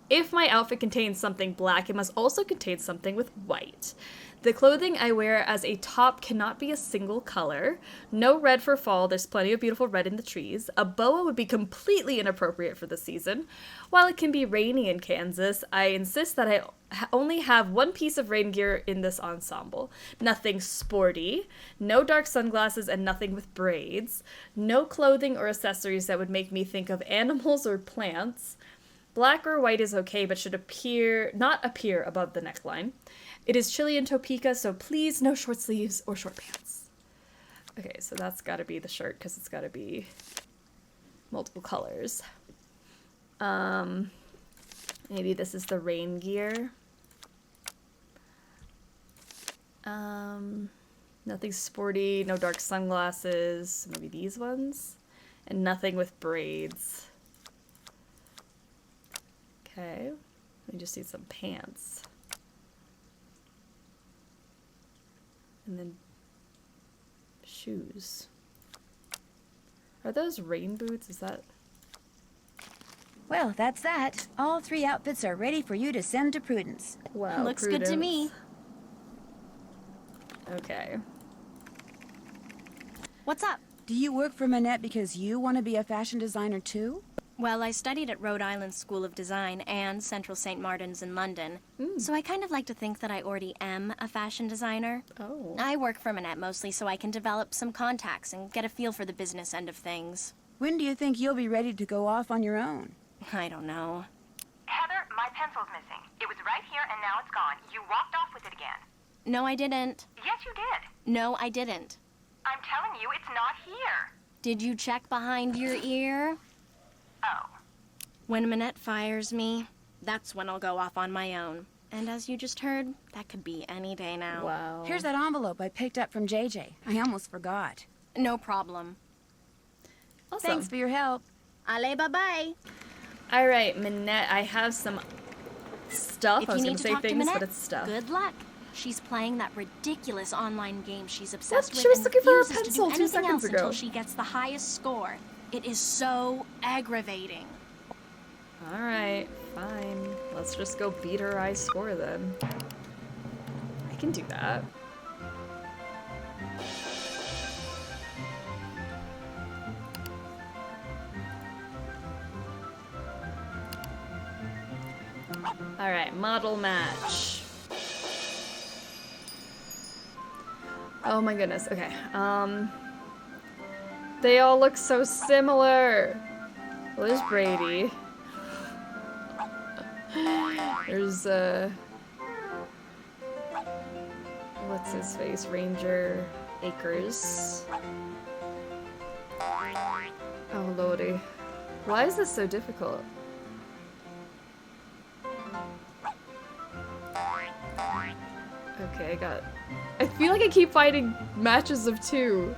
If my outfit contains something black, it must also contain something with white. The clothing I wear as a top cannot be a single color. No red for fall, there's plenty of beautiful red in the trees. A boa would be completely inappropriate for the season. While it can be rainy in Kansas, I insist that I only have 1 piece of rain gear in this ensemble. Nothing sporty, no dark sunglasses, and nothing with braids. No clothing or accessories that would make me think of animals or plants. Black or white is okay, but should not appear above the neckline. It is chilly in Topeka, so please no short sleeves or short pants. Okay, so that's got to be the shirt because it's got to be multiple colors. Maybe this is the rain gear. Nothing sporty, no dark sunglasses. Maybe these ones. And nothing with braids. Okay, we just need some pants. And then shoes. Are those rain boots? Is that... Well, that's that. All 3 outfits are ready for you to send to Prudence. Wow, Looks Prudence. good to me. Okay. What's up? Do you work for Minette because you want to be a fashion designer too? Well, I studied at Rhode Island School of Design and Central St. Martin's in London. So I kind of like to think that I already am a fashion designer. Oh. I work for Minette mostly so I can develop some contacts and get a feel for the business end of things. When do you think you'll be ready to go off on your own? I don't know. Heather, my pencil's missing. It was right here and now it's gone. You walked off with it again. No, I didn't. Yes, you did. No, I didn't. I'm telling you, it's not here. Did you check behind your ear? Oh. When Minette fires me, that's when I'll go off on my own. And as you just heard, that could be any day now. Wow. Here's that envelope I picked up from JJ. I almost forgot. No problem. Awesome. Thanks for your help. Allez, bye-bye. All right, Minette, I have some stuff. If I was you going need to to say talk to things, Minette, but it's stuff. good luck. She's playing that ridiculous online game she's obsessed with She was and looking for a refuses pencil to do 2 anything seconds else ago. until she gets the highest score. It is so aggravating. All right, fine. Let's just go beat her high score then. I can do that. All right, model match. Oh my goodness. Okay. They all look so similar. Well, there's Brady. There's what's his face? Ranger Akers. Oh lordy. Why is this so difficult? Okay, I feel like I keep finding matches of 2.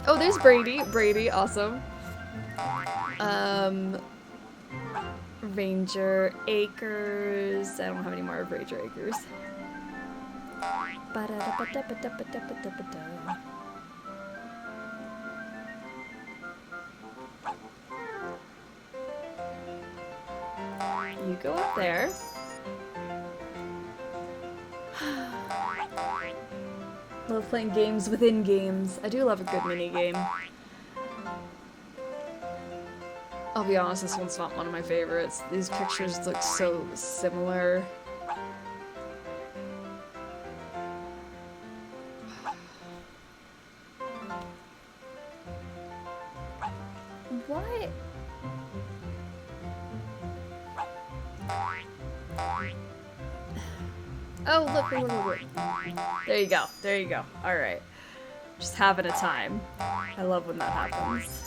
Oh, there's Brady. Brady, awesome. Ranger Akers. I don't have any more of Ranger Akers. You go up there. Love playing games within games. I do love a good mini game. I'll be honest, this one's not one of my favorites. These pictures look so similar. What? Oh, look. There you go. There you go. Alright. Just having a time. I love when that happens.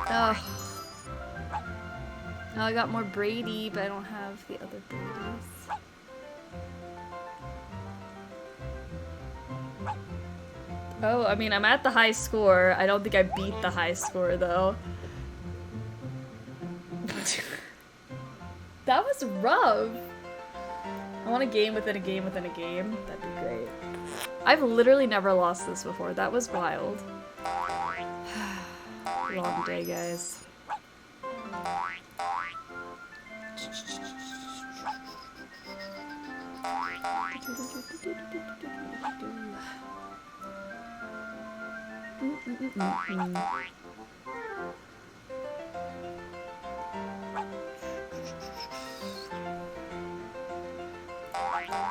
Oh. Now I got more Brady, but I don't have the other Bradys. Oh, I mean, I'm at the high score. I don't think I beat the high score, though. That was rough. I want a game within a game within a game. That'd be great. I've literally never lost this before. That was wild. Long day, guys.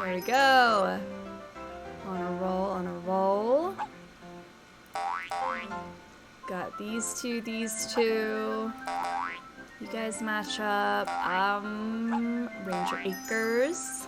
There we go. On a roll, on a roll. Got these two, these two. You guys match up. Ranger Acres.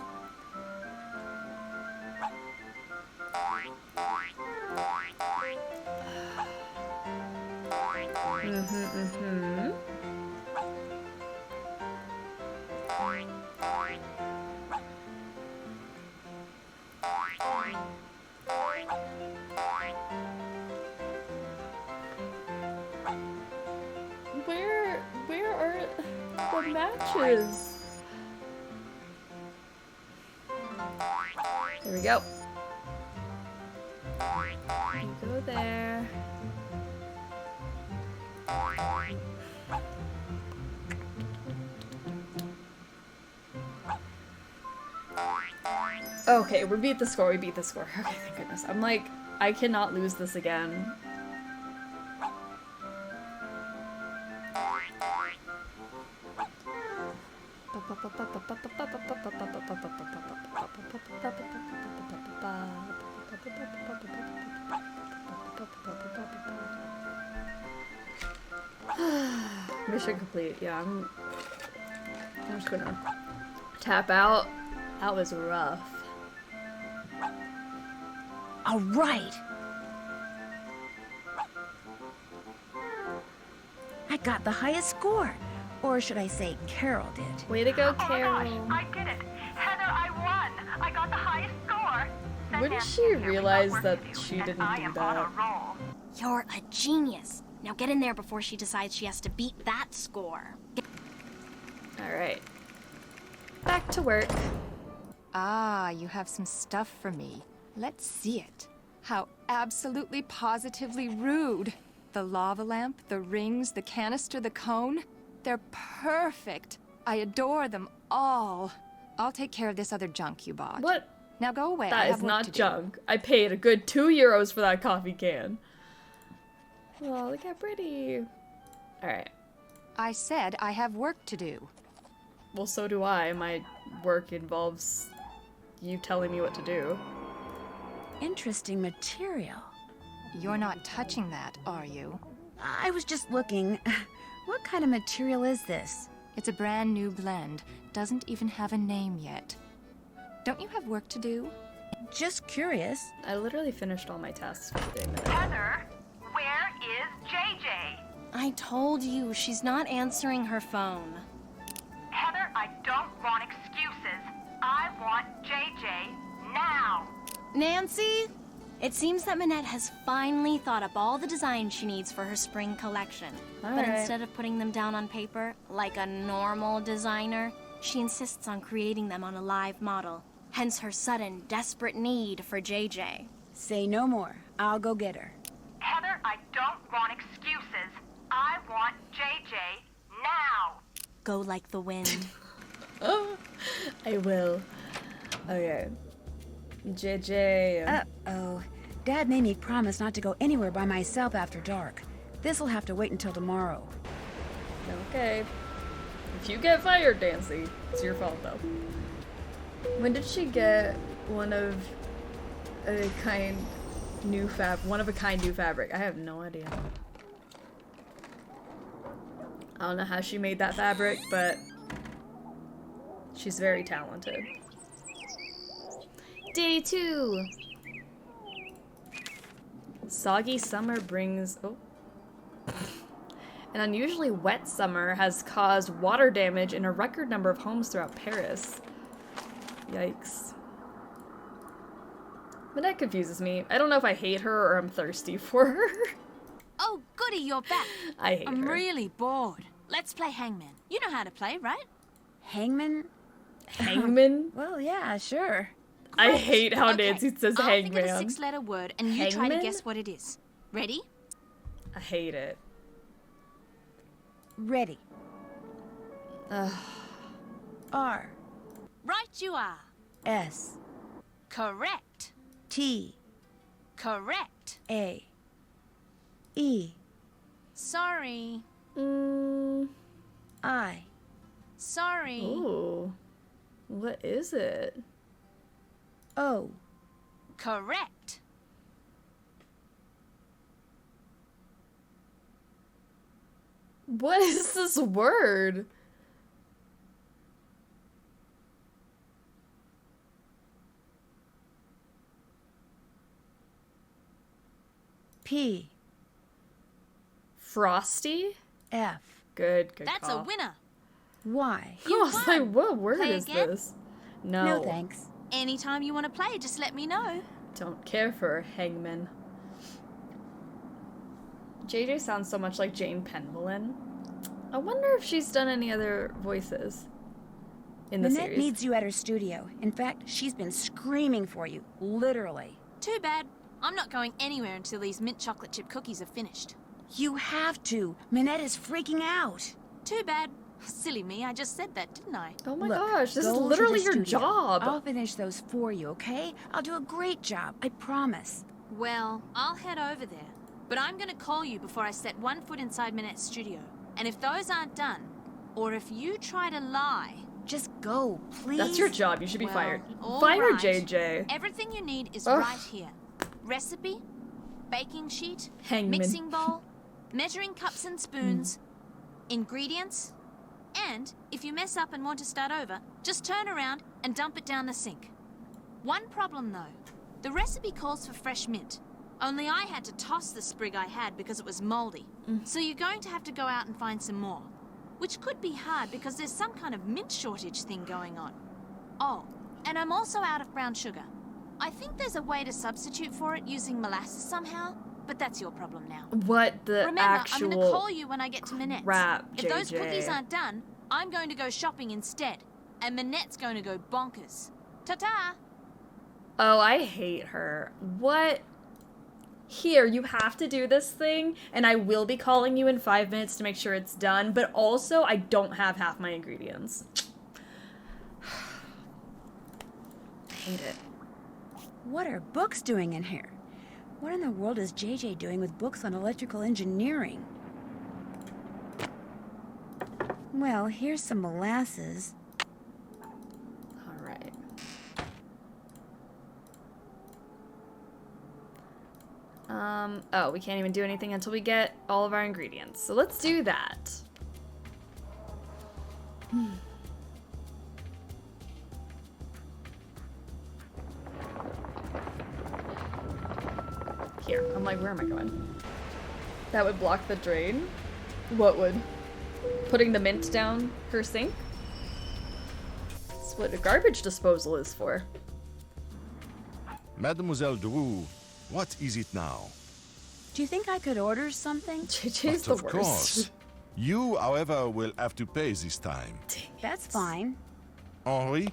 Where are the matches? There we go. You go there. Okay, we beat the score, we beat the score. Okay, thank goodness. I'm like, I cannot lose this again. Mission complete. Yeah, I'm just gonna tap out. That was rough. All right. I got the highest score. Or should I say Carol did. Way to go, Carol. Oh my gosh, I did it. Heather, I won. I got the highest score. Wouldn't she realize that she didn't do that? You're a genius. Now get in there before she decides she has to beat that score. Alright. Back to work. Ah, you have some stuff for me. Let's see it. How absolutely positively rude. The lava lamp, the rings, the canister, the cone. They're perfect. I adore them all. I'll take care of this other junk you bought. What? Now go away. That is not junk. I paid a good €2 for that coffee can. Oh, look how pretty. Alright. I said I have work to do. Well, so do I. My work involves you telling me what to do. Interesting material. You're not touching that, are you? I was just looking. What kind of material is this? It's a brand new blend. Doesn't even have a name yet. Don't you have work to do? Just curious. I literally finished all my tasks for the day. Heather, where is JJ? I told you, she's not answering her phone. Heather, I don't want excuses. I want JJ now. Nancy? It seems that Minette has finally thought up all the designs she needs for her spring collection. But Alright. instead of putting them down on paper, like a normal designer, she insists on creating them on a live model. Hence her sudden, desperate need for JJ. Say no more. I'll go get her. Heather, I don't want excuses. I want JJ now. Go like the wind. Oh, I will. Okay. JJ. Uh-oh. Dad made me promise not to go anywhere by myself after dark. This'll have to wait until tomorrow. Okay. If you get fired, Nancy, it's your fault though. When did she get one of a kind new fabric? I have no idea. I don't know how she made that fabric, but she's very talented. Day 2. Soggy summer brings... Oh. An unusually wet summer has caused water damage in a record number of homes throughout Paris. Yikes. But that confuses me. I don't know if I hate her or I'm thirsty for her. Oh, goody, you're back. I hate I'm her. really bored. Let's play Hangman. You know how to play, right? Hangman? Hangman? Well, yeah, sure. I hate how Okay, Nancy says I'll think of a hangman. 6-letter word and you try to Hangman? guess what it is. Ready? I hate it. Ready. R. Right you are. S. Correct. T. Correct. A. E. Sorry. I. Sorry. Ooh. What is it? O. Correct. What is this word? P. Frosty? F. Good That's call. a winner. Y. I was like, what word Play is again? this? No. No thanks. Anytime you want to play, just let me know. Don't care for hangman. JJ sounds so much like Jane Penwillen. I wonder if she's done any other voices in the Minette series. needs you at her studio. In fact, she's been screaming for you, literally. Too bad. I'm not going anywhere until these mint chocolate chip cookies are finished. You have to. Minette is freaking out. Too bad. Silly me, I just said that, didn't I? Oh my Look, gosh, this is go to literally the your studio. job. I'll finish those for you, okay? I'll do a great job, I promise. Well, I'll head over there. But I'm going to call you before I set one foot inside Minette's studio. And if those aren't done, or if you try to lie... Just go, please. That's your job. You should be Well, fired. all Fire right. JJ. Everything you need is Ugh. right here. Recipe, baking sheet, Hangman. mixing bowl, measuring cups and spoons, ingredients, and if you mess up and want to start over, just turn around and dump it down the sink. One problem though, the recipe calls for fresh mint. Only I had to toss the sprig I had because it was moldy. So you're going to have to go out and find some more. Which could be hard because there's some kind of mint shortage thing going on. Oh, and I'm also out of brown sugar. I think there's a way to substitute for it using molasses somehow, but that's your problem now. What the Remember, actual I'm going to call you when I get to Minette's. crap, If those JJ. cookies aren't done, I'm going to go shopping instead. And Minette's going to go bonkers. Ta-ta! Oh, I hate her. What? Here, you have to do this thing, and I will be calling you in 5 minutes to make sure it's done, but also, I don't have half my ingredients. Hate it. What are books doing in here? What in the world is JJ doing with books on electrical engineering? Well, here's some molasses. Alright. Oh, we can't even do anything until we get all of our ingredients. So let's do that. Here, I'm like, where am I going? That would block the drain? What would? Putting the mint down her sink? That's what a garbage disposal is for. Mademoiselle Drew, what is it now? Do you think I could order something? JJ's But of course. You, however, will have to pay this time. That's fine. Henri?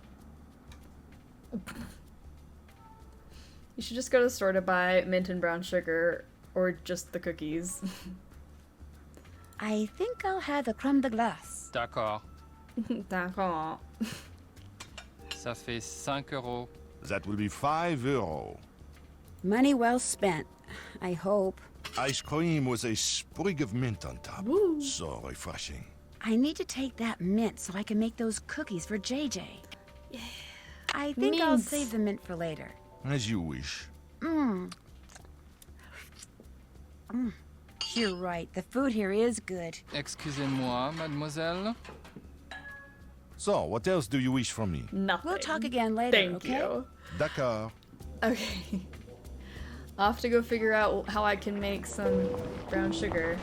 You should just go to the store to buy mint and brown sugar, or just the cookies. I think I'll have a crème de glace. D'accord. D'accord. Ça fait 5 euros. That will be €5. Money well spent, I hope. Ice cream with a sprig of mint on top. So refreshing. I need to take that mint so I can make those cookies for JJ. Yeah. I think I'll Mint. save the mint for later. As you wish. You're right. The food here is good. Excusez-moi, mademoiselle. So, what else do you wish from me? Nothing. We'll talk again later, Thank okay? you. D'accord. Okay. I'll have to go figure out how I can make some brown sugar.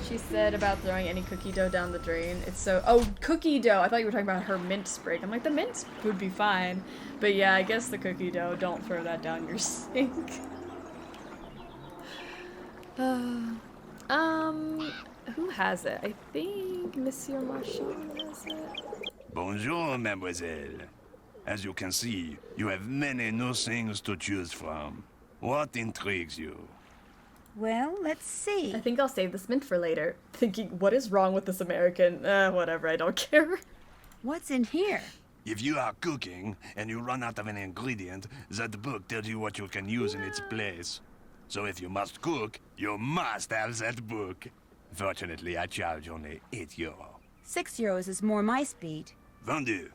She said about throwing any cookie dough down the drain. It's so— oh, cookie dough! I thought you were talking about her mint sprig. I'm like, the mint would be fine. But yeah, I guess the cookie dough, don't throw that down your sink. Who has it? I think Monsieur Marchand has it. Bonjour, mademoiselle. As you can see, you have many new things to choose from. What intrigues you? Well, let's see. I think I'll save this mint for later. Thinking, what is wrong with this American? Whatever, I don't care. What's in here? If you are cooking and you run out of an ingredient, that book tells you what you can use in its place. So if you must cook, you must have that book. Fortunately, I charge only €8. €6 is more my speed. Vendu.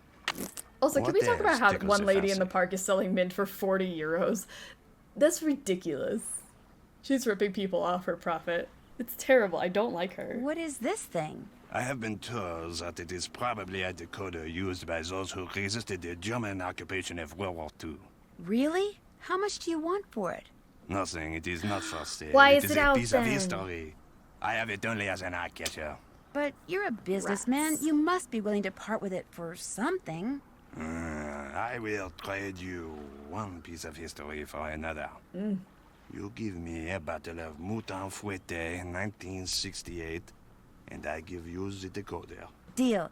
Also, can we talk about how one lady in the park is selling mint for 40 euros? That's ridiculous. She's ripping people off for profit. It's terrible. I don't like her. What is this thing? I have been told that it is probably a decoder used by those who resisted the German occupation of World War II. Really? How much do you want for it? Nothing. It is not for sale. Why it is is it a out piece then? of history. I have it only as an eye catcher. But you're a businessman. You must be willing to part with it for something. I will trade you one piece of history for another. You give me a bottle of Mouton Fouetté 1968, and I give you the decoder. Deal.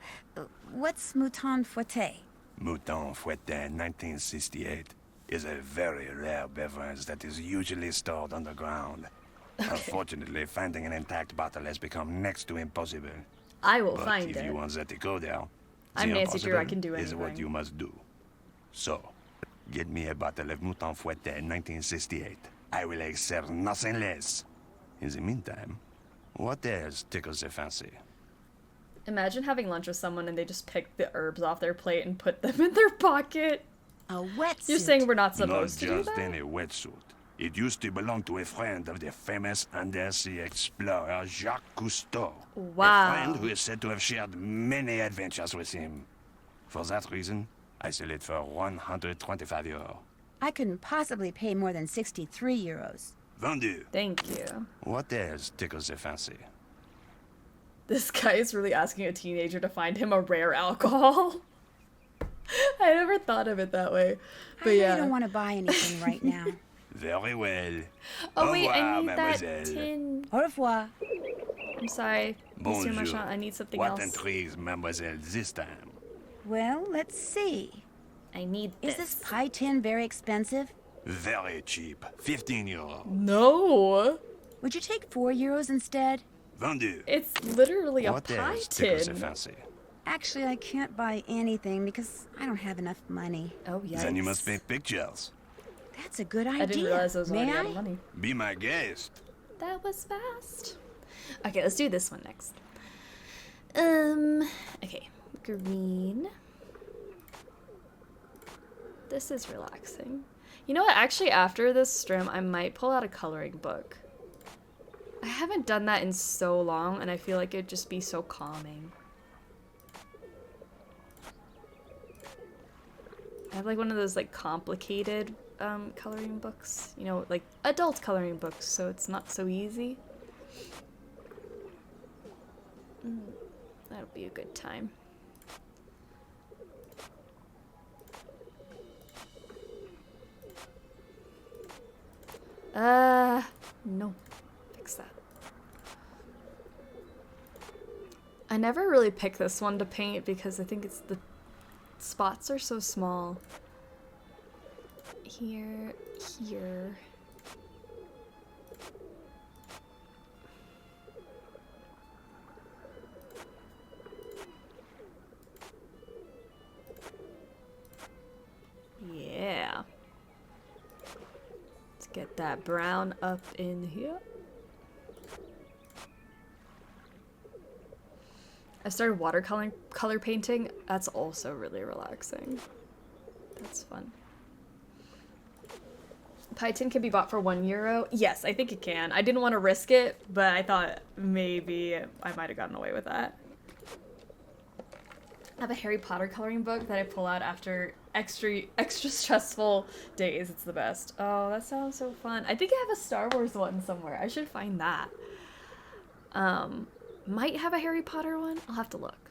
What's Mouton Fouetté? Mouton Fouetté 1968 is a very rare beverage that is usually stored underground. Unfortunately, finding an intact bottle has become next to impossible. I will But find if it. you want the decoder, I'm the Nancy Drew, I impossible can do is what anything. you must do. So, get me a bottle of Mouton Fouetté 1968. I will accept nothing less. In the meantime, what else tickles the fancy? Imagine having lunch with someone and they just pick the herbs off their plate and put them in their pocket. A wetsuit. You're saying we're not supposed to do Not just that? any wetsuit. It used to belong to a friend of the famous undersea explorer Jacques Cousteau. Wow. A friend who is said to have shared many adventures with him. For that reason, I sell it for 125 euro. I couldn't possibly pay more than 63 euros. Vendu. Thank you. What else tickles the fancy? This guy is really asking a teenager to find him a rare alcohol. I never thought of it that way. But I yeah. don't want to buy anything right now. Very well. Oh wait, I Au need revoir, that mademoiselle. tin. Au revoir. I'm sorry, Monsieur Bonjour. Marchand. I need something What else. intrigues mademoiselle this time? Well, let's see. I need Is this pie tin very expensive? Very cheap. 15 euro. No. Would you take 4 euros instead? Vendu. It's literally a What pie else tickles the tin. fancy? Actually, I can't buy anything because I don't have enough money. Oh, yeah. Then you must make pictures. That's a good idea. I didn't realize I was May already I? out of money. Be my guest. That was fast. Okay, let's do this one next. Okay, green. This is relaxing. You know what? Actually, after this stream, I might pull out a coloring book. I haven't done that in so long, and I feel like it'd just be so calming. I have like one of those like complicated coloring books, you know, like adult coloring books, so it's not so easy. That'll be a good time. No. Fix that. I never really pick this one to paint because I think it's the spots are so small. Here, here. Yeah. Let's get that brown up in here. I started color painting. That's also really relaxing. That's fun. Pie tin can be bought for €1. Yes, I think it can. I didn't want to risk it, but I thought maybe I might have gotten away with that. I have a Harry Potter coloring book that I pull out after extra stressful days. It's the best. Oh, that sounds so fun. I think I have a Star Wars one somewhere. I should find that. Might have a Harry Potter one. I'll have to look.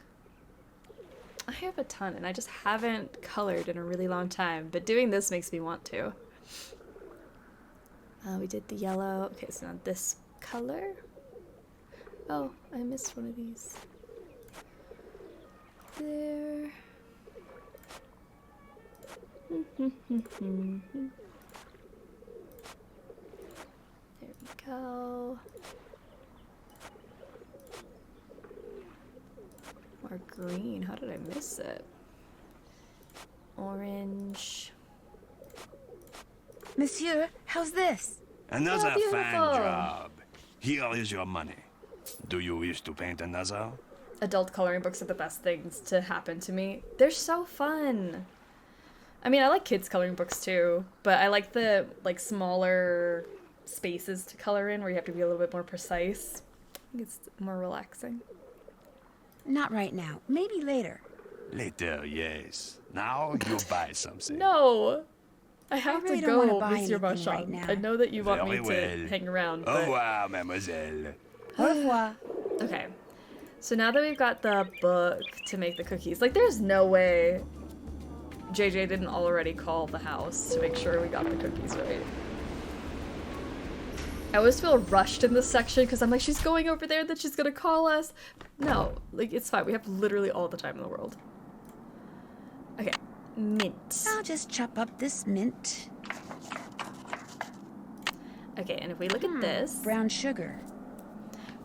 I have a ton, and I just haven't colored in a really long time, but doing this makes me want to. We did the yellow. Okay, so now this color. Oh, I missed one of these. There. There we go. More green. How did I miss it? Orange. Monsieur, how's this? Another Oh, fine beautiful. job. Here is your money. Do you wish to paint another? adult coloring books are the best things to happen to me. They're so fun. I mean, I like kids coloring books too, but I like the like smaller spaces to color in where you have to be a little bit more precise. I think it's more relaxing. Not right now. Maybe later. Later, yes. Now you buy something. No! I have really to don't wanna go, buy Monsieur anything Marchand. right now. I know that you want me Very to well. hang around, Au but... revoir, mademoiselle. Au revoir. Okay. So now that we've got the book to make the cookies, like there's no way JJ didn't already call the house to make sure we got the cookies right. I always feel rushed in this section because I'm like, she's going over there, that she's gonna call us. No, like it's fine. We have literally all the time in the world. Okay, mint. I'll just chop up this mint. Okay, and if we look at this. Brown sugar.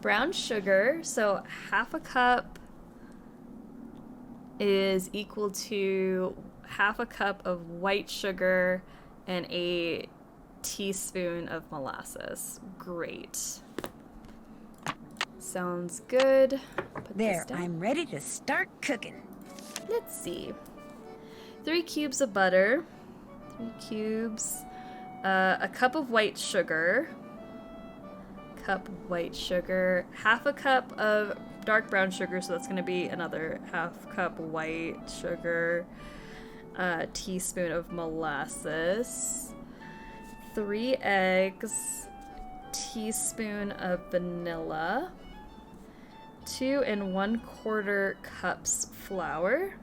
Brown sugar, so half a cup is equal to half a cup of white sugar and a teaspoon of molasses. Great. Sounds good. Put There, this down. I'm ready to start cooking. Let's see. 3 cubes of butter. 3 cubes. A cup of white sugar. Cup of white sugar. Half a cup of dark brown sugar, so that's going to be another half cup white sugar. A teaspoon of molasses. 3 eggs. Teaspoon of vanilla. 2 1/4 cups flour.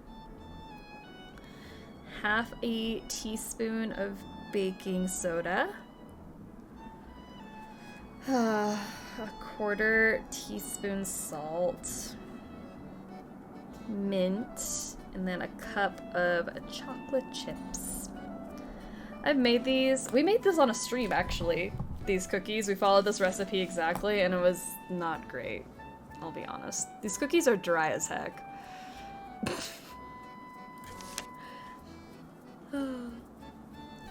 Half a teaspoon of baking soda. A 1/4 teaspoon salt. Mint. And then a cup of chocolate chips. I've made these. We made this on a stream, actually. These cookies. We followed this recipe exactly, and it was not great. I'll be honest. These cookies are dry as heck.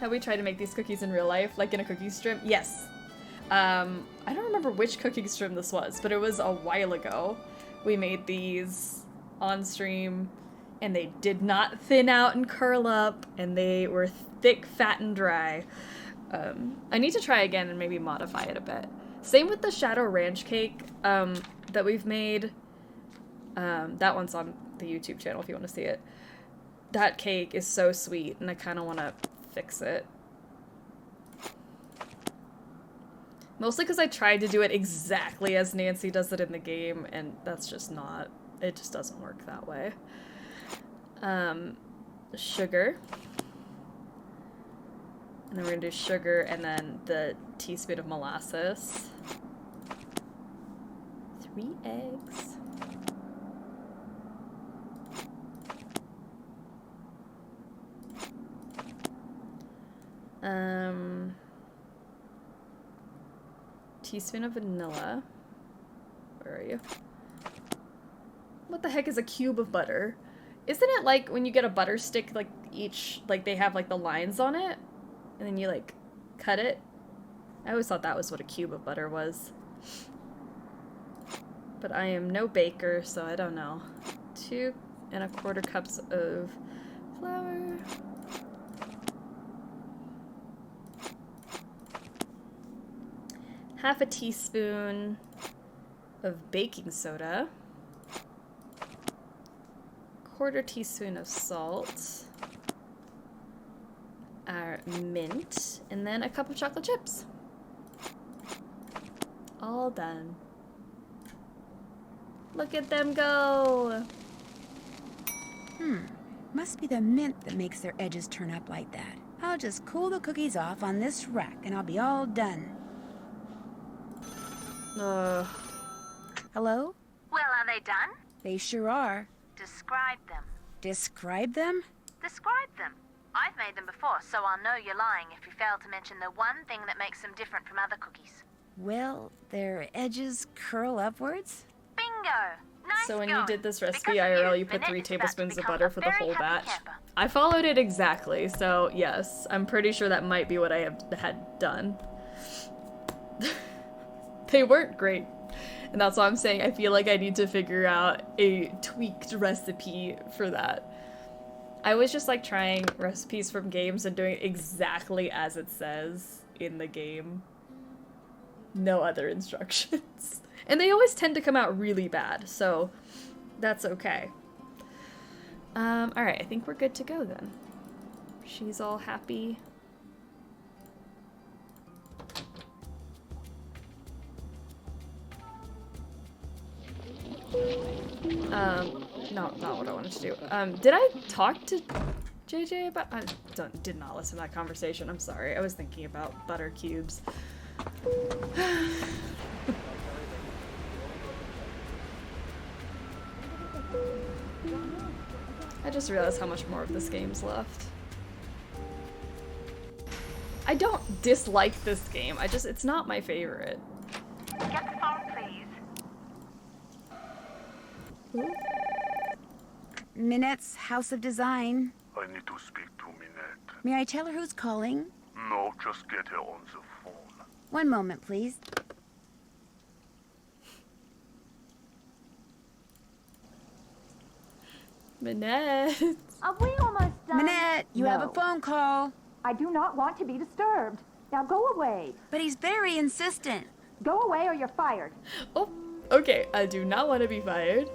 Have we tried to make these cookies in real life, like in a cookie stream? Yes. I don't remember which cooking stream this was, but it was a while ago. We made these on stream, and they did not thin out and curl up, and they were thick, fat, and dry. I need to try again and maybe modify it a bit. Same with the Shadow Ranch cake that we've made. That one's on the YouTube channel if you want to see it. That cake is so sweet, and I kind of want to fix it. Mostly because I tried to do it exactly as Nancy does it in the game, and that's just not... It just doesn't work that way. Sugar. And then we're going to do sugar and then the teaspoon of molasses. 3 eggs. Teaspoon of vanilla. Where are you? What the heck is a cube of butter? Isn't it like when you get a butter stick, like each, like they have like the lines on it? And then you like cut it? I always thought that was what a cube of butter was. But I am no baker, so I don't know. 2 1/4 cups of flour. Half a teaspoon of baking soda. 1/4 teaspoon of salt. Our mint. And then a cup of chocolate chips. All done. Look at them go! Must be the mint that makes their edges turn up like that. I'll just cool the cookies off on this rack and I'll be all done. Hello? Well, are they done? They sure are. Describe them. Describe them? Describe them. I've made them before, so I'll know you're lying if you fail to mention the one thing that makes them different from other cookies. Well, their edges curl upwards. Bingo! Nice So when going. you did this recipe Because of IRL, you put Minette 3 is about to tablespoons of become butter a for the very whole happy batch. camper. I followed it exactly, so yes, I'm pretty sure that might be what I had done. They weren't great. And that's why I'm saying I feel like I need to figure out a tweaked recipe for that. I always just like trying recipes from games and doing it exactly as it says in the game. No other instructions. And they always tend to come out really bad, so that's okay. Alright, I think we're good to go then. She's all happy. No, not what I wanted to do. Did I talk to JJ about— I did not listen to that conversation, I'm sorry. I was thinking about butter cubes. I just realized how much more of this game's left. I don't dislike this game, it's not my favorite. Get the phone, please. Ooh. Minette's House of Design. I need to speak to Minette. May I tell her who's calling? No, just get her on the phone. One moment, please. Minette. Are we almost done? Minette, you have a phone call. I do not want to be disturbed. Now go away. But he's very insistent. Go away or you're fired. Oh, okay. I do not want to be fired.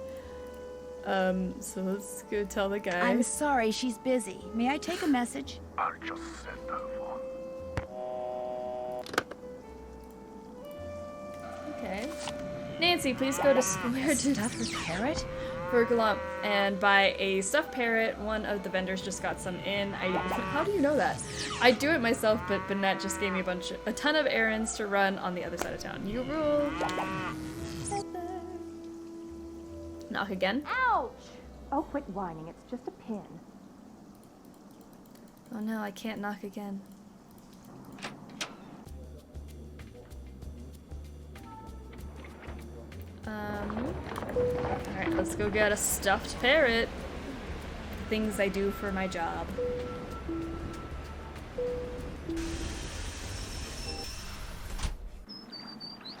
So let's go tell the guy. I'm sorry, she's busy. May I take a message? I'll just send her one. Okay. Nancy, please go to Square to Stuffed parrot? Vergalump and buy a stuffed parrot. One of the vendors just got some in. How do you know that? I do it myself, but Bennett just gave me a ton of errands to run on the other side of town. You rule. Knock again. Ouch! Oh, quit whining. It's just a pin. Oh no, I can't knock again. Alright, let's go get a stuffed parrot. Things I do for my job.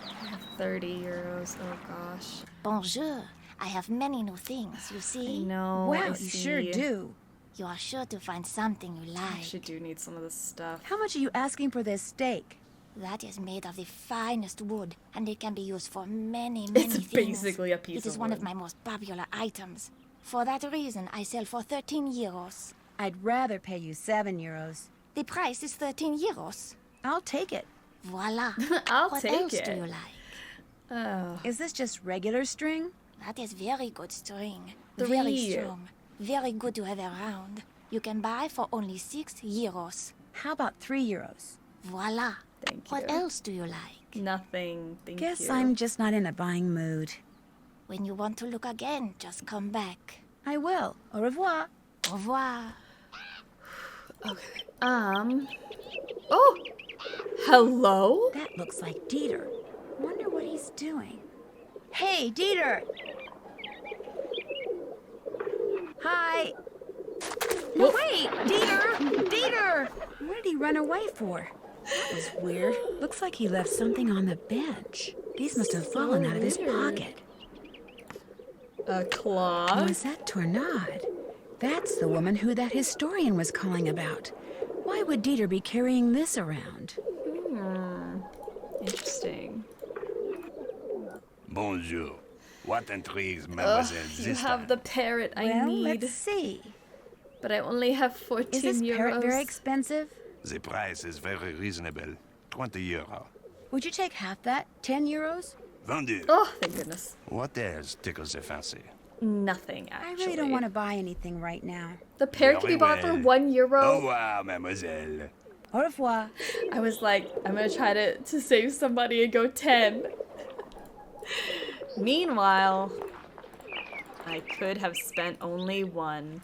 I have 30 euros, oh gosh. Bonjour. I have many new things, you see? I know. Wow, you sure do. You are sure to find something you like. I actually do need some of this stuff. How much are you asking for this steak? That is made of the finest wood, and it can be used for many things. It's basically a piece of wood. It is one of my most popular items. For that reason, I sell for 13 euros. I'd rather pay you 7 euros. The price is 13 euros. I'll take it. Voila. What else do you like? Oh. Is this just regular string? That is very good string. 3. Very strong. Very good to have around. You can buy for only 6 euros. How about 3 euros? Voila. Thank you. What else do you like? Nothing. Thank you. Guess I'm just not in a buying mood. When you want to look again, just come back. I will. Au revoir. Au revoir. Okay. Oh! Hello? That looks like Dieter. Wonder what he's doing. Hey, Dieter! Hi! No, wait! Dieter! Dieter! What did he run away for? That was weird. Looks like he left something on the bench. These must have fallen out of his pocket. A cloth? Was that Tornade? That's the woman who that historian was calling about. Why would Dieter be carrying this around? Interesting. Bonjour. What intrigues, Mademoiselle You have the parrot I need. Let's see. But I only have 14 euros. Is this parrot very expensive? The price is very reasonable. 20 euro. Would you take half that? 10 euros? Vendu. Oh, thank goodness. What else tickles the fancy? Nothing, actually. I really don't want to buy anything right now. The parrot can be bought for 1 euro. Au revoir, mademoiselle. Au revoir. I was like, I'm gonna try to save somebody and go 10. Meanwhile, I could have spent only 1.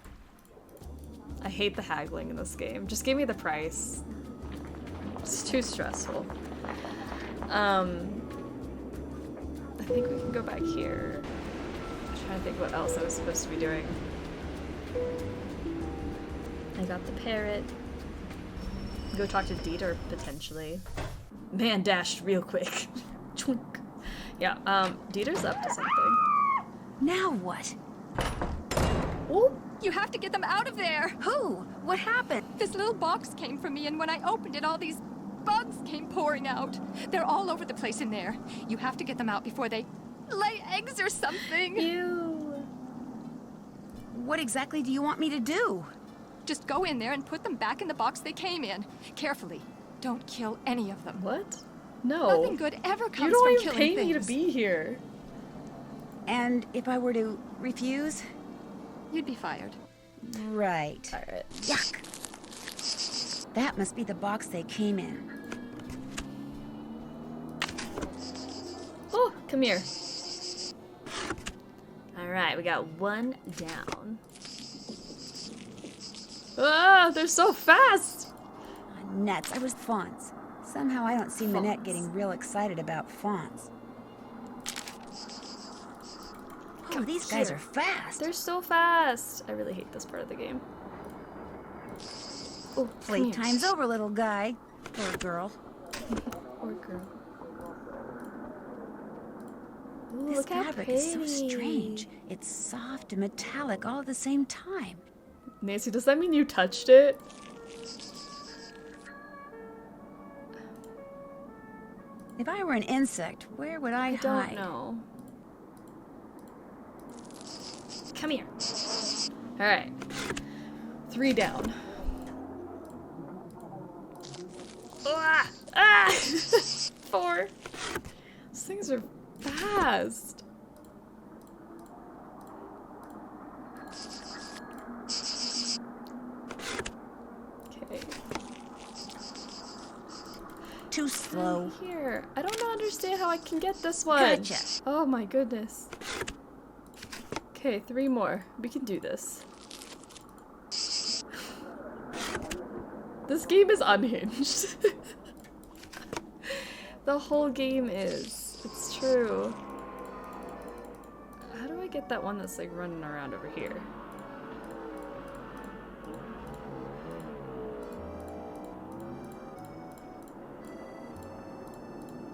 I hate the haggling in this game. Just give me the price. It's too stressful. I think we can go back here. I'm trying to think what else I was supposed to be doing. I got the parrot. Go talk to Dieter, potentially. Man dashed real quick. Yeah, Dieter's up to something. Now what? Oh, you have to get them out of there. Who? What happened? This little box came from me, and when I opened it, all these bugs came pouring out. They're all over the place in there. You have to get them out before they lay eggs or something. Ew. What exactly do you want me to do? Just go in there and put them back in the box they came in. Carefully. Don't kill any of them. What? No. Nothing good ever comes You don't from even killing pay things. me to be here. And if I were to refuse? You'd be fired. Right. Alright. Yuck. That must be the box they came in. Oh, come here. Alright, we got one down. Ah, they're so fast! Nuts, I was fonts. Somehow I don't see Minette getting real excited about fonts. Oh, these guys are fast. They're so fast. I really hate this part of the game. Oh, Playtime's over, little guy. Or girl. Or girl. Ooh, This look how fabric pretty. is so strange. It's soft and metallic all at the same time. Nancy, does that mean you touched it? If I were an insect, where would I hide? Don't know. Come here. Alright. 3 down. Ah! Ah! 4. These things are fast. Okay. Too slow. Here. I don't understand how I can get this one. Gotcha. Oh my goodness. Okay, 3 more. We can do this. This game is unhinged. The whole game is. It's true. How do I get that one that's like running around over here?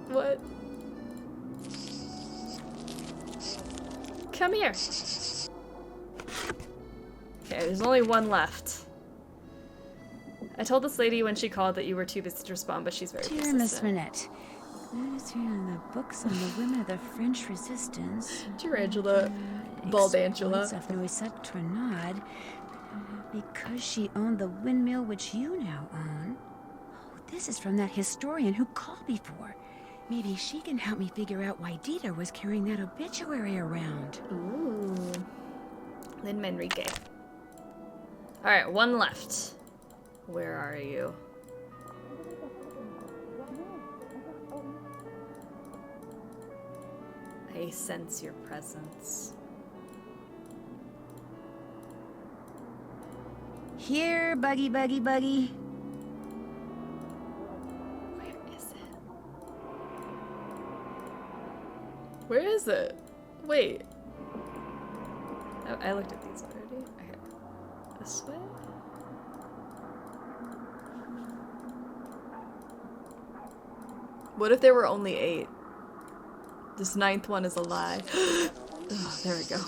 What? Come here. Okay, there's only one left. I told this lady when she called that you were too busy to respond, but she's very Dear persistent. Miss Minette, those are in the books on the women of the French Resistance. Dear Angela, Bald Angela. Of Noisette Tornade, because she owned the windmill which you now own. Oh, this is from that historian who called before. Maybe she can help me figure out why Dieter was carrying that obituary around. Ooh. Lynn Manrique. Alright, one left. Where are you? I sense your presence. Here, Buggy, Buggy, Buggy. Where is it? Where is it? Wait. Oh, I looked at these already. Okay. This way? What if there were only 8? This 9th one is a lie. Oh, there we go.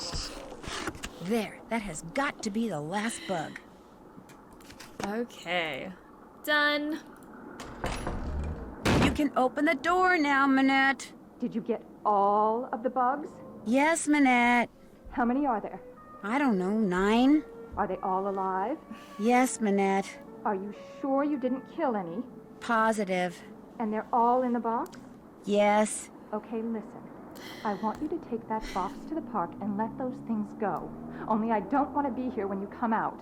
There, that has got to be the last bug. Okay. Done. You can open the door now, Minette. Did you get all of the bugs? Yes, Minette. How many are there? I don't know, 9? Are they all alive? Yes, Minette. Are you sure you didn't kill any? Positive. And they're all in the box? Yes. Okay, listen. I want you to take that box to the park and let those things go. Only I don't want to be here when you come out.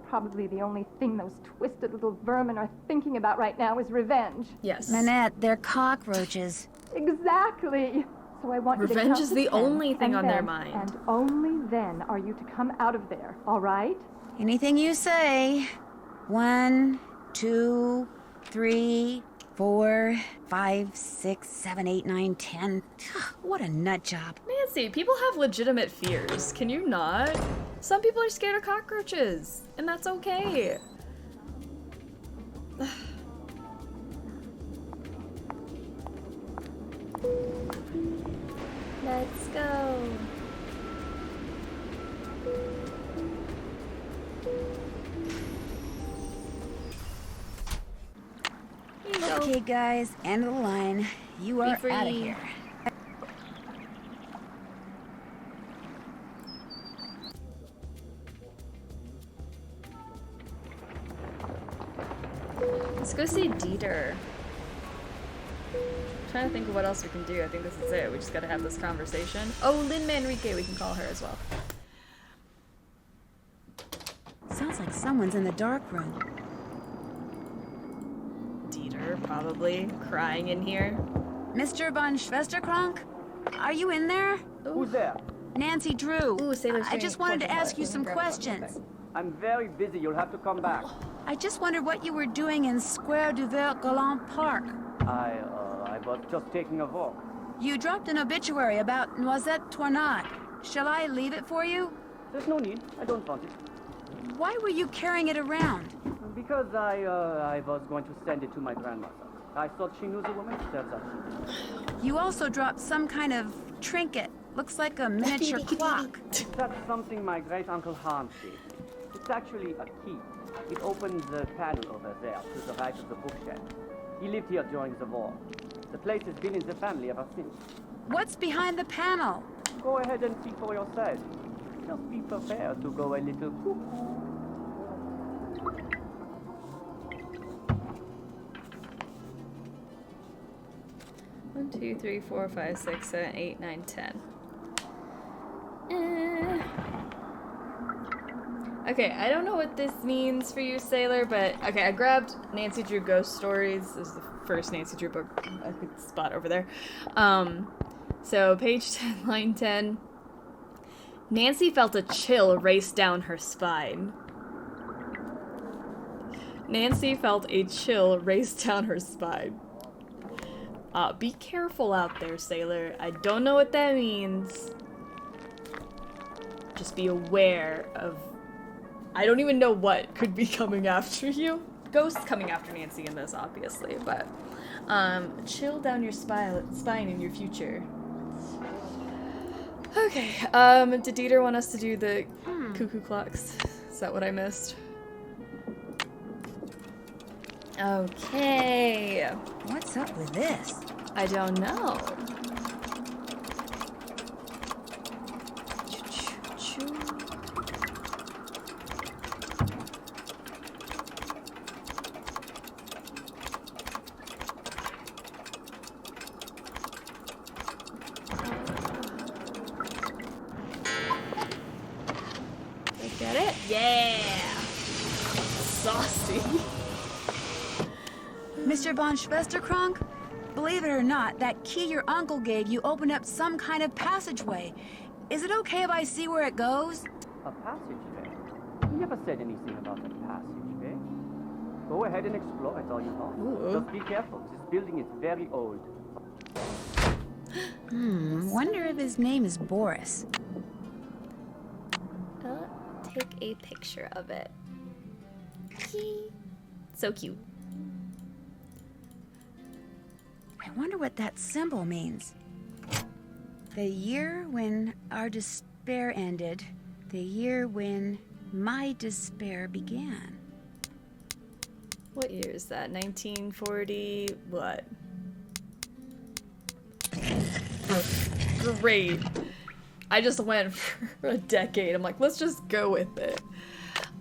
Probably the only thing those twisted little vermin are thinking about right now is revenge. Yes. Minette, they're cockroaches. Exactly. So I want you to Revenge count is to the 10, only thing and on their then- mind. And only then are you to come out of there, all right? Anything you say. 1, 2, 3, 4, 5, 6, 7, 8, 9, 10. What a nut job. Nancy, people have legitimate fears. Can you not? Some people are scared of cockroaches, and that's okay. Okay, guys, end of the line. You are out of here. Let's go see Dieter. I'm trying to think of what else we can do. I think this is it. We just gotta have this conversation. Oh, Lynn Manrique, we can call her as well. Sounds like someone's in the dark room. Dieter, probably, crying in here. Mr. von Schwesterkrank? Are you in there? Who's there? Nancy Drew. Ooh, I just wanted to ask you some questions. I'm very busy. You'll have to come back. I just wondered what you were doing in Square du Vert Galant Park. I was just taking a walk. You dropped an obituary about Noisette Tornade. Shall I leave it for you? There's no need. I don't want it. Why were you carrying it around? Because I was going to send it to my grandmother. I thought she knew the woman. Turns out she did. You also dropped some kind of trinket. Looks like a miniature clock. That's something my great-uncle Hans gave me. It's actually a key. It opens the panel over there to the right of the bookshelf. He lived here during the war. The place has been in the family ever since. What's behind the panel? Go ahead and see for yourself. Just be prepared to go a little cuckoo. One, 2, 3, 4, 5, 6, 7, 8, 9, 10. Okay, I don't know what this means for you, Sailor, but okay, I grabbed Nancy Drew Ghost Stories. This is the first Nancy Drew book I could spot over there. So page 10, line 10. Nancy felt a chill race down her spine. Nancy felt a chill race down her spine. Be careful out there, Sailor. I don't know what that means. Just be aware of... I don't even know what could be coming after you. Ghosts coming after Nancy in this, obviously, but... chill down your spine in your future. Okay, did Dieter want us to do the cuckoo clocks? Is that what I missed? Okay. What's up with this? I don't know. Get it? Yeah! Saucy. Mr. von Schwesterkrank? Believe it or not, that key your uncle gave you opened up some kind of passageway. Is it okay if I see where it goes? A passageway? He never said anything about a passageway. Go ahead and explore it all you want. Ooh. Just be careful. This building is very old. Wonder if his name is Boris. Take a picture of it. So cute. I wonder what that symbol means. The year when our despair ended. The year when my despair began. What year is that? 1940 what? Great. I just went for a decade. I'm like, let's just go with it.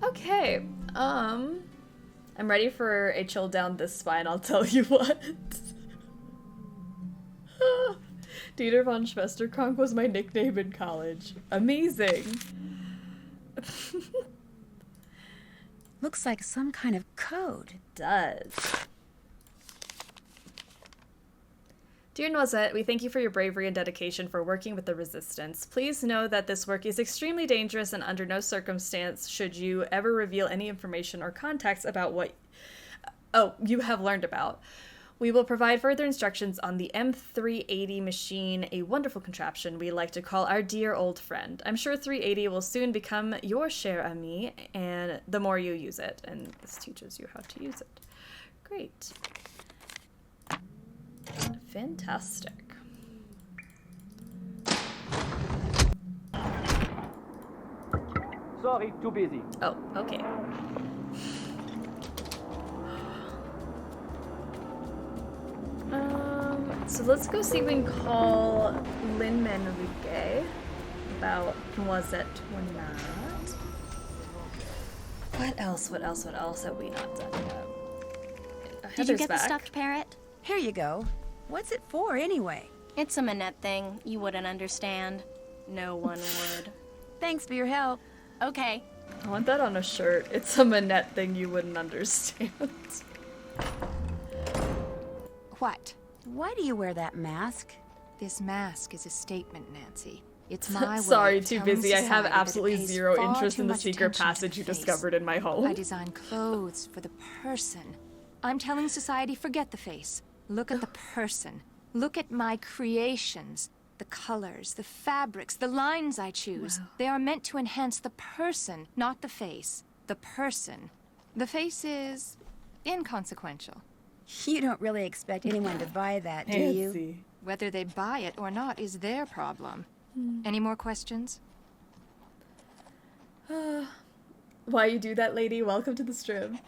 Okay. I'm ready for a chill down this spine, I'll tell you what. Dieter von Schwesterkrank was my nickname in college. Amazing. Looks like some kind of code. It does. Dear Noisette, we thank you for your bravery and dedication for working with the Resistance. Please know that this work is extremely dangerous and under no circumstance should you ever reveal any information or context about what you have learned about. We will provide further instructions on the M380 machine, a wonderful contraption we like to call our dear old friend. I'm sure 380 will soon become your cher ami, and the more you use it. And this teaches you how to use it. Great. Fantastic. Sorry, too busy. Oh, okay. So let's go see if we can call Lynn Manrique about Noisette Tournant. What else have we not done yet? Did you get the stuffed parrot? Here you go. What's it for, anyway? It's a Minette thing. You wouldn't understand. No one would. Thanks for your help. Okay. I want that on a shirt. It's a Minette thing you wouldn't understand. What? Why do you wear that mask? This mask is a statement, Nancy. It's my way. Sorry, of too telling busy. I have society that it absolutely pays zero far interest too in the much secret attention to passage the you face. discovered in my home. I design clothes for the person. I'm telling society, forget the face. Look at the person. Look at my creations. The colors, the fabrics, the lines I choose. Wow. They are meant to enhance the person, not the face. The person. The face is inconsequential. You don't really expect anyone to buy that, do you? Whether they buy it or not is their problem. Any more questions? Why you do that, lady? Welcome to the stream.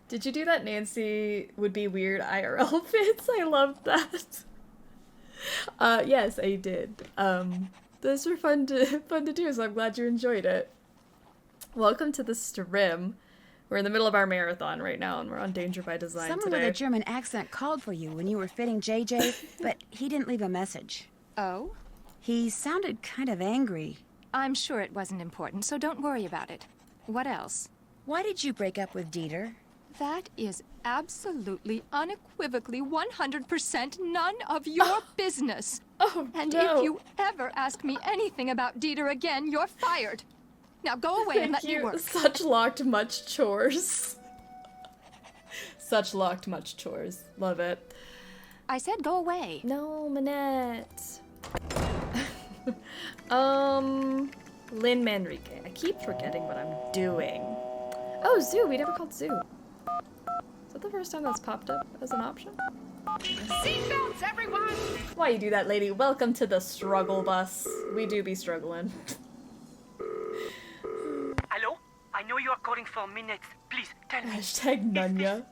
Did you do that Nancy would be weird IRL fits? I love that. Yes, I did. Those were fun to do, so I'm glad you enjoyed it. Welcome to the stream. We're in the middle of our marathon right now, and we're on Danger by Design Someone today. with a German accent called for you when you were fitting JJ, but he didn't leave a message. Oh? He sounded kind of angry. I'm sure it wasn't important, so don't worry about it. What else? Why did you break up with Dieter? That is absolutely, unequivocally, 100% none of your business. And no. if you ever ask me anything about Dieter again, you're fired. Now go away and let me work. Such locked much chores. Such locked much chores. Love it. I said go away. No, Minette. Lynn Manrique. I keep forgetting what I'm doing. Oh, Zoo. We never called Zoo. Is that the first time that's popped up as an option? Seatbelts, everyone! Why you do that, lady? Welcome to the struggle bus. We do be struggling. Hello? I know you are calling for minutes. Please, tell me. Hashtag Nanya.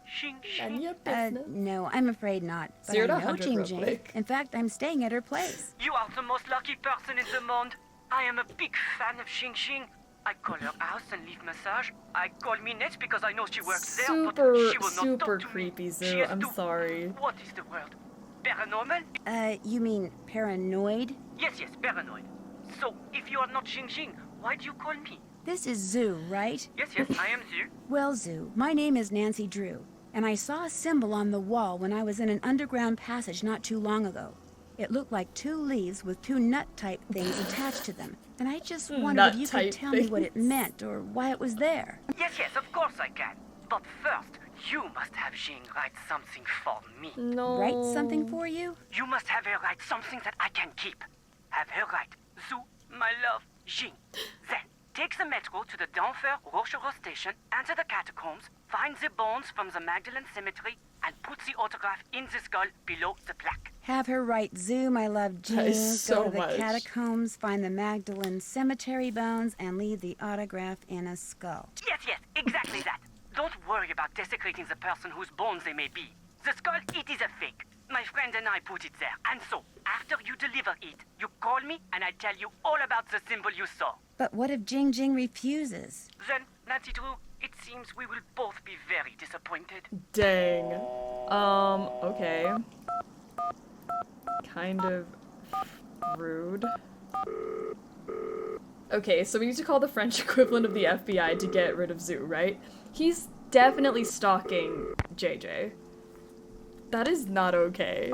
Nanya business? No, I'm afraid not. But 0 to I know 100 Jing real Jing. quick. In fact, I'm staying at her place. You are the most lucky person in the monde. I am a big fan of Xing Xing. I call her house and leave massage. I call Minette because I know she works there, but she will not Super talk to creepy, me. Zoo. She has I'm to... sorry. What is the word? Paranormal? You mean paranoid? Yes, paranoid. So, if you are not Xing Xing, why do you call me? This is Zoo, right? Yes, I am Zoo. Well, Zoo, my name is Nancy Drew, and I saw a symbol on the wall when I was in an underground passage not too long ago. It looked like 2 leaves with 2 nut-type things attached to them, and I just wondered if you could tell me what it meant or why it was there. Yes, of course I can. But first, you must have Xing write something for me. No. Write something for you? You must have her write something that I can keep. Have her write, Zoo, my love, Xing. Then, take the metro to the Denver Rochereau station, enter the catacombs, find the bones from the Magdalene Cemetery, and put the autograph in the skull below the plaque. Have her write Zoo, my love, Jean, That is so go to the much. catacombs, find the Magdalene Cemetery bones, and leave the autograph in a skull. Yes, exactly that. Don't worry about desecrating the person whose bones they may be. The skull, it is a fake. My friend and I put it there. And so, after you deliver it, you call me and I tell you all about the symbol you saw. But what if Jing Jing refuses? Then, Nancy Drew, it seems we will both be very disappointed. Dang. Okay. Kind of rude. Okay, so we need to call the French equivalent of the FBI to get rid of Zoo, right? He's definitely stalking JJ. That is not okay.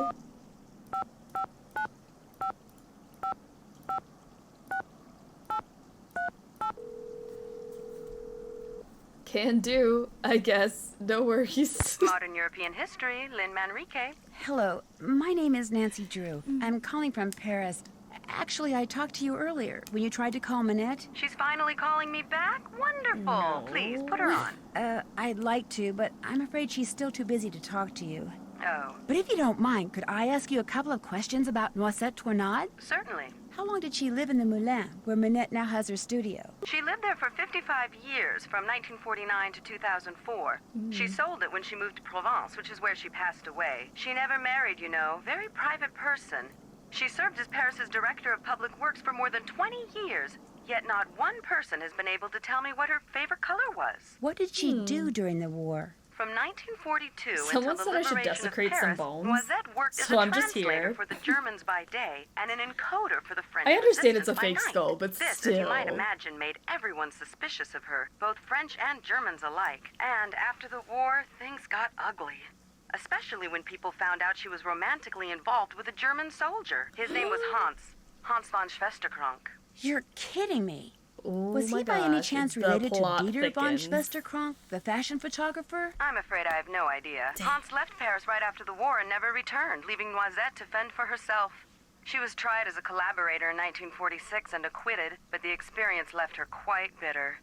Can do, I guess. No worries. Modern European history, Lynn Manrique. Hello, my name is Nancy Drew. I'm calling from Paris. Actually, I talked to you earlier when you tried to call Minette. She's finally calling me back? Wonderful. No. Please, put her on. I'd like to, but I'm afraid she's still too busy to talk to you. Oh. But if you don't mind, could I ask you a couple of questions about Noisette Tournant? Certainly. How long did she live in the Moulin, where Minette now has her studio? She lived there for 55 years, from 1949 to 2004. She sold it when she moved to Provence, which is where she passed away. She never married, you know. Very private person. She served as Paris's director of public works for more than 20 years, yet not one person has been able to tell me what her favorite color was. What did she do during the war? From 1942 Someone until the said I should liberation of desecrate some Paris, bones. Noisette worked as So a I'm just translator here. for the Germans by day and an encoder for the French I understand it's a resistance by fake night. skull, but this, still. as you might imagine, made everyone suspicious of her, both French and Germans alike. And after the war, things got ugly. Especially when people found out she was romantically involved with a German soldier. His name was Hans von Schwesterkrank. You're kidding me. Oh Was my he by any gosh, chance the related to plot Dieter von thickens. Schwesterkrank, the fashion photographer? I'm afraid I have no idea. Hans left Paris right after the war and never returned, leaving Noisette to fend for herself. She was tried as a collaborator in 1946 and acquitted, but the experience left her quite bitter.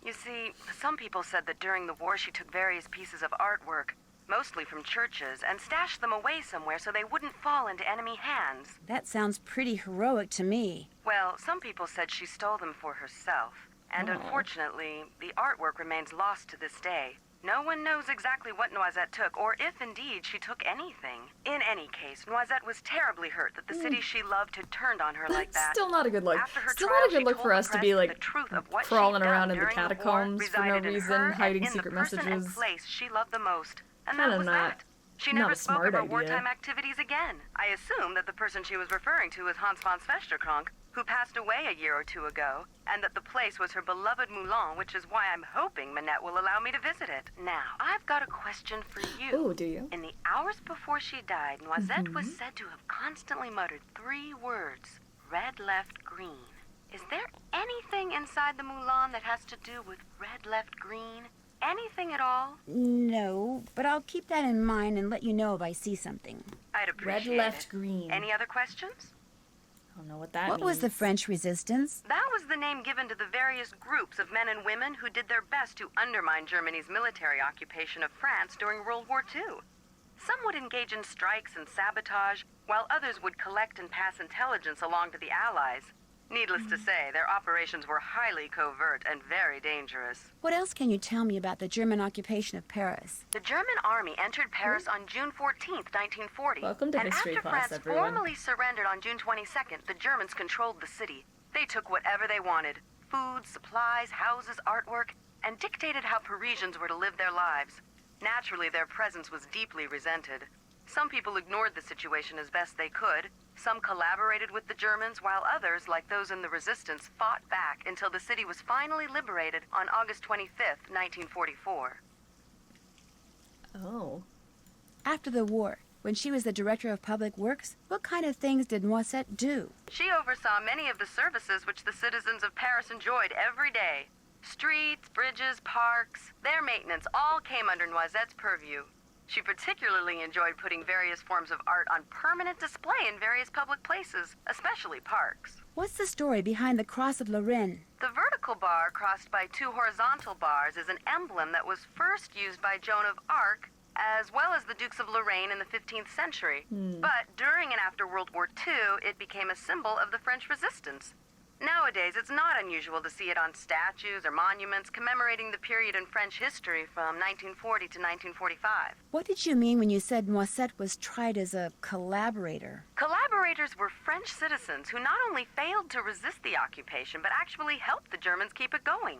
You see, some people said that during the war she took various pieces of artwork, mostly from churches, and stashed them away somewhere so they wouldn't fall into enemy hands. That sounds pretty heroic to me. Well, some people said she stole them for herself, and Aw. unfortunately, the artwork remains lost to this day. No one knows exactly what Noisette took, or if indeed she took anything. In any case, Noisette was terribly hurt that the city she loved had turned on her like that. Still not a good look. After her Still trial, not a good she look told for the us to press be that like the truth of what crawling she'd done around in the during war catacombs for no resided in reason, her hiding and in secret the person messages. and place she loved the most. And Kinda that was not- that. She not never a spoke smart of her idea. wartime activities again. I assume that the person she was referring to was Hans von Schwesterkrank, who passed away a year or two ago, and that the place was her beloved Moulin, which is why I'm hoping Minette will allow me to visit it. Now, I've got a question for you. Oh, do you? In the hours before she died, Noisette was said to have constantly muttered 3 words: red, left, green. Is there anything inside the Moulin that has to do with red, left, green? Anything at all? No, but I'll keep that in mind and let you know if I see something. I'd appreciate left, it. green. Any other questions? I don't know what that What means. was the French resistance? That was the name given to the various groups of men and women who did their best to undermine Germany's military occupation of France during World War II. Some would engage in strikes and sabotage, while others would collect and pass intelligence along to the Allies. Needless to say, their operations were highly covert and very dangerous. What else can you tell me about the German occupation of Paris? The German army entered Paris on June 14th, 1940. Welcome to and history after class, France everyone. formally surrendered on June 22nd, the Germans controlled the city. They took whatever they wanted: food, supplies, houses, artwork, and dictated how Parisians were to live their lives. Naturally, their presence was deeply resented. Some people ignored the situation as best they could. Some collaborated with the Germans, while others, like those in the resistance, fought back until the city was finally liberated on August 25th, 1944. Oh. After the war, when she was the director of public works, what kind of things did Noisette do? She oversaw many of the services which the citizens of Paris enjoyed every day. Streets, bridges, parks, their maintenance all came under Noisette's purview. She particularly enjoyed putting various forms of art on permanent display in various public places, especially parks. What's the story behind the Cross of Lorraine? The vertical bar crossed by 2 horizontal bars is an emblem that was first used by Joan of Arc, as well as the Dukes of Lorraine in the 15th century. But during and after World War II, it became a symbol of the French resistance. Nowadays, it's not unusual to see it on statues or monuments commemorating the period in French history from 1940 to 1945. What did you mean when you said Noisette was tried as a collaborator? Collaborators were French citizens who not only failed to resist the occupation, but actually helped the Germans keep it going.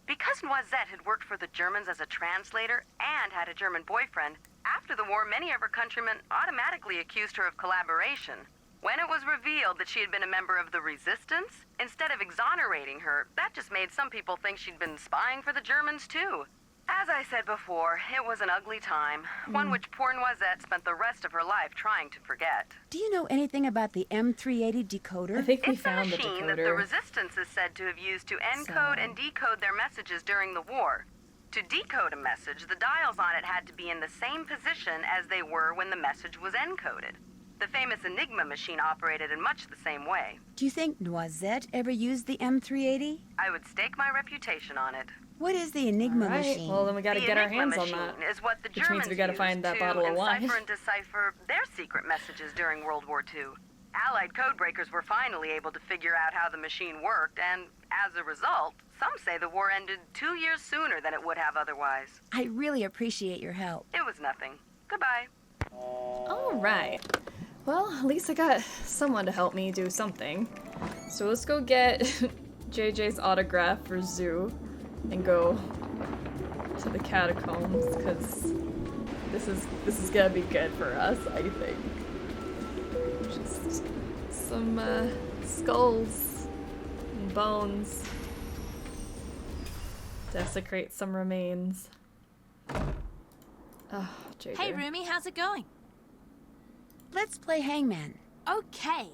Because Noisette had worked for the Germans as a translator and had a German boyfriend, after the war, many of her countrymen automatically accused her of collaboration. When it was revealed that she had been a member of the resistance, instead of exonerating her, that just made some people think she'd been spying for the Germans too. As I said before, it was an ugly time, one which poor Noisette spent the rest of her life trying to forget. Do you know anything about the M380 decoder? I think we It's found a the machine that the decoder. resistance is said to have used to encode and decode their messages during the war. To decode a message, the dials on it had to be in the same position as they were when the message was encoded. The famous Enigma machine operated in much the same way. Do you think Noisette ever used the M380? I would stake my reputation on it. What is the Enigma Alright, machine? well then we gotta The get our Enigma hands on machine that. is what the Which Germans means we gotta used find that to bottle of wine. encipher and decipher their secret messages during World War II. Allied codebreakers were finally able to figure out how the machine worked, and as a result, some say the war ended 2 years sooner than it would have otherwise. I really appreciate your help. It was nothing. Goodbye. Alright. Well, at least I got someone to help me do something. So let's go get JJ's autograph for Zoo and go to the catacombs, because this is gonna be good for us, I think. Just some skulls and bones. Desecrate some remains. Oh, JJ. Hey, Rumi, how's it going? Let's play hangman. Okay.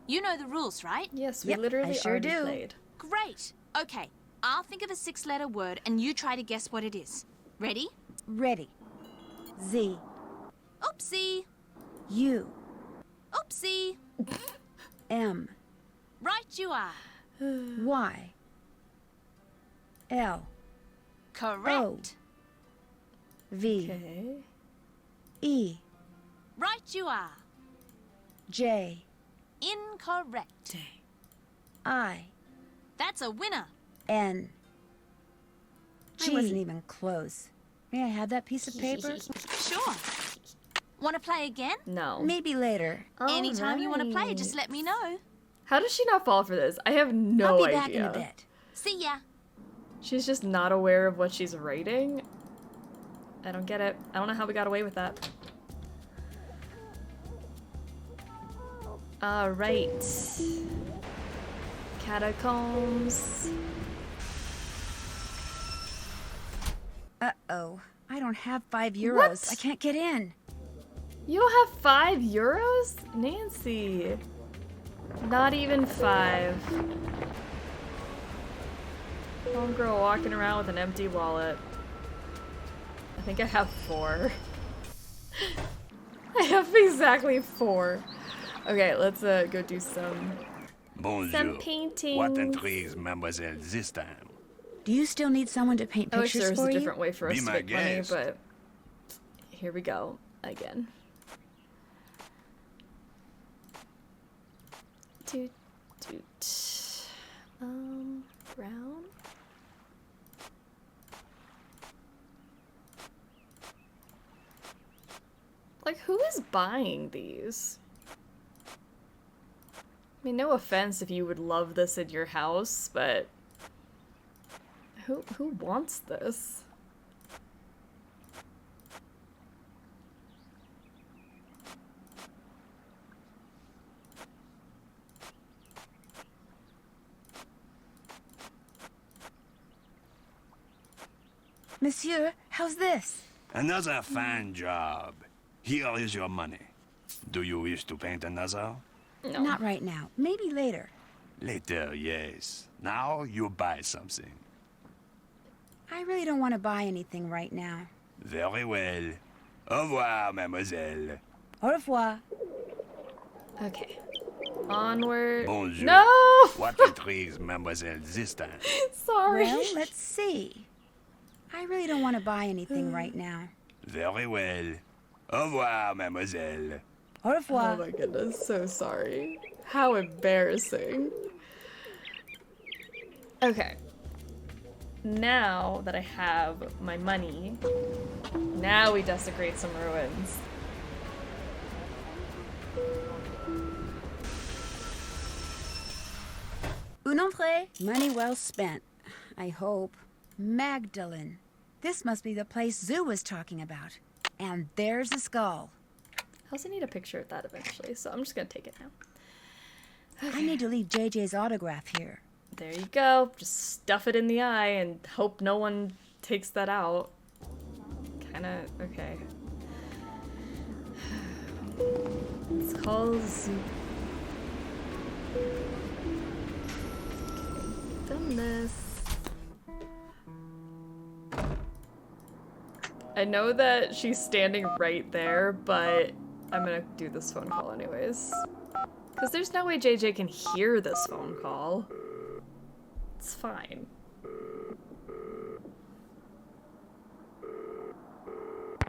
You know the rules, right? Yes, we literally already do. played. Great. Okay. I'll think of a 6-letter word and you try to guess what it is. Ready? Ready. Z. Oopsie. U. Oopsie. M. Right you are. Y. L. Correct. V. Okay. E. Right you are. J. Incorrect. I. That's a winner. N. I wasn't even close. May I have that piece of paper? Sure. Want to play again? No. Maybe later. Anytime you want to play, just let me know. How does she not fall for this? I have no I'll be idea. back in a bit. See ya. She's just not aware of what she's writing. I don't get it. I don't know how we got away with that. Alright. Catacombs. Uh-oh. I don't have 5 euros. What? I can't get in. You don't have 5 euros? Nancy. Not even 5. Homegirl walking around with an empty wallet. I think I have 4. I have exactly 4. Okay, let's go do some painting. What intrigues Mademoiselle this time? Do you still need someone to paint I wish pictures there was for a you? different way for us Be to my make money, guest. but here we go again. Toot toot. Brown. Like, who is buying these? I mean, no offense if you would love this in your house, but who wants this? Monsieur, how's this? Another fine job. Here is your money. Do you wish to paint another? No. Not right now. Maybe later. Later, yes. Now you buy something. I really don't want to buy anything right now. Very well. Au revoir, mademoiselle. Au revoir. Okay. Onward. Bonjour. No! What intrigues mademoiselle this time? Sorry. Well, let's see. I really don't want to buy anything right now. Very well. Au revoir, mademoiselle. Au revoir. Oh my goodness, so sorry. How embarrassing. Okay. Now that I have my money, now we desecrate some ruins. Un entrée. Money well spent. I hope. Magdalene. This must be the place Zoo was talking about. And there's a skull. I also need a picture of that eventually, so I'm just gonna take it now. I need to leave JJ's autograph here. There you go. Just stuff it in the eye and hope no one takes that out. Kinda, okay. Let's call Zoo. Done this. I know that she's standing right there, but I'm gonna do this phone call anyways. Because there's no way JJ can hear this phone call. It's fine.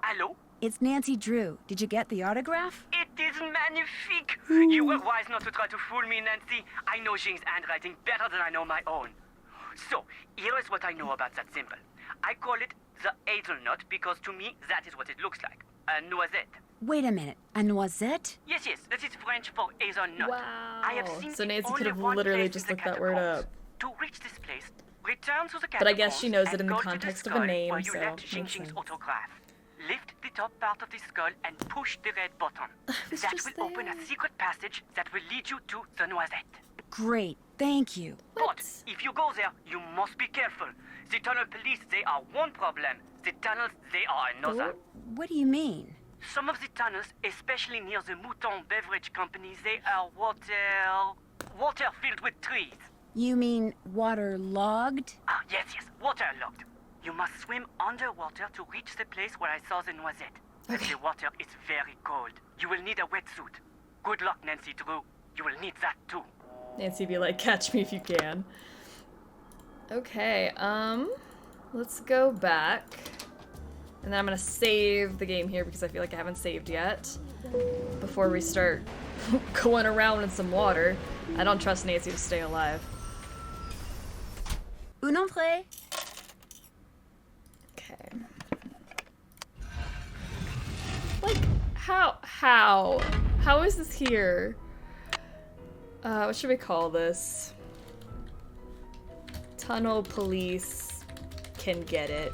Hello? It's Nancy Drew. Did you get the autograph? It is magnifique! You were wise not to try to fool me, Nancy. I know Jing's handwriting better than I know my own. So, here is what I know about that symbol. I call it the hazelnut because to me, that is what it looks like. A noisette. Wait a minute, a noisette? Yes, that is French for hazelnut. Wow. I have seen So Nancy it could have only one literally place just in the looked that word catacombs. up. To reach this place, return to the catacombs. But I guess she knows it in and the go to context of a skull name, where you so left makes Jing's sense. autograph. Lift the top part of the skull and push the red button. That will open a secret passage that will lead you to the noisette. Great, thank you. But if you go there, you must be careful. The tunnel police, they are one problem. The tunnels, they are another. What do you mean? Some of the tunnels, especially near the Mouton beverage companies, they are water filled with trees. You mean waterlogged? Ah, yes, waterlogged. You must swim underwater to reach the place where I saw the noisette. And the water is very cold. You will need a wetsuit. Good luck, Nancy Drew. You will need that too. Nancy be like, catch me if you can. Okay, let's go back. And then I'm gonna save the game here because I feel like I haven't saved yet. Before we start going around in some water. I don't trust Nancy to stay alive. Un entrée. Okay. Like, how is this here? What should we call this? Tunnel police can get it.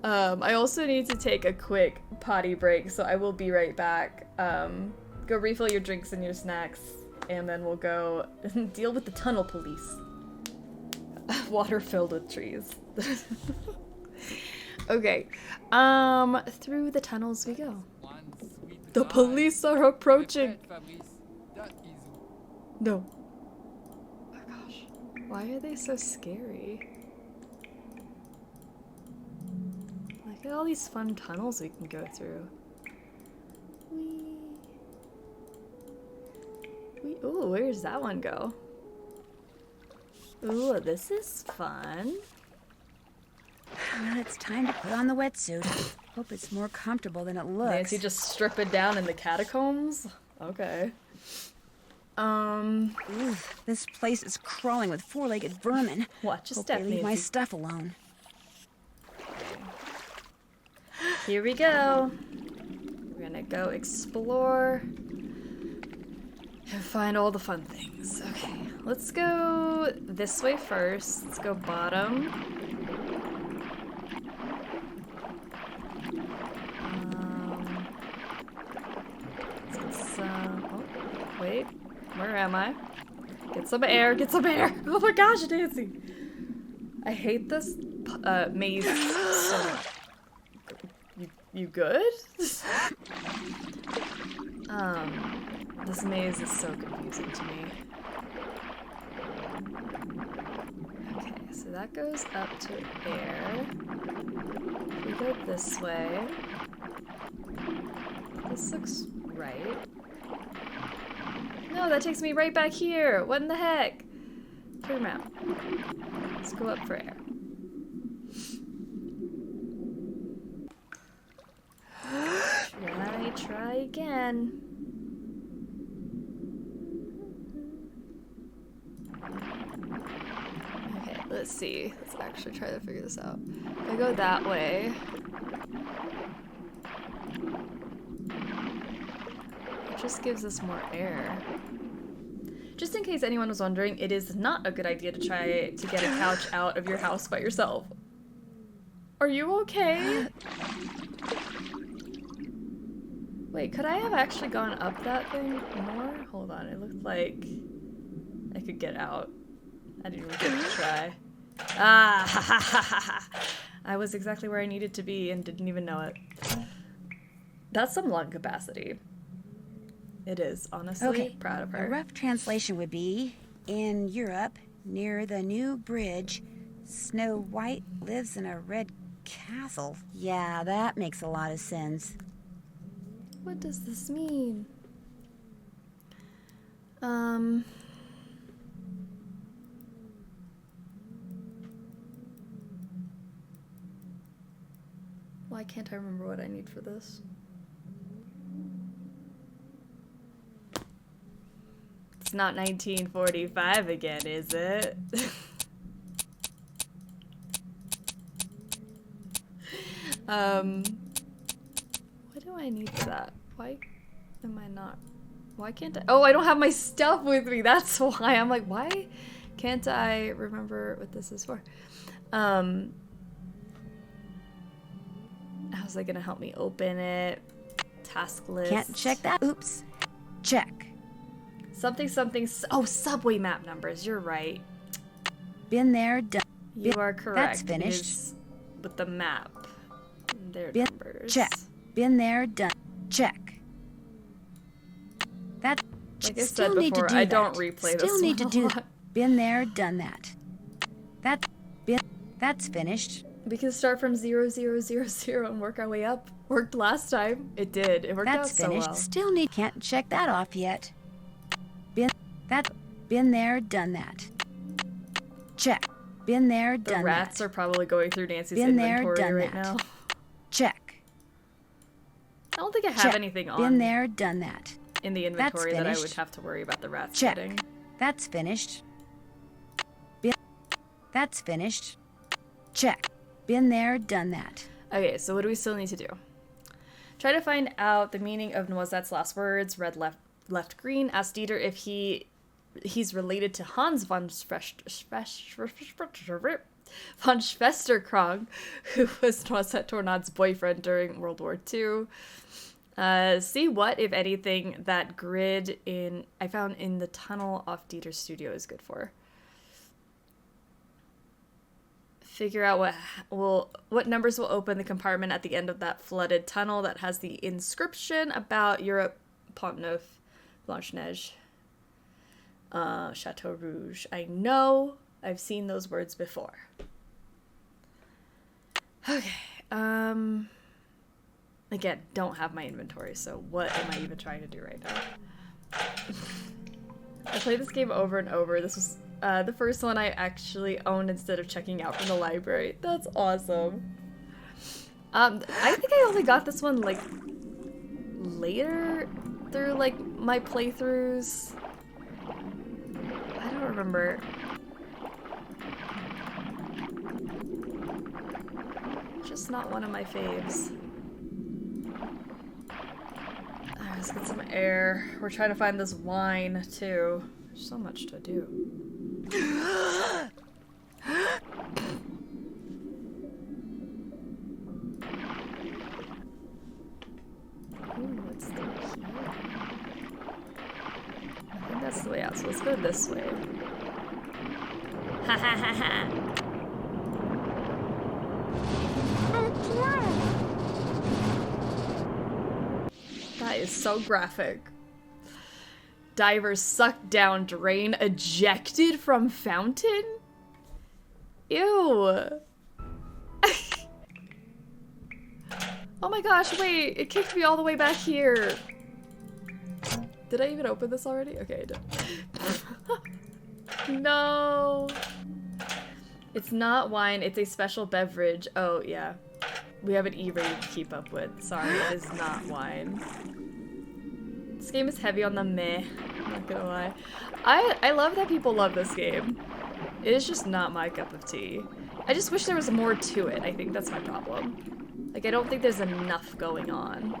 I also need to take a quick potty break, so I will be right back. Go refill your drinks and your snacks, and then we'll go deal with the tunnel police. Water filled with trees. Okay. Through the tunnels we go. The police are approaching. No. Oh gosh. Why are they so scary? Look at all these fun tunnels we can go through. Ooh, where does that one go? Ooh, this is fun. Well, it's time to put on the wetsuit. Hope it's more comfortable than it looks. Nancy just strip it down in the catacombs? Okay. Ooh, this place is crawling with four-legged vermin. Watch your Hope step, they leave my Nancy. stuff alone. Here we go. We're gonna go explore and find all the fun things. Okay, let's go this way first. Let's go bottom. Oh, wait. Where am I? Get some air, get some air! Oh my gosh, Nancy! I hate this maze so much. You good? This maze is so confusing to me. Okay, so that goes up to air. We go this way. This looks right. No, that takes me right back here. What in the heck? Turn around. Let's go up for air. Try again. Okay, let's see. Let's actually try to figure this out. If I go that way. It just gives us more air. Just in case anyone was wondering, it is not a good idea to try to get a couch out of your house by yourself. Are you okay? Wait, could I have actually gone up that thing more? Hold on, it looked like I could get out. I didn't even get to try. Ah! I was exactly where I needed to be and didn't even know it. That's some lung capacity. It is, honestly. Okay, Proud of her. A rough translation would be, in Europe, near the new bridge, Snow White lives in a red castle. Yeah, that makes a lot of sense. What does this mean? Why can't I remember what I need for this? It's not 1945 again, is it? What do I need for that? Why am I not? Why can't I? Oh, I don't have my stuff with me. That's why. I'm like, why can't I remember what this is for? How's that gonna help me open it? Task list. Can't check that. Oops. Check. Something, something. Oh, subway map numbers. You're right. Been there, done. You are correct. That's finished. It is with the map. Their Been, numbers. check. Been there, done. Check. That. Like I still said need before, to do I that. don't replay this Still need to one a do. lot. Been there, done that. That's finished. We can start from 0, 0, 0, 0 and work our way up. Worked last time. It did. It worked out That's so finished. well. Still need. Can't check that off yet. Been there, done that. Check. Been there, The done rats that. are probably going through Nancy's Been there, inventory done right that. now. Check. I don't think I have Check. anything on Been there, done that. in the That's inventory that I would finished. have to worry about the rats Check. getting. That's finished. That's finished. Check. Been there, done that. Okay, so what do we still need to do? Try to find out the meaning of Noisette's last words. Red left green. Ask Dieter if he's related to Hans von Schwesterkrog, who was Noisette Tournad's boyfriend during World War II. See what, if anything, that grid I found in the tunnel off Dieter's studio is good for. Figure out what numbers will open the compartment at the end of that flooded tunnel that has the inscription about Europe, Pont-Neuf, Blanche-Neige, Chateau Rouge. I know I've seen those words before. Okay. Again, don't have my inventory, so what am I even trying to do right now? I played this game over and over. This was the first one I actually owned instead of checking out from the library. That's awesome. I think I only got this one like later through like my playthroughs. I don't remember. Just not one of my faves. Alright, let's get some air. We're trying to find this wine too. There's so much to do. Ooh, what's through here? I think that's the way out, so let's go this way. Ha ha ha ha! That is so graphic. Divers sucked down drain, ejected from fountain? Ew. Oh my gosh, wait, it kicked me all the way back here. Did I even open this already? Okay, I did. No. It's not wine, it's a special beverage. Oh, yeah. We have an E rating to keep up with. Sorry, it is not wine. This game is heavy on the meh. I'm not gonna lie. I love that people love this game. It is just not my cup of tea. I just wish there was more to it. I think that's my problem. Like, I don't think there's enough going on.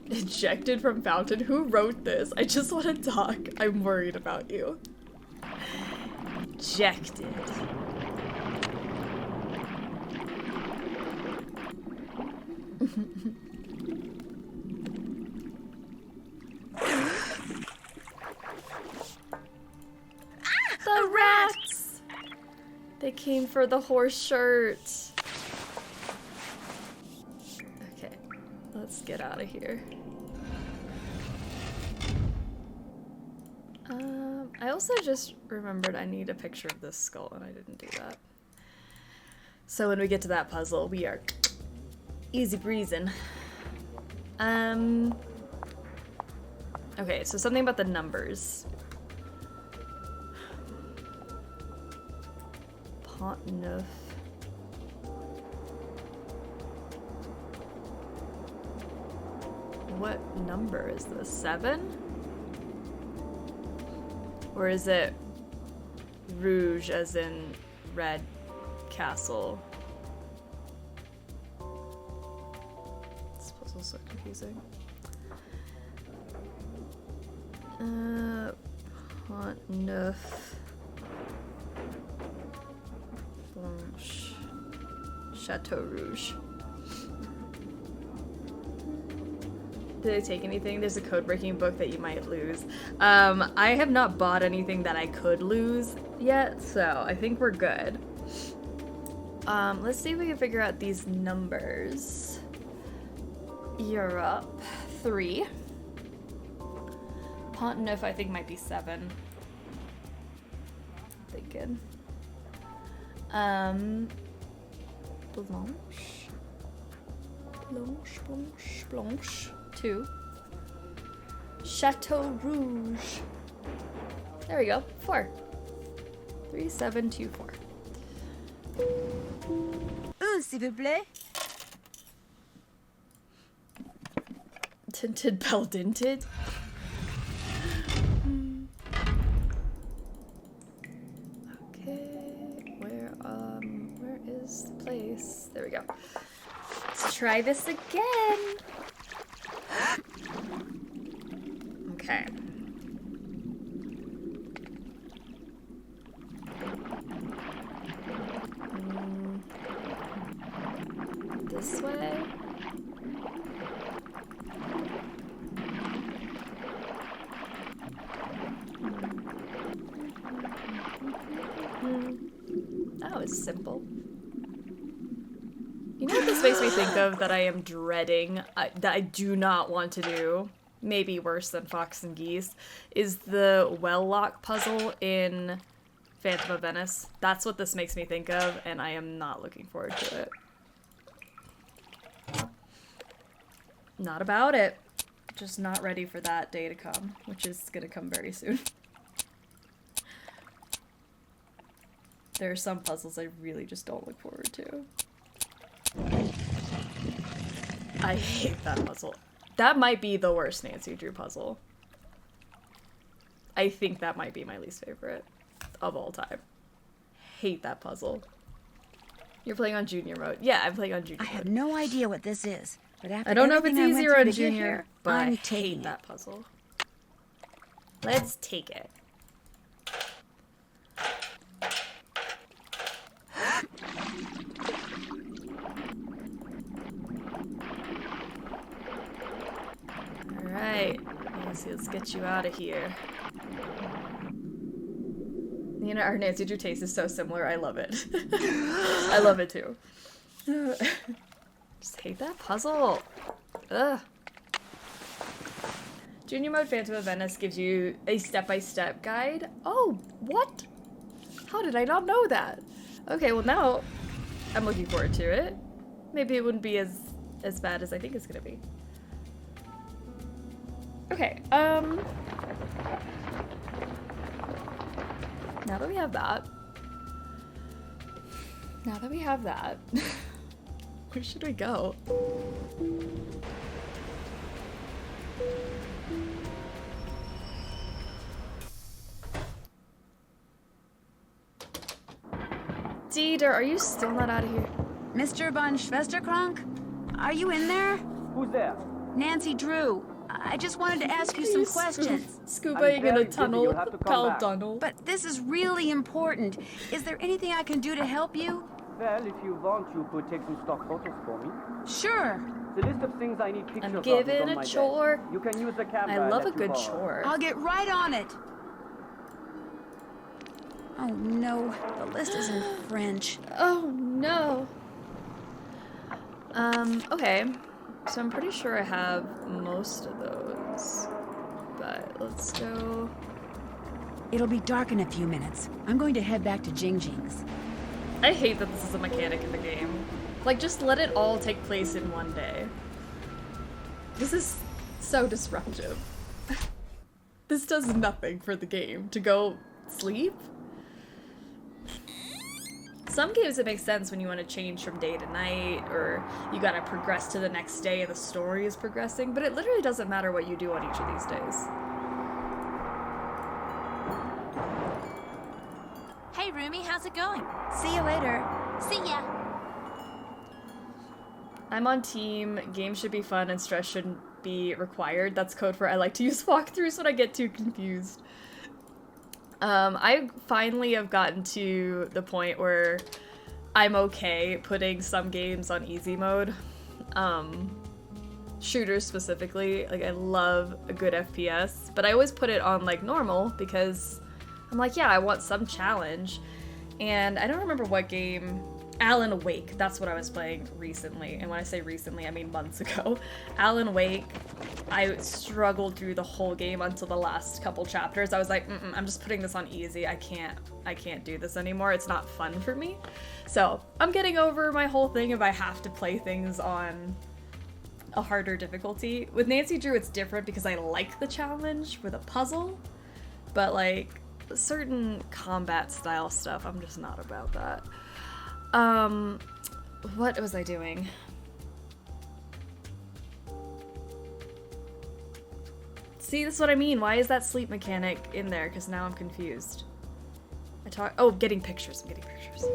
Ejected from fountain? Who wrote this? I just want to talk. I'm worried about you. Ejected. The rats! They came for the horse shirt. Okay, let's get out of here. I also just remembered I need a picture of this skull and I didn't do that. So when we get to that puzzle, we are easy breezing. Okay, so something about the numbers. Pont Neuf. What number is this? 7? Or is it Rouge as in red castle? This puzzle's so confusing. Pont Neuf. Blanche. Chateau Rouge. Did I take anything? There's a code breaking book that you might lose. I have not bought anything that I could lose yet, so I think we're good. Let's see if we can figure out these numbers. Europe, 3. Pont Neuf, I think, might be 7. I'm thinking. Blanche. Blanche, Blanche, Blanche. 2. Chateau Rouge. There we go. 4. 3, 7, 2, 4. S'il vous plaît. Tinted Bell Dinted. Okay, where is the place? There we go. Let's try this again. Okay. This way. That was simple. You know what this makes me think of that I am dreading, that I do not want to do, maybe worse than Fox and Geese, is the well lock puzzle in Phantom of Venice. That's what this makes me think of, and I am not looking forward to it. Not about it. Just not ready for that day to come, which is gonna come very soon. There are some puzzles I really just don't look forward to. I hate that puzzle. That might be the worst Nancy Drew puzzle. I think that might be my least favorite of all time. Hate that puzzle. You're playing on junior mode. Yeah, I'm playing on junior mode. I have no idea what this is, but after I don't know if it's everything I went easier through on to get junior, here, but I'm I taking hate that puzzle. Let's take it. Alright, let's get you out of here. You know, our Nancy Drew taste is so similar, I love it. I love it too. Just hate that puzzle. Ugh. Junior Mode Phantom of Venice gives you a step-by-step guide. Oh, what? How did I not know that? Okay, well now I'm looking forward to it. Maybe it wouldn't be as bad as I think it's gonna be. Okay, now that we have that, where should we go? Dieter, are you still not out of here? Mr. von Schwesterkrank? Are you in there? Who's there? Nancy Drew. I just wanted to ask you some questions. Scubaing in a tunnel, Pal tunnel. But this is really important. Is there anything I can do to help you? Well, if you want, you could take some stock photos for me. Sure. The list of things I need pictures I'm of giving is on a my chore. desk. You can use the camera. I love that a good you borrowed. chore. I'll get right on it. Oh no, the list is in French. Oh no. Okay. So I'm pretty sure I have most of those. But let's go. It'll be dark in a few minutes. I'm going to head back to Jing Jing's. I hate that this is a mechanic in the game. Like, just let it all take place in one day. This is so disruptive. This does nothing for the game. To go sleep? Some games it makes sense when you want to change from day to night, or you gotta progress to the next day and the story is progressing, but it literally doesn't matter what you do on each of these days. Hey, Rumi, how's it going? See you later. See ya. I'm on team, game should be fun and stress shouldn't be required. That's code for I like to use walkthroughs when I get too confused. I finally have gotten to the point where I'm okay putting some games on easy mode. Shooters specifically, like I love a good FPS, but I always put it on like normal because I'm like, yeah, I want some challenge. And I don't remember what game. Alan Wake, that's what I was playing recently, and when I say recently I mean months ago. Alan Wake, I struggled through the whole game until the last couple chapters. I was like, I'm just putting this on easy. I can't do this anymore. It's not fun for me. So I'm getting over my whole thing if I have to play things on a harder difficulty. With Nancy Drew it's different because I like the challenge with a puzzle, but like certain combat style stuff, I'm just not about that. What was I doing? See, this is what I mean. Why is that sleep mechanic in there? Because now I'm confused. Oh, getting pictures. I'm getting pictures.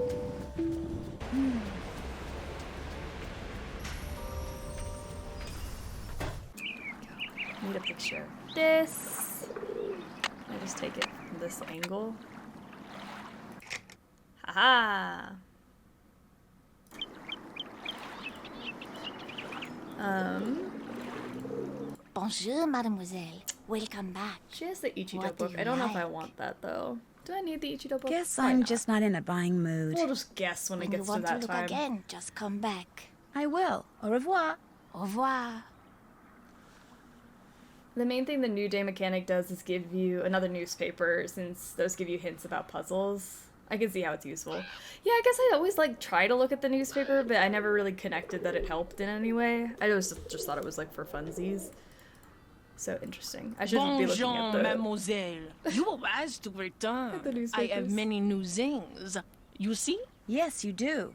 Need a picture. This. I just take it from this angle. Haha. Bonjour, mademoiselle. Welcome back. She has the Ichido book. I don't know if I want that, though. Do I need the Ichido book? Guess I'm just not in a buying mood. We'll just guess when it gets to that time. When you want to look again, just come back. I will. Au revoir. Au revoir. The main thing the New Day mechanic does is give you another newspaper, since those give you hints about puzzles. I can see how it's useful. Yeah, I guess I always like try to look at the newspaper, but I never really connected that it helped in any way. I just thought it was like for funsies. So interesting. I shouldn't be looking at the... mademoiselle. You are wise to return. I have many new things. You see? Yes, you do.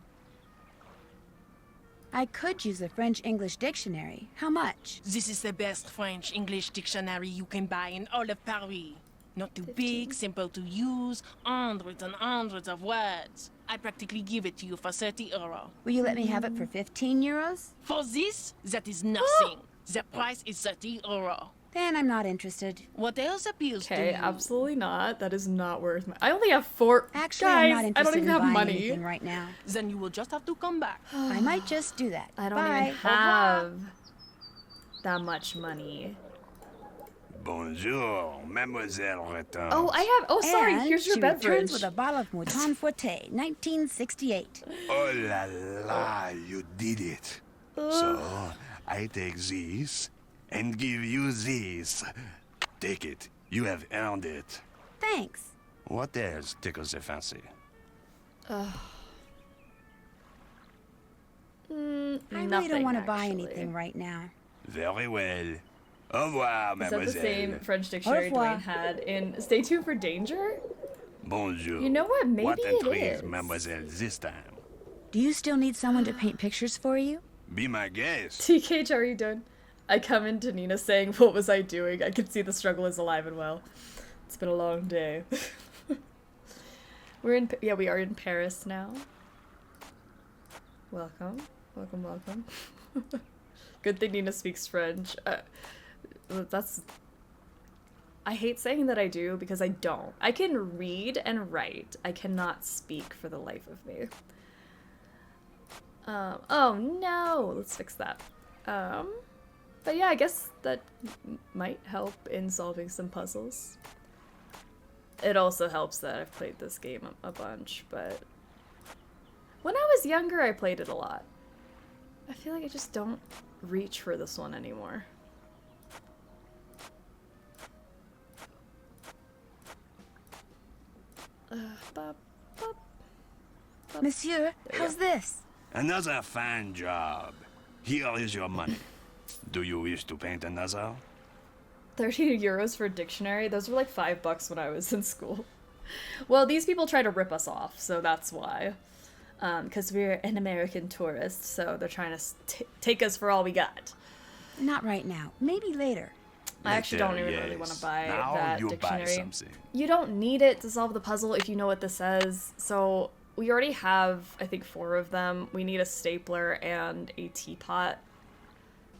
I could use a French-English dictionary. How much? This is the best French-English dictionary you can buy in all of Paris. Not too big, simple to use, hundreds and hundreds of words. I practically give it to you for 30 €. Will you let me have it for 15 euros? For this, that is nothing. The price is 30 €. Then I'm not interested. What else appeals to you? Okay, absolutely not. That is not worth my... I only have 4... Actually, Guys, I'm not interested I don't even in have buying money. anything right now. Then you will just have to come back. I might just do that. I don't Bye. even have that much money. Bonjour, mademoiselle returns. Oh, I have... Oh, sorry. And Here's your she beverage. returns with a bottle of Mouton Forte, 1968. Oh la la, you did it. So, I take this and give you this. Take it. You have earned it. Thanks. What else tickles your fancy? I really Nothing, don't want to buy actually. anything right now. Very well. Au revoir, Is mademoiselle. that the same French dictionary Dwayne had in Stay Tuned for Danger? Bonjour. You know what? Maybe what it intrigues is. mademoiselle this time? Do you still need someone to paint pictures for you? Be my guest. TK, how are you doing? I come into Nina saying, what was I doing? I can see the struggle is alive and well. It's been a long day. We are in Paris now. Welcome. Welcome, welcome. Good thing Nina speaks French. I hate saying that I do because I don't. I can read and write. I cannot speak for the life of me. Oh no! Let's fix that. But yeah, I guess that might help in solving some puzzles. It also helps that I've played this game a bunch, but when I was younger, I played it a lot. I feel like I just don't reach for this one anymore. Monsieur, how's this? Another fine job. Here is your money. Do you wish to paint another? 30 euros for a dictionary? Those were like $5 when I was in school. Well, these people try to rip us off, so that's why. because we're an American tourist, so they're trying to take us for all we got. Not right now. Maybe later. I actually don't even really want to buy Now that you dictionary. buy something. You don't need it to solve the puzzle if you know what this says. So we already have, I think, 4 of them. We need a stapler and a teapot.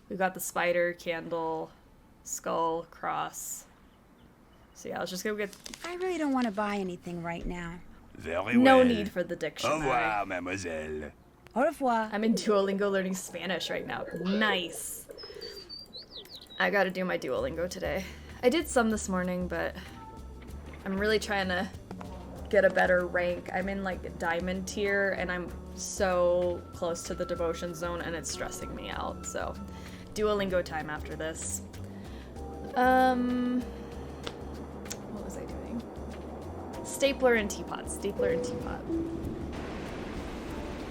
We've got the spider, candle, skull, cross. So yeah, let's just go get... I really don't want to buy anything right now. Very no well. need for the dictionary. Au revoir, mademoiselle. Au revoir. I'm in Duolingo learning Spanish right now. Nice. I gotta do my Duolingo today. I did some this morning, but I'm really trying to get a better rank. I'm in like diamond tier, and I'm so close to the devotion zone, and it's stressing me out. So, Duolingo time after this. What was I doing? Stapler and teapot. Stapler and teapot.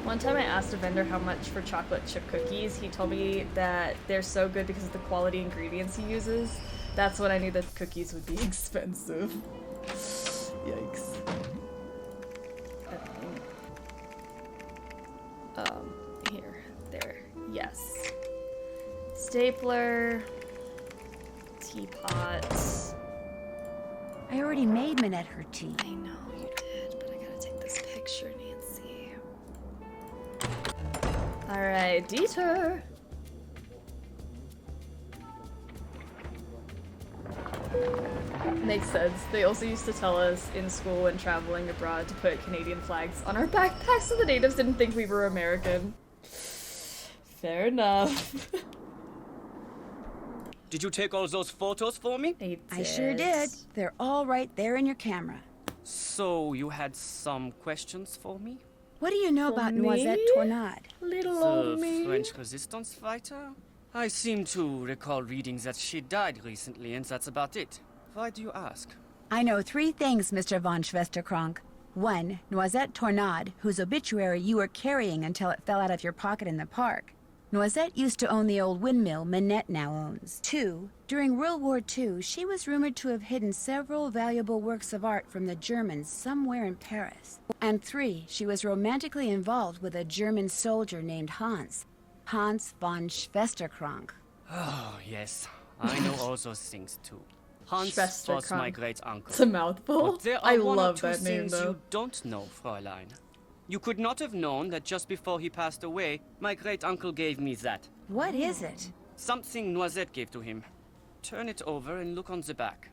One time I asked a vendor how much for chocolate chip cookies. He told me that they're so good because of the quality ingredients he uses. That's when I knew that cookies would be expensive. Yikes. Here, there, yes. Stapler, teapot. I already made Minette her tea. I know you did, but I gotta take this picture, Nancy. Alright, Dieter. Makes sense. They also used to tell us in school when traveling abroad to put Canadian flags on our backpacks so the natives didn't think we were American. Fair enough. Did you take all those photos for me? I sure did. They're all right there in your camera. So, you had some questions for me? What do you know about Noisette Tornade? Little old The me. French resistance fighter? I seem to recall reading that she died recently, and that's about it. Why do you ask? I know 3 things, Mr. von Schwesterkrank. 1, Noisette Tornade, whose obituary you were carrying until it fell out of your pocket in the park. Noisette used to own the old windmill Minette now owns. 2, during World War II, she was rumored to have hidden several valuable works of art from the Germans somewhere in Paris. And 3, she was romantically involved with a German soldier named Hans von Schwesterkrank. Oh, yes. I know all those things, too. Hans was my great-uncle. It's a mouthful. But there are I one love or two that name, things though. you don't know, Fräulein. You could not have known that just before he passed away, my great-uncle gave me that. What is it? Something Noisette gave to him. Turn it over and look on the back.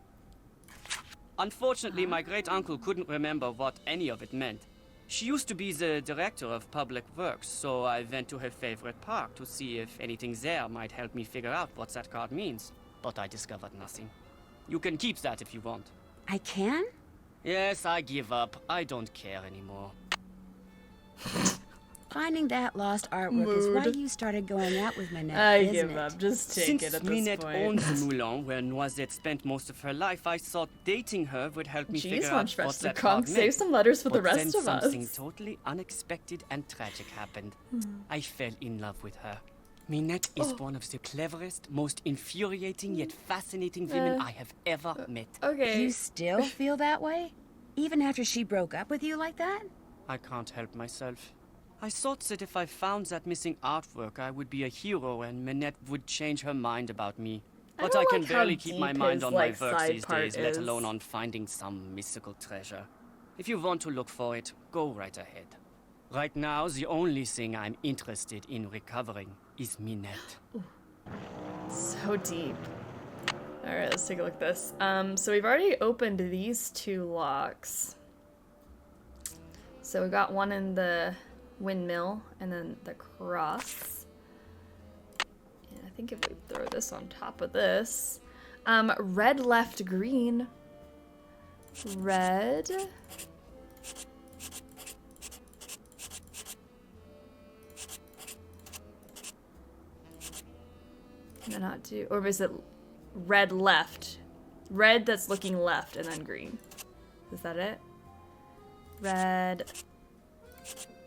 Unfortunately, my great-uncle couldn't remember what any of it meant. She used to be the director of public works, so I went to her favorite park to see if anything there might help me figure out what that card means. But I discovered nothing. You can keep that if you want. I can? Yes, I give up. I don't care anymore. Finding that lost artwork is why you started going out with Minette, I isn't give it? up. Just take Since it at this Minette point. owned the moulin where Noisette spent most of her life, I thought dating her would help me Jeez, figure von out what that Schwesterkrank, card save meant. some letters for the But rest then of us. something totally unexpected and tragic happened. I fell in love with her. Minette is one of the cleverest, most infuriating yet fascinating women I have ever met. Okay. You still feel that way? Even after she broke up with you like that? I can't help myself. I thought that if I found that missing artwork, I would be a hero and Minette would change her mind about me. But I can like how barely keep my deep mind his, on my like, work side these part days, let is. alone on finding some mystical treasure. If you want to look for it, go right ahead. Right now, the only thing I'm interested in recovering is Minette. So deep. Alright, let's take a look at this. So we've already opened these 2 locks. So we got one in the windmill and then the cross. And I think if we throw this on top of this. Red left green. Red. Can I not do, or is it red left? Red that's looking left and then green. Is that it? Red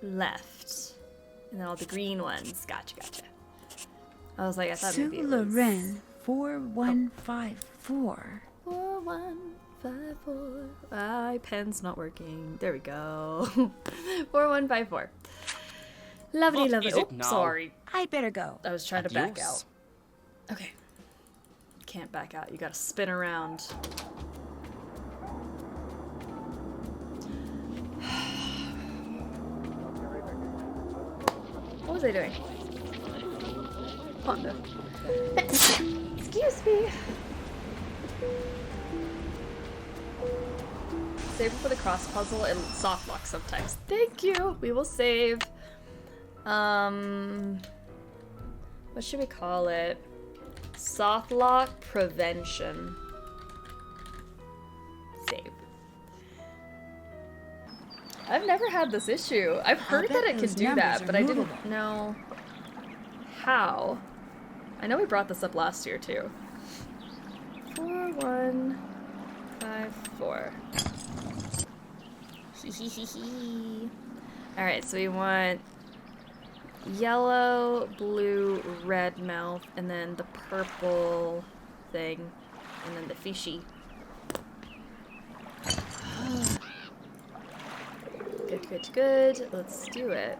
left. And then all the green ones. Gotcha, gotcha. I was like, I thought maybe it was... Loren 4154. 4154. My pen's not working. There we go. 4154. Lovely, lovely. Oh, sorry. I'd better go. I was trying to back out. Okay. Can't back out. You gotta spin around. What was I doing? Honda. Excuse me. Save for the cross puzzle and soft lock sometimes. Thank you. We will save. What should we call it? Soft lock prevention. Save. I've never had this issue. I've heard that it can do that, but I didn't know how. I know we brought this up last year too. 4154. Alright, so we want yellow, blue, red mouth, and then the purple thing, and then the fishy. Good, good, good. Let's do it.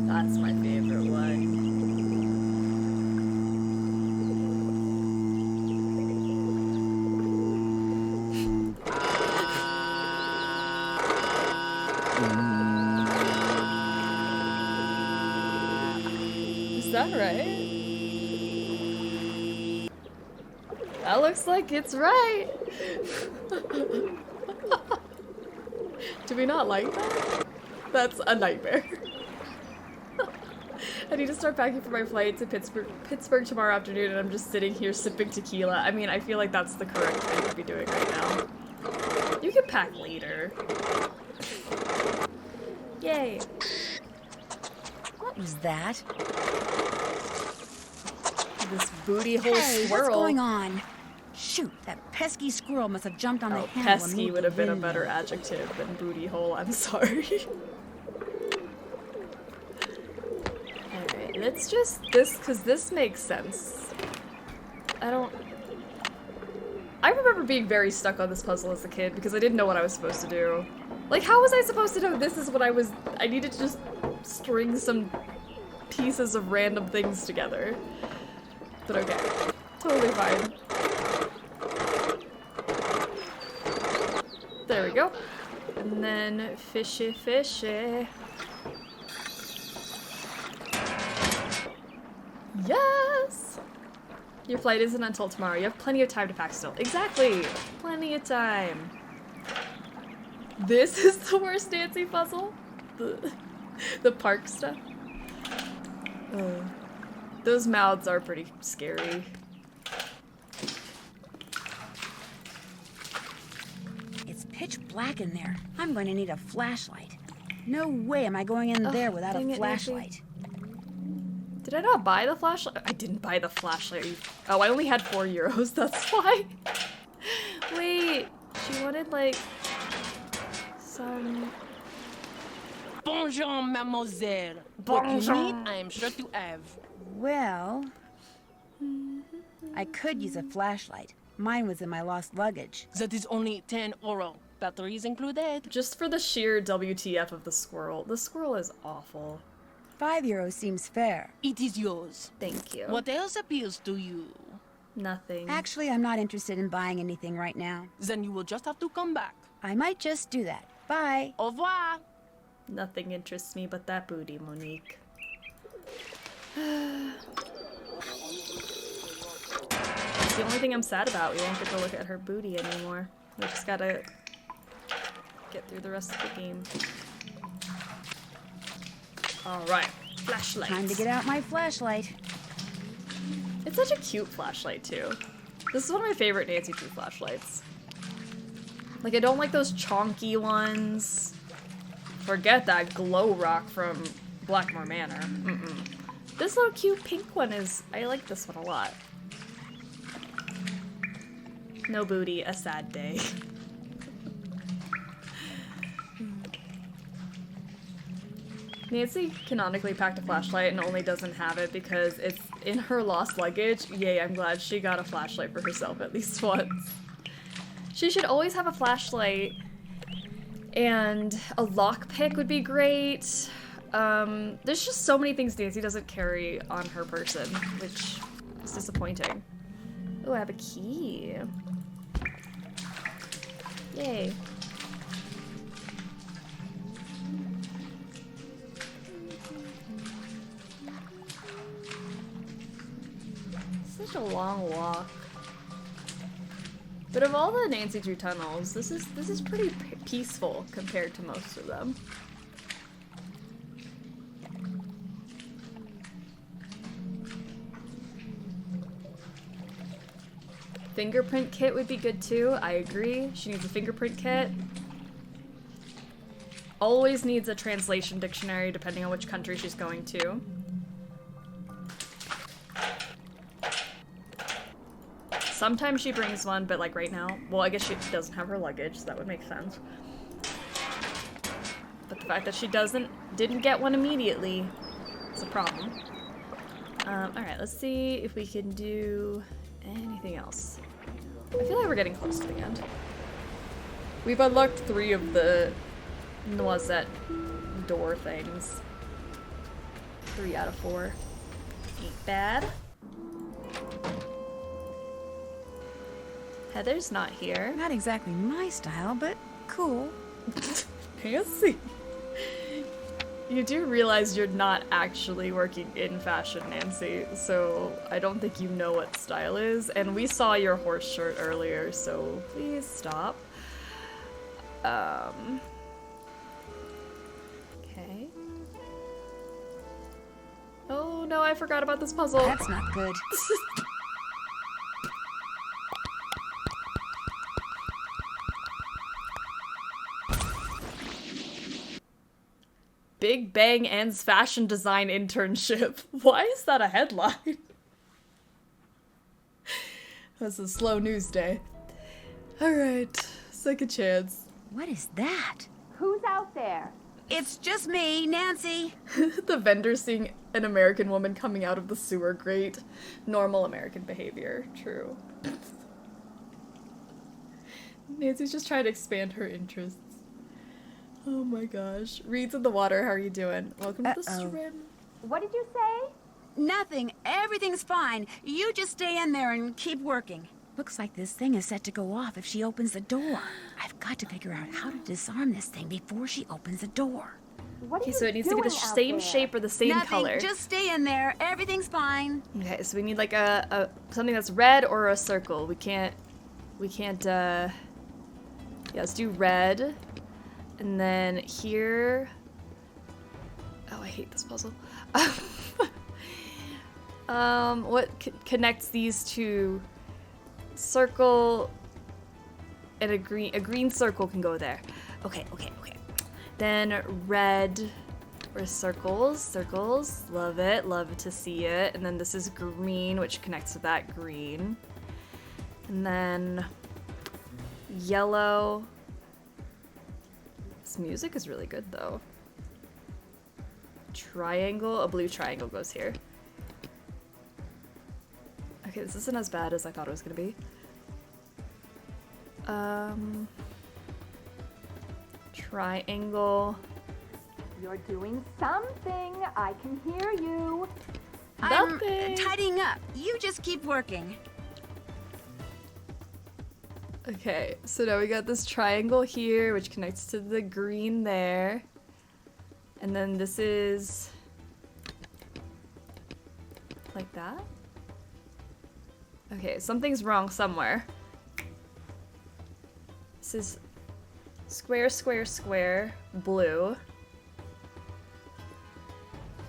That's my favorite one. Is that right? That looks like it's right. Do we not like that? That's a nightmare. I need to start packing for my flight to Pittsburgh tomorrow afternoon, and I'm just sitting here sipping tequila. I mean, I feel like that's the correct thing to be doing right now. You can pack later. Yay. What was that? This booty hole squirrel. What's going on? Shoot, that pesky squirrel must have jumped on the handle. Pesky would have been a better adjective than booty hole. I'm sorry. Alright, let's just because this makes sense. I remember being very stuck on this puzzle as a kid because I didn't know what I was supposed to do. Like, how was I supposed to know this is what I needed to just string some pieces of random things together. But okay. Totally fine. There we go. And then fishy, fishy. Yes! Your flight isn't until tomorrow. You have plenty of time to pack still. Exactly! Plenty of time. This is the worst Nancy puzzle? The park stuff? Those mouths are pretty scary. It's pitch black in there. I'm going to need a flashlight. No way am I going in there without a flashlight. Did I not buy the flashlight? I didn't buy the flashlight. Oh, I only had €4, that's why. Wait, she wanted like some... Bonjour, mademoiselle. What you need, I am sure to have. Well, I could use a flashlight. Mine was in my lost luggage. That is only €10. Batteries included. Just for the sheer WTF of the squirrel. The squirrel is awful. €5 seems fair. It is yours. Thank you. What else appeals to you? Nothing. Actually, I'm not interested in buying anything right now. Then you will just have to come back. I might just do that. Bye. Au revoir. Nothing interests me but that booty, Monique. It's the only thing I'm sad about. We won't get to look at her booty anymore. We just gotta get through the rest of the game. Alright, flashlight. Time to get out my flashlight. It's such a cute flashlight, too. This is one of my favorite Nancy Drew flashlights. Like, I don't like those chonky ones. Forget that glow rock from Blackmore Manor. This little cute pink one is... I like this one a lot. No booty, a sad day. Nancy canonically packed a flashlight and only doesn't have it because it's in her lost luggage. Yay, I'm glad she got a flashlight for herself at least once. She should always have a flashlight, and a lockpick would be great. There's just so many things Nancy doesn't carry on her person, which is disappointing. Oh, I have a key. Yay. Such a long walk. But of all the Nancy Drew tunnels, this is pretty peaceful compared to most of them. Fingerprint kit would be good too. I agree. She needs a fingerprint kit. Always needs a translation dictionary depending on which country she's going to. Sometimes she brings one, but like right now, well, I guess she doesn't have her luggage, so that would make sense. But the fact that she didn't get one immediately is a problem. Alright, let's see if we can do anything else. I feel like we're getting close to the end. We've unlocked 3 of the Noisette door things. 3 out of 4. Ain't bad. Heather's not here. Not exactly my style, but cool. Fancy. You do realize you're not actually working in fashion, Nancy, so I don't think you know what style is. And we saw your horse shirt earlier, so please stop. Okay. Oh no, I forgot about this puzzle. That's not good. Big Bang ends fashion design internship. Why is that a headline? That's a slow news day. Alright, second chance. What is that? Who's out there? It's just me, Nancy. The vendor seeing an American woman coming out of the sewer grate. Normal American behavior. True. Nancy's just trying to expand her interests. Oh my gosh. Reed's in the water. How are you doing? Welcome to the stream. What did you say? Nothing. Everything's fine. You just stay in there and keep working. Looks like this thing is set to go off if she opens the door. I've got to figure out how to disarm this thing before she opens the door. Okay, so it needs to be the same shape or the same color. Nothing. Just stay in there. Everything's fine. Okay, so we need like a something that's red or a circle. We can't yeah, let's do red. And then here, oh, I hate this puzzle. What connects these two? Circle and a green circle can go there. Okay. Then red or circles, love it to see it. And then this is green, which connects to that green. And then yellow. This music is really good though. Triangle, a blue triangle goes here. Okay, this isn't as bad as I thought it was gonna be. Triangle. You're doing something. I can hear you. I'm tidying up. You just keep working. Okay, so now we got this triangle here, which connects to the green there. And then this is like that. Okay, something's wrong somewhere. This is square, square, square, blue.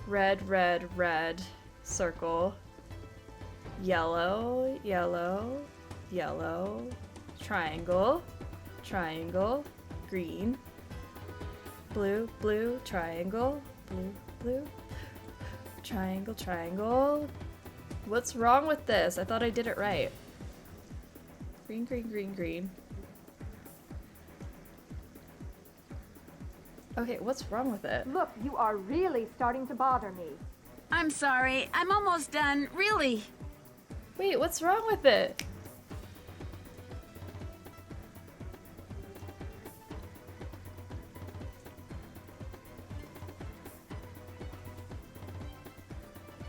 Red, red, red, circle. Yellow, yellow, yellow. Triangle, triangle, green. Blue, blue, triangle, blue, blue. Triangle, triangle. What's wrong with this? I thought I did it right. Green, green, green, green. Okay, what's wrong with it? Look, you are really starting to bother me. I'm sorry. I'm almost done. Really. Wait, what's wrong with it?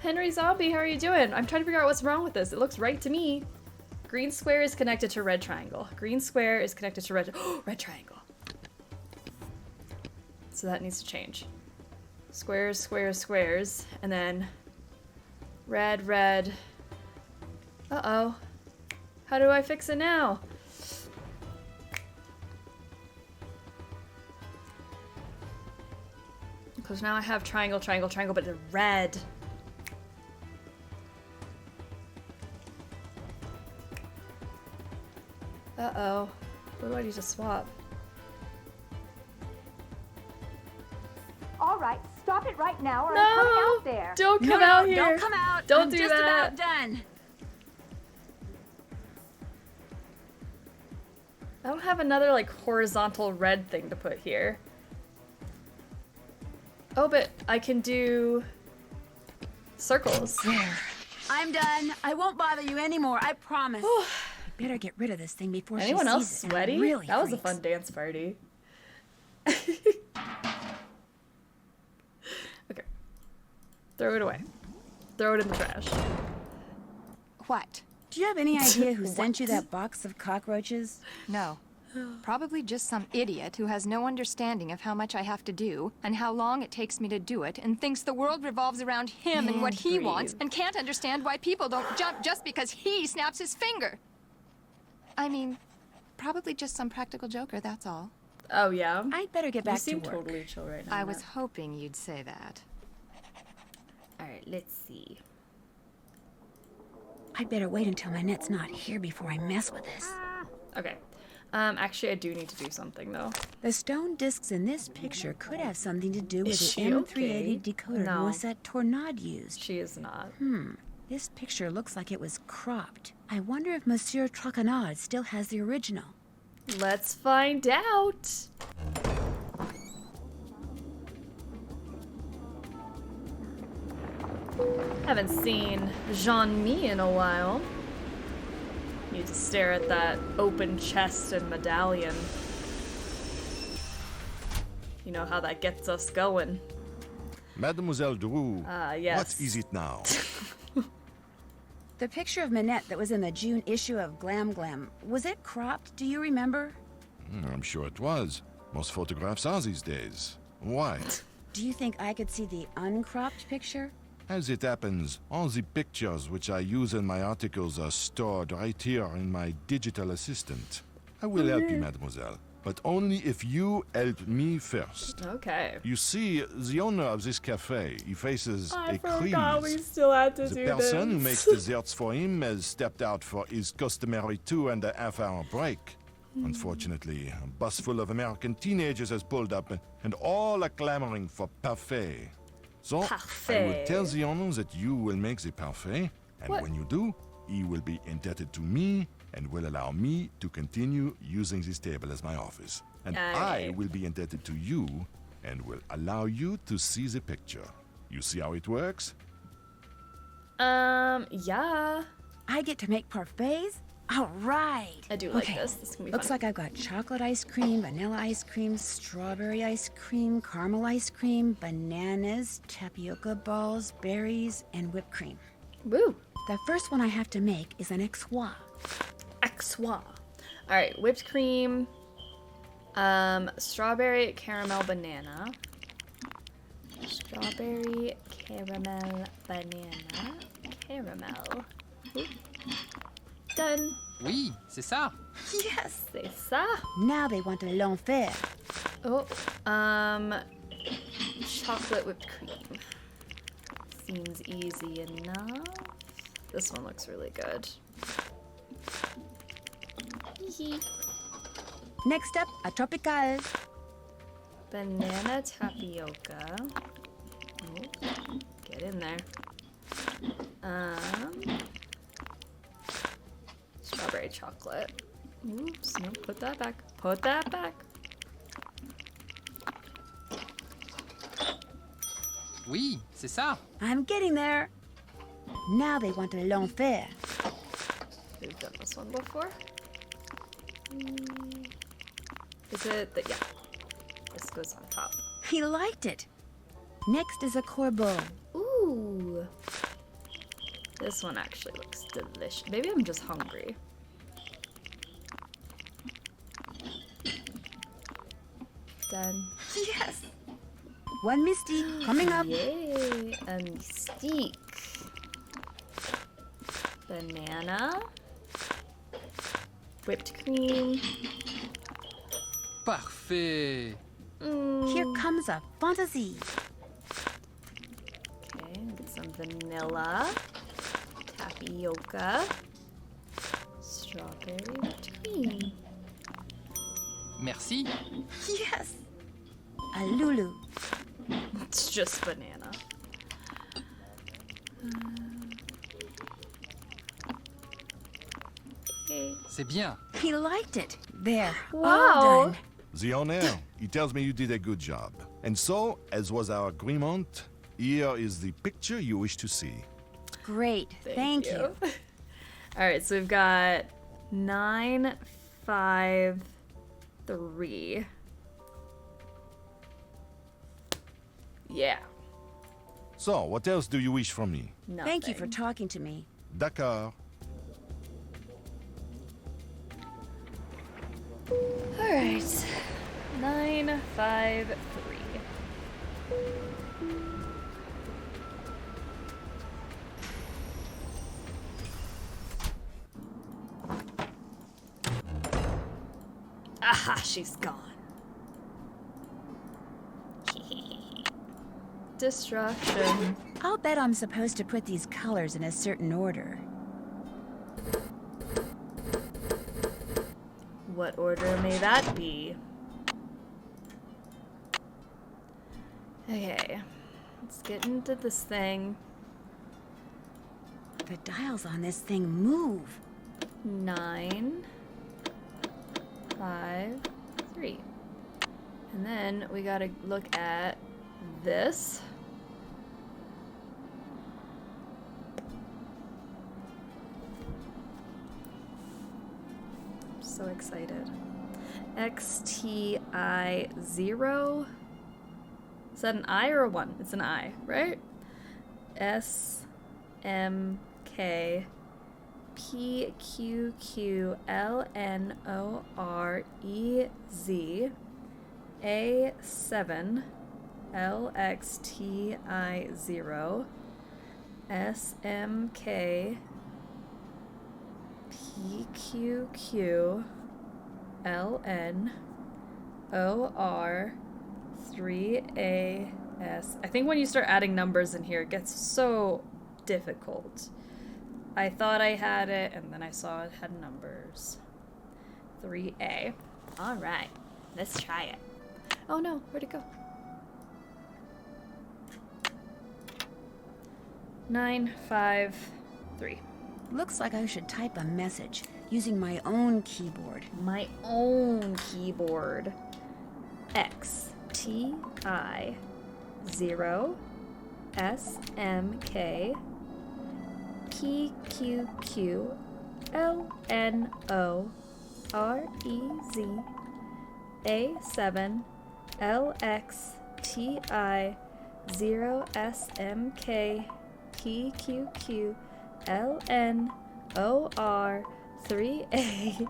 Henry Zombie, how are you doing? I'm trying to figure out what's wrong with this. It looks right to me. Green square is connected to red triangle. Green square is connected to red... Oh, red triangle. So that needs to change. Squares, squares, squares. And then red, red. Uh-oh. How do I fix it now? Because now I have triangle, triangle, triangle, but they're red. Uh-oh. What do I need to swap? All right, stop it right now or No! I'm coming out there. Don't come out here. Don't come out. Don't I'm do just that. about done. I don't have another, like, horizontal red thing to put here. Oh, but I can do circles. There. I'm done. I won't bother you anymore. I promise. I better get rid of this thing before Anyone she else sees it. sweaty? Really that was a freaks. fun dance party. Okay. Throw it away. Throw it in the trash. What? Do you have any idea who sent you that box of cockroaches? No. Probably just some idiot who has no understanding of how much I have to do and how long it takes me to do it and thinks the world revolves around him and what he breathe. wants and can't understand why people don't jump just because he snaps his finger. I mean, probably just some practical joker, that's all. Oh, yeah? I'd better get back to You seem work. totally chill right now. I was hoping you'd say that. Alright, let's see. I'd better wait until Manette's not here before I mess with this. Okay. Actually, I do need to do something, though. The stone discs in this picture could have something to do with Is the she M380 okay? decoder No. Morissette Tornade used. She is not. This picture looks like it was cropped. I wonder if Monsieur Traquenard still has the original. Let's find out. Haven't seen Jean-Mi in a while. Need to stare at that open chest and medallion. You know how that gets us going. Mademoiselle Drew, yes. what is it now? The picture of Manette that was in the June issue of Glam Glam, was it cropped? Do you remember? I'm sure it was. Most photographs are these days. Why? Do you think I could see the uncropped picture? As it happens, all the pictures which I use in my articles are stored right here in my digital assistant. I will help you, mademoiselle, but only if you help me first. Okay. You see, the owner of this cafe, he faces a forgot we crise. still had to The do person who this. makes desserts for him has stepped out for his customary 2.5-hour break. Unfortunately, a bus full of American teenagers has pulled up, and all are clamoring for parfait. So, I will tell the owner that you will make the parfait, and when you do, he will be indebted to me and will allow me to continue using this table as my office. And I will be indebted to you and will allow you to see the picture. You see how it works? Yeah. I get to make parfaits? All right. I do like this. This can be Looks fun. like I've got chocolate ice cream, vanilla ice cream, strawberry ice cream, caramel ice cream, bananas, tapioca balls, berries, and whipped cream. Woo. The first one I have to make is an Exois. Exois. Alright, whipped cream, strawberry, caramel, banana. Strawberry, caramel, banana, caramel. Ooh. Done. Oui, c'est ça. Yes, c'est ça. Now they want l'enfer. Oh, chocolate whipped cream. Seems easy enough. This one looks really good. Next up, a tropical. Banana tapioca. Oh, get in there. Strawberry chocolate. Oops, no, put that back. Put that back. Oui, c'est ça. I'm getting there. Now they want l'enfer. We've done this one before. Is it that? Yeah. This goes on top. He liked it. Next is a corbeau. Ooh. This one actually looks delicious. Maybe I'm just hungry. Done. Yes. One mystique coming up. Yay, a mystique. Banana. Whipped cream. Parfait. Here comes a fantasy. Okay, get some vanilla. Tapioca. Strawberry whipped cream. Merci. Yes. A Lulu. It's just banana. Okay. C'est bien. He liked it. There. Wow. All done. The owner, he tells me you did a good job. And so, as was our agreement, here is the picture you wish to see. Great. Thank you. All right, so we've got 9, 5, 3. Yeah. So, what else do you wish from me? Nothing. Thank you for talking to me. D'accord. All right. 9, 5, 3. Aha, she's gone. Destruction. I'll bet I'm supposed to put these colors in a certain order. What order may that be? Okay, let's get into this thing. The dials on this thing move. 9, 5, 3. And then we gotta look at this. I'm so excited. XTI 0. Is that an I or a 1? It's an I, right? SMK PQQLNOREZ A7 LXTI0 SMK PQQLNOR3AS. I think when you start adding numbers in here, it gets so difficult. I thought I had it, and then I saw it had numbers. 3A. All right, let's try it. Oh no, where'd it go? 9, 5, 3. Looks like I should type a message using my own keyboard. My own keyboard. XTI 0 SMK PQQLNOREZ A7 LXTI 0 SMK PQQLNOR3A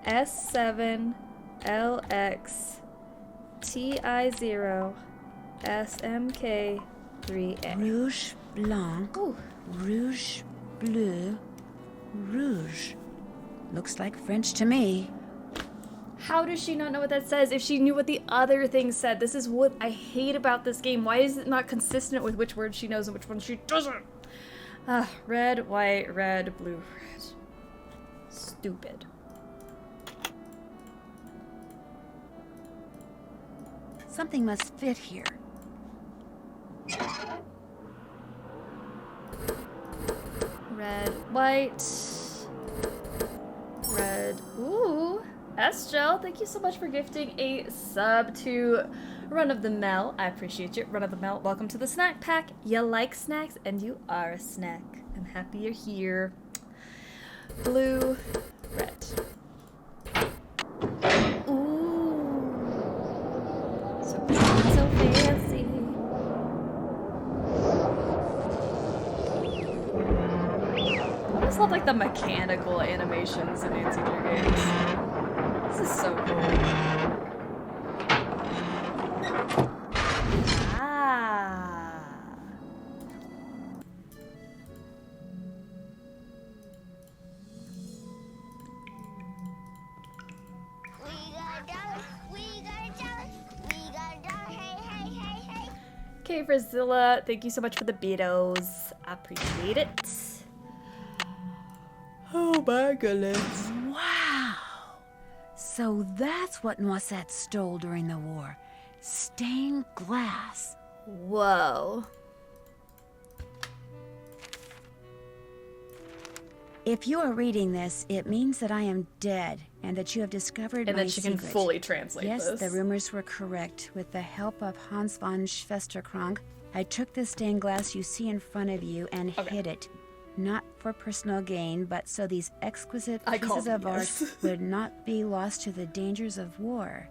S7 LXTI0 SMK3A. Rouge, blanc, Ooh. rouge, bleu, rouge. Looks like French to me. How does she not know what that says if she knew what the other thing said? This is what I hate about this game. Why is it not consistent with which words she knows and which ones she doesn't? Red, white, red, blue, red. Stupid. Something must fit here. Red, white, red. Ooh, Estelle, thank you so much for gifting a sub to Run of the Mill. I appreciate you. Run of the Mill. Welcome to the snack pack. You like snacks, and you are a snack. I'm happy you're here. Blue, red. Ooh. So fancy. I just love like the mechanical animations in interior games. This is so cool. Okay, Brazilla, thank you so much for the beatos. I appreciate it. Oh my goodness. Wow. So that's what Noisette stole during the war. Stained glass. Whoa. If you are reading this, it means that I am dead and that you have discovered and my that she secret. can fully translate yes, this. The rumors were correct. With the help of Hans von Schwesterkrank, I took the stained glass you see in front of you and hid it. Not for personal gain, but so these exquisite pieces of art would not be lost to the dangers of war.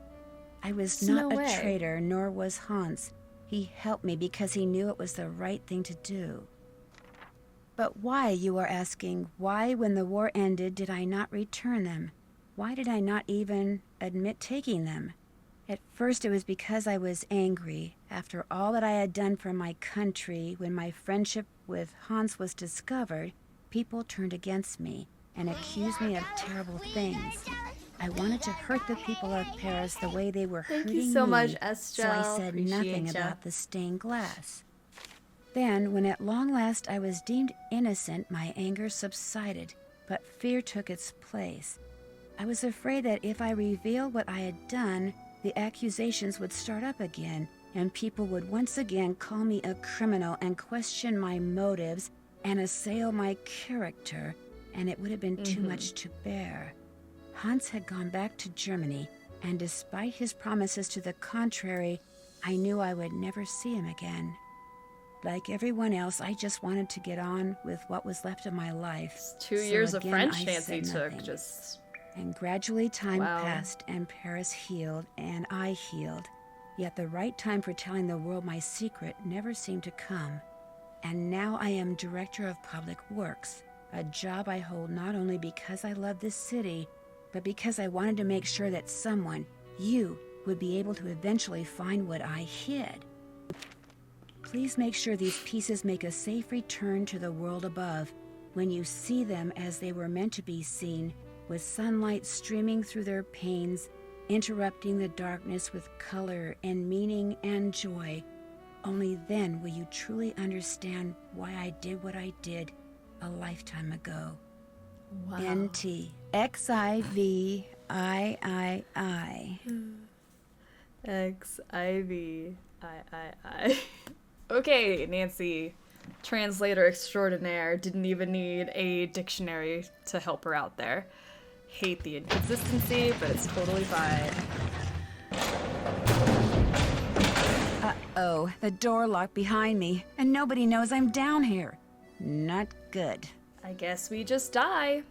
I was not a traitor, nor was Hans. He helped me because he knew it was the right thing to do. But why, you are asking, why when the war ended did I not return them? Why did I not even admit taking them? At first it was because I was angry. After all that I had done for my country, when my friendship with Hans was discovered, people turned against me and accused me of terrible things. I wanted to hurt the people of Paris the way they were hurting me. Thank you so much, Estelle. So I said nothing Appreciate ya. about the stained glass. Then, when at long last I was deemed innocent, my anger subsided, but fear took its place. I was afraid that if I revealed what I had done, the accusations would start up again, and people would once again call me a criminal and question my motives and assail my character, and it would have been too much to bear. Hans had gone back to Germany, and despite his promises to the contrary, I knew I would never see him again. Like everyone else, I just wanted to get on with what was left of my life. 2 years of French Nancy took, just... And gradually time passed, and Paris healed, and I healed. Yet the right time for telling the world my secret never seemed to come. And now I am Director of Public Works, a job I hold not only because I love this city, but because I wanted to make sure that someone, you, would be able to eventually find what I hid. Please make sure these pieces make a safe return to the world above, when you see them as they were meant to be seen, with sunlight streaming through their panes, interrupting the darkness with color and meaning and joy. Only then will you truly understand why I did what I did a lifetime ago. Wow. N.T. X-I-V-I-I-I. X-I-V-I-I-I. Okay, Nancy, translator extraordinaire, didn't even need a dictionary to help her out there. Hate the inconsistency, but it's totally fine. Uh-oh, the door locked behind me, and nobody knows I'm down here. Not good. I guess we just die.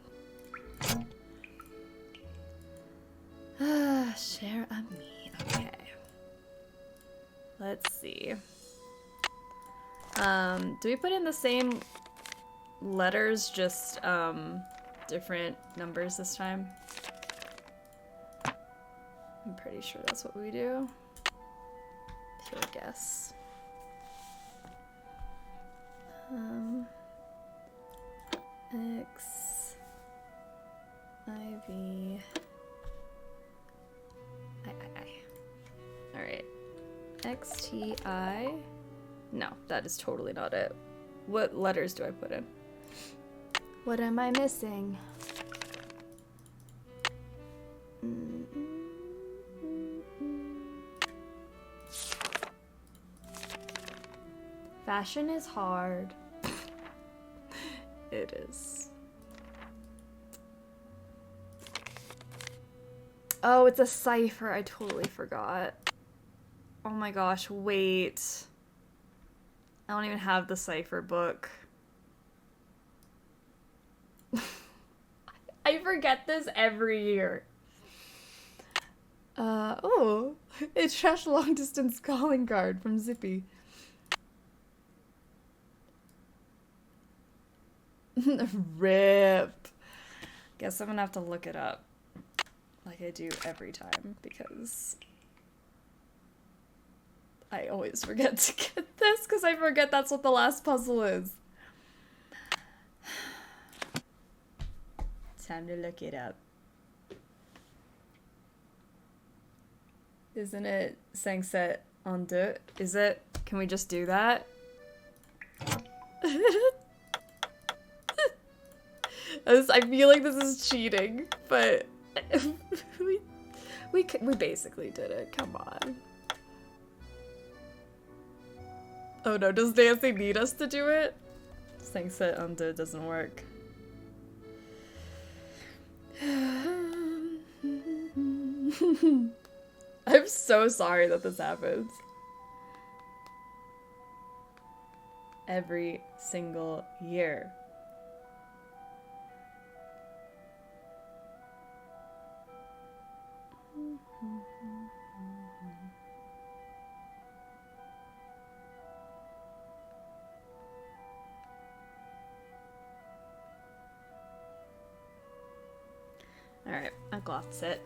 Share a me. Okay. Let's see. Do we put in the same letters, just different numbers this time? I'm pretty sure that's what we do. Pure guess. X I V I. Alright. X T I. No, that is totally not it. What letters do I put in? What am I missing? Fashion is hard. It is. Oh, it's a cipher. I totally forgot. Oh my gosh, wait. I don't even have the cipher book. I forget this every year. Oh, it's Trash Long Distance Calling Card from Zippy. RIP. Guess I'm gonna have to look it up. Like I do every time, because I always forget to get this, because I forget that's what the last puzzle is. Time to look it up. Isn't it 5, 7, 1, 2? Is it? Can we just do that? I feel like this is cheating, but we basically did it. Come on. Oh no, does Nancy need us to do it? 5, 7, 1, 2 doesn't work. I'm so sorry that this happens. Every single year. Alright, I got it.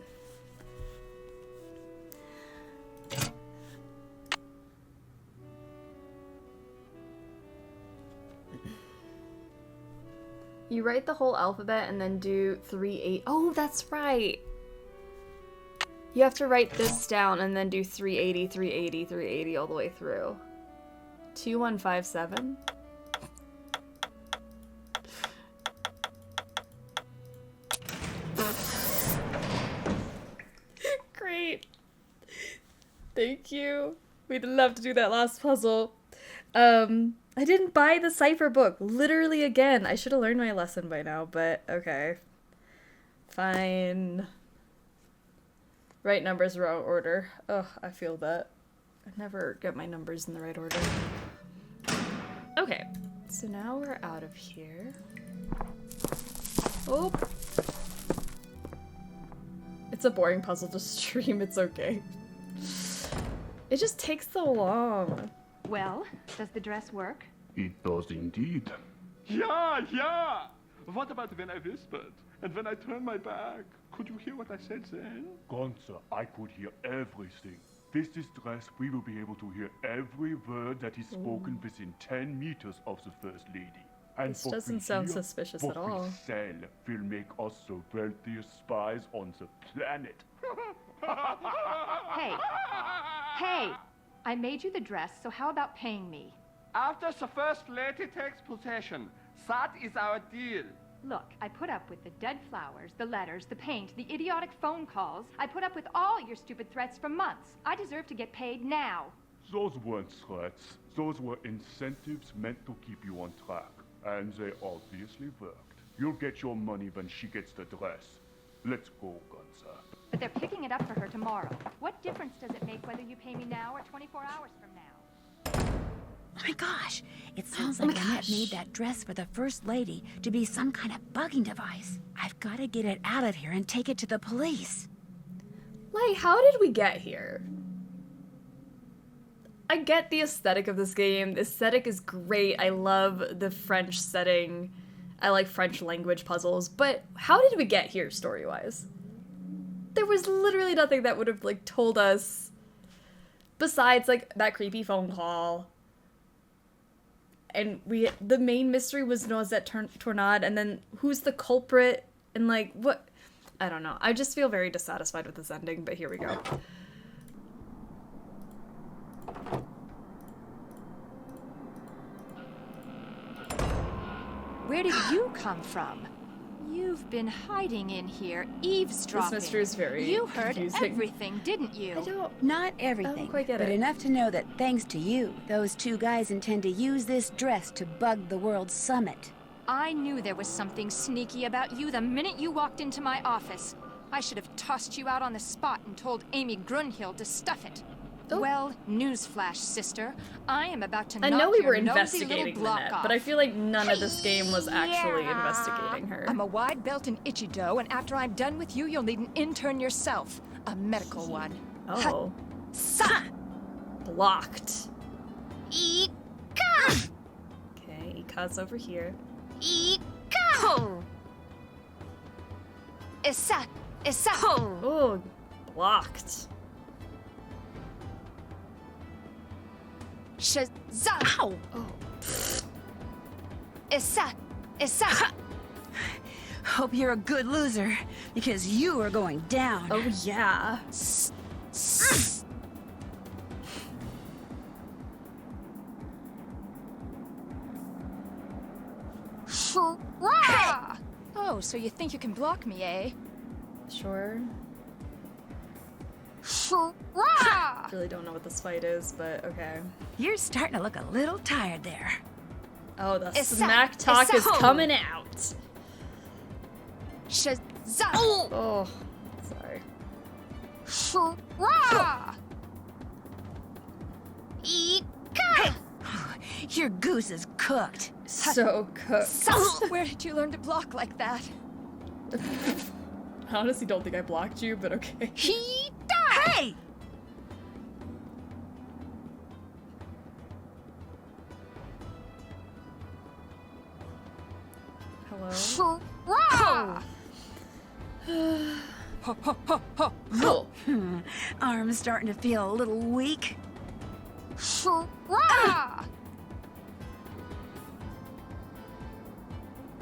You write the whole alphabet and then do 3, 8. Oh, that's right. You have to write this down and then do 380, 380, 380 all the way through. 2157. Great. Thank you. We'd love to do that last puzzle. I didn't buy the cipher book. Literally again. I should have learned my lesson by now, but okay. Fine. Right numbers, wrong order. Ugh, I feel that. I never get my numbers in the right order. Okay, so now we're out of here. Oh. It's a boring puzzle to stream, it's okay. It just takes so long. Well, does the dress work? It does indeed. Yeah! What about when I whispered? And when I turned my back? Could you hear what I said then? Gunther, I could hear everything. With this dress, we will be able to hear every word that is spoken within 10 meters of the First Lady. And This doesn't sound suspicious at all. What we sell will make us the wealthiest spies on the planet. Hey! I made you the dress, so how about paying me? After the First Lady takes possession, that is our deal. Look, I put up with the dead flowers, the letters, the paint, the idiotic phone calls. I put up with all your stupid threats for months. I deserve to get paid now. Those weren't threats. Those were incentives meant to keep you on track. And they obviously worked. You'll get your money when she gets the dress. Let's go, Gunther. But they're picking it up for her tomorrow. What difference does it make whether you pay me now or 24 hours from now? Oh my gosh, it sounds like Annette made that dress for the First Lady to be some kind of bugging device. I've got to get it out of here and take it to the police. Like, how did we get here? I get the aesthetic of this game. The aesthetic is great. I love the French setting. I like French language puzzles. But how did we get here the There was literally nothing that would have, like, told us besides, like, that creepy phone call. And the main mystery was Noisette Tornade, and then who's the culprit, and, like, what? I don't know. I just feel very dissatisfied with this ending, but here we go. Where did you come from? You've been hiding in here, eavesdropping. This mystery is very You heard confusing. everything, didn't you? Not everything, quite get but it. enough to know that thanks to you, those two guys intend to use this dress to bug the World Summit. I knew there was something sneaky about you the minute you walked into my office. I should have tossed you out on the spot and told Amy Grunhild to stuff it. Well, newsflash, sister. I am about to I knock know we were your nosy investigating little block Minette, off. but I feel like none of this game was actually investigating her. I'm a wide belt in Ichido, and after I'm done with you, you'll need an intern yourself. A medical one. Oh. Sa! Blocked. Ika! Okay, Ika's over here. Ika! Isa! Isa! Oh, blocked. Shazam! Ow! Oh. Isa! Isa! Hope you're a good loser, because you are going down. Oh, yeah. Oh, so you think you can block me, eh? Sure. Really don't know what this fight is, but okay. You're starting to look a little tired there. Oh, the smack talk is coming out. Shazam! Oh, sorry. Ika! Your goose is cooked. So cooked. Where did you learn to block like that? I honestly don't think I blocked you, but okay. Hey! Hello? Arm's starting to feel a little weak.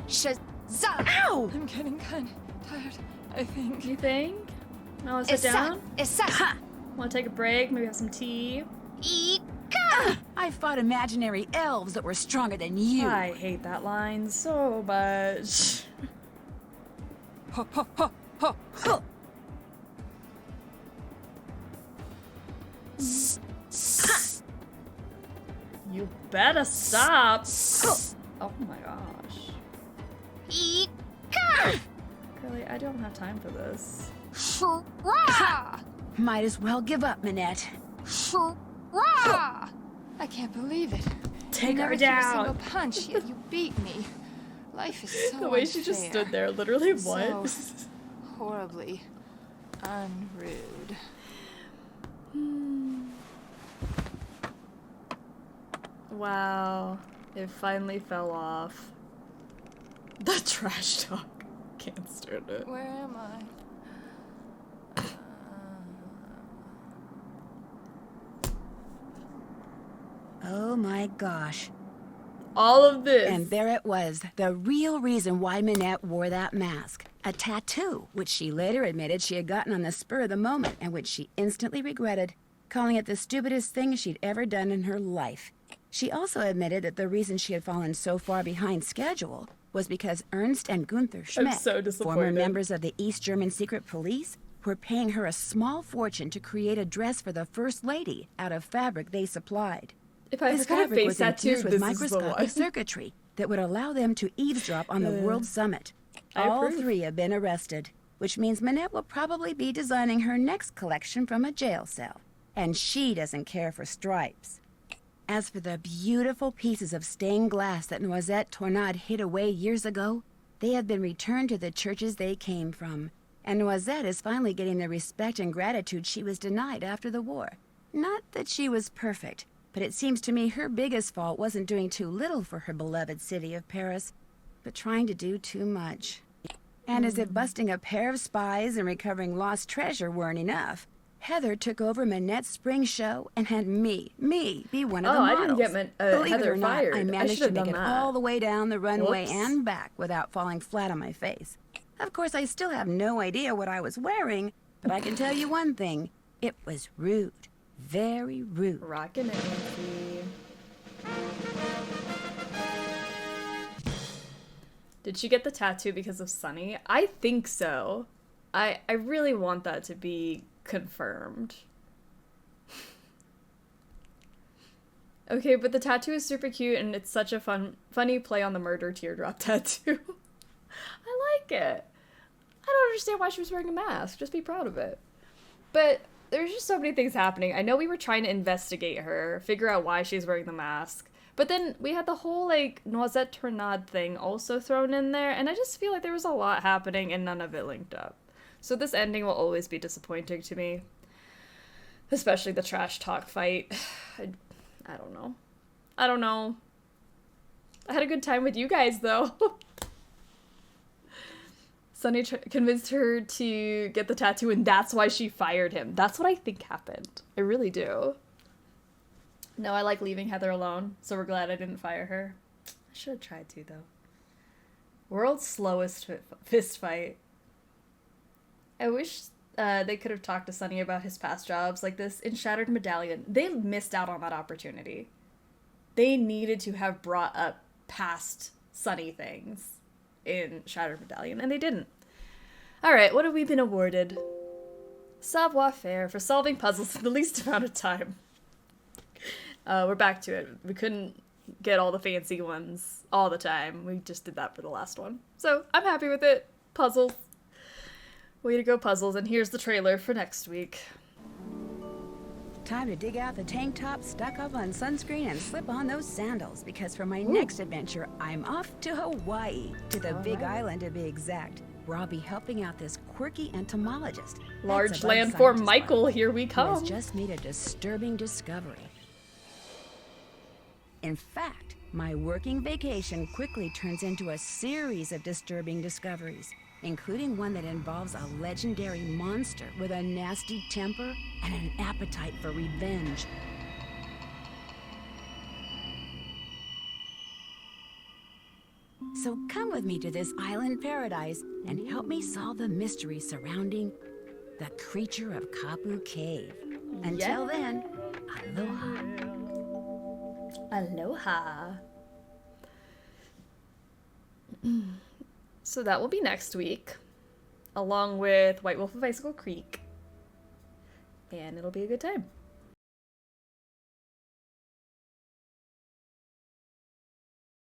Shazam! Ow! I'm getting kind of tired, I think. You think? Now let's sit down. Isa! Want to take a break? Maybe have some tea? Ika! I fought imaginary elves that were stronger than you. I hate that line so much. You better stop. Oh my gosh. Ika! Curly, I don't have time for this. Might as well give up, Minette. I can't believe it. Take I her never threw a down. single punch, yet you beat me. Life is so The way she just unfair. stood there, literally, what? So horribly unrude. Wow. It finally fell off. The trash talk. Can't stand it. Where am I? Oh my gosh. All of this. And there it was, the real reason why Minette wore that mask. A tattoo, which she later admitted she had gotten on the spur of the moment and which she instantly regretted, calling it the stupidest thing she'd ever done in her life. She also admitted that the reason she had fallen so far behind schedule was because Ernst and Gunther Schmidt, so disappointed. former members of the East German secret police, were paying her a small fortune to create a dress for the First Lady out of fabric they supplied. If I This got a fabric face was tattoo, infused with this is the microscopic one. circuitry that would allow them to eavesdrop on the World Summit. I All approve. 3 have been arrested, which means Minette will probably be designing her next collection from a jail cell. And she doesn't care for stripes. As for the beautiful pieces of stained glass that Noisette Tornade hid away years ago, they have been returned to the churches they came from. And Noisette is finally getting the respect and gratitude she was denied after the war. Not that she was perfect, but it seems to me her biggest fault wasn't doing too little for her beloved city of Paris, but trying to do too much. And as if busting a pair of spies and recovering lost treasure weren't enough, Heather took over Minette's spring show and had me be one of the Oh, I models. didn't get Believe Heather it or not, fired. I I managed should to have make it done that. all the way down the runway Whoops. and back without falling flat on my face. Of course, I still have no idea what I was wearing, but I can tell you one thing. It was rude. Very rude. Rockin' it, Nancy. Did she get the tattoo because of Sunny? I think so. I really want that to be confirmed. Okay, but the tattoo is super cute and it's such a funny play on the murder teardrop tattoo. I like it. I don't understand why she was wearing a mask. Just be proud of it. But there's just so many things happening. I know we were trying to investigate her, figure out why she's wearing the mask. But then we had the whole, like, Noisette Tornade thing also thrown in there, and I just feel like there was a lot happening and none of it linked up. So this ending will always be disappointing to me. Especially the trash talk fight. I don't know. I don't know. I had a good time with you guys, though. Sunny convinced her to get the tattoo, and that's why she fired him. That's what I think happened. I really do. No, I like leaving Heather alone, so we're glad I didn't fire her. I should have tried to, though. World's slowest fist fight. I wish they could have talked to Sunny about his past jobs like this in Shattered Medallion. They missed out on that opportunity. They needed to have brought up past Sunny things in Shattered Medallion, and they didn't. Alright, what have we been awarded? Savoir faire for solving puzzles in the least amount of time. We're back to it. We couldn't get all the fancy ones all the time. We just did that for the last one. So, I'm happy with it. Puzzles. Way to go, puzzles. And here's the trailer for next week. Time to dig out the tank top, stock up on sunscreen, and slip on those sandals, because for my next adventure, I'm off to Hawaii, to the Big Island to be exact, where I'll be helping out this quirky entomologist. Large land for Michael, here we come. Who has just made a disturbing discovery. In fact, my working vacation quickly turns into a series of disturbing discoveries, including one that involves a legendary monster with a nasty temper and an appetite for revenge. So come with me to this island paradise and help me solve the mystery surrounding the creature of Kapu Cave. Until then, aloha. Aloha. So that will be next week, along with White Wolf of Icicle Creek. And it'll be a good time.